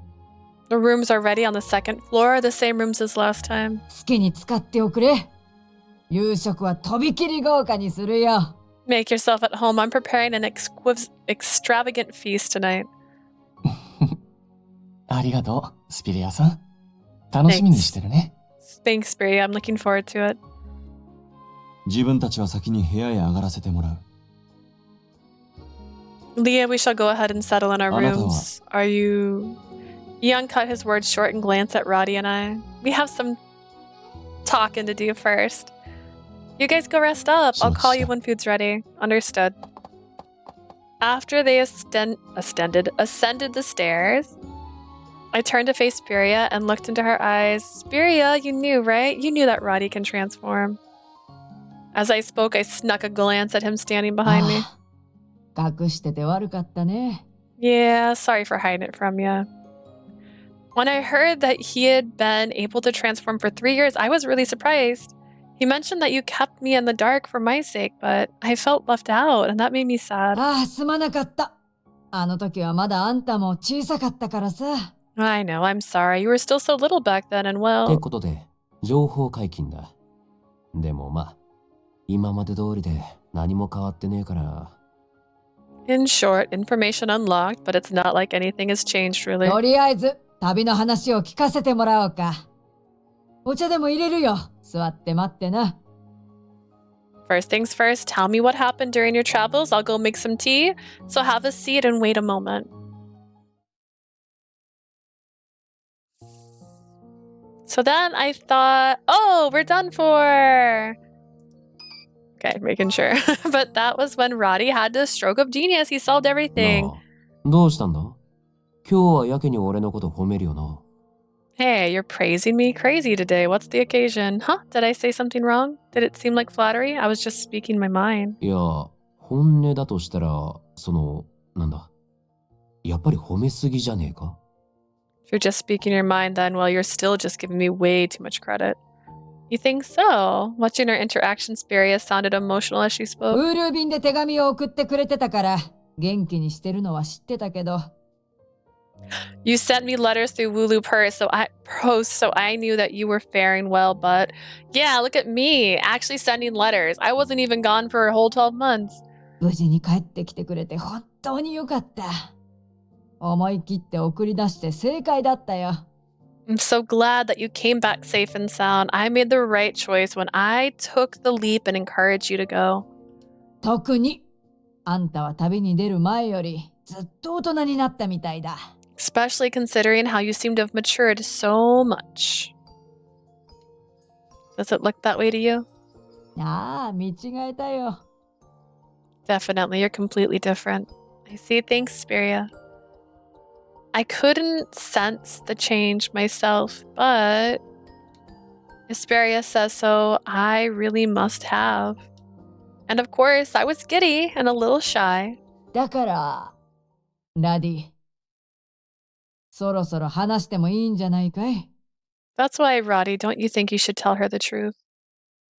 The rooms are ready on the second floor, the same rooms as last time. 好きに使っておくれ。夕食はとびきり豪華にするよ。Make yourself at home. I'm preparing an extravagant feast tonight. ありがとう、スピリアさん。楽しみにしてるね。Thanks, Spiria. I'm looking forward to it. 自分たちは先に部屋へ上がらせてもらう。Leah, we shall go ahead and settle in our rooms. Are you... Young cut his words short and glanced at Radie and I. We have some talking to do first. You guys go rest up. I'll call you when food's ready. Understood. After they ascended the stairs, I turned to face Spiria and looked into her eyes. Spiria, you knew, right? You knew that Radie can transform. As I spoke, I snuck a glance at him standing behind me. 隠してて悪かったね。Yeah, sorry for hiding it from you. When I heard that he had been able to transform for 3 years, I was really surprised. He mentioned that you kept me in the dark for my sake, but I felt left out, and that made me sad. ああ、すまなかった。あの時はまだあんたも小さかったからさ。I know, I'm sorry. You were still so little back then, and って well... ことで、情報解禁だ。でもまあ、今まで通りで何も変わってねえから。In short, information unlocked, but it's not like anything has changed, really. とりあえず、旅の話を聞かせてもらおうか。お茶でも入れるよ。座って待ってな。First things first, tell me what happened during your travels. I'll go make some tea. So have a seat and wait a moment. So then I thought, oh, we're done for. Okay, making sure. But that was when Radie had the stroke of genius. He solved everything. どうしたんだ？今日はやけに俺のこと褒めるよな。Hey, you're praising me crazy today. What's the occasion? Huh? Did I say something wrong? Did it seem like flattery? I was just speaking my mind. いや、本音だとしたら、なんだ。やっぱり褒めすぎじゃねえか？ If you're just speaking your mind, then, well, you're still just giving me way too much credit. You think so? Watching our interaction, Speria sounded emotional as she spoke. ウール便で手紙を送ってくれてたから元気にしてるのは知ってたけど。You sent me letters through Wooloo so I knew that you were faring well, but yeah, look at me, actually sending letters. I wasn't even gone for a whole 12 months. 無事に帰ってきてくれて本当によかった。思い切って送り出して正解だったよ。I'm so glad that you came back safe and sound. I made the right choice when I took the leap and encouraged you to go. 特にあんたは旅に出る前よりずっと大人になったみたいだ。Especially considering how you seem to have matured so much. Does it look that way to you? ああ、見違えたよ。Definitely, you're completely different. I see. Thanks, Speria. I couldn't sense the change myself, but Hesperia says so. I really must have. And of course, I was giddy and a little shy. だから、ラディ、そろそろ話してもいいんじゃないかい？ That's why, Radie, don't you think you should tell her the truth?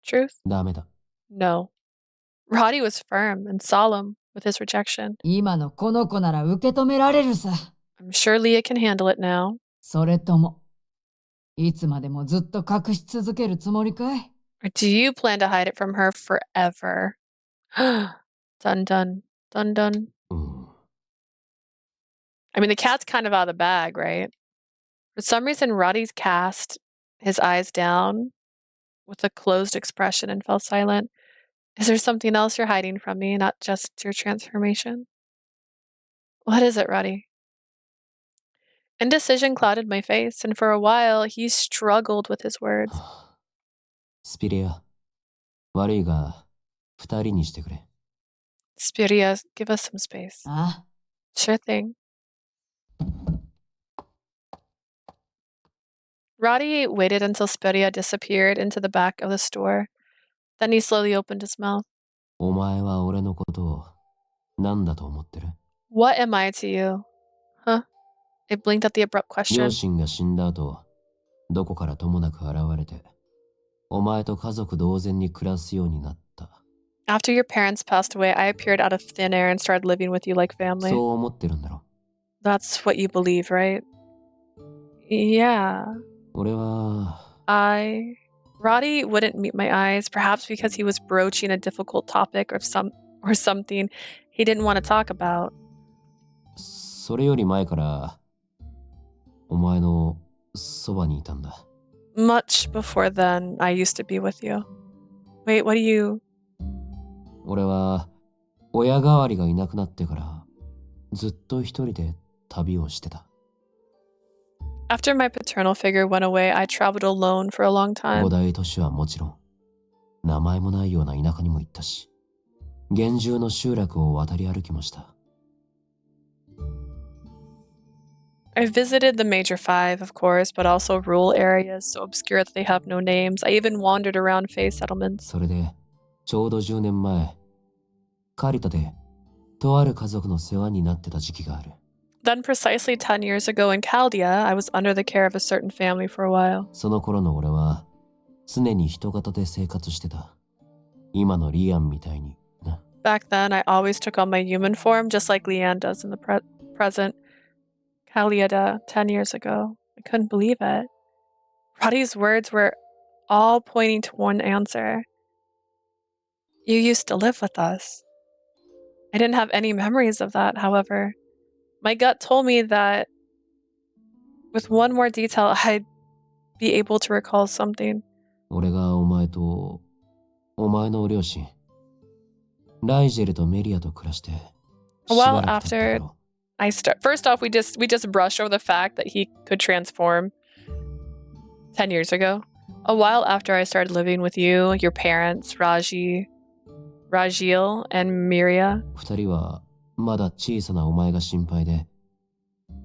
Truth? ダメだ。No. Radie was firm and solemn with his rejection. 今のこの子なら受け止められるさ。I'm sure Leah can handle it now. それとも、いつまでもずっと隠し続けるつもりかい？ Or do you plan to hide it from her forever? Dun dun. Dun dun. I mean, the cat's kind of out of the bag, right? For some reason, Roddy's cast his eyes down with a closed expression and fell silent. Is there something else you're hiding from me, not just your transformation? What is it, Roddy? Indecision clouded my face, and for a while, he struggled with his words. スピリア、悪いが、二人にしてくれ。Spiria, give us some space. ああ。 Sure thing. Roddy waited until Spiria disappeared into the back of the store. Then he slowly opened his mouth. お前は俺のことを何だと思ってる？ What am I to you? Huh? It blinked at the abrupt question. 両親が死んだ後、どこからともなく現れて、お前と家族同然に暮らすようになった。After your parents passed away, I appeared out of thin air and started living with you like family. そう思ってるんだろ。That's what you believe, right? Yeah. 俺は... Roddy wouldn't meet my eyes, perhaps because he was broaching a difficult topic or something he didn't want to talk about. それより前から、お前のそばにいたんだ。Much before then, I used to be with you. Wait, what do you... 俺は、親代わりがいなくなってから、ずっと一人で旅をしてた。After my paternal figure went away, I traveled alone for a long time. 五大都市はもちろん、名前もないような田舎にも行ったし、厳重の集落を渡り歩きもした。I visited the major five, of course, but also rural areas so obscure that they have no names. I even wandered around Fae settlements. それで、ちょうど10年前、カリタで、とある家族の世話になってた時期がある。Then precisely 10 years ago in Chaldea, I was under the care of a certain family for a while. その頃の俺は、常に人型で生活してた。今のリアンみたいにな。Back then, I always took on my human form, just like Leanne does in the present. Chaldea 10 years ago. I couldn't believe it. Roddy's words were all pointing to one answer. You used to live with us. I didn't have any memories of that, however. My gut told me that with one more detail, I'd be able to recall something. 俺がお前と、お前の両親、ライジェルとメリアと暮らして、Well, after first off, we just brushed over the fact that he could transform 10 years ago. A while after I started living with you, your parents, Rajiel, and Miria. 二人はまだ小さなお前が心配で、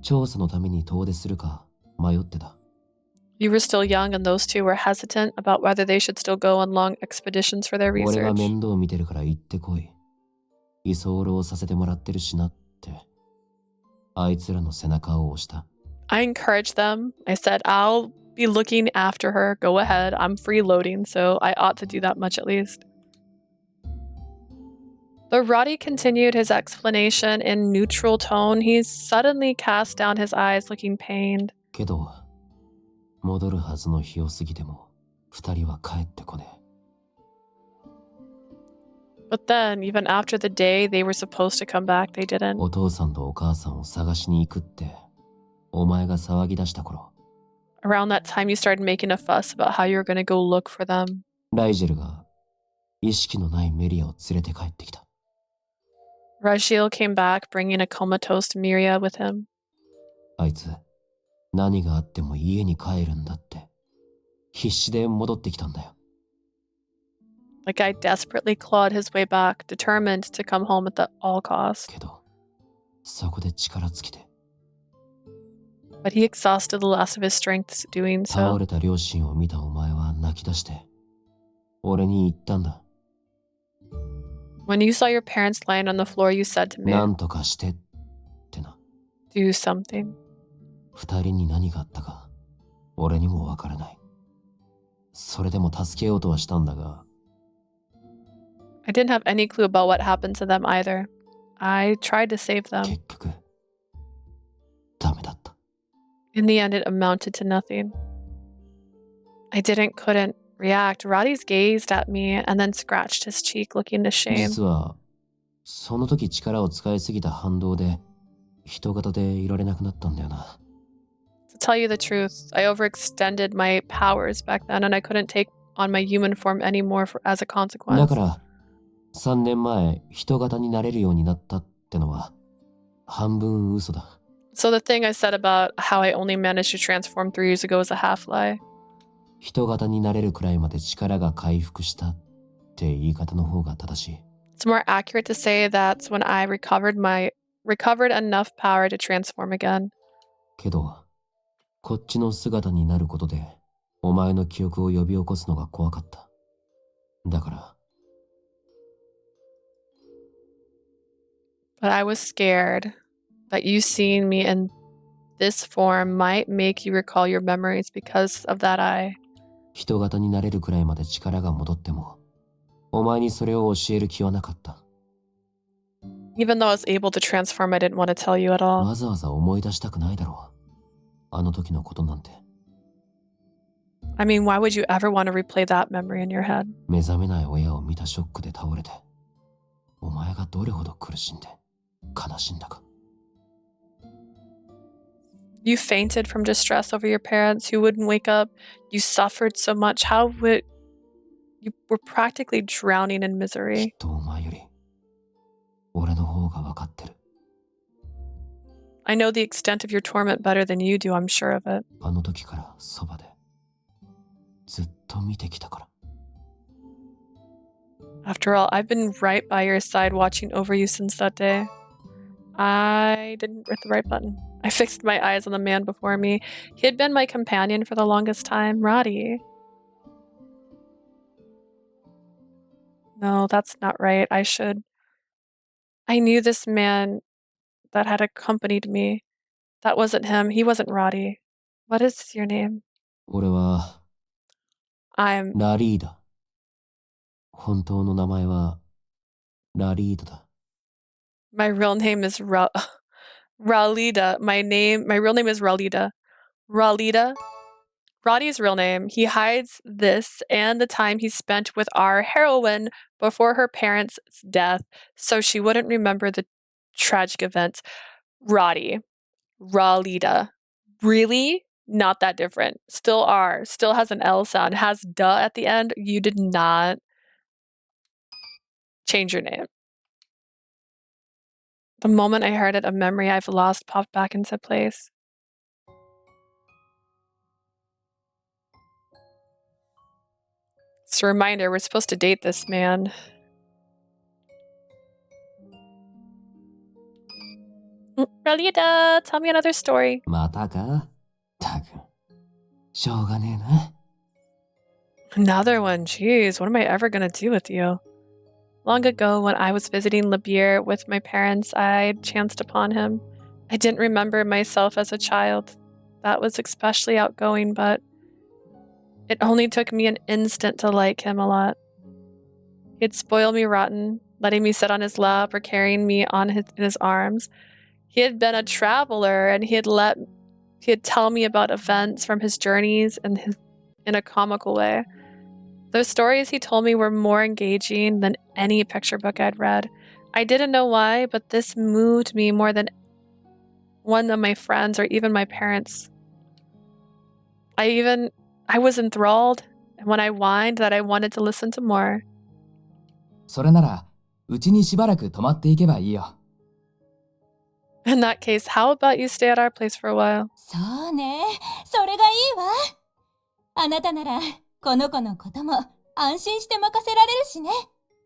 調査のために遠出するか迷ってた。You were still young, and those two were hesitant about whether they should still go on long expeditions for their research. 俺が面倒見てるから行ってこい。居候させてもらってるしなって。あいつらの背中を押した。I encouraged them. I said, I'll be looking after her. Go ahead. I'm freeloading, so I ought to do that much at least. Though Radie continued his explanation in neutral tone, he suddenly cast down his eyes, looking pained. けど、戻るはずの日を過ぎても、二人は帰ってこねえ。But then, even after the day they were supposed to come back, they didn't. お父さんとお母さんを探しに行くって、お前が騒ぎ出した頃。Around that time, you started making a fuss about how you were going to go look for them. ライジェルが意識のないメリアを連れて帰ってきた。Raziel came back, bringing a comatose Miria with him. あいつ、何があっても家に帰るんだって、必死で戻ってきたんだよ。The guy desperately clawed his way back, determined to come home at all costs. けど、そこで力尽きて。But he exhausted the last of his strength doing 倒 so. れた両親を見たお前は泣き出して、俺に言ったんだ。When you saw your parents lying on the floor, you said to me, なんとかしてってな。do something. 二人に何があったか、俺にもわからない。それでも助けようとはしたんだが、I didn't have any clue about what happened to them either. I tried to save them. 結局、ダメだった。In the end, it amounted to nothing. I couldn't react. Roddy's gazed at me and then scratched his cheek, looking ashamed. 実は、その時力を使いすぎた反動で、人型でいられなくなったんだよな。To tell you the truth, I overextended my powers back then and I couldn't take on my human form anymore as a consequence. だから、3年前、人型になれるようになったってのは、半分嘘だ。So the thing I said about how I only managed to transform 3 years ago is a half lie. 人型になれるくらいまで力が回復したって言い方の方が正しい。It's more accurate to say that's when I recovered enough power to transform again. けど、こっちの姿になることで、お前の記憶を呼び起こすのが怖かった。だから。But I was scared that you seeing me in this form might make you recall your memories because of that eye. 人型になれるくらいまで力が戻っても、お前にそれを教える気はなかった。Even though I was able to transform, I didn't want to tell you at all. わざわざ思い出したくないだろう。あの時のことなんて。I mean, why would you ever want to replay that memory in your head? 目覚めない親を見たショックで倒れて、お前がどれほど苦しんで、悲しんだか。You fainted from distress over your parents who wouldn't wake up. You suffered so much. You were practically drowning in き misery. っとお前より、俺の方が分かってる。I know the extent of your torment better than you do, I'm sure of it. あの時からそばで、ずっと見てきたから。After all, I've been right by your side watching over you since that day. I didn't hit the right button. I fixed my eyes on the man before me. He had been my companion for the longest time, Radie. No, that's not right. I knew this man that had accompanied me. That wasn't him. He wasn't Radie. What is your name? 俺は、I'm... ラリーダ。本当の名前は、ラリーダだ。My real name is Ralida. My real name is Ralida. Ralida. Roddy's real name. He hides this and the time he spent with our heroine before her parents' death so she wouldn't remember the tragic events. Radie. Ralida. Really? Not that different. Still R. Still has an L sound. Has duh at the end. You did not change your name. The moment I heard it, a memory I've lost popped back into place. It's a reminder, we're supposed to date this man. Ralida, tell me another story. またか？たく。しょうがねえな。 Another one, jeez, what am I ever gonna do with you? Long ago, when I was visiting Libier with my parents, I chanced upon him. I didn't remember myself as a child. That was especially outgoing, but it only took me an instant to like him a lot. He'd spoil me rotten, letting me sit on his lap or carrying me in his arms. He had been a traveler, and he'd tell me about events from his journeys in a comical way. Those stories he told me were more engaging than any picture book I'd read. I didn't know why, but this moved me more than one of my friends or even my parents. I was enthralled, and when I whined that I wanted to listen to more. それなら、うちにしばらく泊まっていけばいいよ。In that case, how about you stay at our place for a while? そうね、それがいいわ。あなたなら、この子のことも安心して任せられるしね。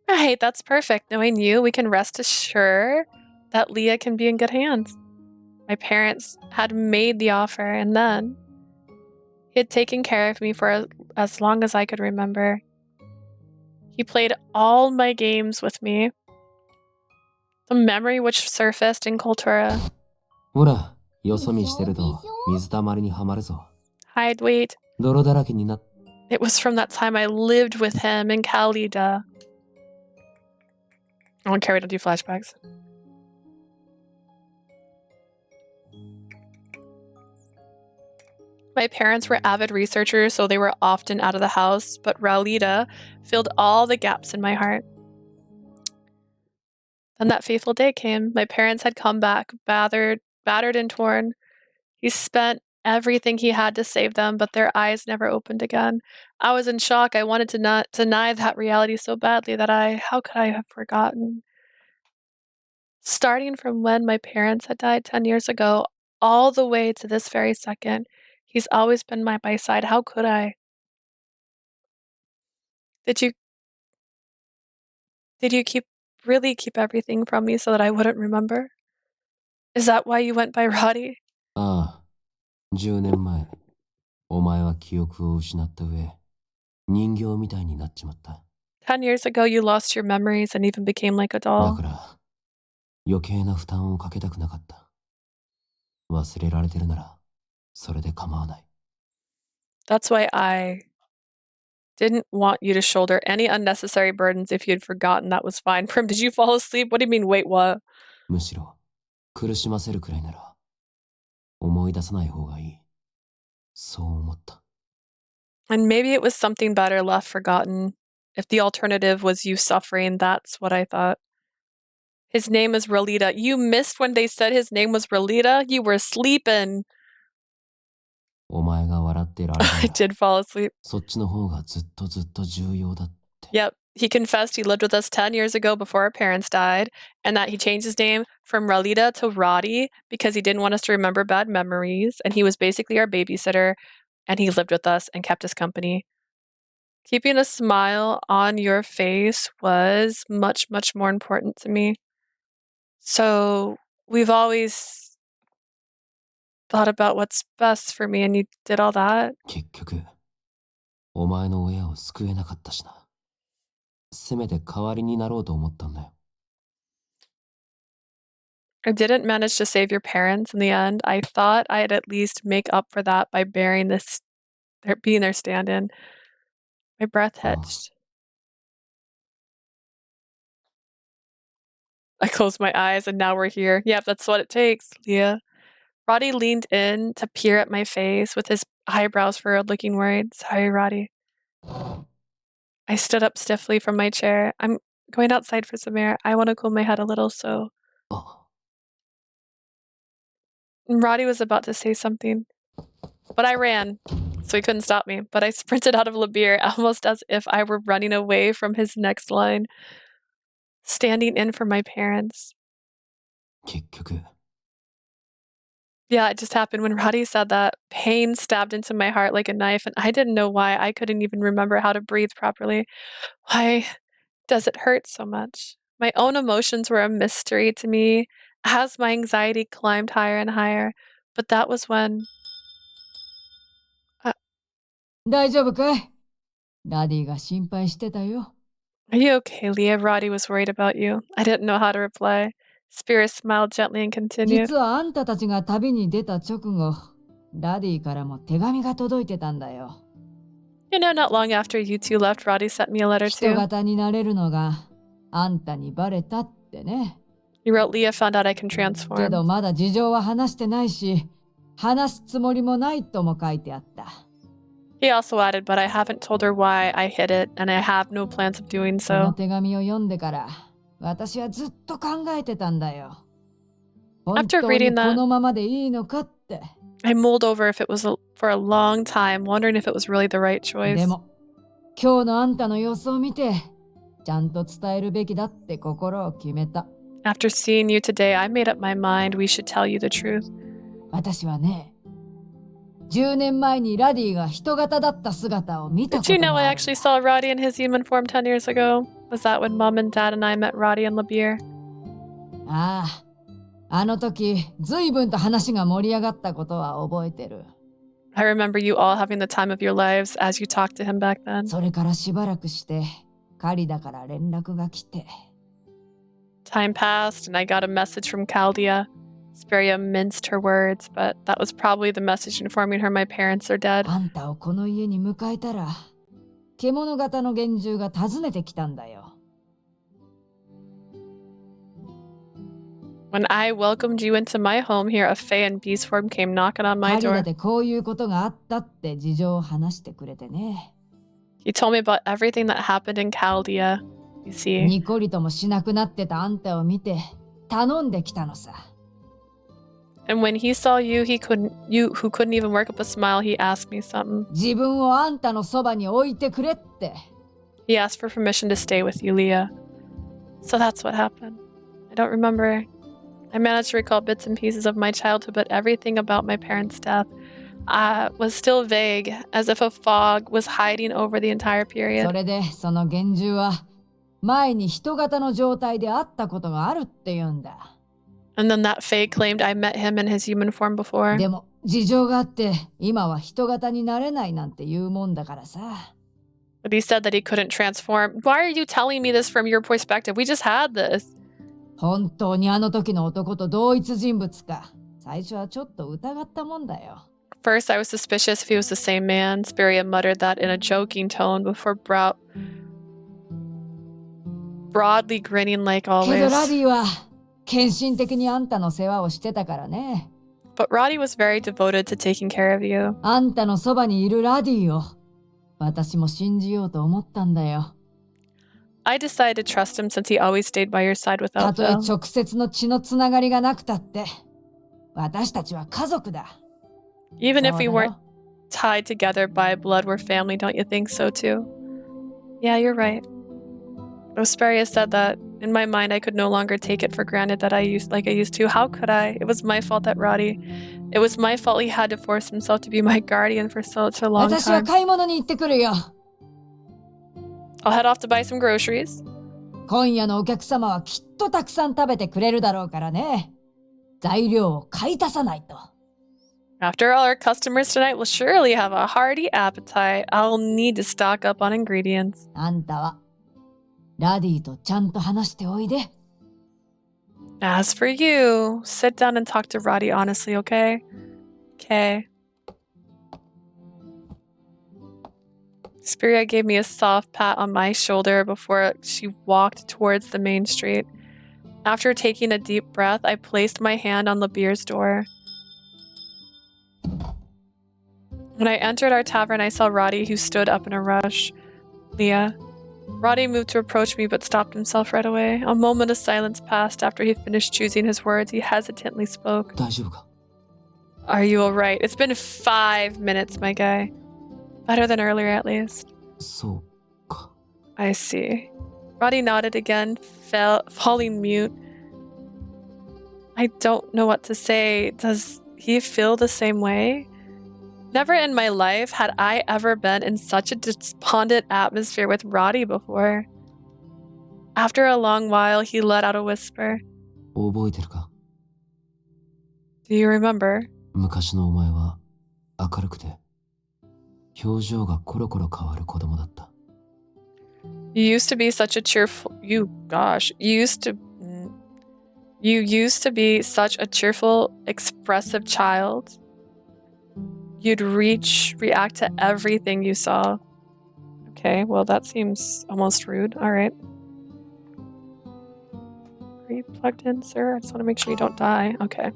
Right, that's perfect. Knowing you, we can rest assured that Leah can be in good hands. My parents had made the offer, and then he had taken care of me for as long as I could remember. He played all my games with me. The memory which surfaced in Kultura. ほら、よそ見してると水たまりにはまるぞ。 Hide, wait. 泥だらけになっ It was from that time I lived with him in Kalida. I don't care, we don't do flashbacks. My parents were avid researchers, so they were often out of the house, but Raulita filled all the gaps in my heart. Then that fateful day came. My parents had come back, battered and torn. He spent everything he had to save them, but their eyes never opened again. I was in shock. I wanted to not deny that reality so badly that how could I have forgotten? Starting from when my parents had died 10 years ago, all the way to this very second, he's always been by my side. How could I? Did you really keep everything from me so that I wouldn't remember? Is that why you went by Radie? ああ、10年前、お前は記憶を失った上、人形みたいになっちまった。10 years ago, you lost your memories and even became like a だ doll. から、余計な負担をかけたくなかった。忘れられてるなら、それで構わない。That's why I didn't want you to shoulder any unnecessary burdens. If you had forgotten, that was fine. Prim, did you fall asleep? What do you mean, wait, what? むしろ、苦しませるくらいなら、思い出さない方がいい。そう思った。And maybe it was something better left forgotten. If the alternative was you suffering, that's what I thought. His name is Rolita. You missed when they said his name was Rolita? You were sleeping. お前が笑っているあれ I did fall asleep. そっちの方がずっと重要だって。Yep. He confessed he lived with us 10 years ago before our parents died, and that he changed his name from Rolita to Radie because he didn't want us to remember bad memories, and he was basically our babysitter, and he lived with us and kept us company. Keeping a smile on your face was much, much more important to me. So we've always thought about what's best for me, and you did all that. 結局、お前の親を救えなかったしな。せめて代わりになろうと思ったんだよ。I didn't manage to save your parents in the end. I thought I'd at least make up for that by being their stand-in. My breath hitched. I closed my eyes and now we're here. Yep, that's what it takes, Leah. Radie leaned in to peer at my face with his eyebrows furrowed, looking worried. Sorry, Radie. I stood up stiffly from my chair. I'm going outside for some air. I want to cool my head a little, so... Radie was about to say something, but I ran, so he couldn't stop me. But I sprinted out of Labir almost as if I were running away from his next line, standing in for my parents. 結局。 Yeah, it just happened when Radie said that. Pain stabbed into my heart like a knife, and I didn't know why. I couldn't even remember how to breathe properly. Why does it hurt so much? My own emotions were a mystery to me as my anxiety climbed higher and higher. But that was when... 大丈夫かい？ラディが心配してたよ。Are you okay, Leah? Radie was worried about you. I didn't know how to reply. Spirit smiled gently and continued. 実はあんたたちが旅に出た直後、ラディからも手紙が届いてたんだよ。You know, not long after you two left, Radie sent me a letter 人 too. 型になれるのがあんたにバレたってね。He wrote, Leah found out I can けど transform. まだ事情は話してないし、話すつもりもないとも書いてあった。He also added, but I haven't told her why I hid it, and I have no plans of doing その so. 手紙を読んでから私はずっと考えてたんだよ。本 After 当に reading こ that, のままでいいのかって。 I mulled over if it was for a long time, wondering if it was really the right で choice. も今日のあんたの様子を見てちゃんと伝えるべきだって心を決めた。 After seeing you today, I made up my mind we should tell you the truth. 私はね、10年前にラディが人型だった姿を見たこ Did you と know が I ある。 actually saw Radie in his human form 10 years ago? Was that when Mom and Dad and I met Radie and Labir? ああ、あの時ずいぶんと話が盛り上がったことは覚えてる。 I remember you all having the time of your lives as you talked to him back then. それからしばらくしてカリダから連絡が来て。 Time passed, and I got a message from Chaldea. Speria minced her words, but that was probably the message informing her my parents are dead. あんたをこの家に迎えたら獣型の幻獣が訪ねてきたんだよ。 When I welcomed you into my home here, a fae in beast form came knocking on カ my リダ door. でこういうことがあったって事情を話してくれてね。 He told me about everything that happened in Chaldea. You see, ニコリともしなくなってたあんたを見て頼んできたのさ。 and when he saw you, who couldn't even work up a smile, he asked me something. 自分をあんたのそばに置いてくれって。 He asked for permission to stay with you, Leah. So that's what happened. I don't remember. I managed to recall bits and pieces of my childhood, but everything about my parents' death was still vague, as if a fog was hiding over the entire そ period. れでその幻獣は前に人型の状態で会ったことがあるって言うんだ。 And then that fae claimed I met him in his human form before. でも事情があって今は人型になれないなんて言うもんだからさ。 But he said that he couldn't transform. Why are you telling me this from your perspective? We just had this. 本当にあの時の男と同一人物か。最初はちょっと疑ったもんだよ。 First, I was suspicious if he was the same man. Speria muttered that in a joking tone before broadly grinning like けど always. ラディは献身的にあんたの世話をしてたからね。 But Radie was very devoted to taking care of you. あんたのそばにいるラディを私も信じようと思ったんだよ。 I decided to trust him since he always stayed by your side た without とえ fail. 直接の血のつながりがなくたって私たちは家族だ。 Even if そう we だ weren't よ。 tied together by blood, we're family, don't you think so too? Yeah, you're right. Osperia said that. In my mind, I could no longer take it for granted that I used to. How could I? It was my fault that Radie. It was my fault he had to force himself to be my guardian for such a long 私は time. 買い物に行ってくるよ。 I'll head off to buy some groceries. 今夜のお客様はきっとたくさん食べてくれるだろうからね。材料を買い足さないと。 After all, our customers tonight will surely have a hearty appetite. I'll need to stock up on ingredients. あんたはラディとちゃんと話しておいで。 As for you, sit down and talk to Radie honestly, okay? Okay. Speria gave me a soft pat on my shoulder before she walked towards the main street. After taking a deep breath, I placed my hand on Labir's door. When I entered our tavern, I saw Radie, who stood up in a rush. Leah. Radie moved to approach me but stopped himself right away. A moment of silence passed after he finished choosing his words. He hesitantly spoke. 大丈夫か？ Are you alright? It's been 5 minutes, my guy. Better than earlier, at least. そうか。 I see. Radie nodded again, falling mute. I don't know what to say. Does he feel the same way? Never in my life had I ever been in such a despondent atmosphere with Radie before. After a long while, he let out a whisper. 覚えてるか？ Do you remember? 昔のお前は明るくて表情がコロコロ変わる子供だった。 You used to be such a cheerful... You You used to be such a cheerful, expressive child. You'd react to everything you saw. Okay, well that seems almost rude. Alright. Are you plugged in, sir? I just want to make sure you don't die. Okay.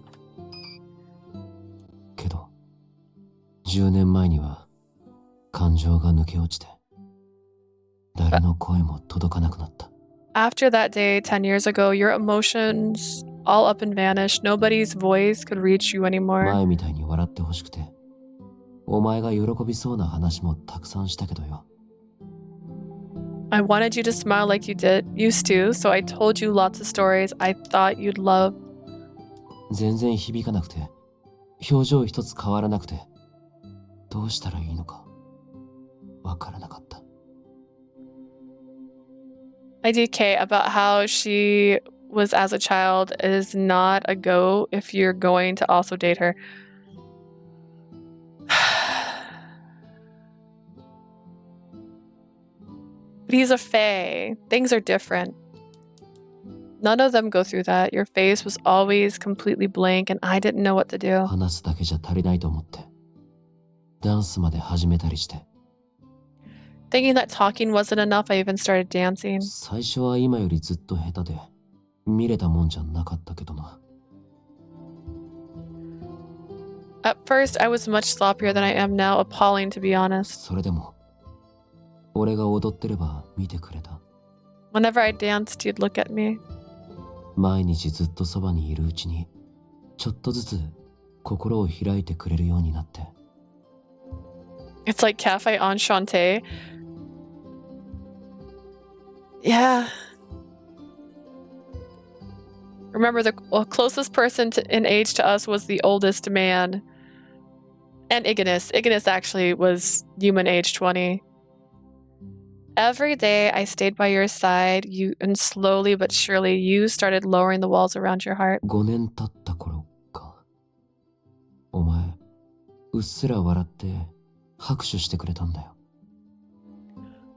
けど、10年前には感情が抜け落ちて、誰の声も届かなくなった。After that day 10 years ago, your emotions all up and vanished. Nobody's voice could reach you anymore. 前みたいに笑ってほしくて、お前が喜びそうな話もたくさんしたけどよ。I wanted you to smile like you used to, so I told you lots of stories I thought you'd love. 全然響かなくて、表情一つ変わらなくて、どうしたらいいのかわからなかった。IDK about how she was as a child is not a go if you're going to also date her. But he's a fae. Things are different. None of them go through that. Your face was always completely blank and I didn't know what to do. 話すだけじゃ足りないと思って、ダンスまで始めたりして。Thinking that talking wasn't enough, I even started dancing. 最初は今よりずっと下手で、見れたもんじゃなかったけどな。At first, I was much sloppier than I am now, appalling to be honest. それでも、俺が踊ってれば見てくれた。Whenever I danced, you'd look at me. 毎日ずっとそばにいるうちに、ちょっとずつ心を開いてくれるようになって。It's like Cafe Enchanté. Yeah. Remember, the closest person in age to us was the oldest man. And Ignis. Ignis actually was human age 20. Every day I stayed by your side, and slowly but surely you started lowering the walls around your heart. 5年経った頃か。お前、うっすら笑って拍手してくれたんだよ。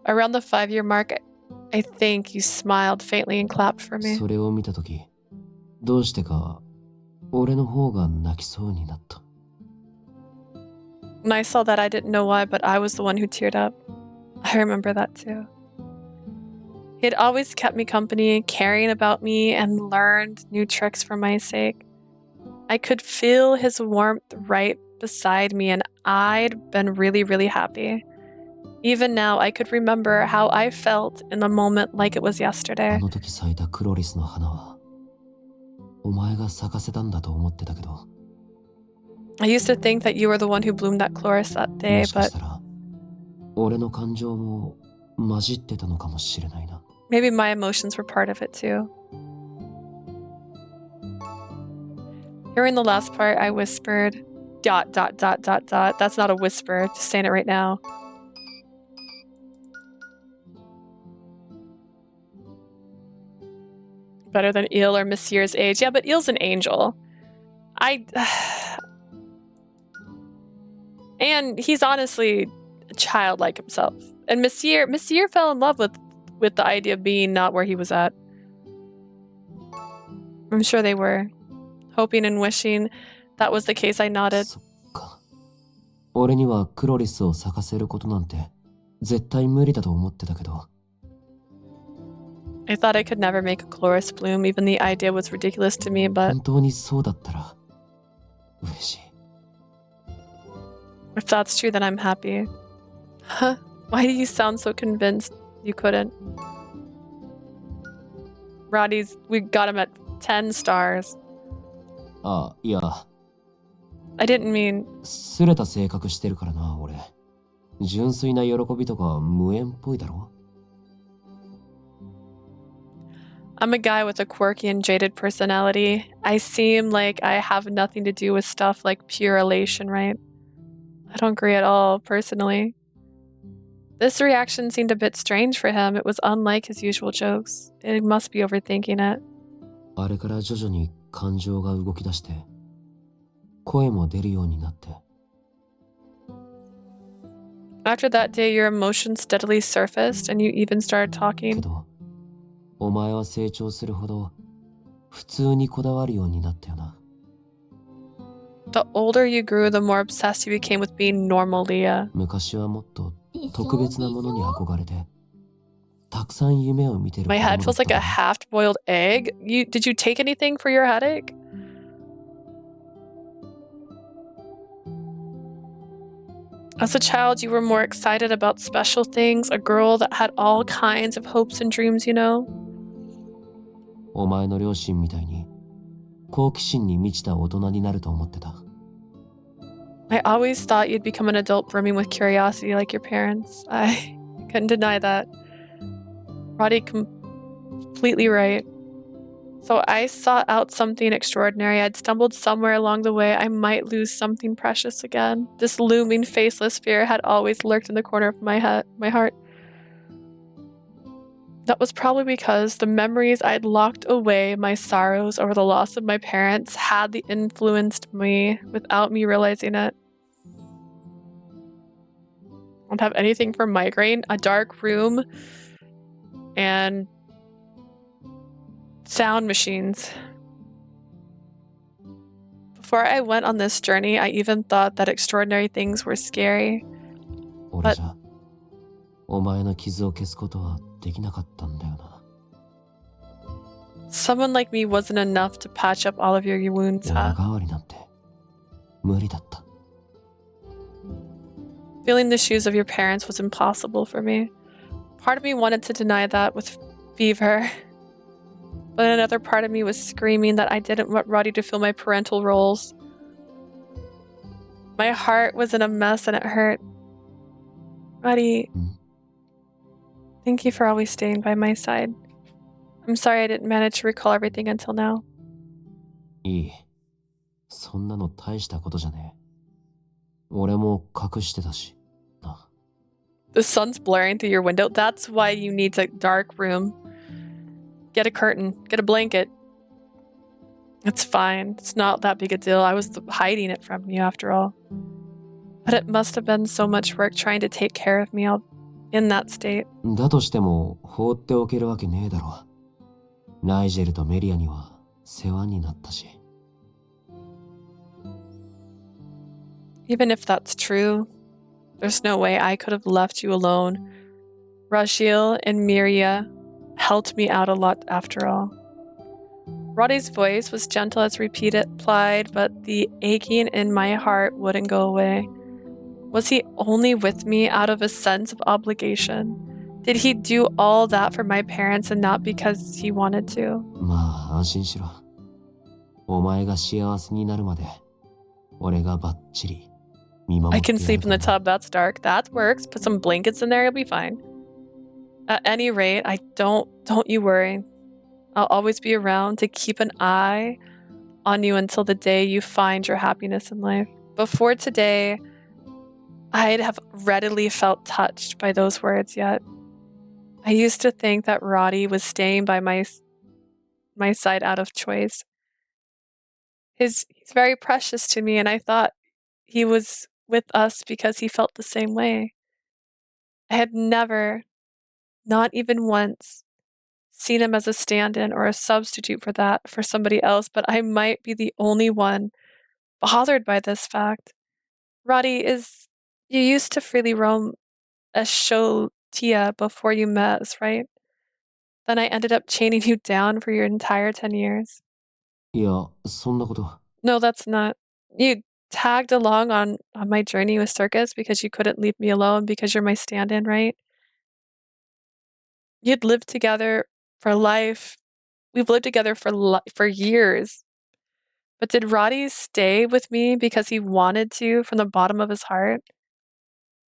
Around the 5-year mark, I think you smiled faintly and clapped for me. それを見たとき、どうしてか俺の方が泣きそうになった。When I saw that, I didn't know why, but I was the one who teared up. I remember that too. He had always kept me company, caring about me, and learned new tricks for my sake. I could feel his warmth right beside me, and I'd been really, really happy. Even now, I could remember how I felt in the moment like it was yesterday. あの時咲いたクロリスの花は、お前が咲かせたんだと思ってたけど。I used to think that you were the one who bloomed that chloris that day, もしか but したら、俺の感情も混じってたのかもしれないな。maybe my emotions were part of it too. Hearing the last part, I whispered, ... That's not a whisper, just saying it right now. Better than Eel or Monsieur's age. Yeah, but Eel's an angel. And he's honestly a child like himself. And Monsieur fell in love with the idea of being not where he was at. I'm sure they were. Hoping and wishing that was the case, I nodded. そっか。俺にはクロリスを咲かせることなんて絶対無理だと思ってたけど。I thought I could never make a chloris bloom. Even the idea was ridiculous to me, but 本当にそうだったら嬉しい。if that's true, then I'm happy. Huh? Why do you sound so convinced you couldn't? We got him at 10 stars. あ、いや。I didn't mean... すれた性格してるからな、俺。純粋な喜びとか無縁っぽいだろ。I'm a guy with a quirky and jaded personality. I seem like I have nothing to do with stuff like pure elation, right? I don't agree at all, personally. This reaction seemed a bit strange for him. It was unlike his usual jokes. It must be overthinking it. あれから徐々に感情が動き出して、声も出るようになって。After that day, your emotions steadily surfaced and you even started talking. けど、お前は成長するほど普通にこだわるようになったよな。The older you grew, the more obsessed you became with being normal, Leah. 昔はもっと特別なものに憧れて、たくさん夢を見てる子 My 供だ head った feels like か a ら。 half-boiled egg. Did you take anything for your headache? As a child, you were more excited about special things, a girl that had all kinds of hopes and dreams, you know? お前の両親みたいに好奇心に満ちた大人になると思ってた。 I always thought you'd become an adult brimming with curiosity like your parents. I couldn't deny that. Radie completely right. So I sought out something extraordinary. I'd stumbled somewhere along the way. I might lose something precious again. This looming, faceless fear had always lurked in the corner of my heart. That was probably because the memories I'd locked away, my sorrows over the loss of my parents, had influenced me without me realizing it. I don't have anything for migraine, a dark room, and sound machines. Before I went on this journey, I even thought that extraordinary things were scary. 俺じゃお前の傷を消すことはできなかったんだよな。 Someone like me wasn't enough to patch up all of your wounds, 親 huh? 代わりなんて無理だった。 Feeling the shoes of your parents was impossible for me. Part of me wanted to deny that with fever. But another part of me was screaming that I didn't want Radie to fill my parental roles. My heart was in a mess and it hurt. Radie, thank you for always staying by my side. I'm sorry I didn't manage to recall everything until now. いい。そんなの大したことじゃねえ。俺も隠してたし。な。 The sun's blaring through your window. That's why you need a dark room. Get a curtain. Get a blanket. It's fine. It's not that big a deal. I was hiding it from you after all. But it must have been so much work trying to take care of me in that state. だとしても放っておけるわけねえだろ。ナイジェルとメリアには世話になったし。 Even if that's true, there's no way I could have left you alone. Rashil and Miria helped me out a lot after all. Radie's voice was gentle as replied, but the aching in my heart wouldn't go away. Was he only with me out of a sense of obligation? Did he do all that for my parents and not because he wanted to? まあ安心しろ。お前が幸せになるまで俺がバッチリ見守 I ってや can る sleep か in ら the tub. That's dark. That works. Put some blankets in there. You'll be fine. At any rate, don't you worry. I'll always be around to keep an eye on you until the day you find your happiness in life. Before today, I'd have readily felt touched by those words yet. I used to think that Radie was staying by my side out of choice. He's very precious to me, and I thought he was with us because he felt the same way. I had never, not even once, seen him as a stand-in or a substitute for somebody else, but I might be the only one bothered by this fact. Radie, you used to freely roam Ashotia before you met us, right? Then I ended up chaining you down for your entire 10 years. いや、そんなこと。 No, that's not. You tagged along on my journey with Circus because you couldn't leave me alone because you're my stand-in, right? You'd lived together for life. We've lived together for years. But did Radie stay with me because he wanted to from the bottom of his heart?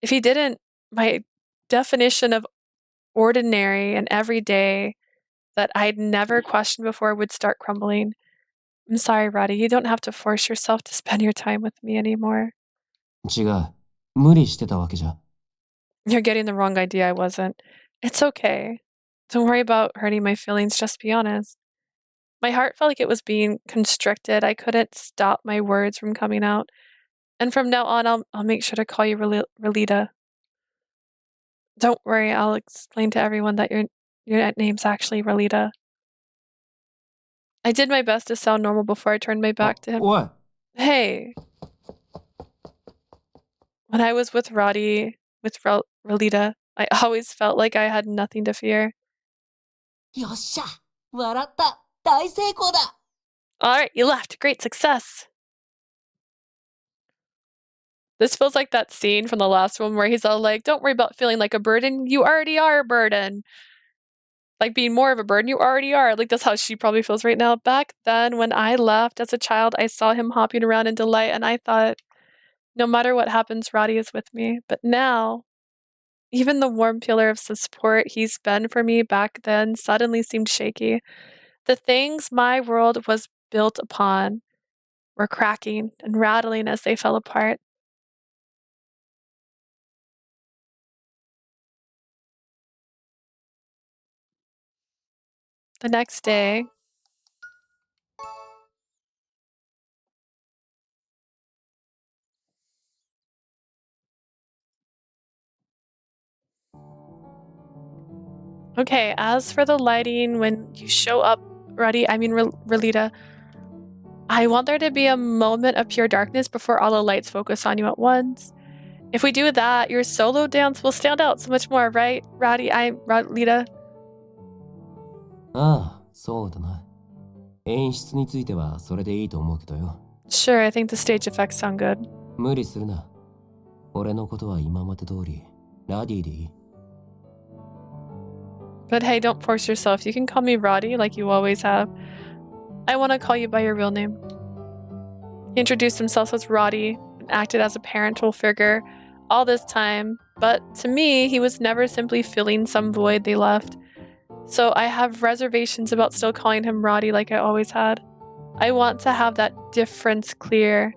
If he didn't, my definition of ordinary and everyday that I'd never questioned before would start crumbling. I'm sorry, Radie. You don't have to force yourself to spend your time with me anymore. 違う。無理してたわけじゃ。 You're getting the wrong idea. I wasn't. It's okay. Don't worry about hurting my feelings. Just be honest. My heart felt like it was being constricted. I couldn't stop my words from coming out. And from now on, I'll make sure to call you Relita. Don't worry. I'll explain to everyone that your name's actually Relita. I did my best to sound normal before I turned my back to him. What? Hey. When I was with Radie, with Relita, I always felt like I had nothing to fear. よっしゃ笑った大成功だ Alright, you left. Great success. This feels like that scene from the last one where he's all like, don't worry about feeling like a burden. You already are a burden. Like being more of a burden, you already are. Like that's how she probably feels right now. Back then, when I left as a child, I saw him hopping around in delight, and I thought, no matter what happens, Radie is with me. But now, even the warm pillar of support he's been for me back then suddenly seemed shaky. The things my world was built upon were cracking and rattling as they fell apart. The next day, okay, as for the lighting, when you show up, Relita, I want there to be a moment of pure darkness before all the lights focus on you at once. If we do that, your solo dance will stand out so much more, right, Relita? ああ、そうだな。演出についてはそれでいいと思うけどよ。Sure, I think the stage effects sound good. 無理するな。俺のことは今まで通り、ラディでいい。But hey, don't force yourself. You can call me Radie like you always have. I want to call you by your real name. He introduced himself as Radie and acted as a parental figure all this time, but to me, he was never simply filling some void they left. So I have reservations about still calling him Radie like I always had. I want to have that difference clear.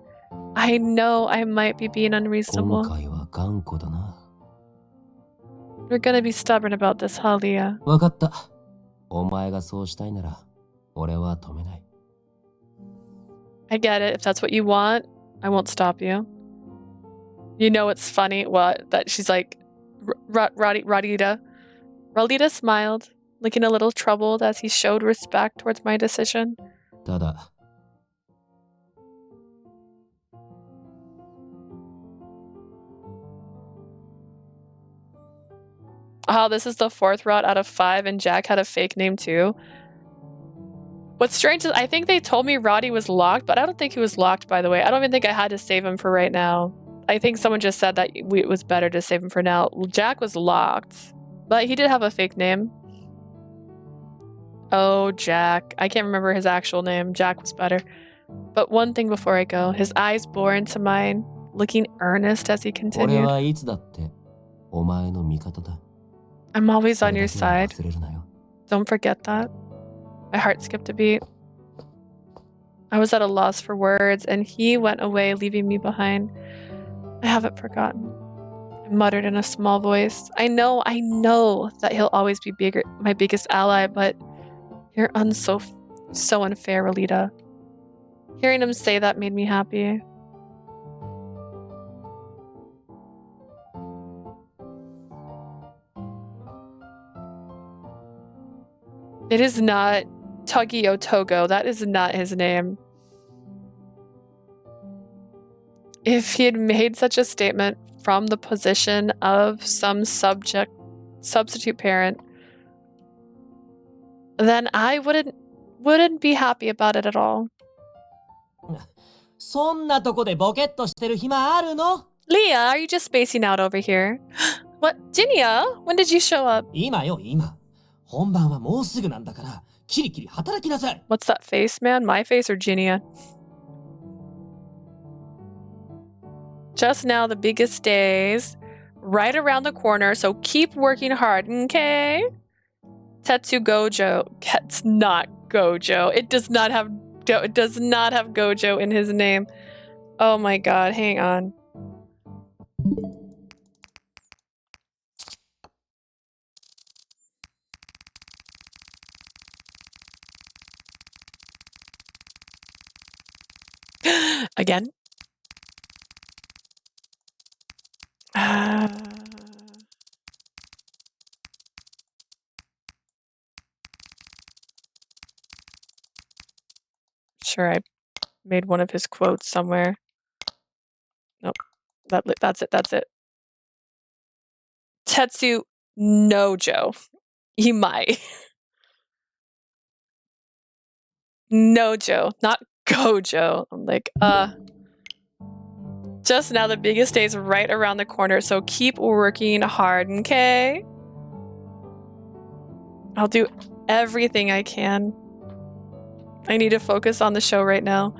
I know I might be being unreasonable. 今回は頑固だな。You're gonna be stubborn about this, huh, Leah? わかった。お前がそうしたいなら、俺は止めない。I get it. If that's what you want, I won't stop you. You know it's funny, what? That she's like, Radita. Radita smiled, looking a little troubled as he showed respect towards my decision. ただ、Oh, this is the 4th rot out of 5, and Jack had a fake name too. What's strange is I think they told me Radie was locked, but I don't think he was locked, by the way. I don't even think I had to save him for right now. I think someone just said that it was better to save him for now. Jack was locked, but he did have a fake name. Oh, Jack. I can't remember his actual name. Jack was better. But one thing before I go, his eyes bore into mine, looking earnest as he 俺 continued. はいつだってお前の味方だ。 I'm always そ on れ your だけは side. 忘れるなよ。 Don't forget that. My heart skipped a beat. I was at a loss for words, and he went away, leaving me behind. I haven't forgotten. I muttered in a small voice. I know that he'll always be my biggest ally, but you're so unfair, Relita. Hearing him say that made me happy. It is not Tugio Togo. That is not his name. If he had made such a statement from the position of some substitute parent, then I wouldn't be happy about it at all. そんなとこでボケっとしてる暇あるの Leah, are you just spacing out over here? What? Ginia? When did you show up? 今よ今本番はもうすぐなんだからキリキリ働きなさい What's that face, man? My face or Ginia? Just now, the biggest days right around the corner, so keep working hard, okay? Tetsu Gojo. It's not Gojo. It does not have Gojo in his name. Oh my god, hang on. Again. Sure, I made one of his quotes somewhere. Nope. That's it. That's it. Tetsu Nojo. Imai. Nojo, not Gojo. I'm like, just now the biggest day is right around the corner, so keep working hard, okay? I'll do everything I can. I need to focus on the show right now.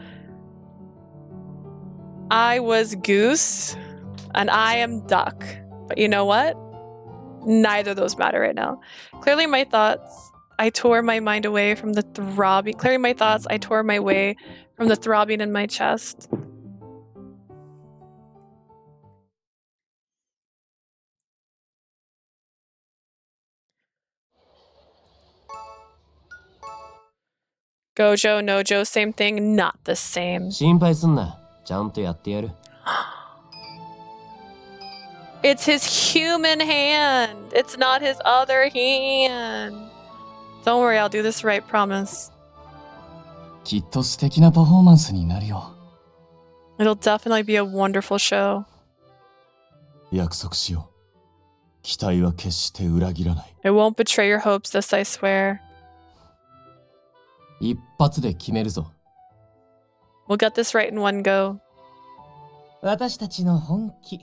I was goose, and I am duck. But you know what? Neither of those matter right now. Clearly my thoughts, I tore my mind away from the throbbing. Clearing my thoughts, I tore my way from the throbbing in my chest. Gojo, Nojo, same thing, not the same. 心配すんな。ちゃんとやってやる。It's his human hand. It's not his other hand. Don't worry, I'll do this right, promise. きっと素敵なパフォーマンスになるよ。It'll definitely be a wonderful show. 約束しよう。期待は決して裏切らない。I won't betray your hopes, this I swear. 一発で決めるぞ。We'll get this right in one go. 私たちの本気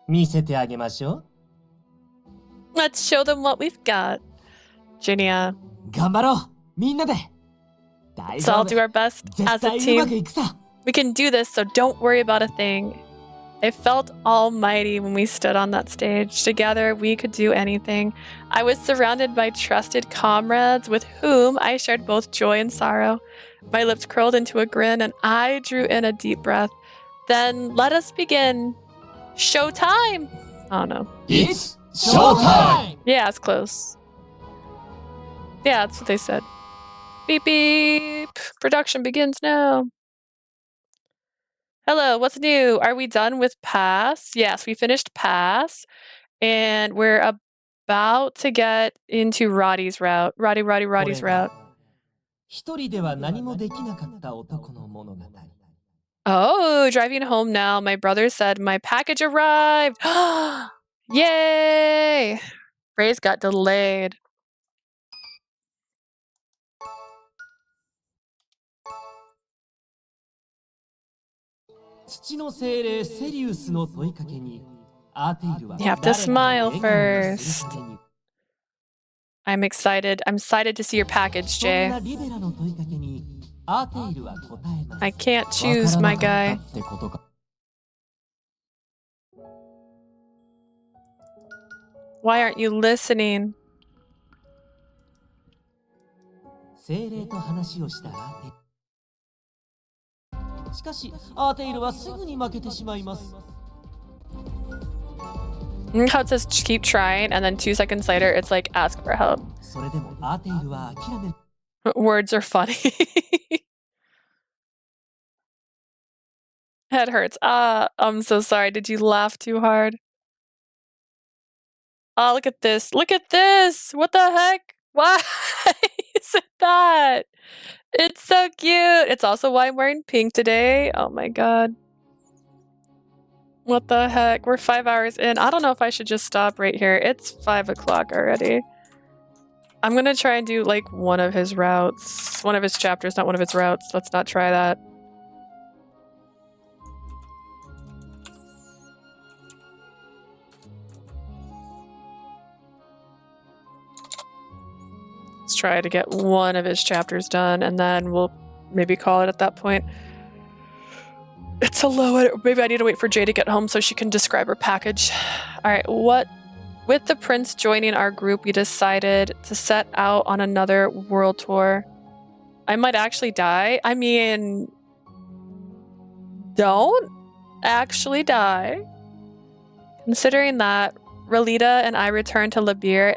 見せてあげましょう。 Let's show them what we've got. Jinya. 頑張ろうみんなで Let's all do our best as a 絶対うまく team. いくさ We can do this, so don't worry about a thing. I felt almighty when we stood on that stage. Together, we could do anything. I was surrounded by trusted comrades with whom I shared both joy and sorrow. My lips curled into a grin, and I drew in a deep breath. Then let us begin. Showtime! Oh no. It's showtime! Yeah, it's close. Yeah, that's what they said. Beep beep! Production begins now. Hello, what's new? Are we done with Pass? Yes, we finished Pass. And we're about to get into Radie's route. Radie's route. 一人では何もできなかった男の物語 Oh, driving home now. My brother said my package arrived. Yay! Ray's got delayed. You have to smile first. I'm excited. I'm excited to see your package, Jay. I can't choose, my guy. Why aren't you listening? 精霊と話をしたアーテイルしかしアーテイルはすぐに負けてしまいます Look how it says keep trying, and then 2 seconds later, it's like ask for help. それでもアーテイルは諦め Words are funny. Head hurts. I'm so sorry. Did you laugh too hard? Oh, look at this. Look at this. What the heck? Why is it that? It's so cute. It's also why I'm wearing pink today. Oh my god. What the heck? We're 5 hours in. I don't know if I should just stop right here. It's 5 o'clock already. I'm gonna try and do like one of his routes. One of his chapters, not one of his routes. Let's not try that. Let's try to get one of his chapters done, and then we'll maybe call it at that point. It's a low. Maybe I need to wait for Jay to get home so she can describe her package. All right, what? With the prince joining our group, we decided to set out on another world tour. I might actually die. I mean, don't actually die. Considering that, Relita and I returned to Labir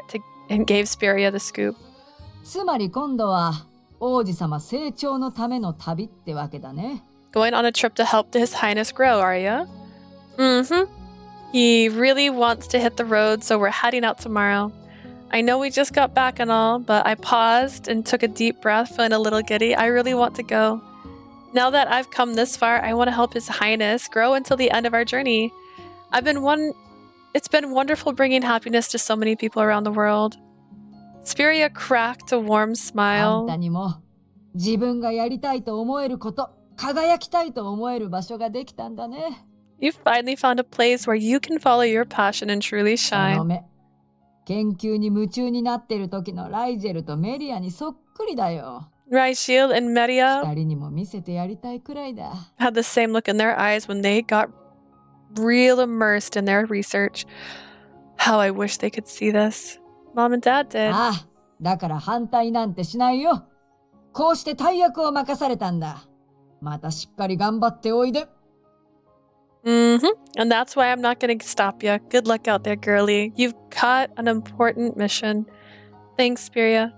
and gave Spiria the scoop. つまり今度は王子様成長のための旅ってわけだね。Going on a trip to help His Highness grow, are ya? Mm-hmm. He really wants to hit the road, so we're heading out tomorrow. I know we just got back and all, but I paused and took a deep breath, feeling a little giddy. I really want to go. Now that I've come this far, I want to help His Highness grow until the end of our journey. It's been wonderful bringing happiness to so many people around the world. Spiria cracked a warm あん smile. たにも自分がやりたいと思えること、輝きたいと思える場所ができたんだね。You finally found a place where you can follow your passion and truly その shine. 目、研究に夢中になってる時のライジェルとメリアにそっくりだよ。Raishil and Meria 二人にも見せてやりたいくらいだ。 had the same look in their eyes when they got real immersed in their research. How I wish they could see this. Mom and Dad did. ああ、だから反対なんてしないよ。こうして大役を任されたんだ。またしっかり頑張っておいで。And that's why I'm not going to stop you. Good luck out there, girlie. You've got an important mission. Thanks, Spiria.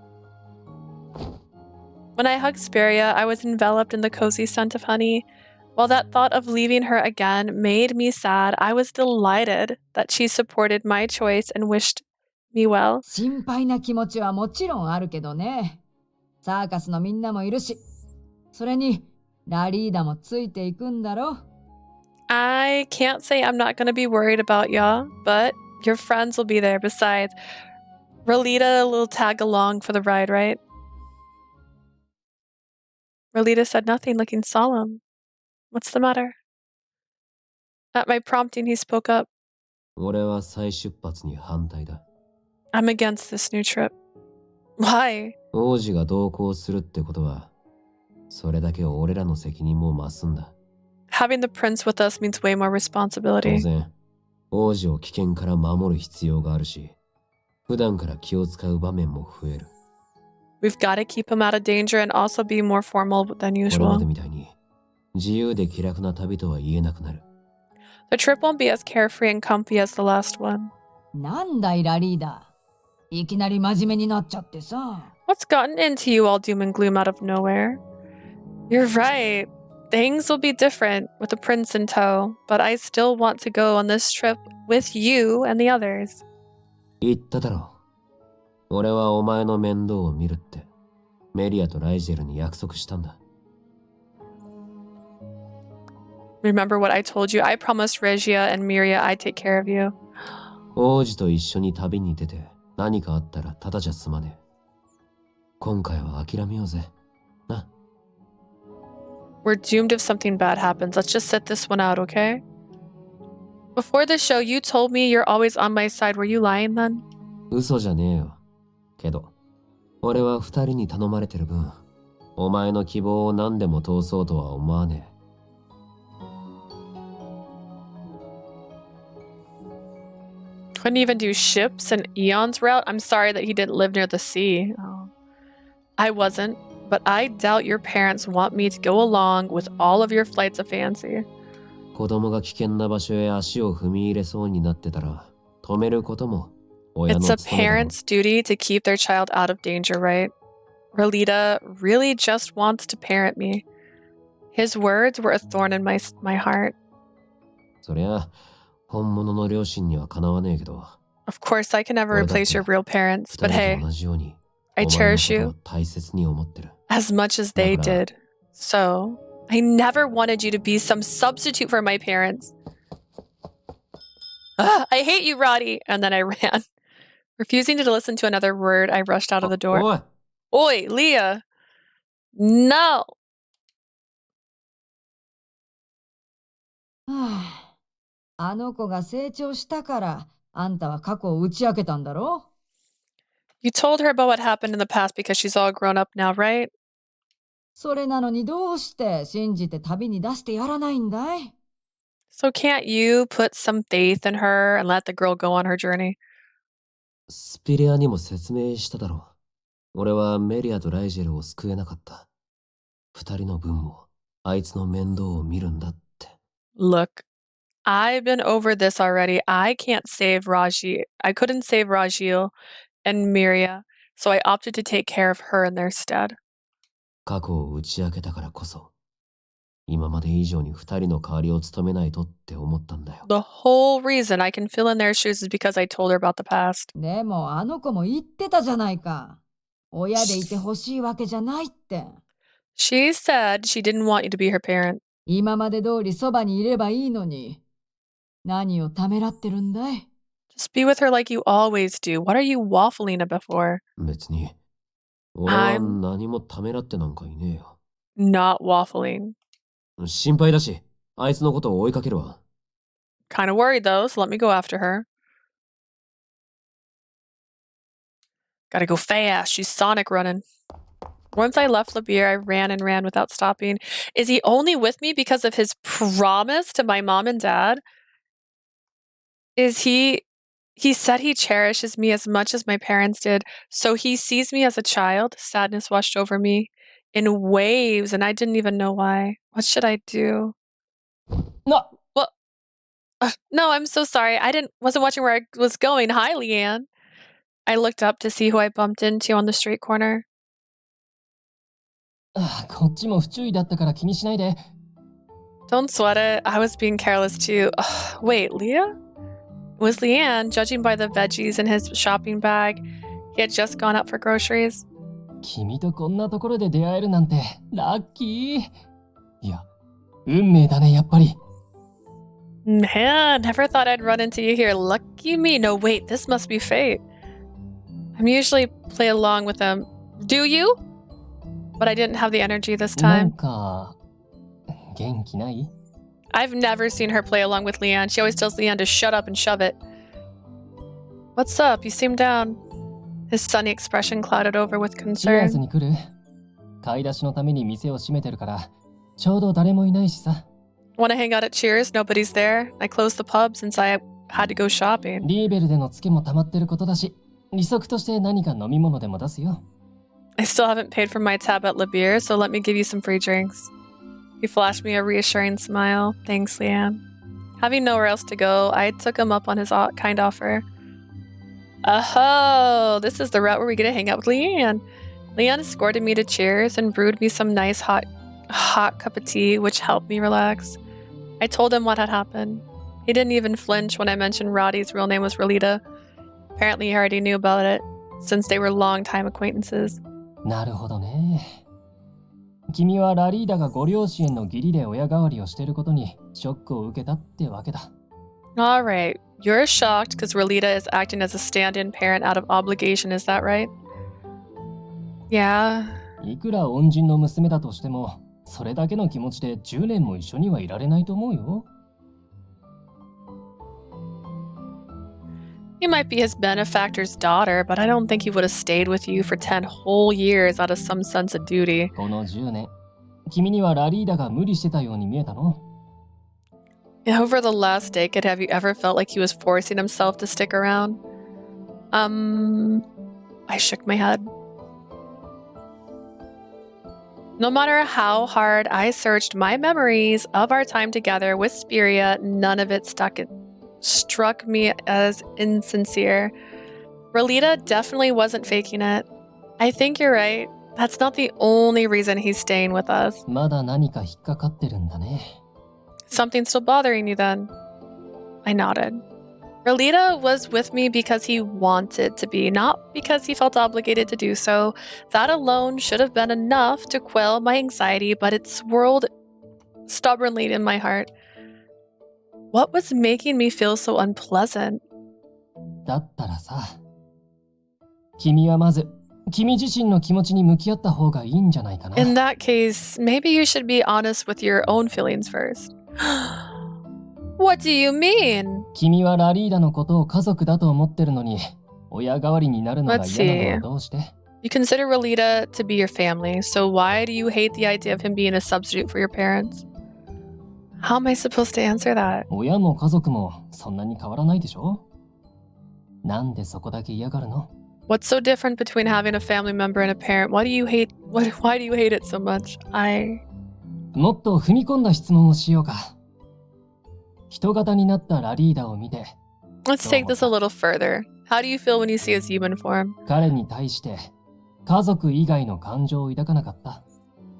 When I hugged Spiria, I was enveloped in the cozy scent of honey. While that thought of leaving her again made me sad, I was delighted that she supported my choice and wished me well. 心配な気持ちはもちろんあるけどね。サーカスのみんなもいるし、それにラリーダもついていくんだろ。I can't say I'm not going to be worried about ya, but your friends will be there. Besides, Rolita will tag along for the ride, right? Rolita said nothing, looking solemn. What's the matter? At my prompting, he spoke up. 俺は再出発に反対だ。I'm against this new trip. Why? 王子が同行するってことは、それだけ俺らの責任も増すんだ。Having the prince with us means way more 当 responsibility. 然、王子を危険から守る必要があるし、普段から気を使う場面も増える。We've got to keep him out of danger and also be more formal than これま usual. でみたいに、自由で気楽な旅とは言えなくなる。The trip won't be as carefree and comfy as the last one. なんだいラリーダ。いきなり真面目になっちゃってさ。What's gotten into you all doom and gloom out of nowhere? You're right. Things will be different with the prince in tow, but I still want to go on this trip with you and the others. 言っただろう。俺はお前の面倒を見るって、メリアとライジェルに約束したんだ。Remember what I told you? I promised Regia and Miria I'd take care of you. 王子と一緒に旅に出て、何かあったらただじゃ済まねえ。今回は諦めようぜ。な。We're doomed if something bad happens. Let's just sit this one out, okay? Before the show, you told me you're always on my side. Were you lying then? 嘘じゃねえよ。けど、俺は二人に頼まれてる分、お前の希望を何でも通そうとは思わねえ。Couldn't even do ships and Eon's route? I'm sorry that he didn't live near the sea. Oh. I wasn't, but I doubt your parents want me to go along with all of your flights of fancy. 子供が危険な場所へ足を踏み入れそうになってたら、止めることも親の It's a 務めだろ。 parent's duty to keep their child out of danger, right? Rolita really just wants to parent me. His words were a thorn in my heart. そりゃ、本物の両親にはかなわねえけど。 Of course, I can never 俺だって replace your real parents, 二 but 人 hey, と同じように、 I お前の cherish ことを you 大切に思ってる。 as much as they だから、 did. So, I never wanted you to be some substitute for my parents. Ugh, I hate you, Radie. And then I ran. Refusing to listen to another word, I rushed out of the door. おい Oi, Leah. No. はあ、あの子が成長したから、あんたは過去を打ち明けたんだろ？ You told her about what happened in the past because she's all grown up now, right? それなのにどうして信じて旅に出してやらないんだい？ So can't you put some faith in her and let the girl go on her journey? スピリアにも説明しただろう。俺はメリアとライジェルを救えなかった。二人の分もあいつの面倒を見るんだって。Look, I've been over this already. I can't save Raji. I couldn't save Rajil and Miria, so I opted to take care of her in their stead. 過去を打ち明けたからこそ、今まで以上に二人の代わりを務めないとって思ったんだよ。 The whole reason I can fill in their shoes is because I told her about the past. でもあの子も言ってたじゃないか。親でいてほしいわけじゃないって。She said she didn't want you to be her parent. 今まで通りそばにいればいいのに。何をためらってるんだい？ Just be with her like you always do. What are you waffling about for? 別に。俺は何もためらってなんかいねえよ。Not waffling. 心配だし、あいつのことを追いかけるわ。Kind of worried though, so let me go after her. Gotta go fast. She's Sonic running. Once I left Labier, I ran and ran without stopping. Is he only with me because of his promise to my mom and dad? Is he said he cherishes me as much as my parents did, so he sees me as a child. Sadness washed over me in waves, and I didn't even know why. What should I do? No. Well, no, I'm so sorry. Wasn't watching where I was going. Hi, Leanne. I looked up to see who I bumped into on the street corner. こっちも不注意だったから気にしないで。Don't sweat it. I was being careless too. Wait, Leah? It was Leanne, judging by the veggies in his shopping bag. He had just gone out for groceries. 君とこんなところで出会えるなんてラッキー。いや、運命だね、やっぱり。Man, never thought I'd run into you here. Lucky me. No, wait, this must be fate. I usually play along with them. Do you? But I didn't have the energy this なん time. か、元気ない？ I've never seen her play along with Leanne. She always tells Leanne to shut up and shove it. What's up? You seem down. His sunny expression clouded over with チアーズ concern. に来る？買い出しのために店を閉めてるから、ちょうど誰もいないしさ。Want to hang out at Cheers? Nobody's there. I closed the pub since I had to go shopping. リーベルでのツケも溜まってることだし、利息として何か飲み物でも出すよ。I still haven't paid for my tab at Labier, so let me give you some free drinks. He flashed me a reassuring smile. Thanks, Leanne. Having nowhere else to go, I took him up on his kind offer. Oh, this is the route where we get to hang out with Leanne. Leanne escorted me to Cheers and brewed me some nice hot cup of tea, which helped me relax. I told him what had happened. He didn't even flinch when I mentioned Roddy's real name was Relita. Apparently he already knew about it, since they were longtime acquaintances. なるほどね。君はラリーダがご両親の義理で親代わりをしていることにショックを受けたってわけだ。Alright, you're shocked because Relita is acting as a stand-in parent out of obligation, is that right? Yeah. いくら恩人の娘だとしても、それだけの気持ちで10年も一緒にはいられないと思うよ。You might be his benefactor's daughter, but I don't think he would have stayed with you for 10 whole years out of some sense of duty. この10年、君にはラリーダが無理してたように見えたの？ Over the last decade, have you ever felt like he was forcing himself to stick around? I shook my head. No matter how hard I searched my memories of our time together with Spiria, none of it struck me as insincere. Relita definitely wasn't faking it. I think you're right. That's not the only reason he's staying with us. まだ何か引っかかってるんだね。Something's still bothering you then? I nodded. Relita was with me because he wanted to be, not because he felt obligated to do so. That alone should have been enough to quell my anxiety, but it swirled stubbornly in my heart. What was making me feel so unpleasant? だったらさ、君はまず君自身の気持ちに向き合った方がいいんじゃないかな。In that case, maybe you should be honest with your own feelings first. What do you mean? 君はラリーダのことを家族だと思ってるのに、親代わりになるのが嫌なのはどうして？ You consider Relita to be your family, so why do you hate the idea of him being a substitute for your parents? How am I supposed to answer that? 親も家族もそんなに変わらないでしょ？なんでそこだけ嫌がるの？ What's so different between having a family member and a parent? Why do you hate it so much? もっと踏み込んだ質問をしようか。人型になったラリーダを見て。Let's take this a little further. How do you feel when you see his human form? 彼に対して家族以外の感情を抱かなかった。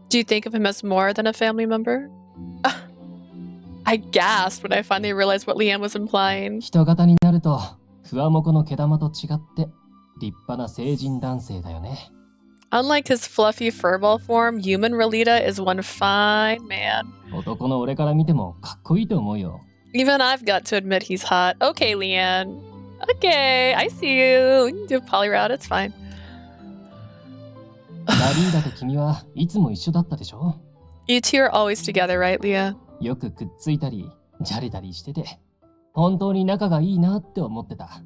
Do you think of him as more than a family member? I gasped when I finally realized what Leanne was implying. 人型になると、ふわもこの毛玉と違って立派な成人男性だよね。Unlike his fluffy furball form, human Radie is one fine man. 男の俺から見てもかっこいいと思うよ。 Even I've got to admit he's hot. Okay, Leanne. Okay, I see you. We can do a poly route, it's fine. ラリーダと君はいつも一緒だったでしょ？ You two are always together, right, Leah? よくくっついたり、じゃれたりしてて、本当に仲がいいなって思ってた。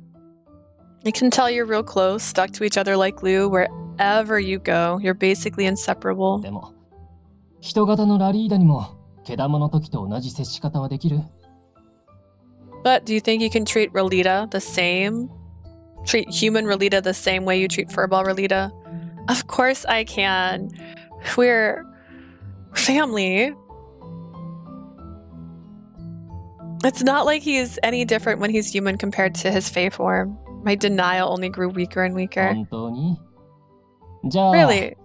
I can tell you're real close, stuck to each other like glue. Wherever you go, you're basically inseparable. でも、人型のラリーダにも、毛玉の時と同じ接し方はできる？ But do you think you can treat Radie the same? Treat human Radie the same way you treat furball Radie? Of course I can. We're family. It's not like he's any different when he's human compared to his Fae form. My denial only grew weaker and weaker. 本当に？じゃあ、 Really? 例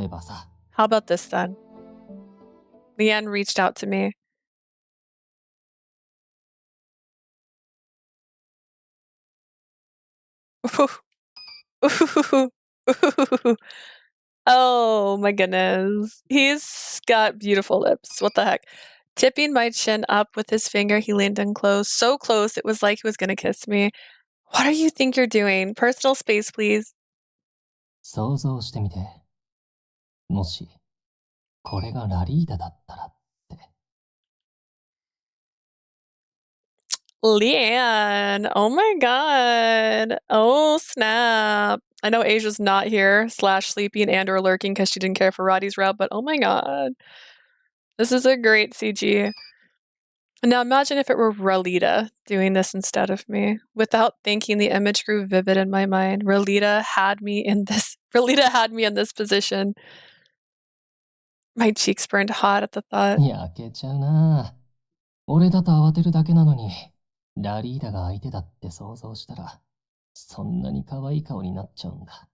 えばさ。 How about this then? Leanne reached out to me. Oh my goodness. He's got beautiful lips. What the heck? Tipping my chin up with his finger, he leaned in close. So close, it was like he was gonna kiss me. What do you think you're doing? Personal space, please. 想像してみて。もし、これがラリーダだったらって。 Leanne, oh my god. Oh snap. I know Asia's not here, /sleeping and or lurking because she didn't care for Roddy's route, but oh my god. This is a great CG. Now imagine if it were Radie doing this instead of me. Without thinking, the image grew vivid in my mind. Radie had me in this position. My cheeks burned hot at the thought. 焼けちゃうな。俺だと慌てるだけなのに、ラリーダが相手だって想像したら、そんなに可愛い顔になっちゃうんだ。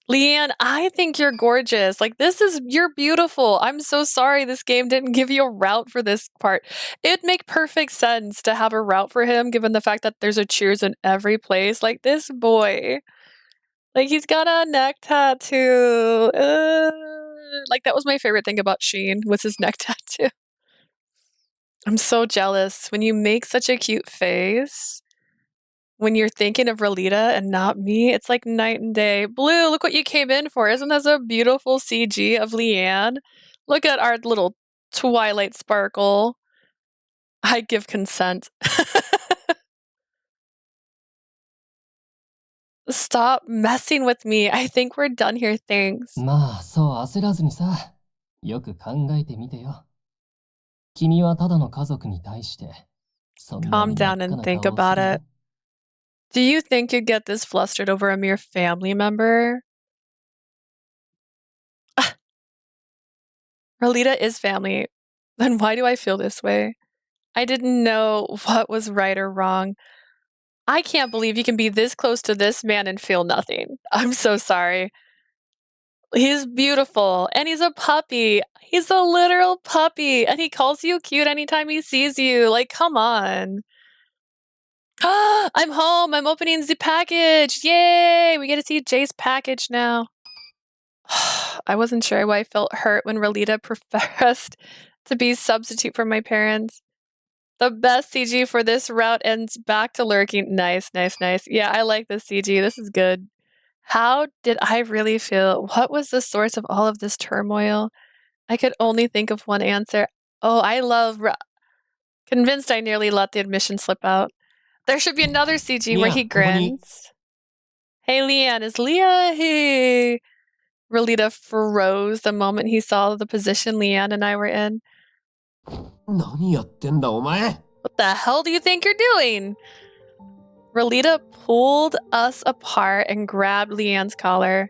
Leanne, I think you're gorgeous. Like, you're beautiful. I'm so sorry this game didn't give you a route for this part. It'd make perfect sense to have a route for him, given the fact that there's a cheers in every place. Like, this boy. Like, he's got a neck tattoo. Like, that was my favorite thing about Sheen, was his neck tattoo. I'm so jealous. When you make such a cute face, when you're thinking of Radie and not me, it's like night and day. Blue, look what you came in for. Isn't this a beautiful CG of Leanne? Look at our little Twilight sparkle. I give consent. Stop messing with me. I think we're done here, thanks. まあ、そう焦らずにさ、よく考えてみてよ。君はただの家族に対して、そんな Calm に down 真っ and 赤な think 顔を about する it. Do you think you'd get this flustered over a mere family member? Radie is family. Then why do I feel this way? I didn't know what was right or wrong. I can't believe you can be this close to this man and feel nothing. I'm so sorry. He's beautiful, and he's a puppy. He's a literal puppy, and he calls you cute anytime he sees you. Like, come on. I'm home. I'm opening the package. Yay! We get to see Jay's package now. I wasn't sure why I felt hurt when Radie professed to be substitute for my parents. The best CG for this route ends back to lurking. Nice, nice, nice. Yeah, I like this CG. This is good. How did I really feel? What was the source of all of this turmoil? I could only think of one answer. Oh, I love... Convinced I nearly let the admission slip out. There should be another CG where he grins. Hey, Leanne, is Leah? Hey. Radie froze the moment he saw the position Leanne and I were in. 何やってんだお前 What the hell do you think you're doing? Radie pulled us apart and grabbed Leanne's collar.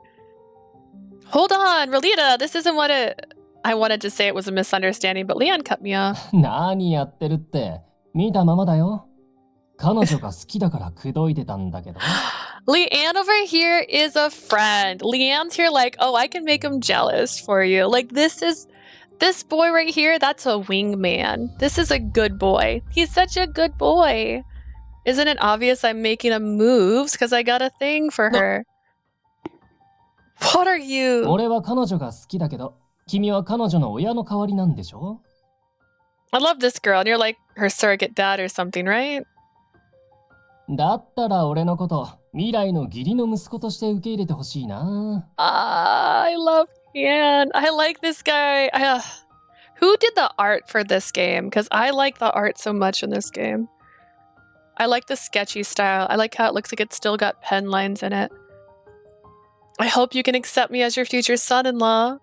Hold on, Radie, this isn't what it... I wanted to say it was a misunderstanding, but Leanne cut me off. 何やってるって、見たままだよ。彼女が好きだから口説いてたんだけど。Leanne over here is a friend. Leanne's here like, oh, I can make him jealous for you. Like, this boy right here, that's a wingman. This is a good boy. He's such a good boy. Isn't it obvious I'm making him moves because I got a thing for her? What are you? 俺は彼女が好きだけど、君は彼女の親の代わりなんでしょ？ I love this girl, and you're like her surrogate dad or something, right? だったら俺のこと、未来の義理の息子として受け入れてほしいな。I love Ian. I like this guy. Who did the art for this game? Because I like the art so much in this game. I like the sketchy style. I like how it looks like it's still got pen lines in it. I hope you can accept me as your future son-in-law.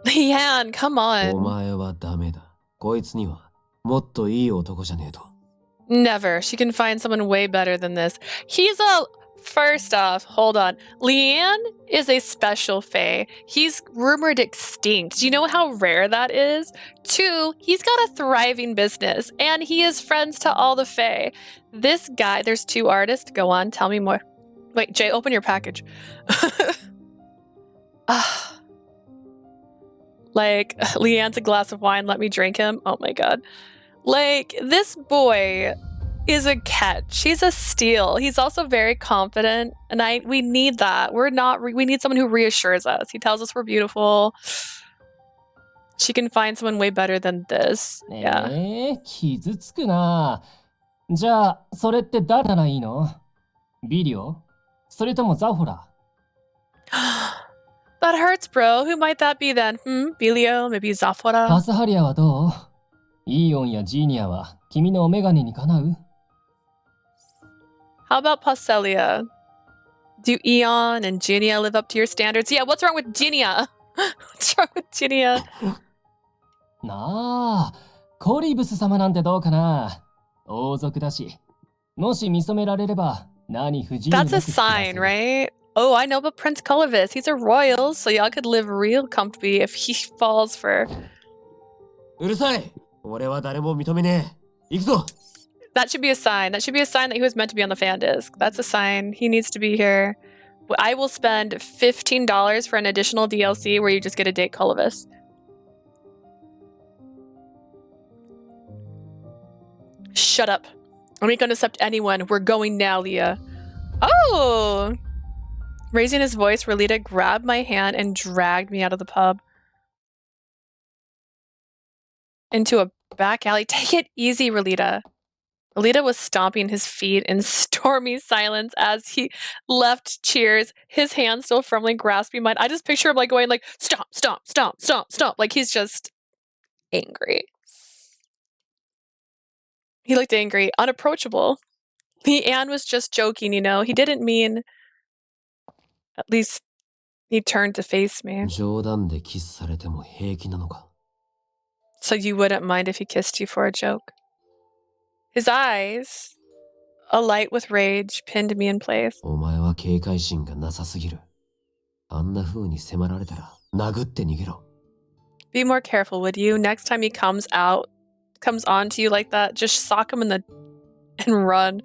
Ian, come お on. 前はダメだ。こいつにはもっといい男じゃねえと。 Never. She can find someone way better than this. First off, hold on. Leanne is a special fae. He's rumored extinct. Do you know how rare that is? 2, he's got a thriving business, and he is friends to all the fae. This guy, there's 2 artists. Go on, tell me more. Wait, Jay, open your package. Like, Leanne's a glass of wine, let me drink him. Oh my god. Like, this boy is a catch. He's a steal. He's also very confident, and we need that. We need someone who reassures us. He tells us we're beautiful. She can find someone way better than this. Yeah. 傷つくな。じゃあ、それって誰ならいいの？ビリオ？それともザフォラ？ That hurts, bro. Who might that be then? Bilio? Maybe Zafora? パスハリアはどう？イーオンやジーニアは君のお眼鏡にかなう？ How about Paschalia? Do Eon and Ginia live up to your standards? Yeah, what's wrong with Ginia? What's wrong with Ginia? なあ、コリブス様なんてどうかな？王族だし、もし見初められれば何不自由なく That's a sign, right? Oh, I know about Prince Colovis. He's a royal, so y'all could live real comfortably if he falls for... うるさい！俺は誰も認めねえ。行くぞ！ That should be a sign. That should be a sign that he was meant to be on the fan disc. That's a sign. He needs to be here. I will spend $15 for an additional DLC where you just get to date Colovis. Shut up. I'm not going to accept anyone. We're going now, Leah. Oh! Raising his voice, Relita grabbed my hand and dragged me out of the pub. Into a back alley. Take it easy, Relita. Relita was stomping his feet in stormy silence as he left Cheers, his hand still firmly grasping mine. I just picture him like going like, stomp, stomp, stomp, stomp, stomp. Like he's just angry. He looked angry, unapproachable. Leanne was just joking, you know. He didn't mean... At least he turned to face me. 冗談でキスされても平気なのか? So you wouldn't mind if he kissed you for a joke? His eyes, alight with rage, pinned me in place. お前は警戒心がなさすぎる。あんな風に迫られたら殴って逃げろ。 Be more careful, would you? Next time he comes on to you like that, just sock him and run.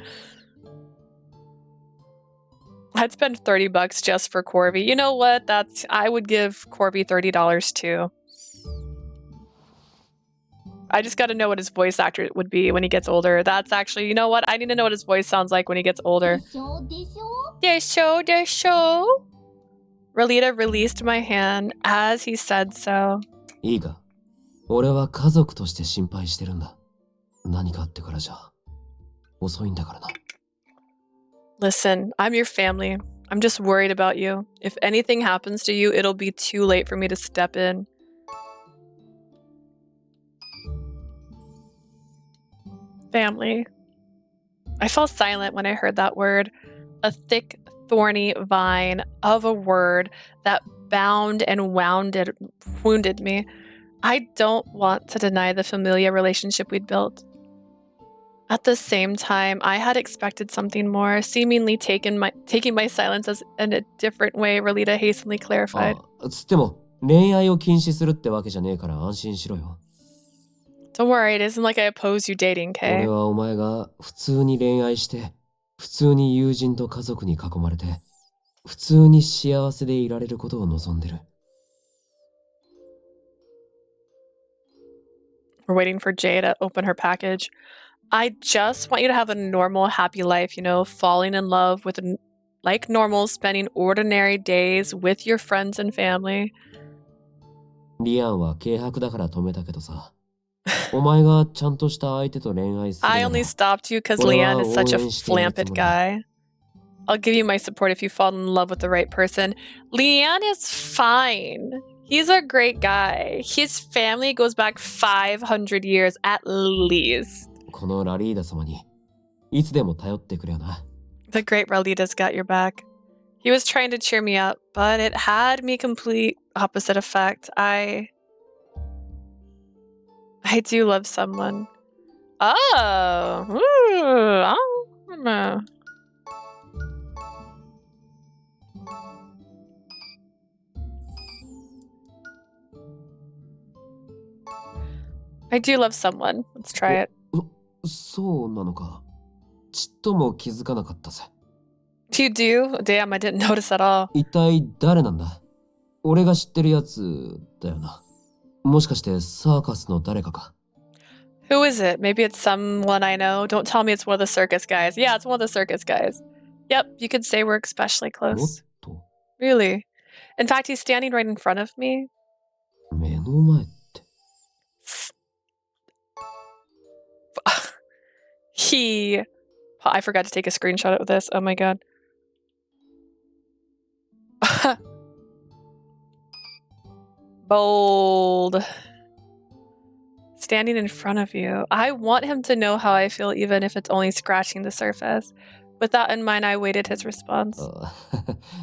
I'd spend $30 just for Corby. You know what? I would give Corby $30 too. I just got to know what his voice actor would be when he gets older. That's actually, you know what? I need to know what his voice sounds like when he gets older. Desho. Relita released my hand as he said so. いいか、俺は家族として心配してるんだ。何かあってからじゃ遅いんだからな。 Listen, I'm your family. I'm just worried about you. If anything happens to you, it'll be too late for me to step in. Family. I fell silent when I heard that word. A thick, thorny vine of a word that bound and wounded me. I don't want to deny the familiar relationship we'd built. At the same time, I had expected something more, seemingly taking my silence as in a different way, Relita hastily clarified. つっても恋愛を禁止するってわけじゃねえから安心しろよ。 Don't worry, it isn't like I oppose you dating, Kay. 俺はお前が普通に恋愛して、普通に友人と家族に囲まれて、普通に幸せでいられることを望んでる。 We're waiting for Jay to open her package. I just want you to have a normal, happy life, you know, falling in love with like normal, spending ordinary days with your friends and family. リアンは軽薄だから止めたけどさ。お前がちゃんとした相手と恋愛するな I ら only stopped you because 俺は Leanne is such a 応援しているつ flampant もりだ。 guy. I'll give you my support if you fall in love with the right person. Leanne is fine. He's a great guy. His family goes back 500 years at least. このラリーダ様にいつでも頼ってくれよな。 The great Ralita's got your back. He was trying to cheer me up, but it had me complete opposite effect. I do love someone. Oh, ooh, I don't know. I do love someone. Let's try it. そうなのか。ちっとも気づかなかったぜ。 You do? Damn, I didn't notice at all. 一体誰なんだ？俺が知ってるやつだよな。もしかしてサーカスの誰かか？ Who is it? Maybe it's someone I know. Don't tell me it's one of the circus guys. Yeah, it's one of the circus guys. Yep, you could say we're especially close. Really? In fact, he's standing right in front of me. 目の前って。I forgot to take a screenshot of this. Oh my god. Bold. Standing in front of you. I want him to know how I feel, even if it's only scratching the surface. With that in mind, I waited his response.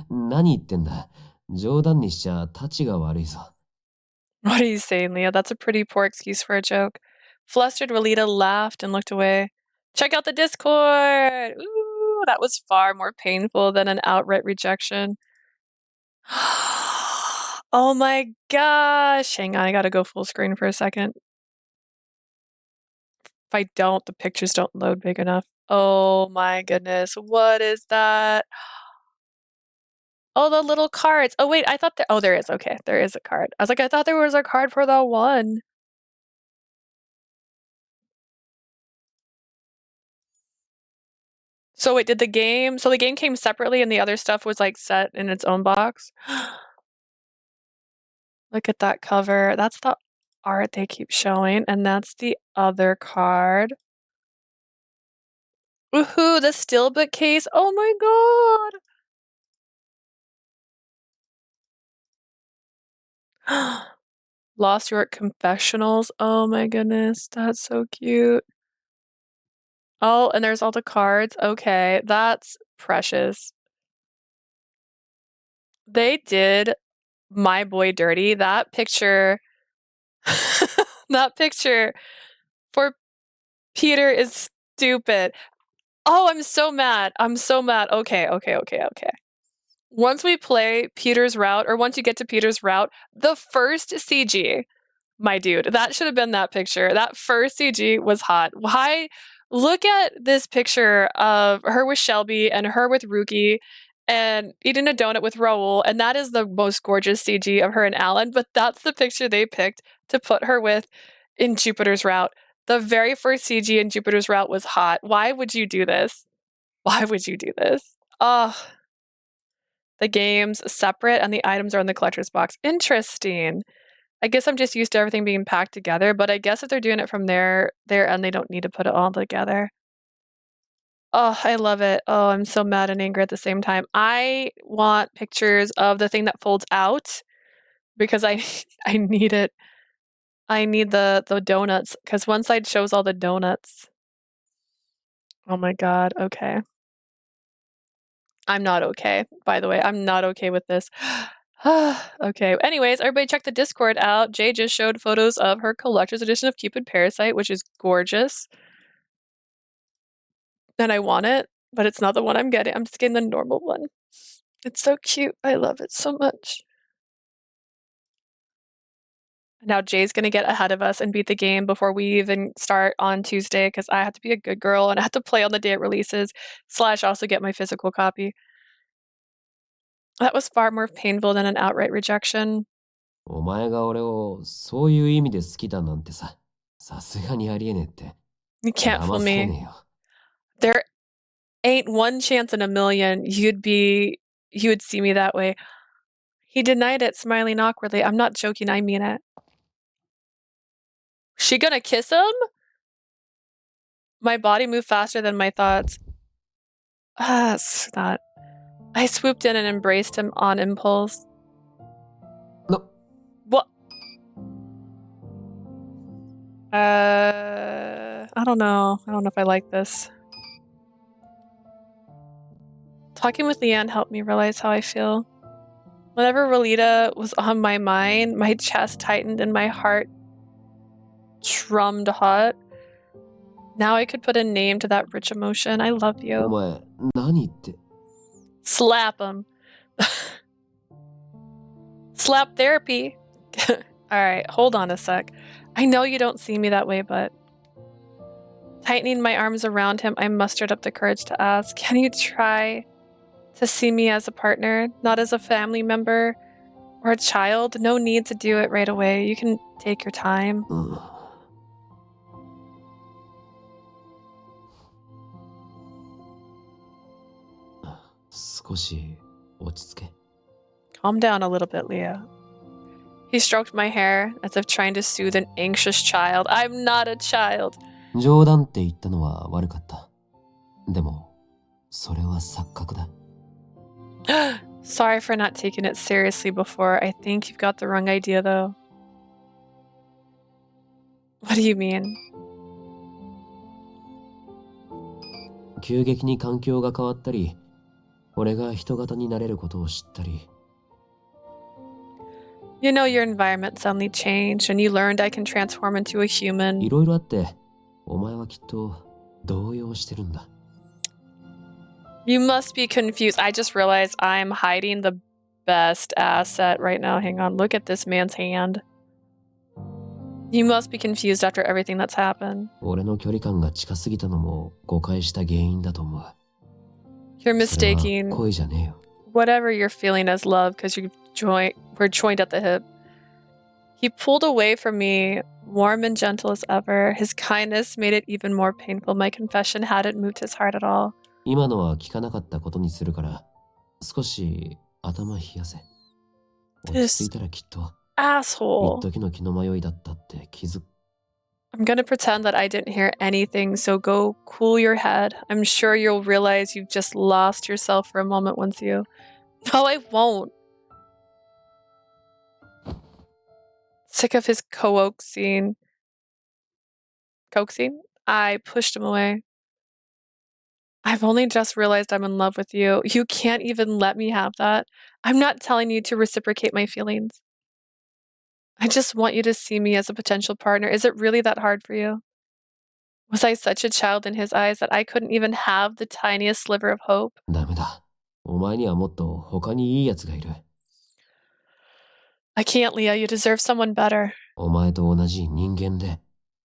何言ってんだ。冗談にしちゃタチが悪いぞ。 What are you saying, Leah? That's a pretty poor excuse for a joke. Flustered, Relita laughed and looked away. Check out the Discord! Ooh, that was far more painful than an outright rejection. Oh my gosh! Hang on, I gotta go full screen for a second. If I don't, the pictures don't load big enough. Oh my goodness, what is that? Oh, the little cards. Oh wait, I thought there. Oh, there is. Okay, there is a card. I was like, I thought there was a card for the one. So wait, did the game? So the game came separately, and the other stuff was like set in its own box. Look at that cover. That's the art they keep showing, and that's the other card. Woohoo! The steelbook case. Oh my god. Lost York Confessionals. Oh my goodness, that's so cute. Oh, and there's all the cards. Okay, that's precious. They did my boy dirty. That picture, that picture for Peter is stupid. Oh, I'm so mad. I'm so mad. Okay. Once we play Peter's route, or once you get to Peter's route, the first CG, my dude, that should have been that picture. That first CG was hot. Why? Look at this picture of her with Shelby and her with Ruki and eating a donut with Raoul, and that is the most gorgeous CG of her and Alan, but that's the picture they picked to put her with in Jupiter's route. The very first CG in Jupiter's route was hot. Why would you do this? Why would you do this? Ugh. The game's separate and the items are in the collector's box. Interesting. I guess I'm just used to everything being packed together, but I guess if they're doing it from their end, they don't need to put it all together. Oh, I love it. Oh, I'm so mad and angry at the same time. I want pictures of the thing that folds out because I need it. I need the donuts because one side shows all the donuts. Oh my god, okay. I'm not okay, by the way. I'm not okay with this. Okay, anyways, everybody check the Discord out. Jay just showed photos of her collector's edition of Cupid Parasite, which is gorgeous. And I want it, but it's not the one I'm getting. I'm just getting the normal one. It's so cute. I love it so much. Now Jay's gonna get ahead of us and beat the game before we even start on Tuesday because I have to be a good girl and I have to play on the day it releases, / also get my physical copy. That was far more painful than an outright rejection. お前が俺をそういう意味で好きだなんてさ、さすがにありえねえって。 You can't fool 騙されねえ me. よ。Ain't one chance in a million you would see me that way. He denied it, smiling awkwardly. I'm not joking, I mean it. She gonna kiss him? My body moved faster than my thoughts. Not. I swooped in and embraced him on impulse. No. What? I don't know. I don't know if I like this. Talking with Leanne helped me realize how I feel. Whenever Rolita was on my mind, my chest tightened and my heart drummed hot. Now I could put a name to that rich emotion. I love you. お前、何言って。 Slap him. Slap therapy. Alright, hold on a sec. I know you don't see me that way, but... Tightening my arms around him, I mustered up the courage to ask, can you try to see me as a partner, not as a family member or a child? No need to do it right away. You can take your time. 少し落ち着け。 Calm down a little bit, Leah. He stroked my hair as if trying to soothe an anxious child. I'm not a child. 冗談って言ったのは悪かった。でも、それは錯覚だ。Sorry for not taking it seriously before. I think you've got the wrong idea, though. What do you mean? 急激に環境が変わったり、俺が人型になれることを知ったり。You know your environment suddenly changed and you learned I can transform into a human. いろいろあって、お前はきっと動揺してるんだ。You must be confused. I just realized I'm hiding the best asset right now. Hang on, look at this man's hand. You must be confused after everything that's happened. 俺の距離感が近すぎたのも誤解した原因だと思う。 You're mistaking それは恋じゃねえよ。 whatever you're feeling as love because we're joined at the hip. He pulled away from me, warm and gentle as ever. His kindness made it even more painful. My confession hadn't moved his heart at all. 今のは聞かなかったことにするから、少し頭冷やせ。落ち着いたらきっと、 Asshole. 一時の気の迷いだったって気づく。 I'm gonna pretend that I didn't hear anything, so go cool your head. I'm sure you'll realize you've just lost yourself for a moment once you... No, I won't. Sick of his coaxing. Coaxing? I pushed him away. I've only just realized I'm in love with you. You can't even let me have that. I'm not telling you to reciprocate my feelings. I just want you to see me as a potential partner. Is it really that hard for you? Was I such a child in his eyes that I couldn't even have the tiniest sliver of hope? ダメだ。お前にはもっと他にいいやつがいる。 I can't, Leah. You deserve someone better. お前と同じ人間で、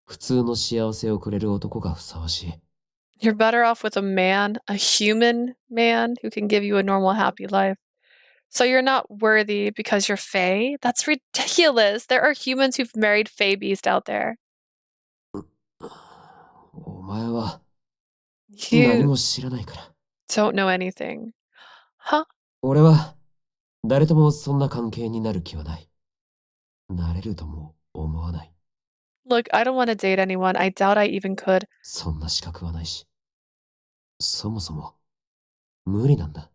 普通の幸せをくれる男がふさわしい。 You're better off with a man, a human man who can give you a normal, happy life. So you're not worthy because you're Fae? That's ridiculous. There are humans who've married Fae beast out there. お前は何も知らないから。 Don't know anything. Huh? 俺は誰ともそんな関係になる気はない。なれるとも思わない。 Look, I don't want to date anyone. I doubt I even could. そんな資格はないし。そもそも無理なんだ。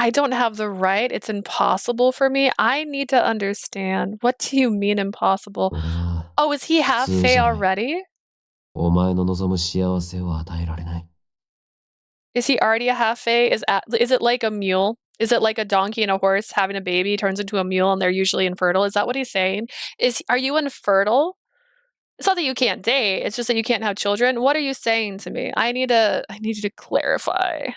I don't have the right. It's impossible for me. I need to understand. What do you mean impossible? Oh, is he half Fae already? お前の望む幸せを与えられない。 Is he already a half Fae? Is it like a mule? Is it like a donkey and a horse having a baby turns into a mule and they're usually infertile? Is that what he's saying? Are you infertile? It's not that you can't date. It's just that you can't have children. What are you saying to me? I need you to clarify.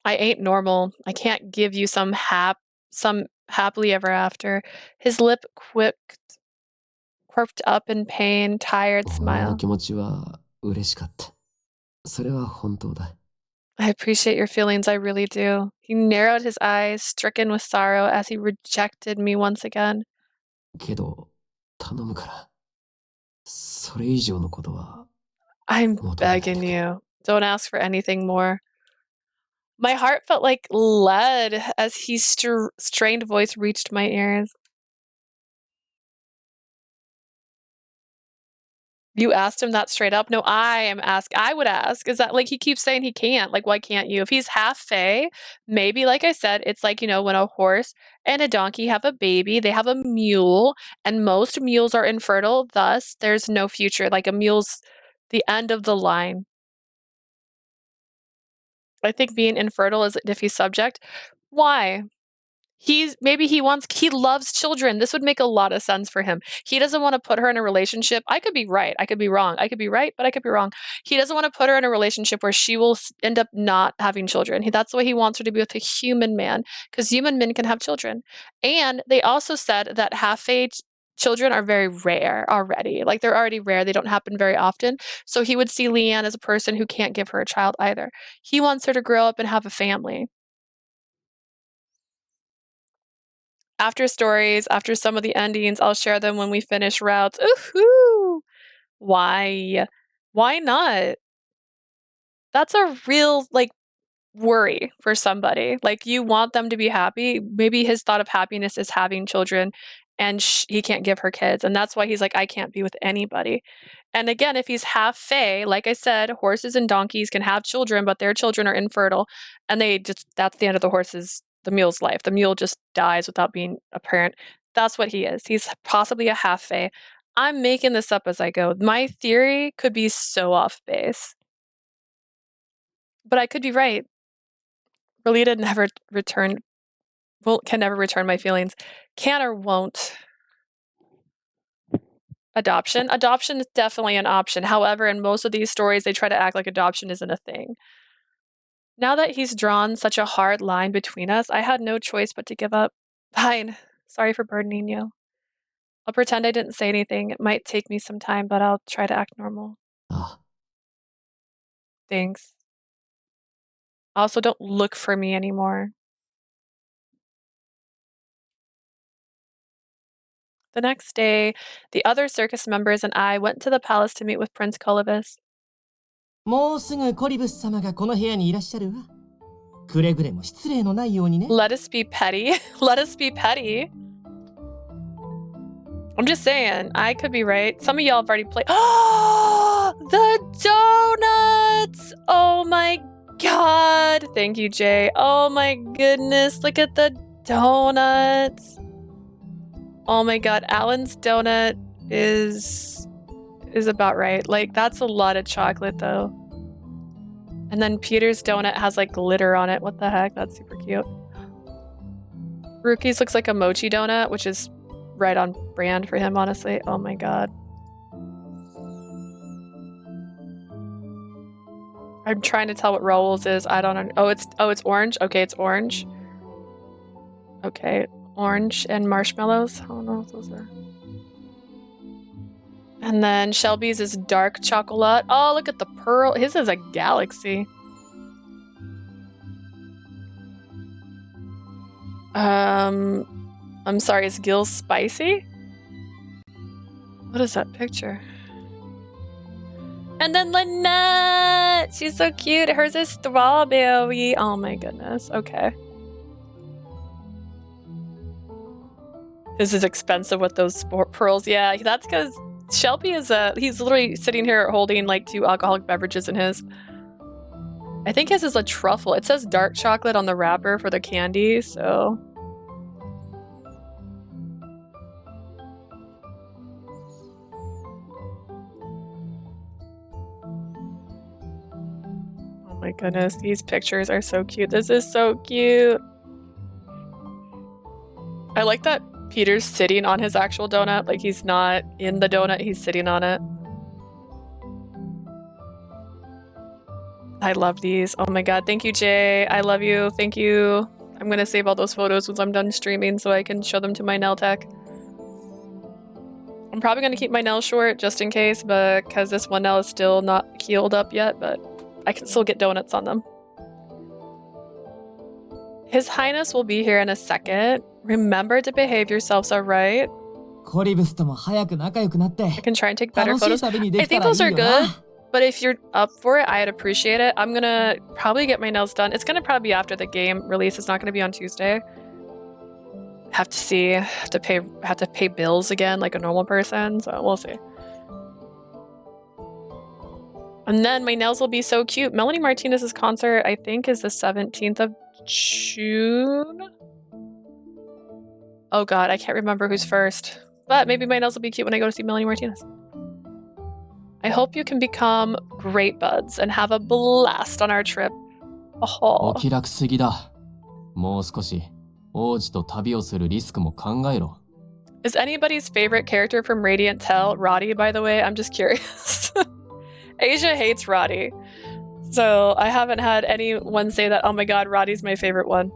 I ain't normal. I can't give you some happily ever after. His lip quirked up in pain, tired お前の smile. 気持ちは嬉しかった。それは本当だ。 I appreciate your feelings, I really do. He narrowed his eyes, stricken with sorrow, as he rejected me once again. けど、頼むから。それ以上のことは。 I'm begging you. Don't ask for anything more. My heart felt like lead as his strained voice reached my ears. You asked him that straight up? No, I would ask. Is that like he keeps saying he can't? Like, why can't you? If he's half fae, maybe, like I said, it's like, you know, when a horse and a donkey have a baby, they have a mule, and most mules are infertile, thus, there's no future. Like, a mule's the end of the line. I think being infertile is an iffy subject. Why? He loves children. This would make a lot of sense for him. He doesn't want to put her in a relationship. I could be right. I could be wrong. I could be right, but I could be wrong. He doesn't want to put her in a relationship where she will end up not having children. That's the way he wants her to be with a human man, because human men can have children. And they also said that half-fae children are very rare already. Like, they're already rare. They don't happen very often. So he would see Leanne as a person who can't give her a child either. He wants her to grow up and have a family. After stories, after some of the endings, I'll share them when we finish routes. Ooh-hoo! Why? Why not? That's a real, like, worry for somebody. Like, you want them to be happy. Maybe his thought of happiness is having children, and he can't give her kids. And that's why he's like, I can't be with anybody. And again, if he's half fae, like I said, horses and donkeys can have children, but their children are infertile. And that's the end of the mule's life. The mule just dies without being a parent. That's what he is. He's possibly a half fae. I'm making this up as I go. My theory could be so off base. But I could be right. Relita can never return my feelings. Can or won't. Adoption. Adoption is definitely an option. However, in most of these stories, they try to act like adoption isn't a thing. Now that he's drawn such a hard line between us, I had no choice but to give up. Fine. Sorry for burdening you. I'll pretend I didn't say anything. It might take me some time, but I'll try to act normal. Thanks. Also, don't look for me anymore. The next day, the other circus members and I went to the palace to meet with Prince Colovis. もうすぐコリブス様がこの部屋にいらっしゃるわ。くれぐれも失礼のないようにね。Let us be petty. Let us be petty. I'm just saying, I could be right. Some of y'all have already played. Oh, the donuts! Oh my god. Thank you, Jay. Oh my goodness, look at the donuts. Oh my god, Alan's donut is about right. Like, that's a lot of chocolate, though. And then Peter's donut has, like, glitter on it. What the heck? That's super cute. Ruki's looks like a mochi donut, which is right on brand for him, honestly. Oh my god. I'm trying to tell what Raoul's is. I don't know. Oh, it's orange? Okay, it's orange. Okay. Orange and marshmallows. I don't know what those are. And then Shelby's is dark chocolate. Oh, look at the pearl. His is a galaxy. I'm sorry, is Gil spicy? What is that picture? And then Lynette! She's so cute. Hers is strawberry. Oh my goodness. Okay. This is expensive with those pearls. Yeah, that's because Shelby is he's literally sitting here holding like 2 alcoholic beverages in his. I think his is a truffle. It says dark chocolate on the wrapper for the candy, so. Oh my goodness, these pictures are so cute. This is so cute. I like that Peter's sitting on his actual donut. Like, he's not in the donut, he's sitting on it. I love these. Oh my god, thank you, Jay. I love you. Thank you. I'm gonna save all those photos once I'm done streaming so I can show them to my nail tech. I'm probably gonna keep my nails short just in case, because this one nail is still not healed up yet, but I can still get donuts on them. His Highness will be here in a second. Remember to behave yourselves, alright? I can try and take better photos. I think those are good. But if you're up for it, I'd appreciate it. I'm gonna probably get my nails done. It's gonna probably be after the game release. It's not gonna be on Tuesday. Have to see. Have to pay bills again like a normal person. So we'll see. And then my nails will be so cute. Melanie Martinez's concert, I think, is the 17th of June. Oh god, I can't remember who's first. But maybe my nails will be cute when I go to see Melanie Martinez. I hope you can become great buds and have a blast on our trip. Oh. お気楽すぎだ。もう少し王子と旅をするリスクも考えろ。Is anybody's favorite character from Radiant Tale Radie, by the way? I'm just curious. Asia hates Radie. So I haven't had anyone say that, oh my god, Radie's my favorite one.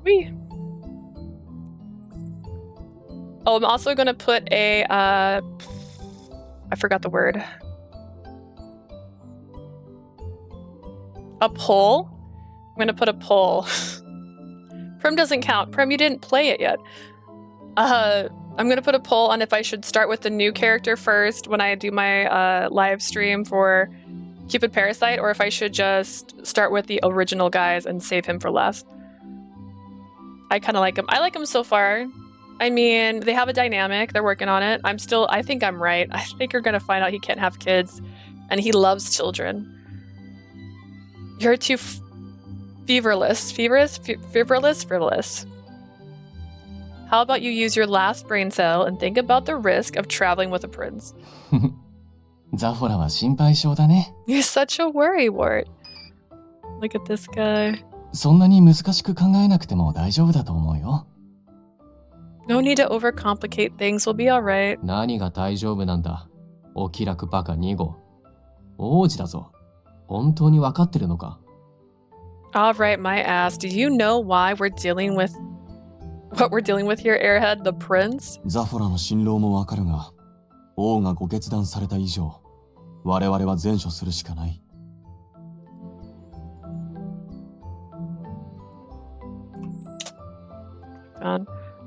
Whee! Oh, I'm also going to put a, I forgot the word. A poll? I'm going to put a poll. Prim doesn't count. Prim, you didn't play it yet. I'm going to put a poll on if I should start with the new character first when I do my live stream for Cupid Parasite, or if I should just start with the original guys and save him for last. I kind of like him. I like him so far. I mean, they have a dynamic. They're working on it. I think I'm right. I think you're going to find out he can't have kids, and he loves children. You're too frivolous. How about you use your last brain cell and think about the risk of traveling with a prince? ザフォラは心配性だね。 You're such a worrywart. Look at this guy. そんなに難しく考えなくても大丈夫だと思うよ。 No need to overcomplicate things. We'll be alright. 何が大丈夫なんだ。お気楽バカ2号。王子だぞ。本当に分かってるのか。 Alright, my ass. Do you know why we're dealing with what we're dealing with here, Airhead? The prince? ザフォラの辛労もわかるが、王がご決断された以上、我々は善処するしかない。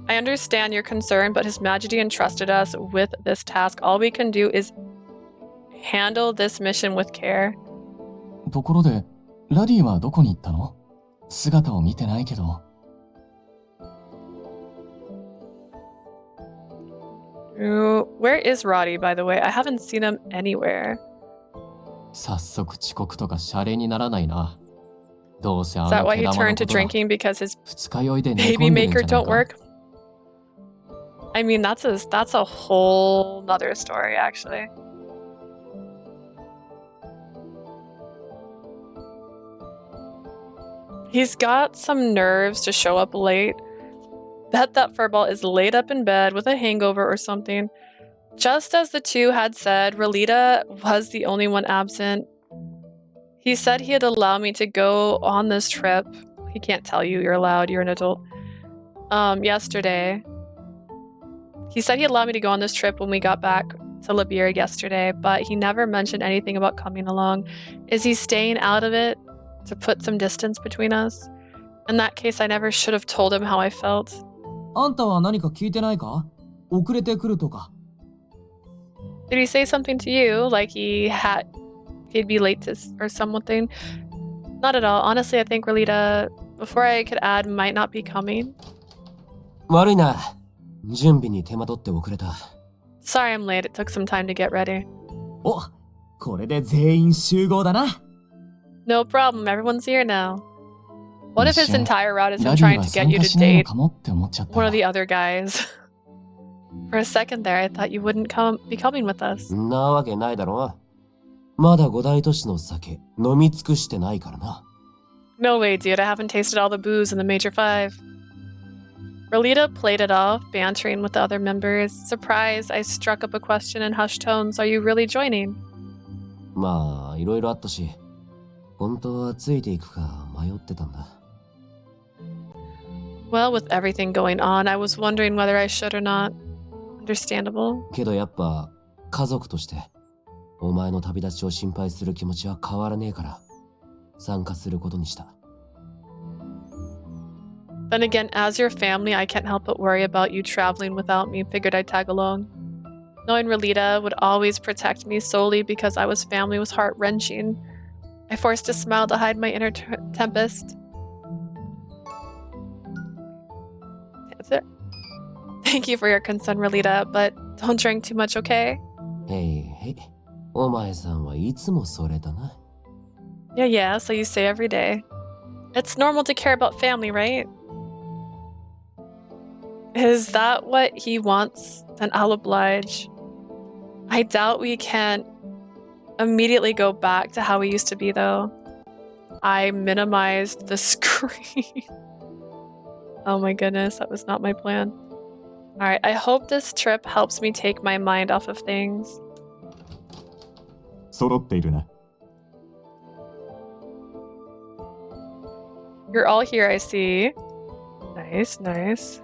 I understand your concern, but His Majesty entrusted us with this task. All we can do is handle this mission with care. ところで、ラディはどこに行ったの？姿を見てないけど。Where is Radie, by the way? I haven't seen him anywhere. 早速遅刻とかシャレにならないな。どうせあ Is の that why 毛 he 玉の turned こ to とだ。 drinking because his 二日酔いで寝 baby 込んでるんじ maker ゃない don't か。 work? I mean, that's a whole nother story, actually. He's got some nerves to show up late. Bet that furball is laid up in bed with a hangover or something. Just as the two had said, Relita was the only one absent. He said he'd allow me to go on this trip. He can't tell you, you're allowed, you're an adult. Yesterday. He said he'd allow me to go on this trip when we got back to Liberia yesterday, but he never mentioned anything about coming along. Is he staying out of it to put some distance between us? In that case, I never should have told him how I felt. あんたは何か聞いてないか？遅れてくるとか。Did he say something to you, like he'd be late to or something? Not at all. Honestly, I think Relita, before I could add, might not be coming. 悪いな。準備に手間取って遅れた。Sorry I'm late. It took some time to get ready. お、これで全員集合だな。No problem. Everyone's here now. What if his entire route is him ラディ trying は to get 参 you 加 to しないの date かもって思っちゃった。 one of the other guys? For a second there, I thought you wouldn't be coming with us. なわけないだろ。まだ五大都市の酒飲み尽くしてないからな。No way, dude. I haven't tasted all the booze in the Major Five. Relita played it off, bantering with the other members. Surprised, I struck up a question in hushed tones. Are you really joining? まあ、いろいろあったし、本当はついていくか迷ってたんだ。Well, with everything going on, I was wondering whether I should or not. Understandable. けどやっぱ、家族として、お前の旅立ちを心配する気持ちは変わらねえから、参加することにした。Then again, as your family, I can't help but worry about you traveling without me. Figured I'd tag along. Knowing Relita would always protect me solely because I was family was heart-wrenching. I forced a smile to hide my inner tempest. That's it. Thank you for your concern, Relita, but don't drink too much, okay? Hey, お前さんはいつもそれだな。Yeah, so you say every day. It's normal to care about family, right? Is that what he wants? Then I'll oblige. I doubt we can immediately go back to how we used to be, though. I minimized the screen. Oh my goodness, that was not my plan. Alright, I hope this trip helps me take my mind off of things. 揃っているな。 You're all here, I see. Nice, nice.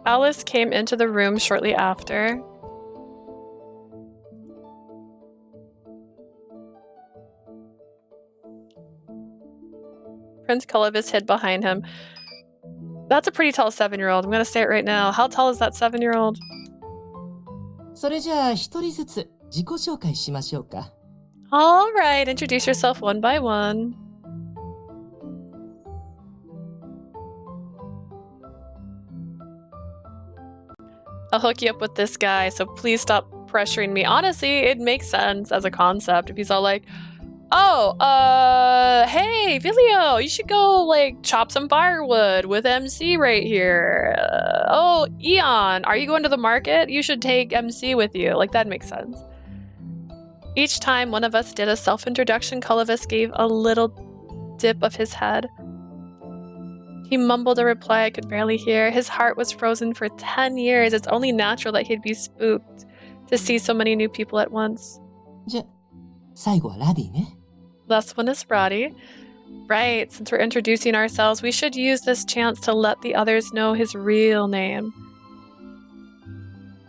Alice came into the room shortly after. Prince Columbus hid behind him. That's a pretty tall 7-year-old. I'm gonna say it right now. How tall is that 7-year-old? それじゃあ一人ずつ自己紹介しましょうか。Alright, introduce yourself one by one. I'll hook you up with this guy, so please stop pressuring me. Honestly, it makes sense as a concept. If he's all like, oh, hey, Vilio, you should go, like, chop some firewood with MC right here. Oh, Eon, are you going to the market? You should take MC with you. Like, that makes sense. Each time one of us did a self-introduction, Columbus gave a little dip of his head. He mumbled a reply I could barely hear. His heart was frozen for 10 years. It's only natural that he'd be spooked to see so many new people at once. じゃ、最後はラディね。 Last one is Radie. Right, since we're introducing ourselves, we should use this chance to let the others know his real name.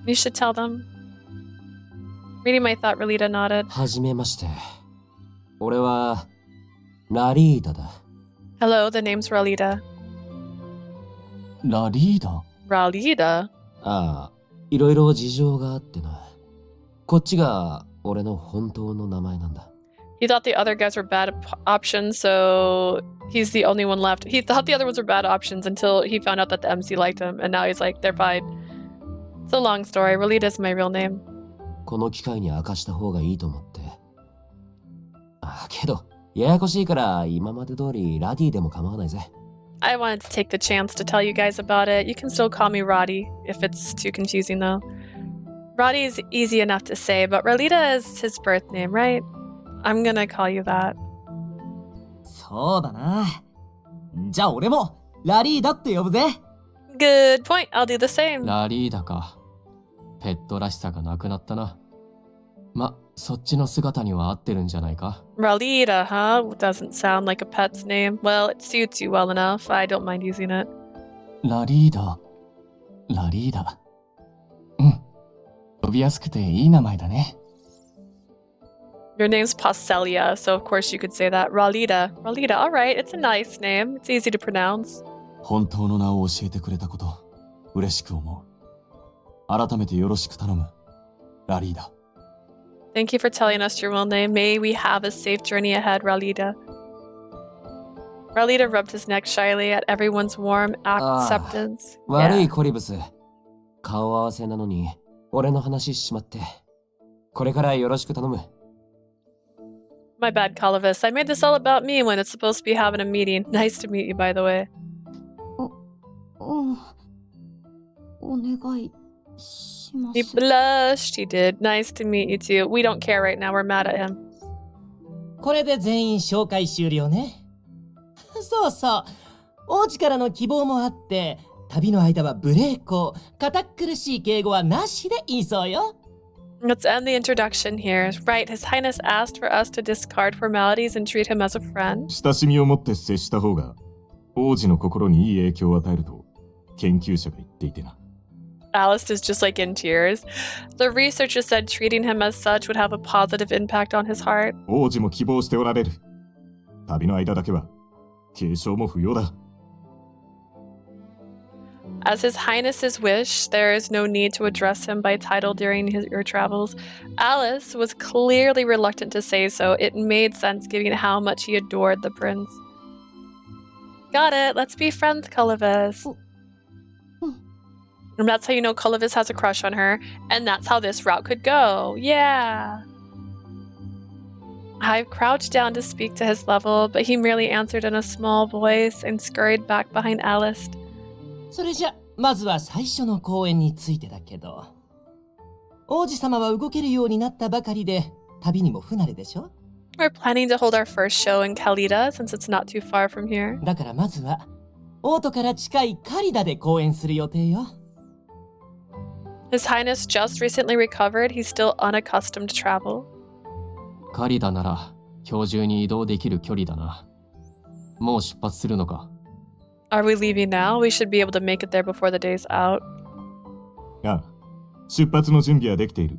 You should tell them. Reading my thought, Relita nodded. はじめまして。俺はラリーダだ。 Hello, the name's Relita. ラリーダ Relita? ああ、いろいろ事情があってな。こっちが俺の本当の名前なんだ。He thought the other guys were bad options, so he's the only one left. He thought the other ones were bad options until he found out that the MC liked him, and now he's like, they're fine. It's a long story. Relita's my real name. この機会に明かした方がいいと思って。あ、けど、ややこしいから今まで通りラディでも構わないぜ。I wanted to take the chance to tell you guys about it. You can still call me Radie, if it's too confusing though. Radie is easy enough to say, but Relita is his birth name, right? I'm gonna call you that. そうだな。じゃあ俺もラリーダって呼ぶぜ。Good point. I'll do the same. ラリーダか。ペットらしさがなくなったな。ま、そっちの姿には合ってるんじゃないか。Relita, huh? Doesn't sound like a pet's name. Well, it suits you well enough. I don't mind using it. ラリーダ。ラリーダ。うん。呼びやすくていい名前だね。Your name's Paschalia, so of course you could say that. Relita. Relita, alright. It's a nice name. It's easy to pronounce. 本当の名を教えてくれたこと、嬉しく思う。改めてよろしく頼む。ラリーダ。Thank you for telling us your real name. May we have a safe journey ahead, Relita. Relita rubbed his neck shyly at everyone's warm acceptance. 悪いコリブス。顔合わせなのに俺の話しまって。これからよろしく頼む。My bad, Columbus. I made this all about me when it's supposed to be having a meeting. Nice to meet you, by the way. お願いしま He す。 blushed. He did. Nice to meet you too. We don't care right now. We're mad at him. これで全員紹介終了ね。そうそう。王子からの希望もあって、旅の間は無礼講、堅苦しい敬語はなしでいいそうよ。Let's end the introduction here. Right, His Highness asked for us to discard formalities and treat him as a friend. 親しみを持って接した方が王子の心にいい影響を与えると研究者が言っていてな。Alice is just like in tears. The researcher said treating him as such would have a positive impact on his heart. 王子も希望しておられる。旅の間だけは継承も不要だ。As His Highness's wish, there is no need to address him by title during your travels. Alice was clearly reluctant to say so. It made sense given how much he adored the prince. Got it. Let's be friends, Colovis. And that's how you know Colovis has a crush on her, and that's how this route could go. Yeah. I crouched down to speak to his level, but he merely answered in a small voice and scurried back behind Alice. それじゃ、まずは最初の公演についてだけど、王子様は動けるようになったばかりで、旅にも不慣れでしょ？ We're planning to hold our first show in Kalida since it's not too far from here. だからまずは、王都から近いカリダで公演する予定よ。His Highness just recently recovered. He's still unaccustomed to travel. カリダなら今日中に移動できる距離だな。もう出発するのか？ Are we leaving now? We should be able to make it there before the day's out. ああ、出発の準備はできている。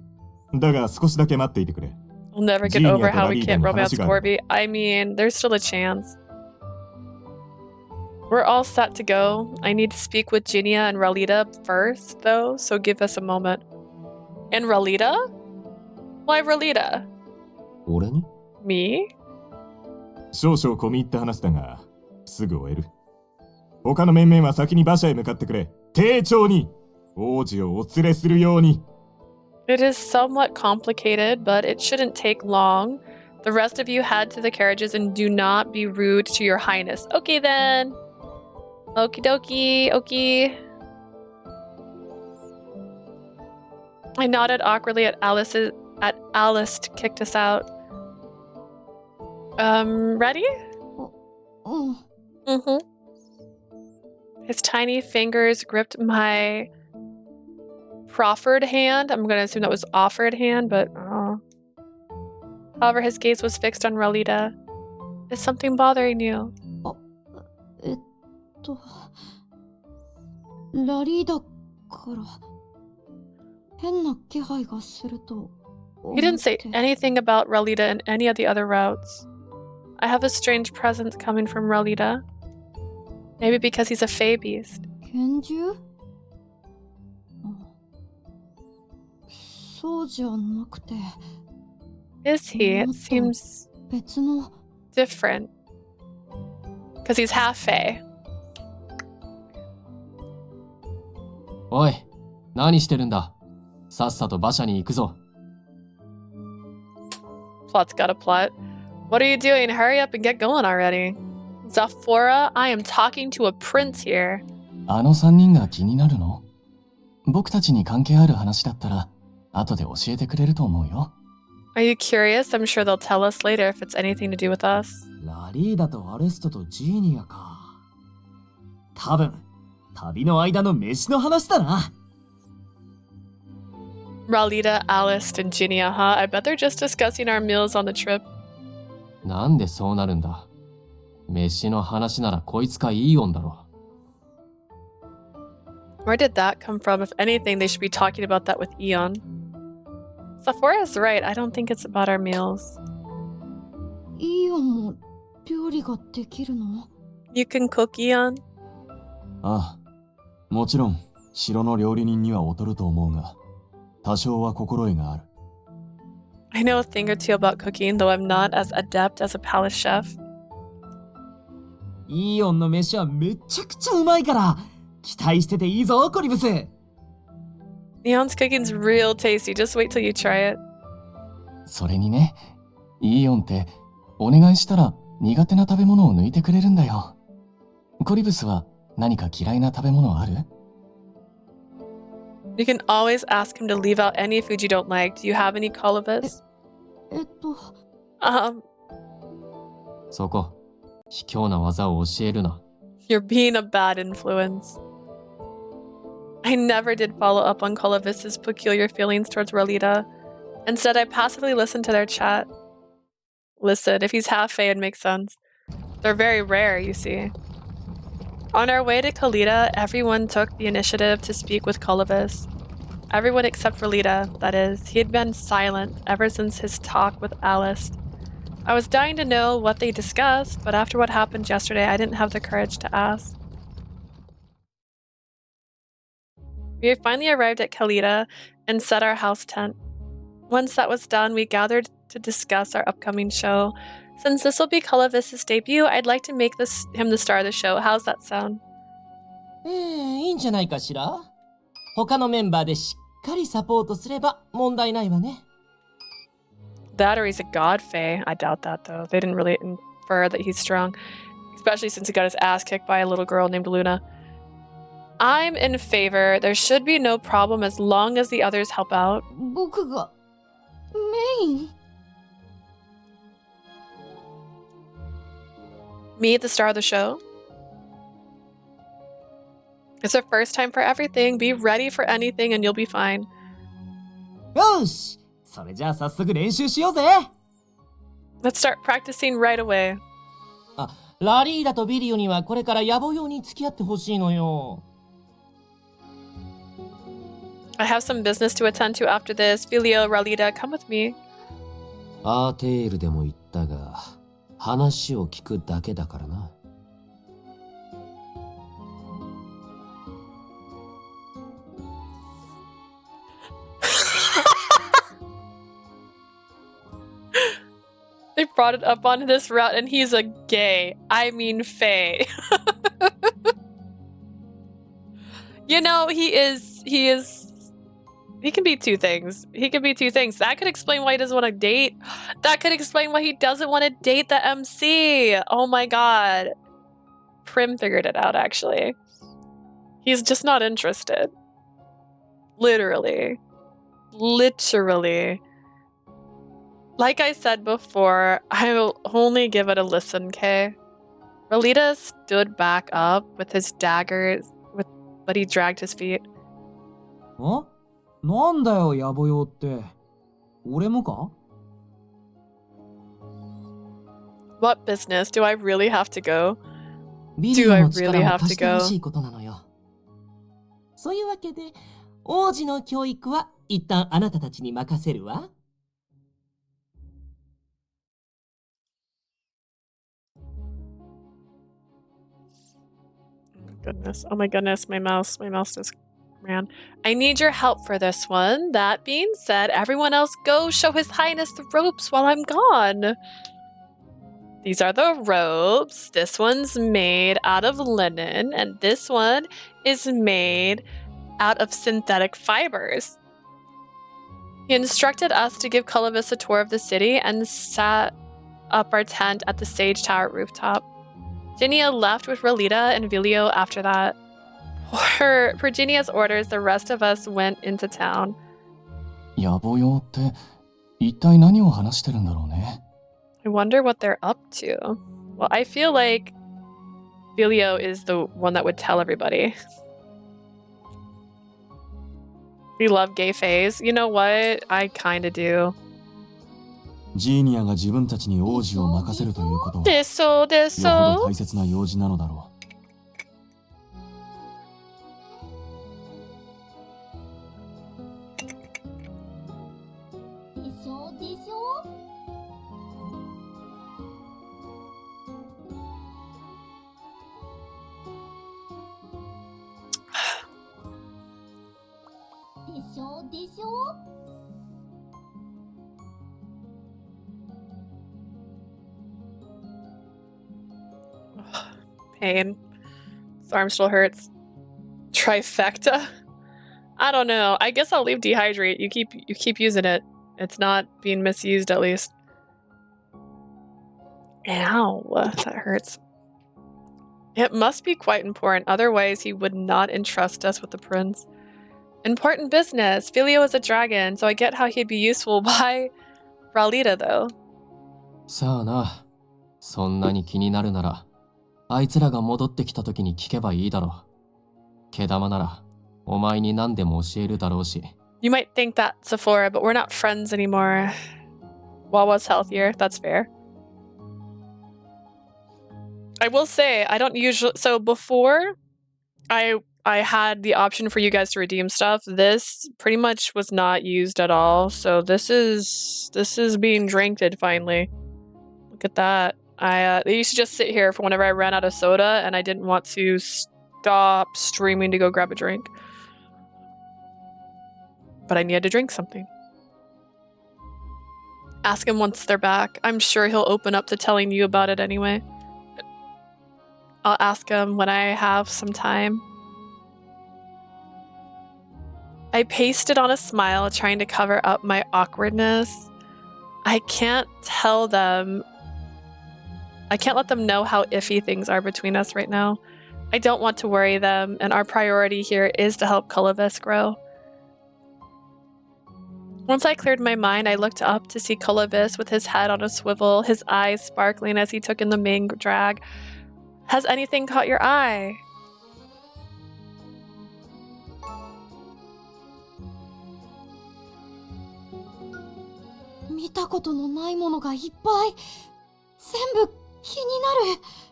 だが少しだけ待っていてくれ。We'll never get over how we can't romance Corby. I mean, there's still a chance. We're all set to go. I need to speak with Ginia and Ralita first, though, so give us a moment. And Ralita? Why Ralita? 俺に？ Me? 少々込み入った話だが、すぐ終える。他の面々は先に馬車へ向かってくれ。丁重に王子をお連れするように。It is somewhat complicated, but it shouldn't take long. The rest of you head to the carriages and do not be rude to your highness. Okay then. Okie dokie, okay. I nodded awkwardly at Alice kicked us out. Ready? Mm-hmm. His tiny fingers gripped my proffered hand. I'm going to assume that was offered hand, but however, his gaze was fixed on Ralita. Is something bothering you? ラリーダから変な気配がすると。 He didn't say anything about Ralita in any of the other routes. I have a strange presence coming from Ralita. Maybe because he's a Fey beast. 拳銃？そうじゃなくて。 Is he? It seems 別の。 different. Because he's half Fey. おい、何してるんだ？さっさと馬車に行くぞ。Plot's got a plot. What are you doing? Hurry up and get going already. Zaphora, I am talking to a prince here. あの3人が気になるの？僕たちに関係ある話だったら、後で教えてくれると思うよ。Are you curious? I'm sure they'll tell us later if it's anything to do with us. ラリーダとアレストとジーニアか。多分、旅の間の飯の話だな。Ralita, Alice, and Ginia, huh? I bet they're just discussing our meals on the trip. なんでそうなるんだ？飯の話ならこいつかイーオンだろ。Where did that come from? If anything, they should be talking about that with Eon. Sephora's right. I don't think it's about our meals. イオンも料理ができるの？ You can cook, Eon? ああ、もちろん城の料理人には劣ると思うが、多少は心得がある。I know a thing or two about cooking, though I'm not as adept as a palace chef. イオンの飯はめちゃくちゃうまいから期待してていいぞ、コリブス。Eon's cooking's real tasty. Just wait till you try it. それにね、イーオンってお願いしたら苦手な食べ物を抜いてくれるんだよ。コリブスは何か嫌いな食べ物ある？ You can always ask him to leave out any food you don't like. Do you have any Colobus? そこ、卑怯な技を教えるな。You're being a bad influence. I never did follow up on Colovis's peculiar feelings towards Ralita. Instead, I passively listened to their chat. Listen, if he's half Fey, it makes sense. They're very rare, you see. On our way to Kalita, everyone took the initiative to speak with Colovis. Everyone except Relita, that is. He had been silent ever since his talk with Alice. I was dying to know what they discussed, but after what happened yesterday, I didn't have the courage to ask. We had finally arrived at Kalita and set our house tent. Once that was done, we gathered to discuss our upcoming show. Since this will be Colovis's debut, I'd like to make him the star of the show. How's that sound? いいんじゃないかしら。他のメンバーでしっかりサポートすれば問題ないわね。That or he's a god fae. I doubt that though. They didn't really infer that he's strong, especially since he got his ass kicked by a little girl named Luna. I'm in favor. There should be no problem as long as the others help out. 僕がメイン Me, the star of the show? It's the first time for everything. Be ready for anything and you'll be fine. よし、それじゃあ早速練習しようぜ。Let's start practicing right away. あ、ラリーダとビリオにはこれから野暮用に付き合ってほしいのよ。I have some business to attend to after this. Filio, Ralida, come with me. アーテールでも言ったが、話を聞くだけだからな。They brought it up on this route and he's a gay. I mean fae. You know, he can be two things. He can be two things. That could explain why he doesn't want to date. That could explain why he doesn't want to date the MC. Oh my god. Prim figured it out, actually. He's just not interested. Literally. Literally. Like I said before, I will only give it a listen, okay? Relita stood back up with his daggers, but he dragged his feet. ん？なんだよ、野暮用って。俺もか？ What business? Do I really have to go? ビリオの力も貸してほしいことなのよ。そういうわけで、王子の教育は一旦あなたたちに任せるわ。Oh my goodness, my mouse just ran. I need your help for this one. That being said, everyone else go show His Highness the ropes while I'm gone. These are the ropes. This one's made out of linen, and this one is made out of synthetic fibers. He instructed us to give Colovis a tour of the city and set up our tent at the Sage Tower rooftop. Ginia left with Relita and Vilio after that. Per Ginia's orders, the rest of us went into town. 野暮用って一体何を話してるんだろうね。I wonder what they're up to. Well, I feel like Vilio is the one that would tell everybody. We love gay fays. You know what? I kinda do. ジーニアが自分たちに王子を任せるということは、ですそうですそう。よほど大切な用事なのだろでしょでしょでしょでしょ Pain. His arm still hurts. Trifecta? I don't know. I guess I'll leave dehydrate. You keep using it. It's not being misused, at least. Ow, that hurts. It must be quite important. Otherwise, he would not entrust us with the prince. Important business. Filio is a dragon, so I get how he'd be useful. Why Ralita, though? さあな、そんなに気になるなら、あいつらが戻ってきた時に聞けばいいだろう。毛玉なら、お前に何でも教えるだろうし。You might think that, Sephora, but we're not friends anymore. Wawa's healthier. That's fair. I will say, I don't usually... So before, I had the option for you guys to redeem stuff. This pretty much was not used at all. So this is being drinked finally. Look at that. They used to just sit here for whenever I ran out of soda and I didn't want to stop streaming to go grab a drink. But I needed to drink something. Ask him once they're back. I'm sure he'll open up to telling you about it anyway. I'll ask him when I have some time. I pasted on a smile, trying to cover up my awkwardness. I can't tell them. I can't let them know how iffy things are between us right now. I don't want to worry them, and our priority here is to help Colovis grow. Once I cleared my mind, I looked up to see Colovis with his head on a swivel, his eyes sparkling as he took in the main drag. Has anything caught your eye?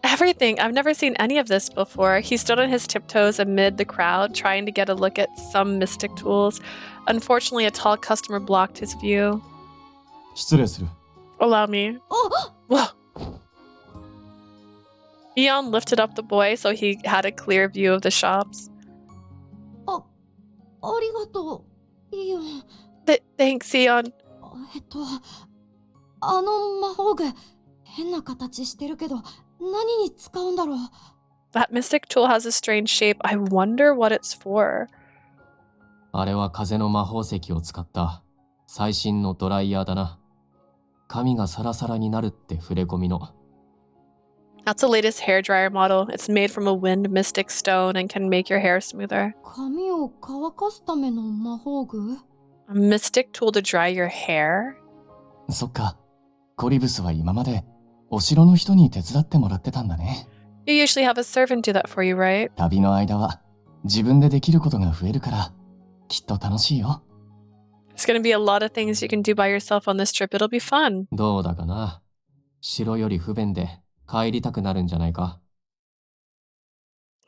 Everything. I've never seen any of this before. He stood on his tiptoes amid the crowd, trying to get a look at some mystic tools. Unfortunately, a tall customer blocked his view. Allow me. Whoa. Eon lifted up the boy so he had a clear view of the shops. Thanks, Eon. That mystic tool has a strange shape. I wonder what it's for. あれは風の魔法石を使った最新のドライヤーだな。髪がサラサラになるって触れ込みの。That's the latest hair dryer model. It's made from a wind mystic stone and can make your hair smoother. A mystic tool to dry your hair? そっか。コリブスは今までお城の人に手伝ってもらってたんだね。You usually have a servant do that for you, right? 旅の間は自分でできることが増えるからきっと楽しいよ。There's gonna be a lot of things you can do by yourself on this trip. It'll be fun. どうだかな。城より不便で帰りたくなるんじゃないか。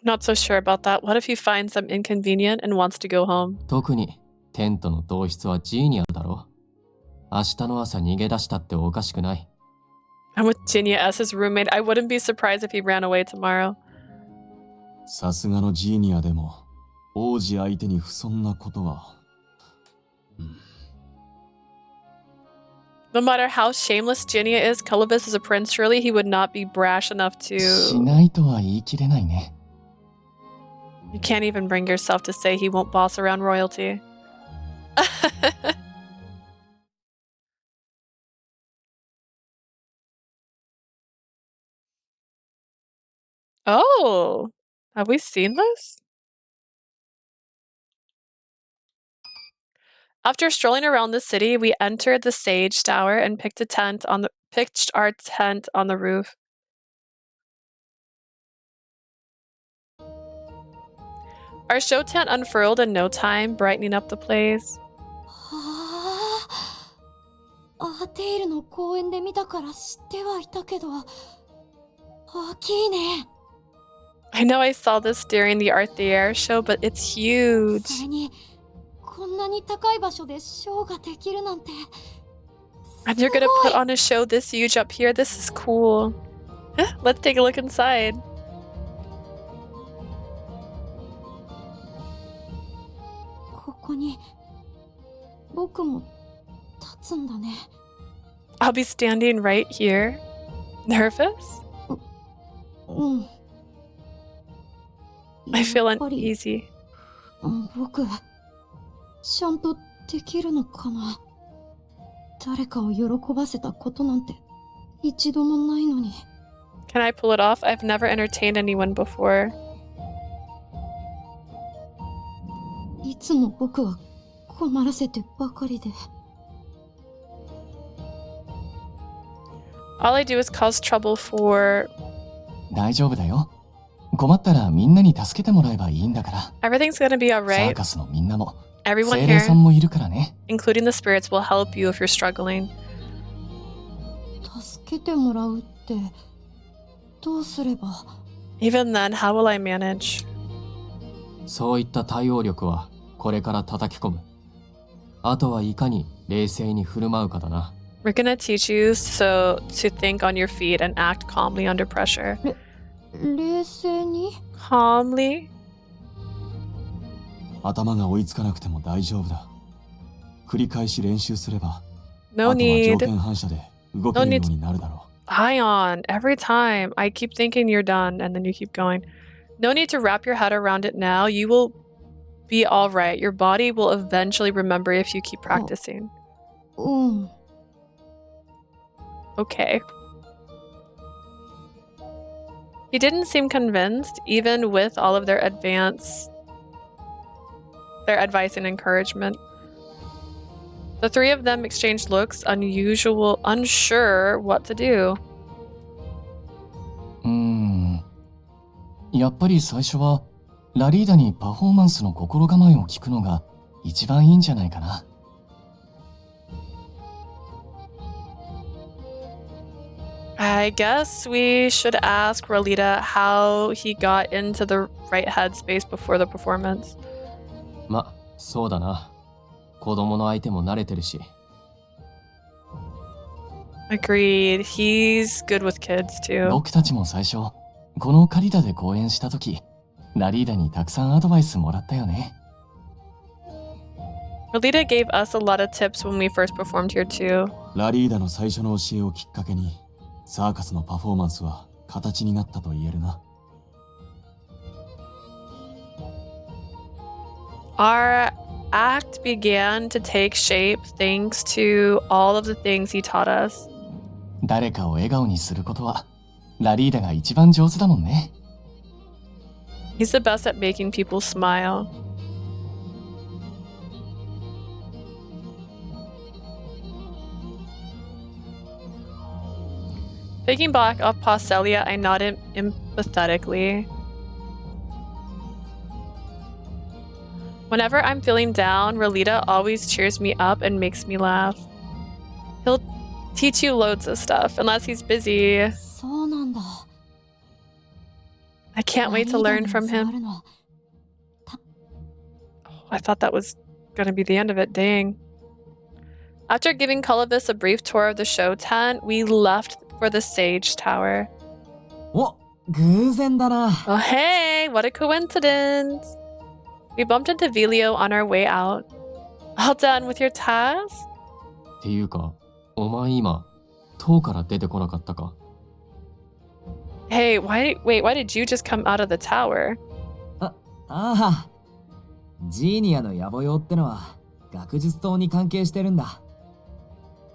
Not so sure about that. What if he finds them inconvenient and wants to go home? 特にテントの同室はジーニアだろ。明日の朝逃げ出したっておかしくない。I'm with Jinya as his roommate. I wouldn't be surprised if he ran away tomorrow. さすがのジーニアでも王子相手に不遜なことは。No matter how shameless Jinya is, Colovis is a prince. Surely he would not be brash enough to... しないとは言い切れないね。You can't even bring yourself to say he won't boss around royalty. Oh, have we seen this? After strolling around the city, we entered the Sage Tower and pitched our tent on the roof. Our show tent unfurled in no time, brightening up the place. I know I saw this during the Art the Air show, but it's huge. And you're gonna put on a show this huge up here? This is cool. Let's take a look inside. I'll be standing right here. Nervous? I feel uneasy. Can I pull it off? I've never entertained anyone before. All I do is cause trouble for... 大丈夫だよ。困ったらみんなに助けてもらえばいいんだから。Everything's gonna be サ alright. ーカスのみんなも、 Everyone 精霊さん here, もいるからね。 including the spirits, will help you if you're struggling. どうすれば。Even then, how will I manage? そういった対応力はこれから叩き込む。あとはいかに冷静に振る舞うかだな。We're gonna teach you to think on your feet and act calmly under pressure. 冷静に Calmly? 頭が追いつかなくても大丈夫だ。繰り返し練習すれば、No あとは条 need. 件反射で動けるようになるだろう。Ion, every time I keep thinking you're done and then you keep going. No need to wrap your head around it now. You will be all right. Your body will eventually remember if you keep practicing. うん。Okay. He didn't seem convinced, even with all of their advice and encouragement. The three of them exchanged looks, unsure what to do. やっぱり最初はラリーダにパフォーマンスの心構えを聞くのが一番いいんじゃないかな。I guess we should ask Rolita how he got into the right headspace before the performance. ま、そうだな。子供の相手も慣れてるし。Agreed. He's good with kids too. 僕たちも最初、このカリダで公演したとき、ラリーダにたくさんアドバイスもらったよね。Rolita gave us a lot of tips when we first performed here too. ラリーダの最初の教えをきっかけに、サーカスのパフォーマンスは形になったと言えるな。Our act began to take shape thanks to all of the things he taught us. 誰かを笑顔にすることは、ラリーダが一番上手だもんね。He's the best at making people smile. Picking back up Paschalia, I nodded empathetically. Whenever I'm feeling down, Rolita always cheers me up and makes me laugh. He'll teach you loads of stuff, unless he's busy. そうなんだ。I can't wait to learn from him. Oh, I thought that was gonna be the end of it, dang. After giving Colovis a brief tour of the show tent, we left for the Sage Tower. お、偶然だな。Oh hey, what a coincidence! We bumped into Vilio on our way out. All done with your task? っていうか、お前今、塔から出てこなかったか？ Hey, why did you just come out of the tower? ああ、ジーニアの野暮用ってのは学術棟に関係してるんだ。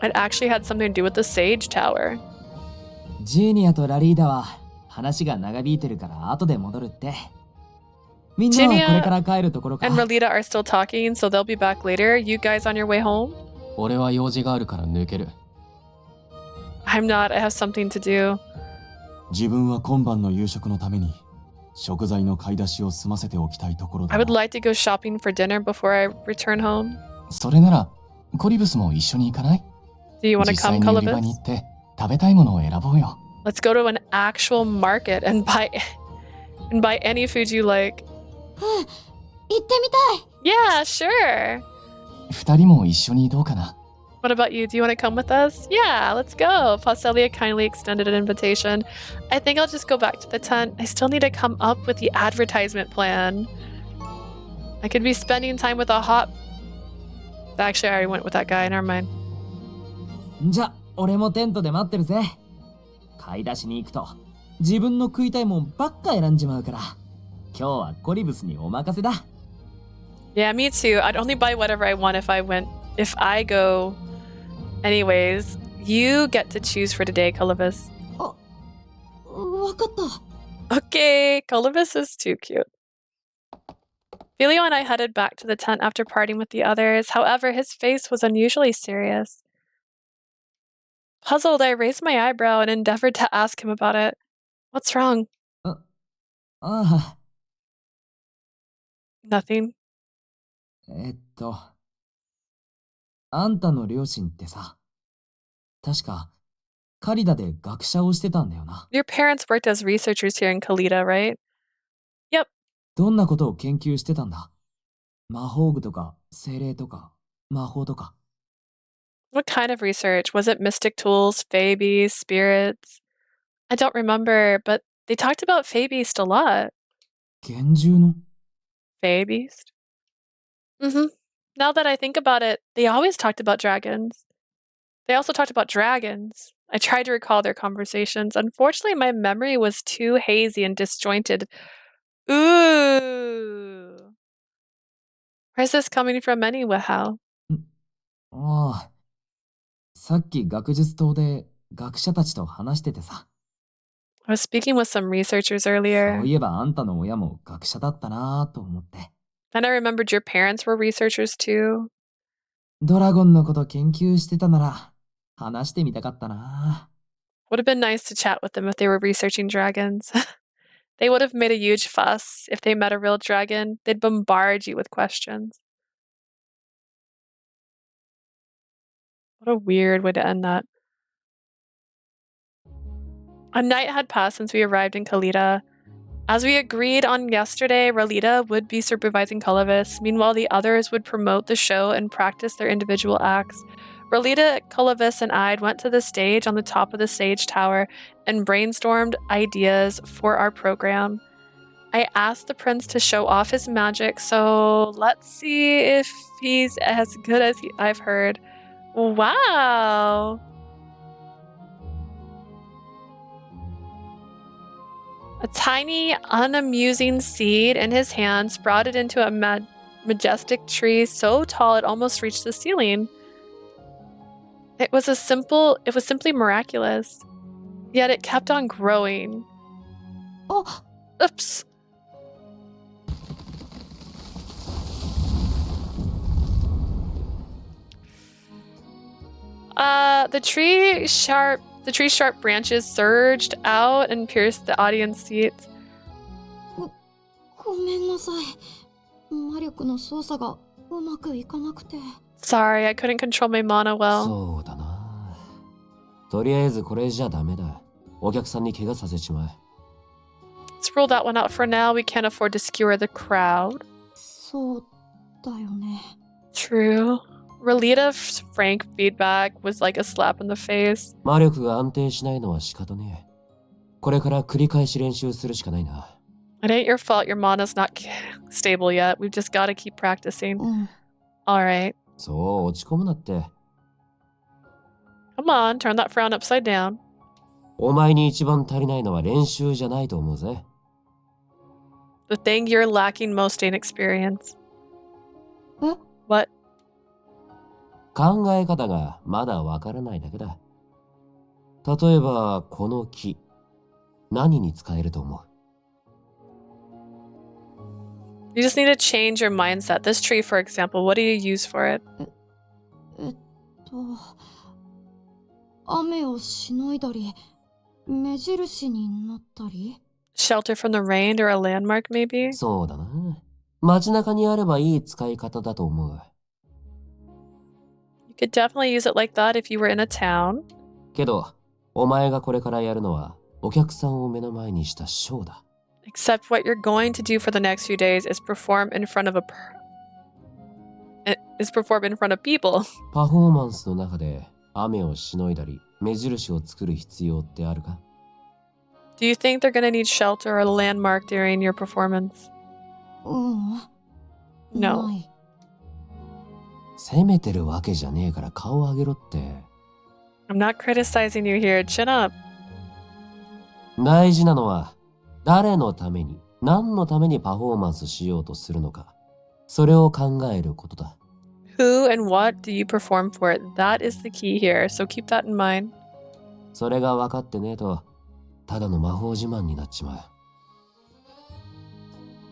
It actually had something to do with the Sage Tower. ジーニアとラリーダは話が長引いてるから後で戻るって。みんなはこれから帰るところか。And Rolita are still talking, so they'll be back later. You guys on your way home? 俺は用事があるから抜ける。I'm not. I have something to do. 自分は今晩の夕食のために食材の買い出しを済ませておきたいところだ。I would like to go shopping for dinner before I return home. それなら、コリブスも一緒に行かない？ Do you want to 実際 come, に売り場 Colovis? に行って食べたいものを選ぼうよ。Let's go to an actual market and buy any food you like. 行ってみたい Yeah, sure. 二人も一緒にどうかな？ What about you? Do you want to come with us? Yeah, let's go. Paschalia kindly extended an invitation. I think I'll just go back to the tent. I still need to come up with the advertisement plan. I could be spending time with a hot... Actually, I already went with that guy. Never mind. じゃ、俺もテントで待ってるぜ。買い出しに行くと自分の食いたいもんばっか選んじまうから、今日はコリブスにお任せだ。Yeah, me too. I'd only buy whatever I want if I go anyways. You get to choose for today, Colovis. わかった。Okay, Colovis is too cute. Filio and I headed back to the tent after parting with the others. However, his face was unusually serious. Puzzled, I raised my eyebrow and endeavored to ask him about it. What's wrong? ああ。Nothing. あんたの両親ってさ、確かカリダで学者をしてたんだよな。 Your parents worked as researchers here in Kalita, right? Yep. どんなことを研究してたんだ？魔法具とか精霊とか魔法とか。 What kind of research? Was it mystic tools, fae beasts, spirits? I don't remember, but they talked about fae beast a lot. 幻獣の Fae beast? Mm-hmm. Now that I think about it, they always talked about dragons. They also talked about dragons. I tried to recall their conversations. Unfortunately, my memory was too hazy and disjointed. Ooh. Where's this coming from anyhow? ああ、さっき学術棟で学者たちと話しててさ。 I was speaking with some researchers そう earlier. いえばあんたの親も学者だったなぁと思って。 Then I remembered your parents were researchers too. ドラゴンのこと研究してたなら話してみたかったな。 Would have been nice to chat with them if they were researching dragons. They would have made a huge fuss. If they met a real dragon, they'd bombard you with questions. What a weird way to end that. A night had passed since we arrived in Kalita. As we agreed on yesterday, Ralita would be supervising Kalavis. Meanwhile, the others would promote the show and practice their individual acts. Ralita, Kalavis, and I went to the stage on the top of the stage tower and brainstormed ideas for our program. I asked the prince to show off his magic, so let's see if he's as good as I've heard. Wow! A tiny, unamusing seed in his hand sprouted into a majestic tree so tall it almost reached the ceiling. It was simply miraculous. Yet it kept on growing. Oh. Oops. The tree's sharp branches surged out and pierced the audience seats. ごめんなさい。魔力の操作がうまくいかなくて。 Sorry, I couldn't control my mana well. そうだな。とりあえずこれじゃダメだ。お客さんに怪我させちまえ。 Let's rule that one out for now. We can't afford to skewer the crowd. そうだよね。 True. Ralita's frank feedback was like a slap in the face. 魔力が安定しないのは仕方ねえ。これから繰り返し練習するしかないな。 It ain't your fault your mana's not stable yet. We've just got to keep practicing. うん。 Alright. そう落ち込むなって。 Come on, turn that frown upside down. お前に一番足りないのは練習じゃないと思うぜ。 The thing you're lacking most ain't experience. え？ What? 考え方がまだわからないだけだ。例えばこの木、何に使えると思う？ You just need to change your mindset. This tree, for example, what do you use for it? 雨をしのいだり、目印になったり。 Shelter from the rain or a landmark, maybe? そうだな。街中にあればいい使い方だと思う。 You could definitely use it like that if you were in a town. けど、お前がこれからやるのはお客さんを目の前にしたショーだ。 Except what you're going to do for the next few days is perform in front of people. パフォーマンスの中で雨をしのいだり目印を作る必要ってあるか？ Do you think they're gonna need shelter or a landmark during your performance? うん。 No. ない。責めてるわけじゃねえから顔上げろって。 I'm not criticizing you here. Chin up. 大事なのは誰のために何のためにパフォーマンスしようとするのか、それを考えることだ。 Who and what do you perform for? That is the key here, so keep that in mind. それが分かってねえとただの魔法自慢になっちま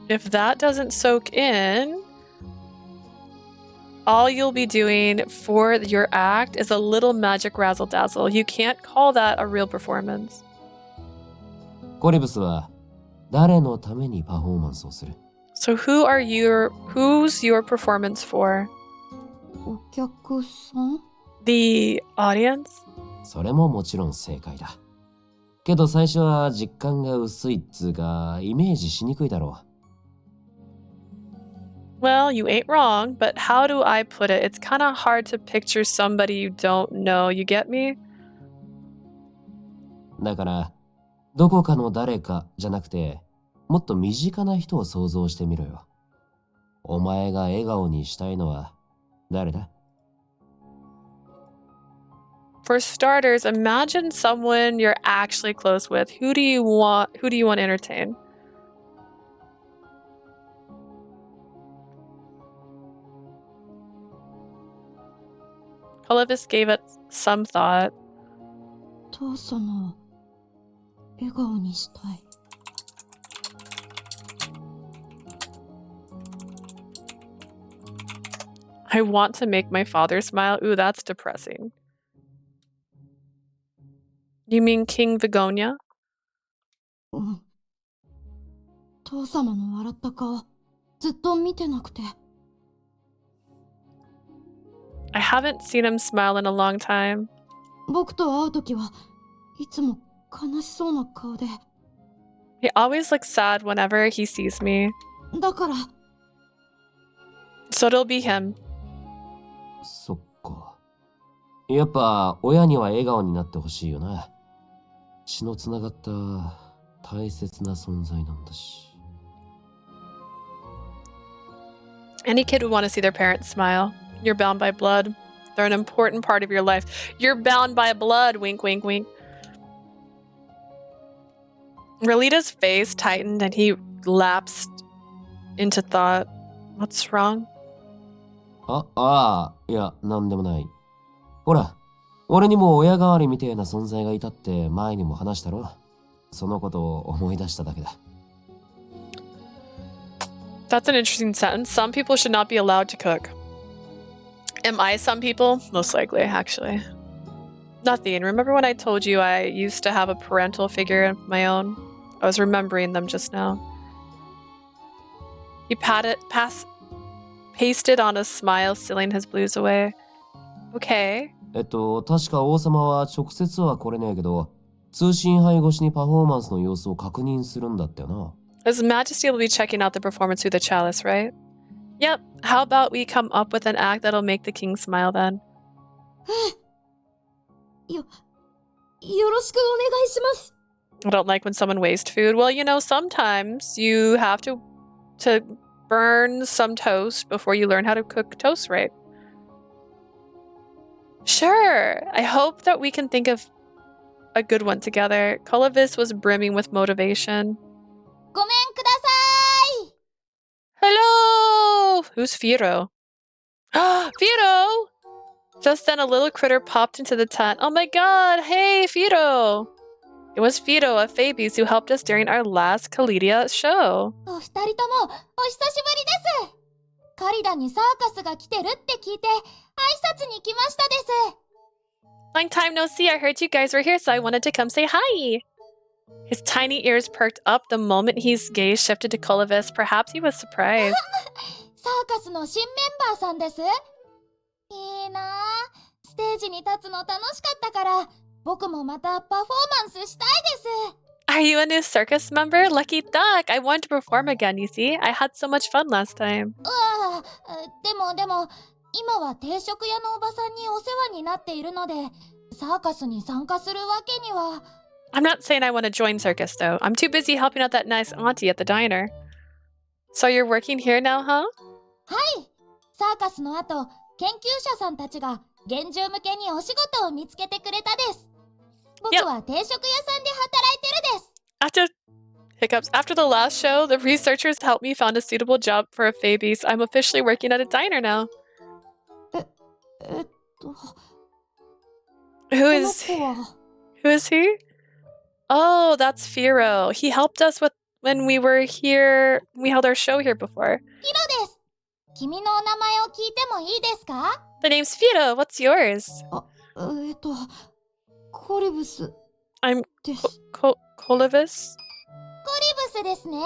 う。 If that doesn't soak in, all you'll be doing for your act is a little magic razzle dazzle. You can't call that a real performance. コリブスは誰のためにパフォーマンスをする？ So who's your performance for? お客さん？ The audience? それももちろん正解だ。けど最初は実感が薄いっつうか、イメージしにくいだろう。Well, you ain't wrong, but how do I put it? It's kind of hard to picture somebody you don't know. You get me? だから、どこかの誰かじゃなくて、もっと身近な人を想像してみろよ。お前が笑顔にしたいのは誰だ？ For starters, imagine someone you're actually close with. Who do you want to entertain? Colovis gave it some thought. 父様を笑顔にしたい。I want to make my father smile. Ooh, that's depressing. You mean King Vigonia? うん。父様の笑った顔、ずっと見てなくて。I haven't seen him smile in a long time. 僕と会うときはいつも悲しそうな顔で。He always looks sad whenever he sees me. だから。So it'll be him. そっか。やっぱ親には笑顔になってほしいよな。血のつながった大切な存在なんだし。Any kid would want to see their parents smile. You're bound by blood. They're an important part of your life. You're bound by blood. Wink, wink, wink. Relita's face tightened and he lapsed into thought. What's wrong? いや、なんでもない。ほら、俺にも親代わりみたいな存在がいたって前にも話したろ。そのことを思い出しただけだ。That's an interesting sentence. Some people should not be allowed to cook. Am I some people? Most likely, actually. Nothing. Remember when I told you I used to have a parental figure of my own? I was remembering them just now. He pasted on a smile, sealing his blues away. Okay. 確か王様は直接は来れねえけど、通信杯越しにパフォーマンスの様子を確認するんだってよな。His Majesty will be checking out the performance through the chalice, right? Yep. How about we come up with an act that'll make the king smile then? よろしくお願いします。 I don't like when someone wastes food. Well, you know, sometimes you have to burn some toast before you learn how to cook toast right. Sure. I hope that we can think of a good one together. Colovis was brimming with motivation. ごめんください。 Hello! Who's Firo? Firo! Just then a little critter popped into the tent. Oh my god! Hey, Firo! It was Firo of Fabies who helped us during our last Kalidia show. お二人ともお久しぶりです。カリダにサーカスが来てるって聞いて挨拶に来ましたです。 Long time no see. I heard you guys were here, so I wanted to come say hi. His tiny ears perked up the moment his gaze shifted to Colovis. Perhaps he was surprised. サーカスの新メンバーさんです。いいなあ。ステージに立つの楽しかったから、僕もまたパフォーマンスしたいです。 Are you a new circus member? Lucky duck. I wanted to perform again, you see. I had so much fun last time. でも、今は定食屋のおばさんにお世話になっているので、サーカスに参加するわけには。I'm not saying I want to join circus, though. I'm too busy helping out that nice auntie at the diner. So you're working here now, huh? はい。サーカスの後、研究者さんたちが現住向けにお仕事を見つけてくれたです。僕は定食屋さんで働いてるです。After the last show, the researchers helped me found a suitable job for a Fabies. I'm officially working at a diner now. Who is he? Oh, that's Firo. He helped us when we were here. We held our show here before. フィロです。君のお名前を聞いてもいいですか？ The name's Firo. What's yours? コリブス。I'm Colovis. コリブスですね。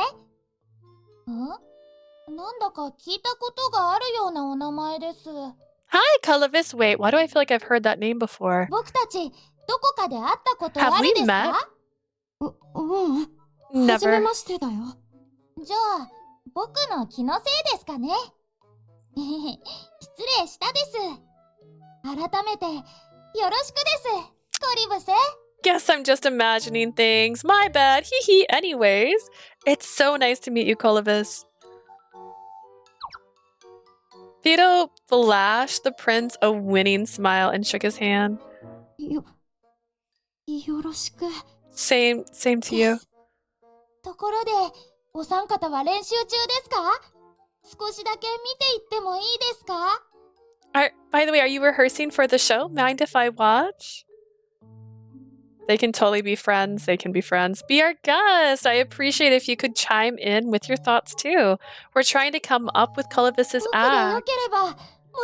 なんだか聞いたことがあるようなお名前です。Hi, Colovis. Wait, why do I feel like I've heard that name before? 僕たちどこかで会ったこと Have ある we です met? か？初 Never. めましてだよ。じゃあ、僕の気のせいですかね。失礼したです。改めて、よろしくです。コリブス。 Guess I'm just imagining things. My bad. Hee hee. Anyways, it's so nice to meet you, Colovis. Fido flashed the prince a winning smile and shook his hand. よろしく。Same to you. ところで、お三方は練習中ですか？少しだけ見ていってもいいですか？ By the way, are you rehearsing for the show? Mind if I watch? They can totally be friends. They can be friends. Be our guest. I appreciate if you could chime in with your thoughts too. We're trying to come up with Colovis's 僕でよ act. ければ、も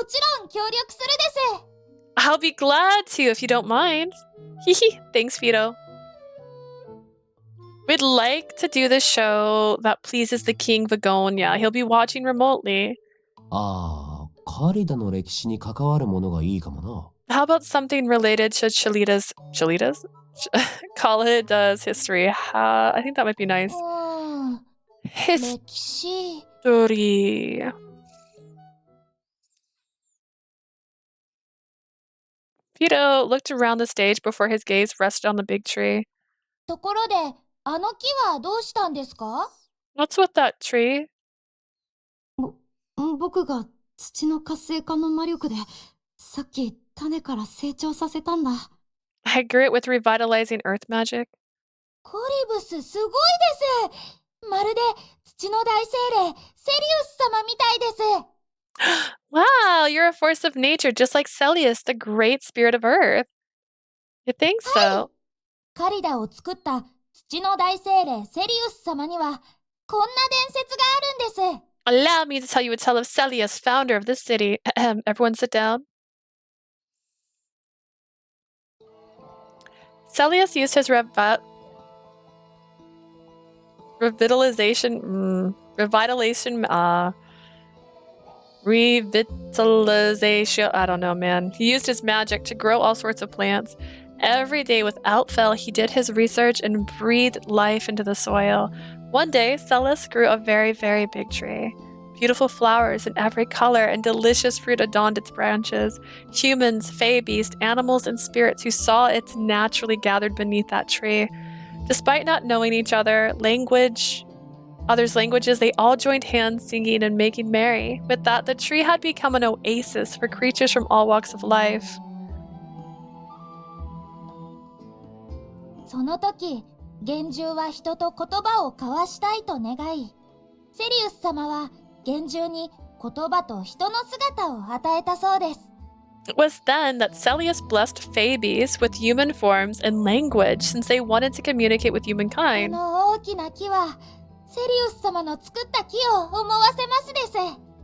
ちろん協力するです。 I'll be glad to if you don't mind. Hehe. Thanks, Fido. We'd like to do the show that pleases the King Vagonia. He'll be watching remotely. ああ、カリダの歴史に関わるものがいいかもな。How about something related to Chalida's history? I think that might be nice. 歴史。 History. Fido looked around the stage before his gaze rested on the big tree. ところで、あの木はどうしたんですか？ What's with that tree? 僕が土の活性化の魔力でさっき種から成長させたんだ。I grew it with revitalizing earth magic. コリブス、すごいです。まるで土の大精霊、セリウス様みたいです。Wow, you're a force of nature, just like Celius, the great spirit of earth. You think so? カリダを作った土の大精霊、セリウス様にはこんな伝説があるんです。Allow me to tell you a tale of Celius, founder of this city. Everyone sit down. Celius used his revitalization, I don't know, man. He used his magic to grow all sorts of plants. Every day without fail, he did his research and breathed life into the soil. One day, Celius grew a very, very big tree. Beautiful flowers in every color and delicious fruit adorned its branches. Humans, fae, beasts, animals, and spirits who saw it naturally gathered beneath that tree. Despite not knowing each other's languages, they all joined hands singing and making merry. With that, the tree had become an oasis for creatures from all walks of life. その時、幻獣は人と言葉を交わしたいと願い、セリウス様は幻獣に言葉と人の姿を与えたそうです。It was then that Celius blessed Phoebes with human forms and language, since they wanted to communicate with こ humankind. の大きな木は、セリウス様の作った木を思わせますです。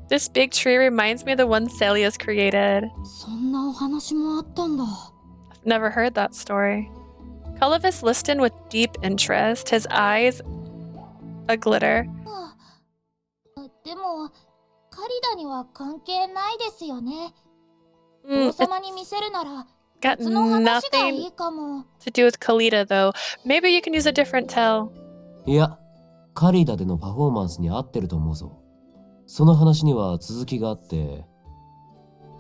This big tree reminds me of the one Celius created. そんなお話もあったんだ。 I've never heard that story. Colovis listened with deep interest, his eyes aglitter. でも、カリダには関係ないですよね。王 It's 様に見せるなら、 got 別の話がい nothing いかも。 to do with Kalita, though. Maybe you can use a different tell. いや、カリダでのパフォーマンスに合ってると思うぞ。その話には続きがあって。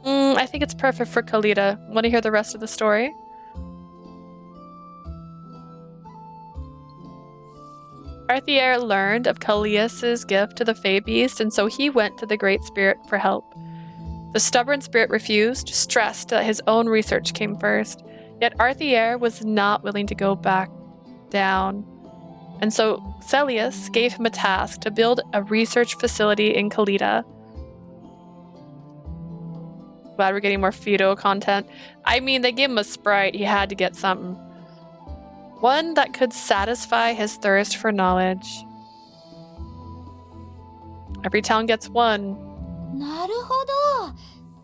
I think it's perfect for Kalita. Want to hear the rest of the story? Arthier learned of Callias's gift to the Fae Beast, and so he went to the Great Spirit for help. The stubborn spirit refused, stressed that his own research came first. Yet Arthier was not willing to go back down. And so Celius gave him a task to build a research facility in Kalita. Glad we're getting more Fido content. I mean, they gave him a sprite. He had to get something. One that could satisfy his thirst for knowledge. Every town gets one. なるほど。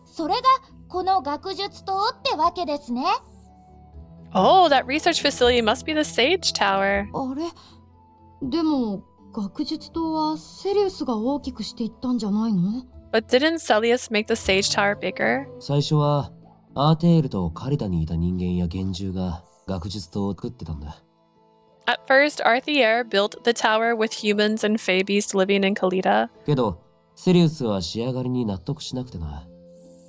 それがこの学術棟ってわけですね。Oh, that research facility must be the Sage Tower. あれ？でも学術棟はセリウスが大きくしていったんじゃないの？ But didn't Celius make the Sage Tower bigger? 最初はアーテールとカリダにいた人間や幻獣が学術棟を作ってたんだ。At first, Arthier built the tower with humans and Fae beasts living in Kalita. けど、セリウスは仕上がりに納得しなくてな。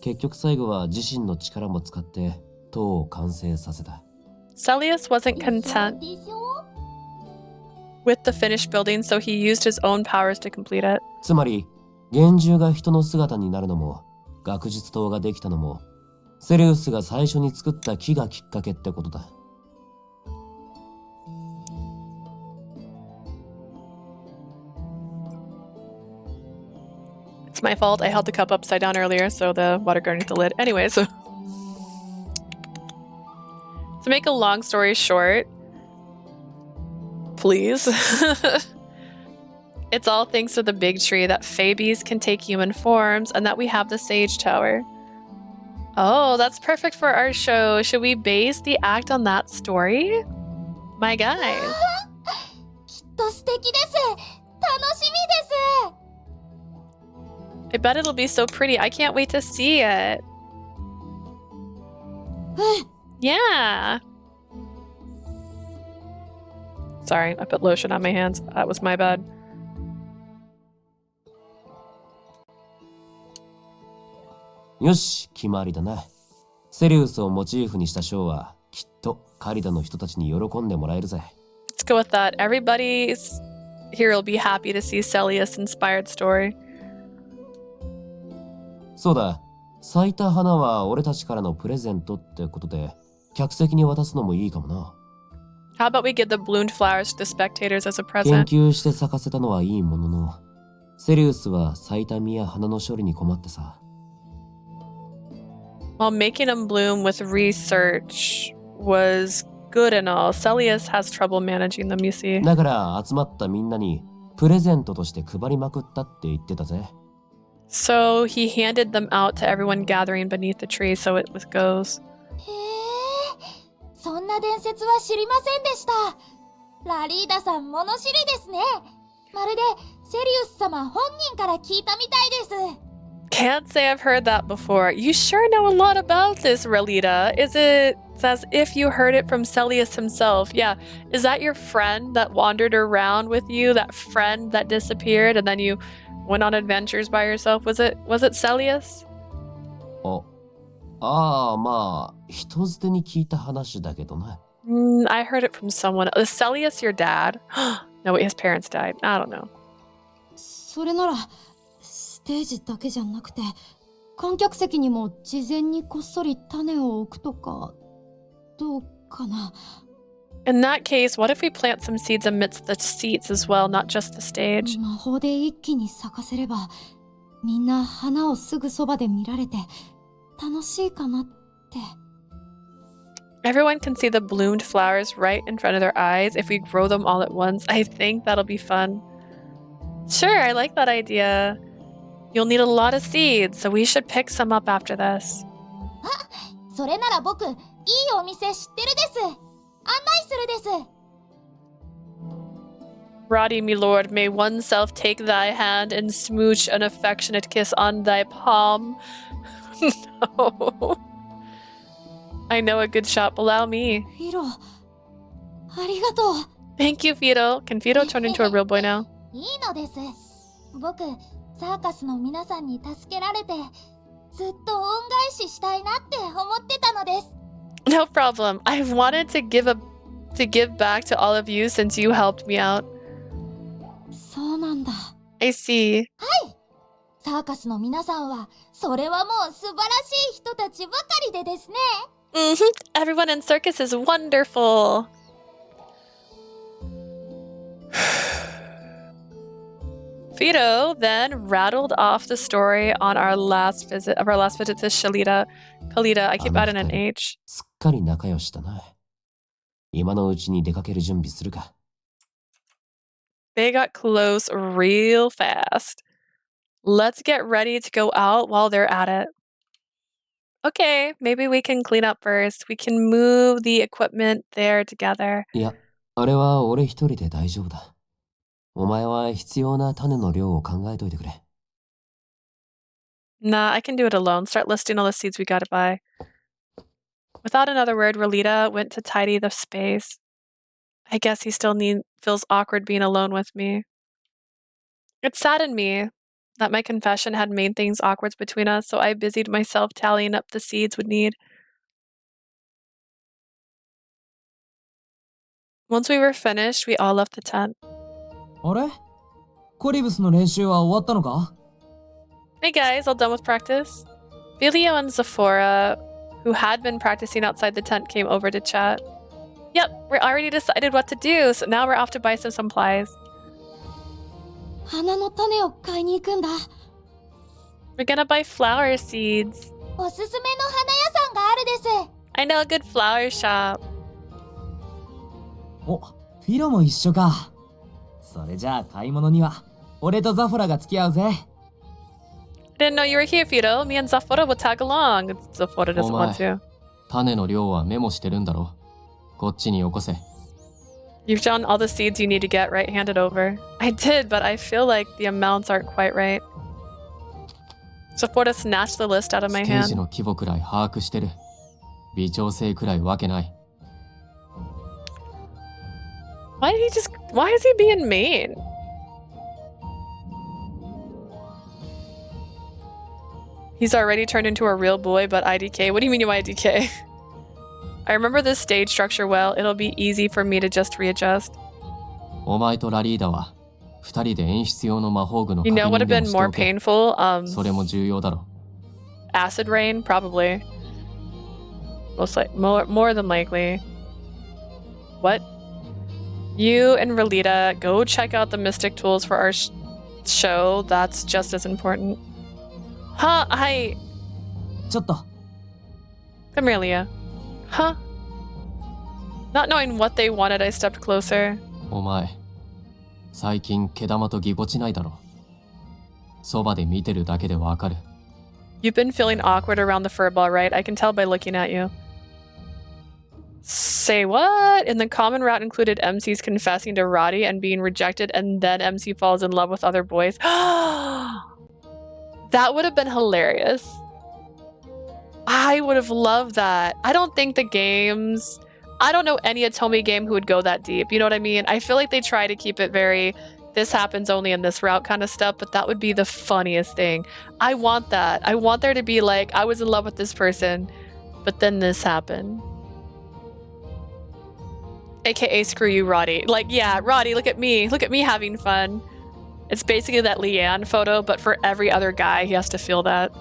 結局最後は自身の力も使って塔を完成させた。Celius wasn't content with the finished building, so he used his own powers to complete it. つまり、幻獣が人の姿になるのも、学術棟ができたのも、セリウスが最初に作った木がきっかけってことだ。It's my fault. I held the cup upside down earlier, so the water got underneath the lid. Anyway, so to make a long story short, please. It's all thanks to the big tree that Fabies can take human forms and that we have the Sage Tower. Oh, that's perfect for our show. Should we base the act on that story? My guy. きっと素敵です。楽しみです。 I bet it'll be so pretty. I can't wait to see it. Yeah. Sorry, I put lotion on my hands. That was my bad. Yoshi, 決まりだな。セリウスをモチーフにしたショーはきっとカリダの人たちに喜んでもらえるぜ。Let's go with that. Everybody's here will be happy to see Celius inspired story. そうだ。咲いた花は俺たちからのプレゼントってことで、客席に渡すのもいいかもな。How about we give the bloomed flowers to the spectators as a 研 present? 究して咲かせたのはいいものの、セリウスは咲いた実や花の処理に困ってさ。While making them bloom with research was good and all, Celius has trouble managing them, you see. だから集まったみんなにプレゼントとして配りまくったって言ってたぜ。So he handed them out to everyone gathering beneath the tree, so it goes. へえ、そんな伝説は知りませんでした。ラリーダさん物知りですね。まるでセリウス様本人から聞いたみたいです。 Can't say I've heard that before. You sure know a lot about this, Relita. It's as if you heard it from Celius himself. Yeah. Is that your friend that wandered around with you? That friend that disappeared and then you went on adventures by yourself? Was it Celius? まあ、人づてに聞いた話だけどな。I heard it from someone. Is Celius your dad? No, wait, his parents died. I don't know. それならステージだけじゃなくて観客席にも事前にこっそり種を置くとかどうかな。 In that case, what if we plant some seeds amidst the seats as well, not just the stage? 魔法で一気に咲かせればみんな花をすぐそばで見られて楽しいかなって。 Everyone can see the bloomed flowers right in front of their eyes if we grow them all at once. I think that'll be fun. Sure, I like that idea. You'll need a lot of seeds, so we should pick some up after this. あ、それなら僕、いいお店知ってるです。案内するです。 Radie, me lord, may oneself take thy hand and smooch an affectionate kiss on thy palm. No. I know a good shop. Allow me. フィロ、ありがとう。 Thank you, Fido. Can Fido turn into a real boy now? いいのです。僕、サーカスの皆さんに助けられて、ずっと恩返ししたいなって思ってたのです。 No problem. I've wanted to give back to all of you since you helped me out. そうなんだ。I see. はい。サーカスの皆さんは、それはもう素晴らしい人たちばかりでですね。Everyone in circus is wonderful. Fido then rattled off the story on our last visit to Kalita. I keep adding an H. すっかり仲良しだな。今のうちに出かける準備するか。They got close real fast. Let's get ready to go out while they're at it. Okay, maybe we can clean up first. We can move the equipment there together. いや、あれは俺一人で大丈夫だ。お前は必要な種の量を考えといてくれ。Nah, I can do it alone. Start listing all the seeds we gotta buy. Without another word, Rolita went to tidy the space. I guess he still feels awkward being alone with me. It saddened me that my confession had made things awkward between us, so I busied myself tallying up the seeds would need. Once we were finished, we all left the tent. あれコリブスの練習は終わったのか Hey guys, all done with practice? Vilio and Zephora, who had been practicing outside the tent, came over to chat. Yep, we already decided what to do, so now we're off to buy some supplies. 花の種を買いに行くんだ。We're gonna buy flower seeds. おすすめの花屋さんがあるです。I know a good flower shop. お、フィロも一緒か。それじゃあ買い物には俺とザフォラが付き合うぜ。I didn't know you were here, Fido. Me and Zephora will tag along. Zephora doesn't want to. 種の量はメモしてるんだろ。こっちによこせ。You've done all the seeds you need to get right handed over. I did, but I feel like the amounts aren't quite right. Zephora snatched the list out of my ステージ hand. の規模くらい把握してる。微調整くらいわけない。Why is he being mean? He's already turned into a real boy, but IDK? What do you mean you IDK? I remember this stage structure well. It'll be easy for me to just readjust. お前とラリーダは二人で演出用の魔法具の You 確 know what 認 would で have も been して more おけ。 painful? それも重要だろ。 Acid rain? Probably. More than likely. What? You and Rolita go check out the mystic tools for our show. That's just as important. Huh? Hi. ちょっと。 Come here, Leah. Huh? Not knowing what they wanted, I stepped closer. お前、最近毛玉とぎこちないだろ。そばで見てるだけでわかる。You've been feeling awkward around the furball, right? I can tell by looking at you. Say what? And the common route included MCs confessing to Radie and being rejected, and then MC falls in love with other boys. That would have been hilarious. I would have loved that. I don't think the games... I don't know any Atomi game who would go that deep. You know what I mean? I feel like they try to keep it very... This happens only in this route kind of stuff, but that would be the funniest thing. I want that. I want there to be like, I was in love with this person, but then this happened. AKA screw you, Radie. Like, yeah, Radie, look at me. Look at me having fun. It's basically that Leanne photo, but for every other guy, he has to feel that.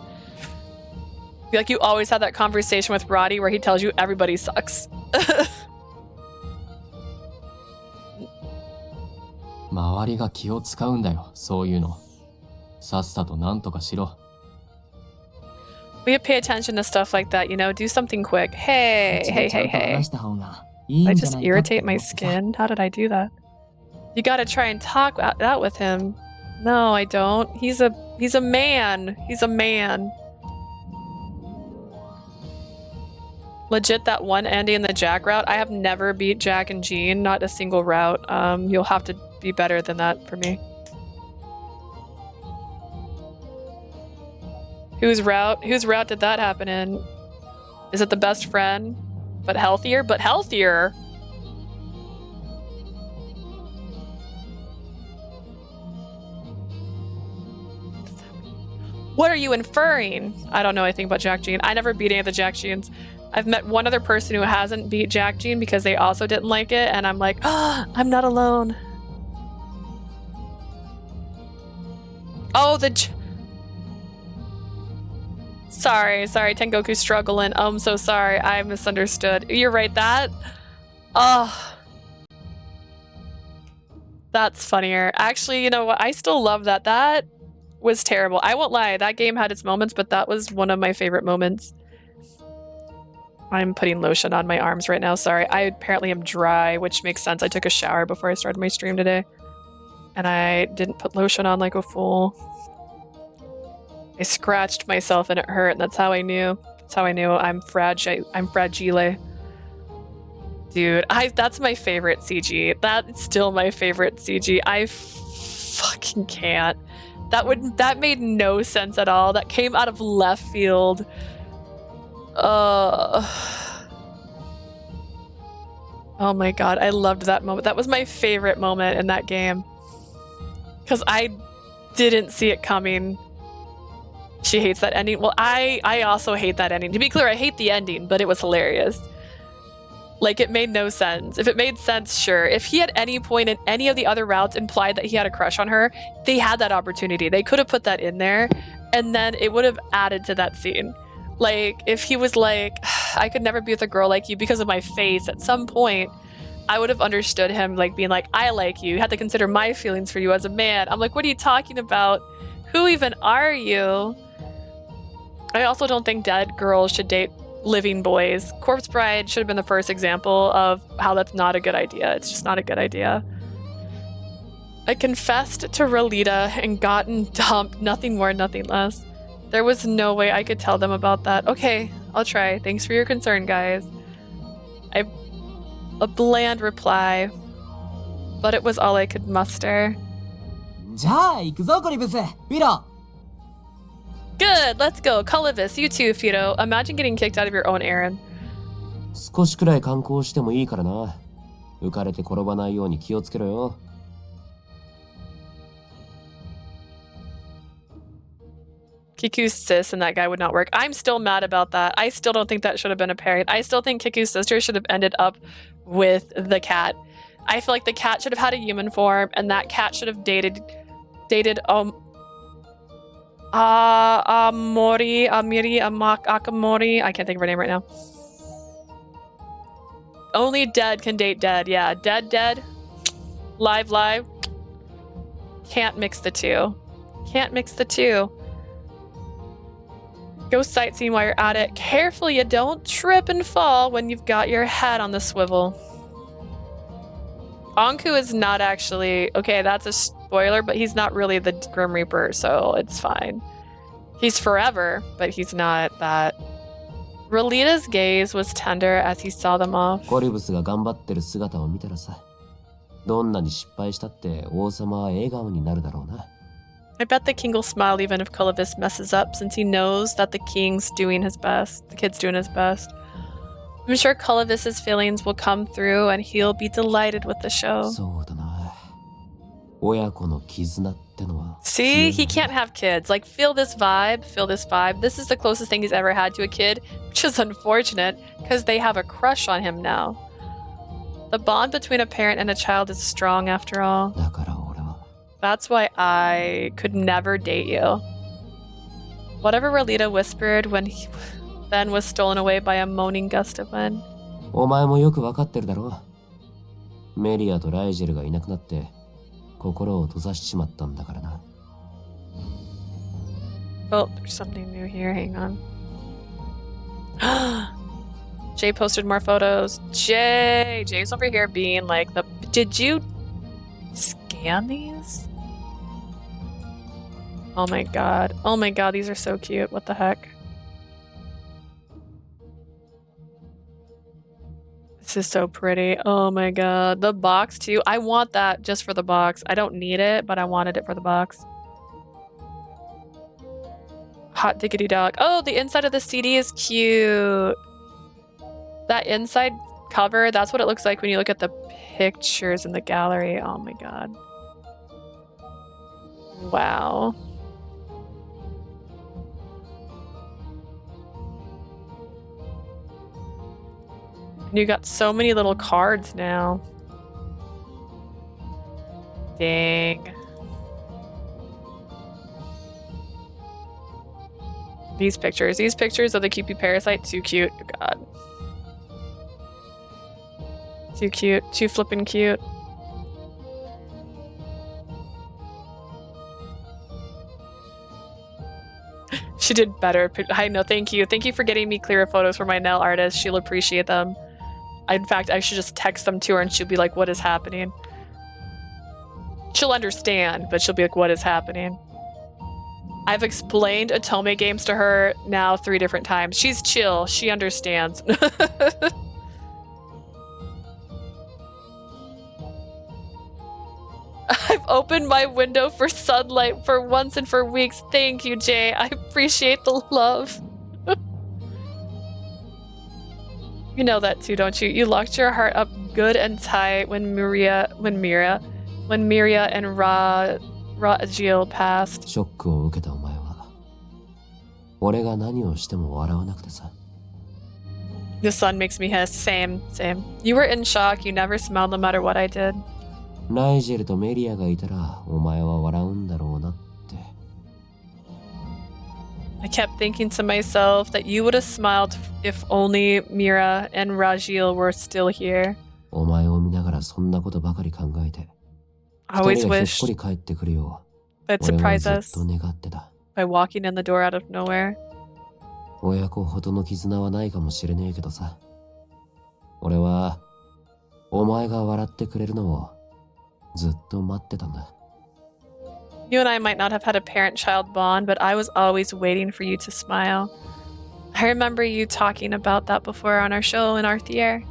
Like, you always have that conversation with Radie where he tells you everybody sucks. 周りが気を使うんだよ、そういうの。さっさとなんとかしろ。We pay attention to stuff like that, you know? Do something quick. Hey, hey, hey, hey. I just irritate my skin? How did I do that? You gotta try and talk out with him. No, I don't. He's a man. He's a man. Legit, that one Andy in the Jack route, I have never beat Jack and Jean, not a single route. You'll have to be better than that for me. Whose route did that happen in? Is it the best friend? But healthier? But healthier! What are you inferring? I don't know anything about Jack Jean. I never beat any of the Jack Jeans. I've met one other person who hasn't beat Jack Jean because they also didn't like it, and I'm like, oh, I'm not alone. Oh, Sorry, Tengoku's struggling. I'm so sorry. I misunderstood. You're right, oh. That's funnier. Actually, you know what? I still love that. That was terrible. I won't lie. That game had its moments, but that was one of my favorite moments. I'm putting lotion on my arms right now. Sorry. I apparently am dry, which makes sense. I took a shower before I started my stream today. And I didn't put lotion on like a fool. I scratched myself and it hurt, and that's how I knew. That's how I knew I'm fragile. I'm fragile. Dude, that's my favorite CG. That's still my favorite CG. I fucking can't. That made no sense at all. That came out of left field. Oh my god, I loved that moment. That was my favorite moment in that game. Because I didn't see it coming. She hates that ending. Well, I also hate that ending. To be clear, I hate the ending, but it was hilarious. Like, it made no sense. If it made sense, sure. If he at any point in any of the other routes implied that he had a crush on her, they had that opportunity. They could have put that in there, and then it would have added to that scene. Like, if he was like, I could never be with a girl like you because of my face, at some point, I would have understood him, like, being like, I like you. You have to consider my feelings for you as a man. I'm like, what are you talking about? Who even are you? I also don't think dead girls should date living boys. Corpse Bride should have been the first example of how that's not a good idea. It's just not a good idea. I confessed to Rolita and gotten dumped. Nothing more, nothing less. There was no way I could tell them about that. Okay, I'll try. Thanks for your concern, guys. A bland reply, but it was all I could muster. じゃあ行くぞコリブス。フィロ。 Good, let's go. Colavis, you too, Fido. Imagine getting kicked out of your own errand. 少しくらい観光してもいいからな。浮かれて転ばないように気をつけろよ。Kiku's sis and that guy would not work. I'm still mad about that. I still don't think that should have been a pairing. I still think Kiku's sister should have ended up with the cat. I feel like the cat should have had a human form, and that cat should have dated Akamori. I can't think of her name right now. Only dead can date dead. Yeah, dead. Live. Can't mix the two. Can't mix the two. Go sightseeing while you're at it. Carefully, you don't trip and fall when you've got your head on the swivel. Anku is not actually... Okay, that's a spoiler, but he's not really the Grim Reaper, so it's fine. He's forever, but he's not that. Rolita's gaze was tender as he saw them off. コリブスが頑張ってる姿を見たらさ、どんなに失敗したって王様は笑顔になるだろうな。I bet the king will smile even if Colavis messes up, since he knows that the king's doing his best. The kid's doing his best. I'm sure Colavis's feelings will come through and he'll be delighted with the show. そうだな。親子の絆ってのは。See, he can't have kids. Like, feel this vibe. This is the closest thing he's ever had to a kid, which is unfortunate because they have a crush on him now. The bond between a parent and a child is strong after all. だから俺は。 That's why I could never date you. Whatever Rolita whispered when he then was stolen away by a moaning gust of wind. お前もよくわかってるだろう。メリアとライジェルがいなくなって心を閉ざしちまったんだからな。Oh, there's something new here. Hang on. Jay posted more photos. Jay's over here being like the... Did you scan these? Oh my god. Oh my god, these are so cute. What the heck? This is so pretty. Oh my god. The box too. I want that just for the box. I don't need it, but I wanted it for the box. Hot diggity dog. Oh, the inside of the CD is cute. That inside cover, that's what it looks like when you look at the pictures in the gallery. Oh my god. Wow. And you got so many little cards now. Dang. These pictures of the Cupid parasite, too cute. Oh god. Too cute. Too flippin' cute. She did better. I know, thank you. Thank you for getting me clearer photos for my nail artist. She'll appreciate them. In fact, I should just text them to her and she'll be like, what is happening? She'll understand, but she'll be like, what is happening? I've explained Otome games to her now 3 different times. She's chill. She understands. I've opened my window for sunlight for once and for weeks. Thank you, Jay. I appreciate the love. You know that too, don't you? You locked your heart up good and tight when Miria and Radie passed. ショックを受けたお前は、俺が何をしても笑わなくてさ。The sun makes me hiss. Same. You were in shock. You never smiled no matter what I did. ライジェルとメリアがいたら、お前は笑うんだろうなって。I kept thinking to myself that you would have smiled if only Mira and Rajil were still here. お前を見ながらそんなことばかり考えて、 I always 二人がひょっ wished こり帰ってくるよう、 they'd 俺は surprise ずっ us と願ってた。 by walking in the door out of nowhere. 親子ほどの絆はないかもしれねえけどさ。俺は、お前が笑ってくれるのをずっと待ってたんだ。 You and I might not have had a parent-child bond, but I was always waiting for you to smile. I remember you talking about that before on our show in Arthier.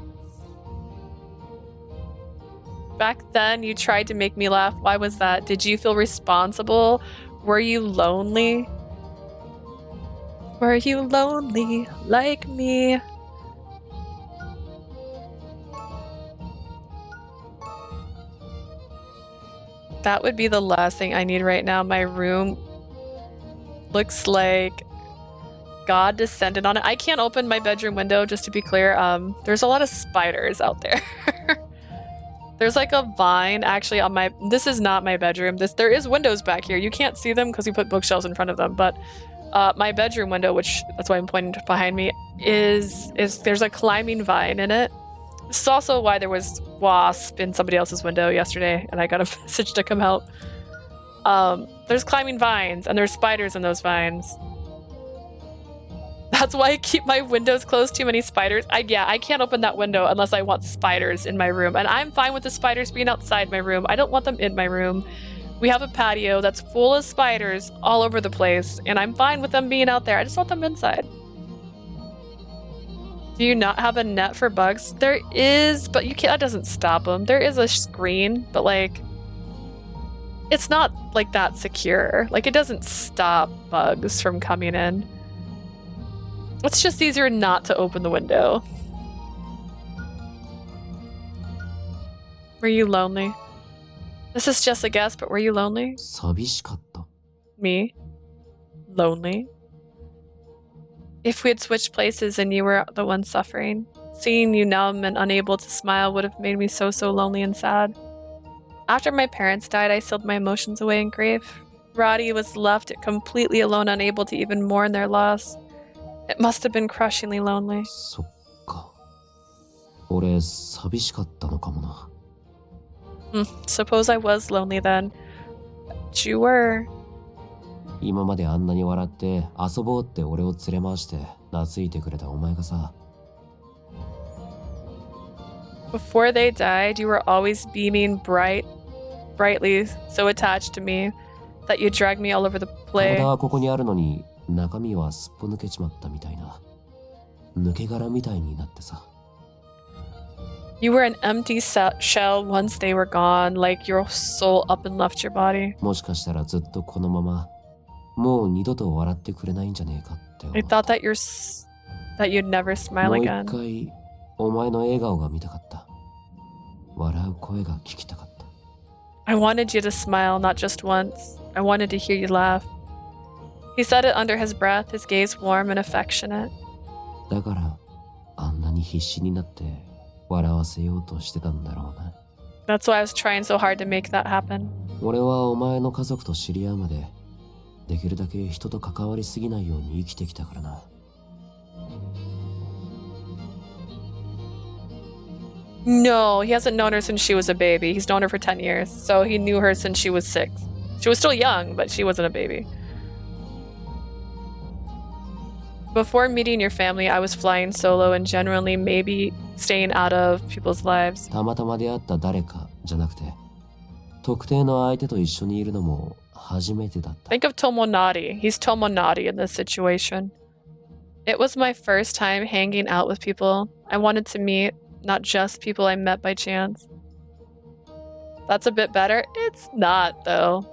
Back then, you tried to make me laugh. Why was that? Did you feel responsible? Were you lonely? Were you lonely like me? That would be the last thing I need right now. My room looks like God descended on it. I can't open my bedroom window, just to be clear. There's a lot of spiders out there. There's like a vine actually on my... This is not my bedroom. There is windows back here. You can't see them because we put bookshelves in front of them, but my bedroom window, which that's why I'm pointing behind me, is there's a climbing vine in it. This is also why there was wasp in somebody else's window yesterday, and I got a message to come help. There's climbing vines, and there's spiders in those vines. That's why I keep my windows closed. Too many spiders. I can't open that window unless I want spiders in my room, and I'm fine with the spiders being outside my room. I don't want them in my room. We have a patio that's full of spiders all over the place, and I'm fine with them being out there. I just want them inside. Do you not have a net for bugs? There is, but you can't. That doesn't stop them. There is a screen, but like, it's not like that secure. Like, it doesn't stop bugs from coming in. It's just easier not to open the window. Were you lonely? This is just a guess, but were you lonely? 寂しかった。 Me? Lonely? If we had switched places and you were the one suffering, seeing you numb and unable to smile would have made me so lonely and sad. After my parents died, I sealed my emotions away in grief. Radie was left completely alone, unable to even mourn their loss. It must have been crushingly lonely. そっか。俺、寂しかったのかもな。Suppose I was lonely then. But you were. 今まであんなに笑って遊ぼうって俺を連れ回して懐いてくれたお前がさ。 Before they died, you were always beaming brightly, so attached to me that you dragged me all over the place. 体はここにあるのに中身はすっぽ抜けちまったみたいな。抜け殻みたいになってさ。 You were an empty shell once they were gone, like your soul up and left your body. もしかしたらずっとこのままもう二度と笑ってくれないんじゃねえかって思う。 I thought that you'd never smile もう一 again. 回お前の笑顔が見たかった。笑う声が聞きたかった。 I wanted you to smile, not just once. I wanted to hear you laugh. He said it under his breath, his gaze warm and affectionate. だからあんなに必死になって笑わせようとしてたんだろうな。 That's why I was trying so hard to make that happen. 俺はお前の家族と知り合うまでできるだけ人と関わりすぎないように生きてきたからな。 No, he hasn't known her since she was a baby. He's known her for 10 years, so he knew her since she was 6. She was still young, but she wasn't a baby. Before meeting your family, I was flying solo and generally maybe staying out of people's lives. たまたま出会った誰かじゃなくて特定の相手と一緒にいるのも初めてだった。 Think of Tomonari. He's Tomonari in this situation. It was my first time hanging out with people I wanted to meet, not just people I met by chance. That's a bit better. It's not, though.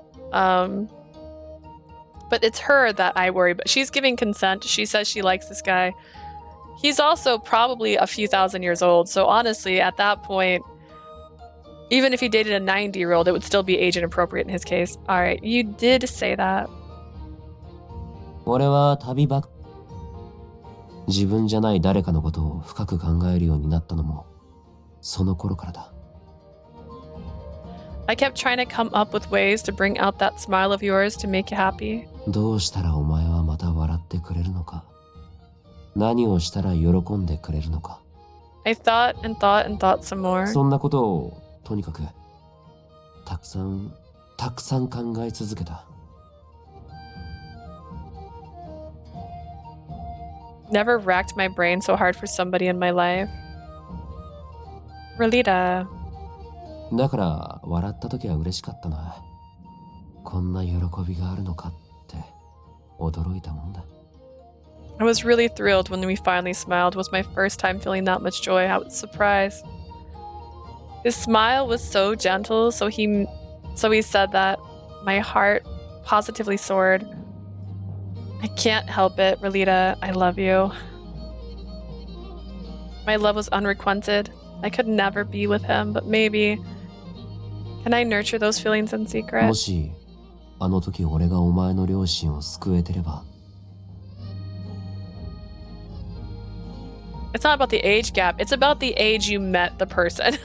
But it's her that I worry about. She's giving consent. She says she likes this guy. He's also probably a few thousand years old, so honestly, at that point, even if he dated a 90-year-old, it would still be age inappropriate in his case. Alright, you did say that. 俺は旅ばっ自分じゃない誰かのことを深く考えるようになったのもその頃からだ。I kept trying to come up with ways to bring out that smile of yours to make you happy. どうしたらお前はまた笑ってくれるのか。何をしたら喜んでくれるのか。I thought and thought and thought some more. そんなことをとにかくたくさん考え続けた。Never racked my brain so hard for somebody in my life. Relita. だから笑った時は嬉しかったな。こんな喜びがあるのかって驚いたもんだ。I was really thrilled when we finally smiled. It was my first time feeling that much joy. I was surprised. His smile was so gentle, so he said that. My heart positively soared. I can't help it, Relita. I love you. My love was unrequited. I could never be with him, but maybe... Can I nurture those feelings in secret? もしあの時俺がお前の両親を救えてれば。It's not about the age gap. It's about the age you met the person.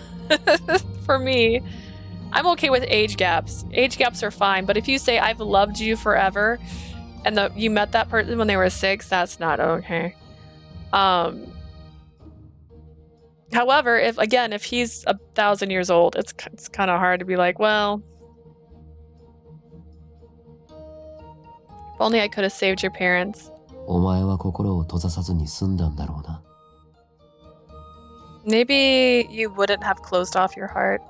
For me, I'm okay with age gaps. Age gaps are fine, but if you say I've loved you forever and you met that person when they were 6, that's not okay. However, if he's 1,000 years old, it's kind of hard to be like, well, if only I could have saved your parents. お前は心を閉ざさずに済んだんだろうな。Maybe you wouldn't have closed off your heart.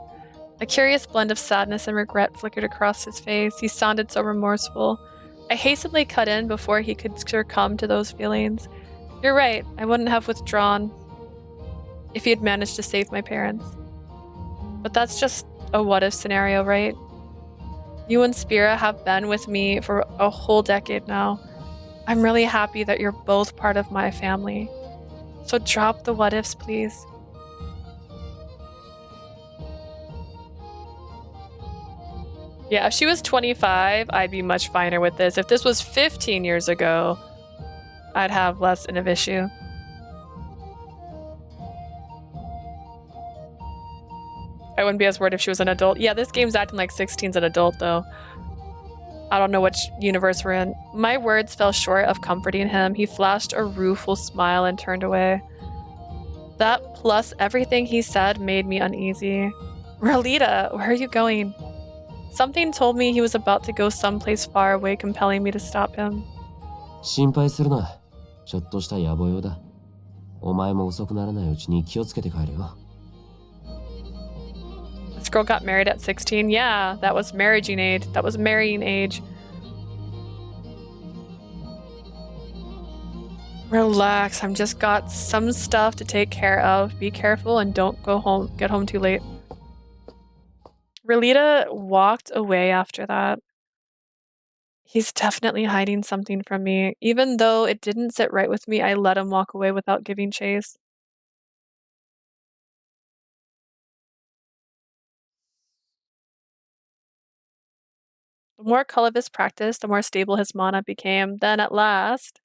A curious blend of sadness and regret flickered across his face. He sounded so remorseful. I hastily cut in before he could succumb to those feelings. You're right, I wouldn't have withdrawn if he had managed to save my parents. But that's just a what-if scenario, right? You and Spira have been with me for a whole decade now. I'm really happy that you're both part of my family. So drop the what-ifs, please. Yeah, if she was 25, I'd be much finer with this. If this was 15 years ago, I'd have less of an issue. I wouldn't be as worried if she was an adult. Yeah, this game's acting like 16's an adult, though. I don't know which universe we're in. My words fell short of comforting him. He flashed a rueful smile and turned away. That plus everything he said made me uneasy. Relita, where are you going? Something told me he was about to go someplace far away, compelling me to stop him. 心配するな。ちょっとした野暮用だ。お前も遅くならないうちに気をつけて帰るよ。This girl got married at 16. Yeah, that was marrying age. That was marrying age. Relax, I'm just got some stuff to take care of. Be careful and don't get home too late. Relita walked away after that. He's definitely hiding something from me. Even though it didn't sit right with me, I let him walk away without giving chase. The more Colovis practiced, the more stable his mana became. Then at last,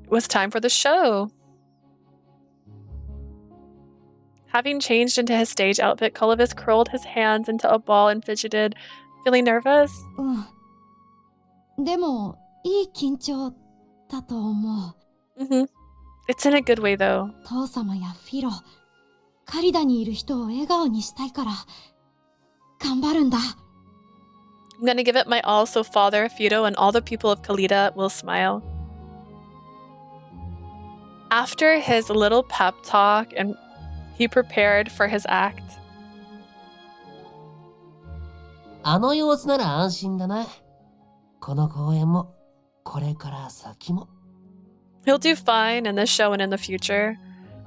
it was time for the show. Having changed into his stage outfit, Colovis curled his hands into a ball and fidgeted. Feeling nervous? でも、いい緊張だと思う。Mm-hmm. It's in a good way, though. 父様やフィロ、カリダにいる人を笑顔にしたいから、頑張るんだ。I'm gonna give it my all so Father, Fido, and all the people of Kalida will smile. After his little pep talk, and he prepared for his act. あの様子なら安心だな。この公演も、これから先も。He'll do fine in this show and in the future.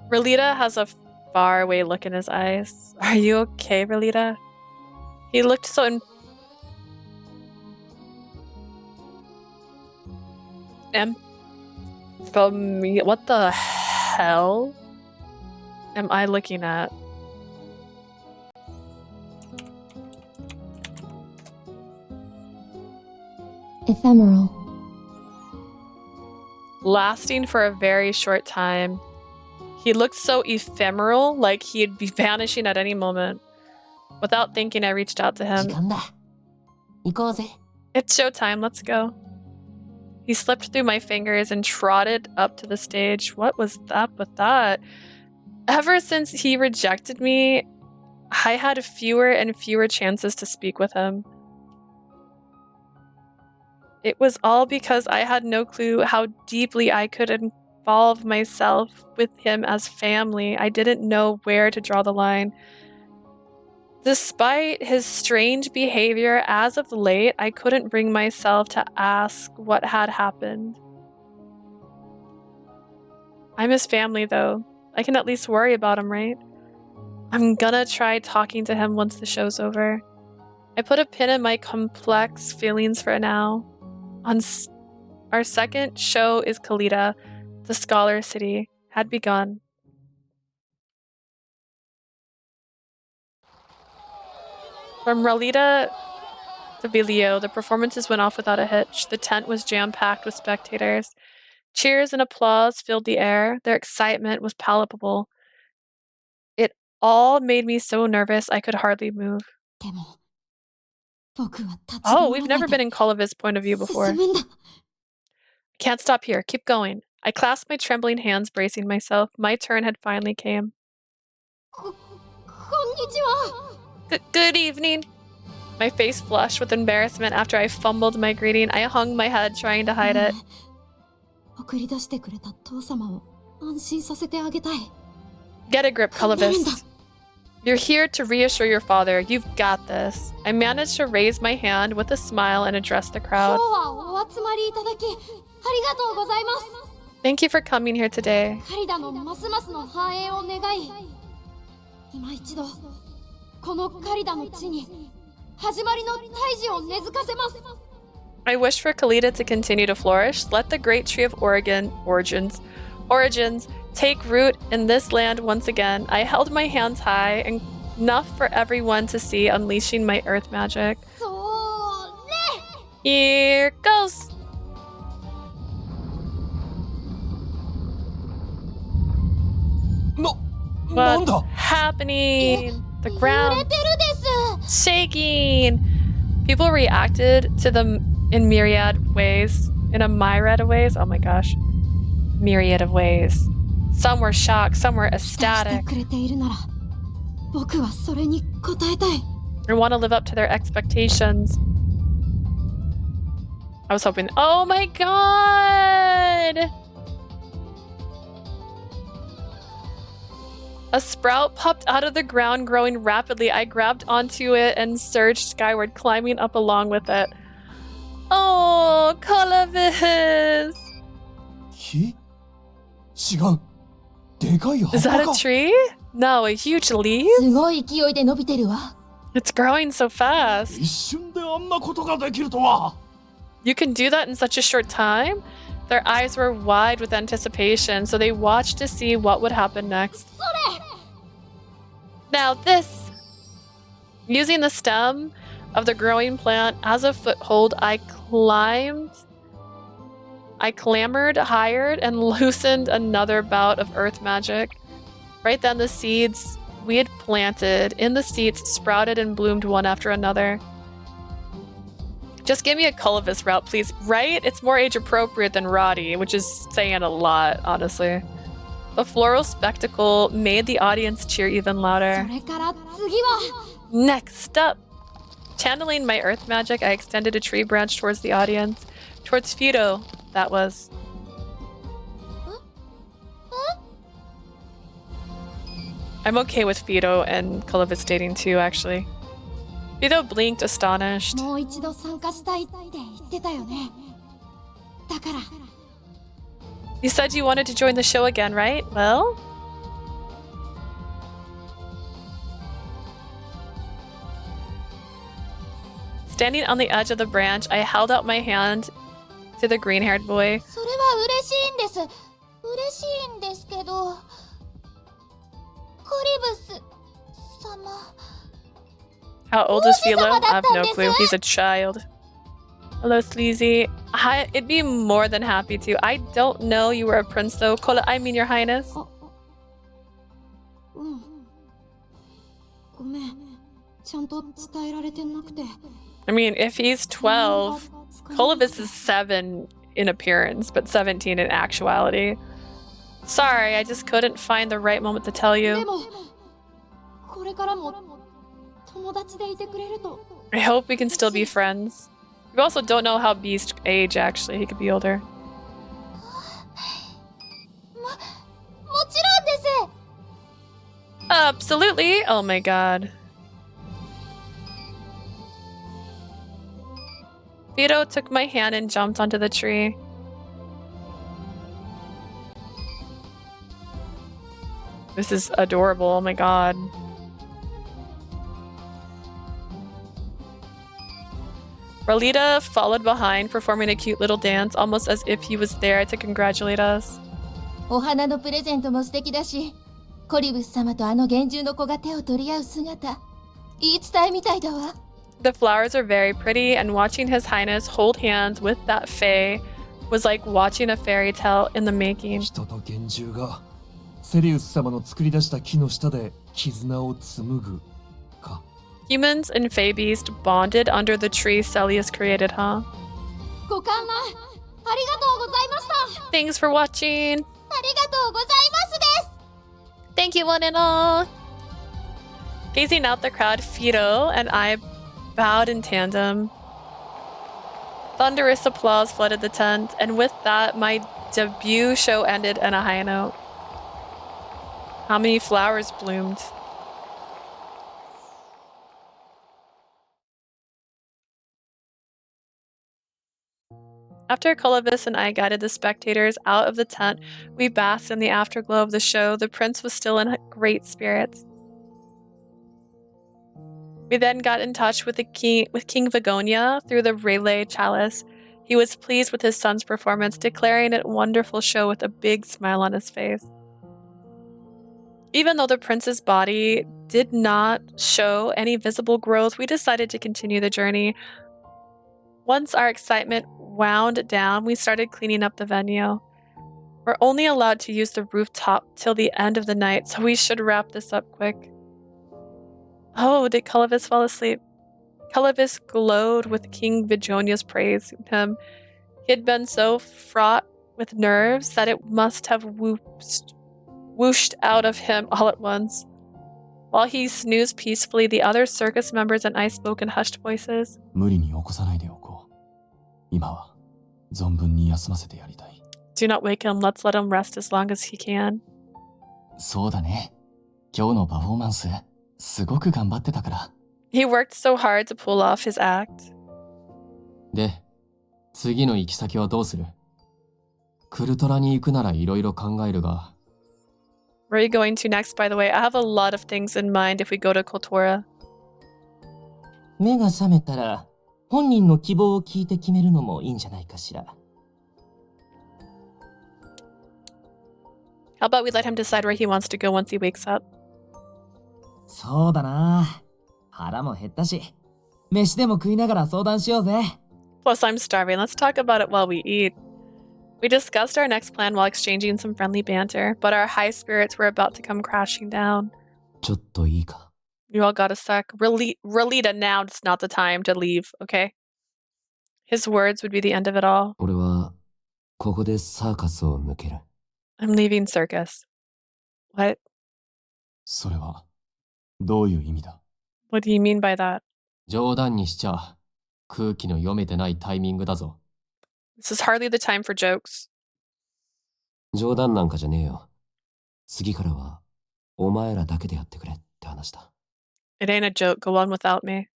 Relita has a faraway look in his eyes. Are you okay, Relita? He looked so From me? What the hell am I looking at? Ephemeral. Lasting for a very short time. He looked so ephemeral, like he'd be vanishing at any moment. Without thinking, I reached out to him. It's showtime, let's go. He slipped through my fingers and trotted up to the stage. What was up with that? Ever since he rejected me, I had fewer and fewer chances to speak with him. It was all because I had no clue how deeply I could involve myself with him as family. I didn't know where to draw the line. Despite his strange behavior as of late, I couldn't bring myself to ask what had happened. I'm his family, though. I can at least worry about him, right? I'm gonna try talking to him once the show's over. I put a pin in my complex feelings for now. Our second show is Kalita, the Scholar City, had begun. From Ralita to Vilio, the performances went off without a hitch. The tent was jam-packed with spectators. Cheers and applause filled the air. Their excitement was palpable. It all made me so nervous I could hardly move. Oh, we've never been in Kolovis' point of view before. Can't stop here. Keep going. I clasped my trembling hands, bracing myself. My turn had finally came. Good evening. My face flushed with embarrassment after I fumbled my greeting. I hung my head, trying to hide it. Get a grip, Kolovis. You're here to reassure your father. You've got this. I managed to raise my hand with a smile and address the crowd. Thank you for coming here today. I wish for Kalita to continue to flourish. Let the great tree of origins take root in this land once again. I held my hands high, enough for everyone to see, unleashing my earth magic. Here goes! What's happening? The ground shaking. People reacted to them in myriad ways. In a myriad of ways? Oh my gosh. Myriad of ways. Some were shocked, some were ecstatic. I want to live up to their expectations. I was hoping. Oh my god! A sprout popped out of the ground, growing rapidly. I grabbed onto it and surged skyward, climbing up along with it. Oh, Kolovis! Is that a tree? No, a huge leaf? It's growing so fast. You can do that in such a short time? Their eyes were wide with anticipation, so they watched to see what would happen next. Now this! Using the stem of the growing plant as a foothold, I clambered higher and loosened another bout of earth magic. Right then, the seeds we had planted in the seeds sprouted and bloomed one after another. Just give me a Kolovis route, please. Right? It's more age appropriate than Radie, which is saying a lot, honestly. The floral spectacle made the audience cheer even louder. Next up! Channeling my earth magic, I extended a tree branch towards the audience. Towards Fido, that was. I'm okay with Fido and Kolovis dating too, actually. Fido blinked, astonished. You said you wanted to join the show again, right? Well? Standing on the edge of the branch, I held out my hand to the green-haired boy. 嬉しいんです。嬉しいんですけど、コリブス様。 How old is Philo? I have no clue. He's a child. Hello, Sleazy. I'd be more than happy to. I don't know you were a prince, though. I mean, Your Highness. ごめん。ちゃんと伝えられてなくて。I mean, if he's 12, Colobus is 7 in appearance, but 17 in actuality. Sorry, I just couldn't find the right moment to tell you. でも、これからも友達でいてくれると。I hope we can still be friends. We also don't know how Beast age, actually. He could be older. もちろんです。 Absolutely. Oh my god. Vito took my hand and jumped onto the tree. This is adorable. Oh my god. Rolita followed behind, performing a cute little dance, almost as if he was there to congratulate us. お花のプレゼントも素敵だし、コリブス様とあの幻獣の子が手を取り合う姿、言い伝えみたいだわ。 The flowers are very pretty, and watching His Highness hold hands with that fae was like watching a fairy tale in the making. 人と幻獣がセリウス様の作り出した木の下で絆を紡ぐか。 Humans and fae beast bonded under the tree Celius created, huh? ご観覧ありがとうございました。 Thanks for watching. ありがとうございますです。 Thank you, one and all. Gazing out the crowd, Fido and I bowed in tandem. Thunderous applause flooded the tent, and with that, my debut show ended on a high note. How many flowers bloomed? After Colobus and I guided the spectators out of the tent, we basked in the afterglow of the show. The prince was still in great spirits. We then got in touch with King Vagonia through the relay chalice. He was pleased with his son's performance, declaring it a wonderful show with a big smile on his face. Even though the prince's body did not show any visible growth, we decided to continue the journey. Once our excitement wound down, we started cleaning up the venue. We're only allowed to use the rooftop till the end of the night, so we should wrap this up quick. Oh, did Colobus fall asleep? Colobus glowed with King Vigonia's praise of him. He had been so fraught with nerves that it must have whooshed out of him all at once. While he snoozed peacefully, the other circus members and I spoke in hushed voices. 無理に起こさないでおこう。今は存分に休ませてやりたい。Do not wake him. Let's let him rest as long as he can. そうだね。今日のパフォーマンス、すごく頑張ってたから。He worked so hard to pull off his act. で、次の行き先はどうする？クルトラに行くならいろいろ考えるが。Where are you going to next, by the way? I have a lot of things in mind if we go to Kultura. 目が覚めたら、本人の希望を聞いて決めるのもいいんじゃないかしら。How about we let him decide where he wants to go once he wakes up? そうだな。腹も減ったし、飯でも食いながら相談しようぜ。Plus, I'm starving. Let's talk about it while we eat. We discussed our next plan while exchanging some friendly banter, but our high spirits were about to come crashing down. ちょっといいか。You all got a sec. Rolita, now it's not the time to leave, okay? His words would be the end of it all. 俺はここでサーカスを抜ける。I'm leaving circus. What? それはどういう意味だ？ What do you mean by that? 冗談にしちゃ空気の読めてないタイミングだぞ。This is hardly the time for jokes. 冗談なんかじゃねえよ。次からはお前らだけでやってくれって話だ。It ain't a joke. Go on without me.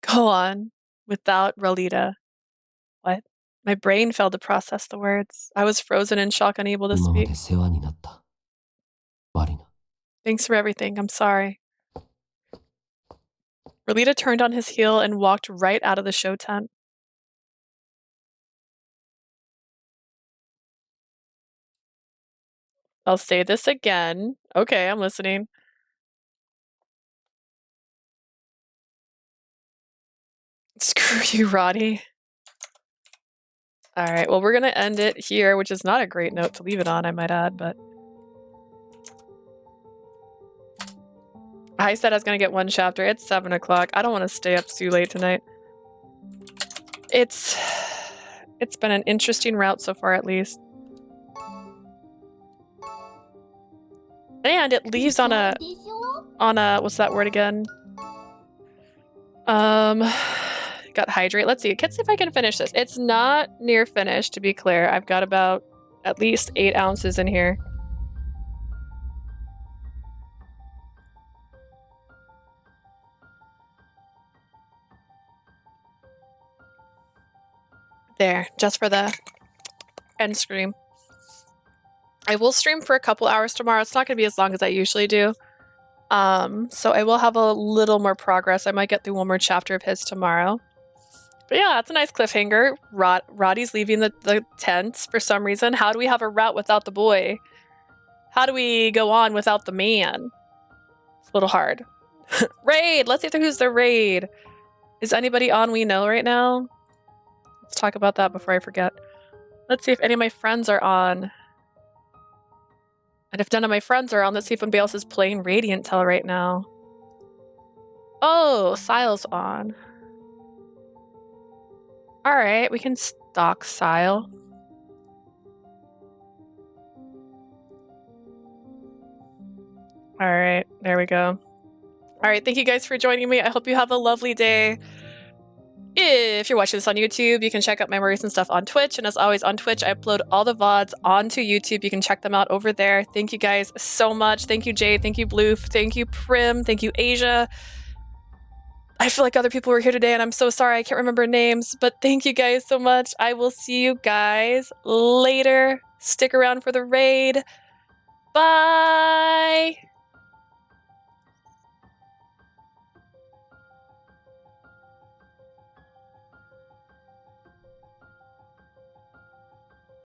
Go on without Rolita. What? My brain failed to process the words. I was frozen in shock, unable to 今ま speak. で世話になった。悪いな。 Thanks for everything. I'm sorry. Rolita turned on his heel and walked right out of the show tent. I'll say this again. Okay, I'm listening. Screw you, Roddy. Alright, well, we're gonna end it here, which is not a great note to leave it on, I might add, but... I said I was gonna get one chapter. It's 7 o'clock. I don't want to stay up too late tonight. It's been an interesting route so far, at least. And it leaves on a what's that word again? Got hydrate. Let's see. Let's see if I can finish this. It's not near finished, to be clear. I've got about at least 8 ounces in here. There, just for the end stream. I will stream for a couple hours tomorrow. It's not going to be as long as I usually do. So I will have a little more progress. I might get through one more chapter of his tomorrow. But yeah, it's a nice cliffhanger. Roddy's leaving the tent for some reason. How do we have a route without the boy? How do we go on without the man? It's a little hard. Raid! Let's see who's the raid. Is anybody on we know right now? Let's talk about that before I forget. Let's see if any of my friends are on. And if none of my friends are on, let's see if anybody else is playing Radiant Tale right now. Oh, Sile's on. Alright, we can stalk Sile. Alright, there we go. Alright, thank you guys for joining me. I hope you have a lovely day. If you're watching this on YouTube, you can check out my more recent stuff on Twitch. And as always, on Twitch, I upload all the VODs onto YouTube. You can check them out over there. Thank you guys so much. Thank you, Jade. Thank you, Bloof. Thank you, Prim. Thank you, Asia. I feel like other people were here today, and I'm so sorry I can't remember names. But thank you guys so much. I will see you guys later. Stick around for the raid. Bye!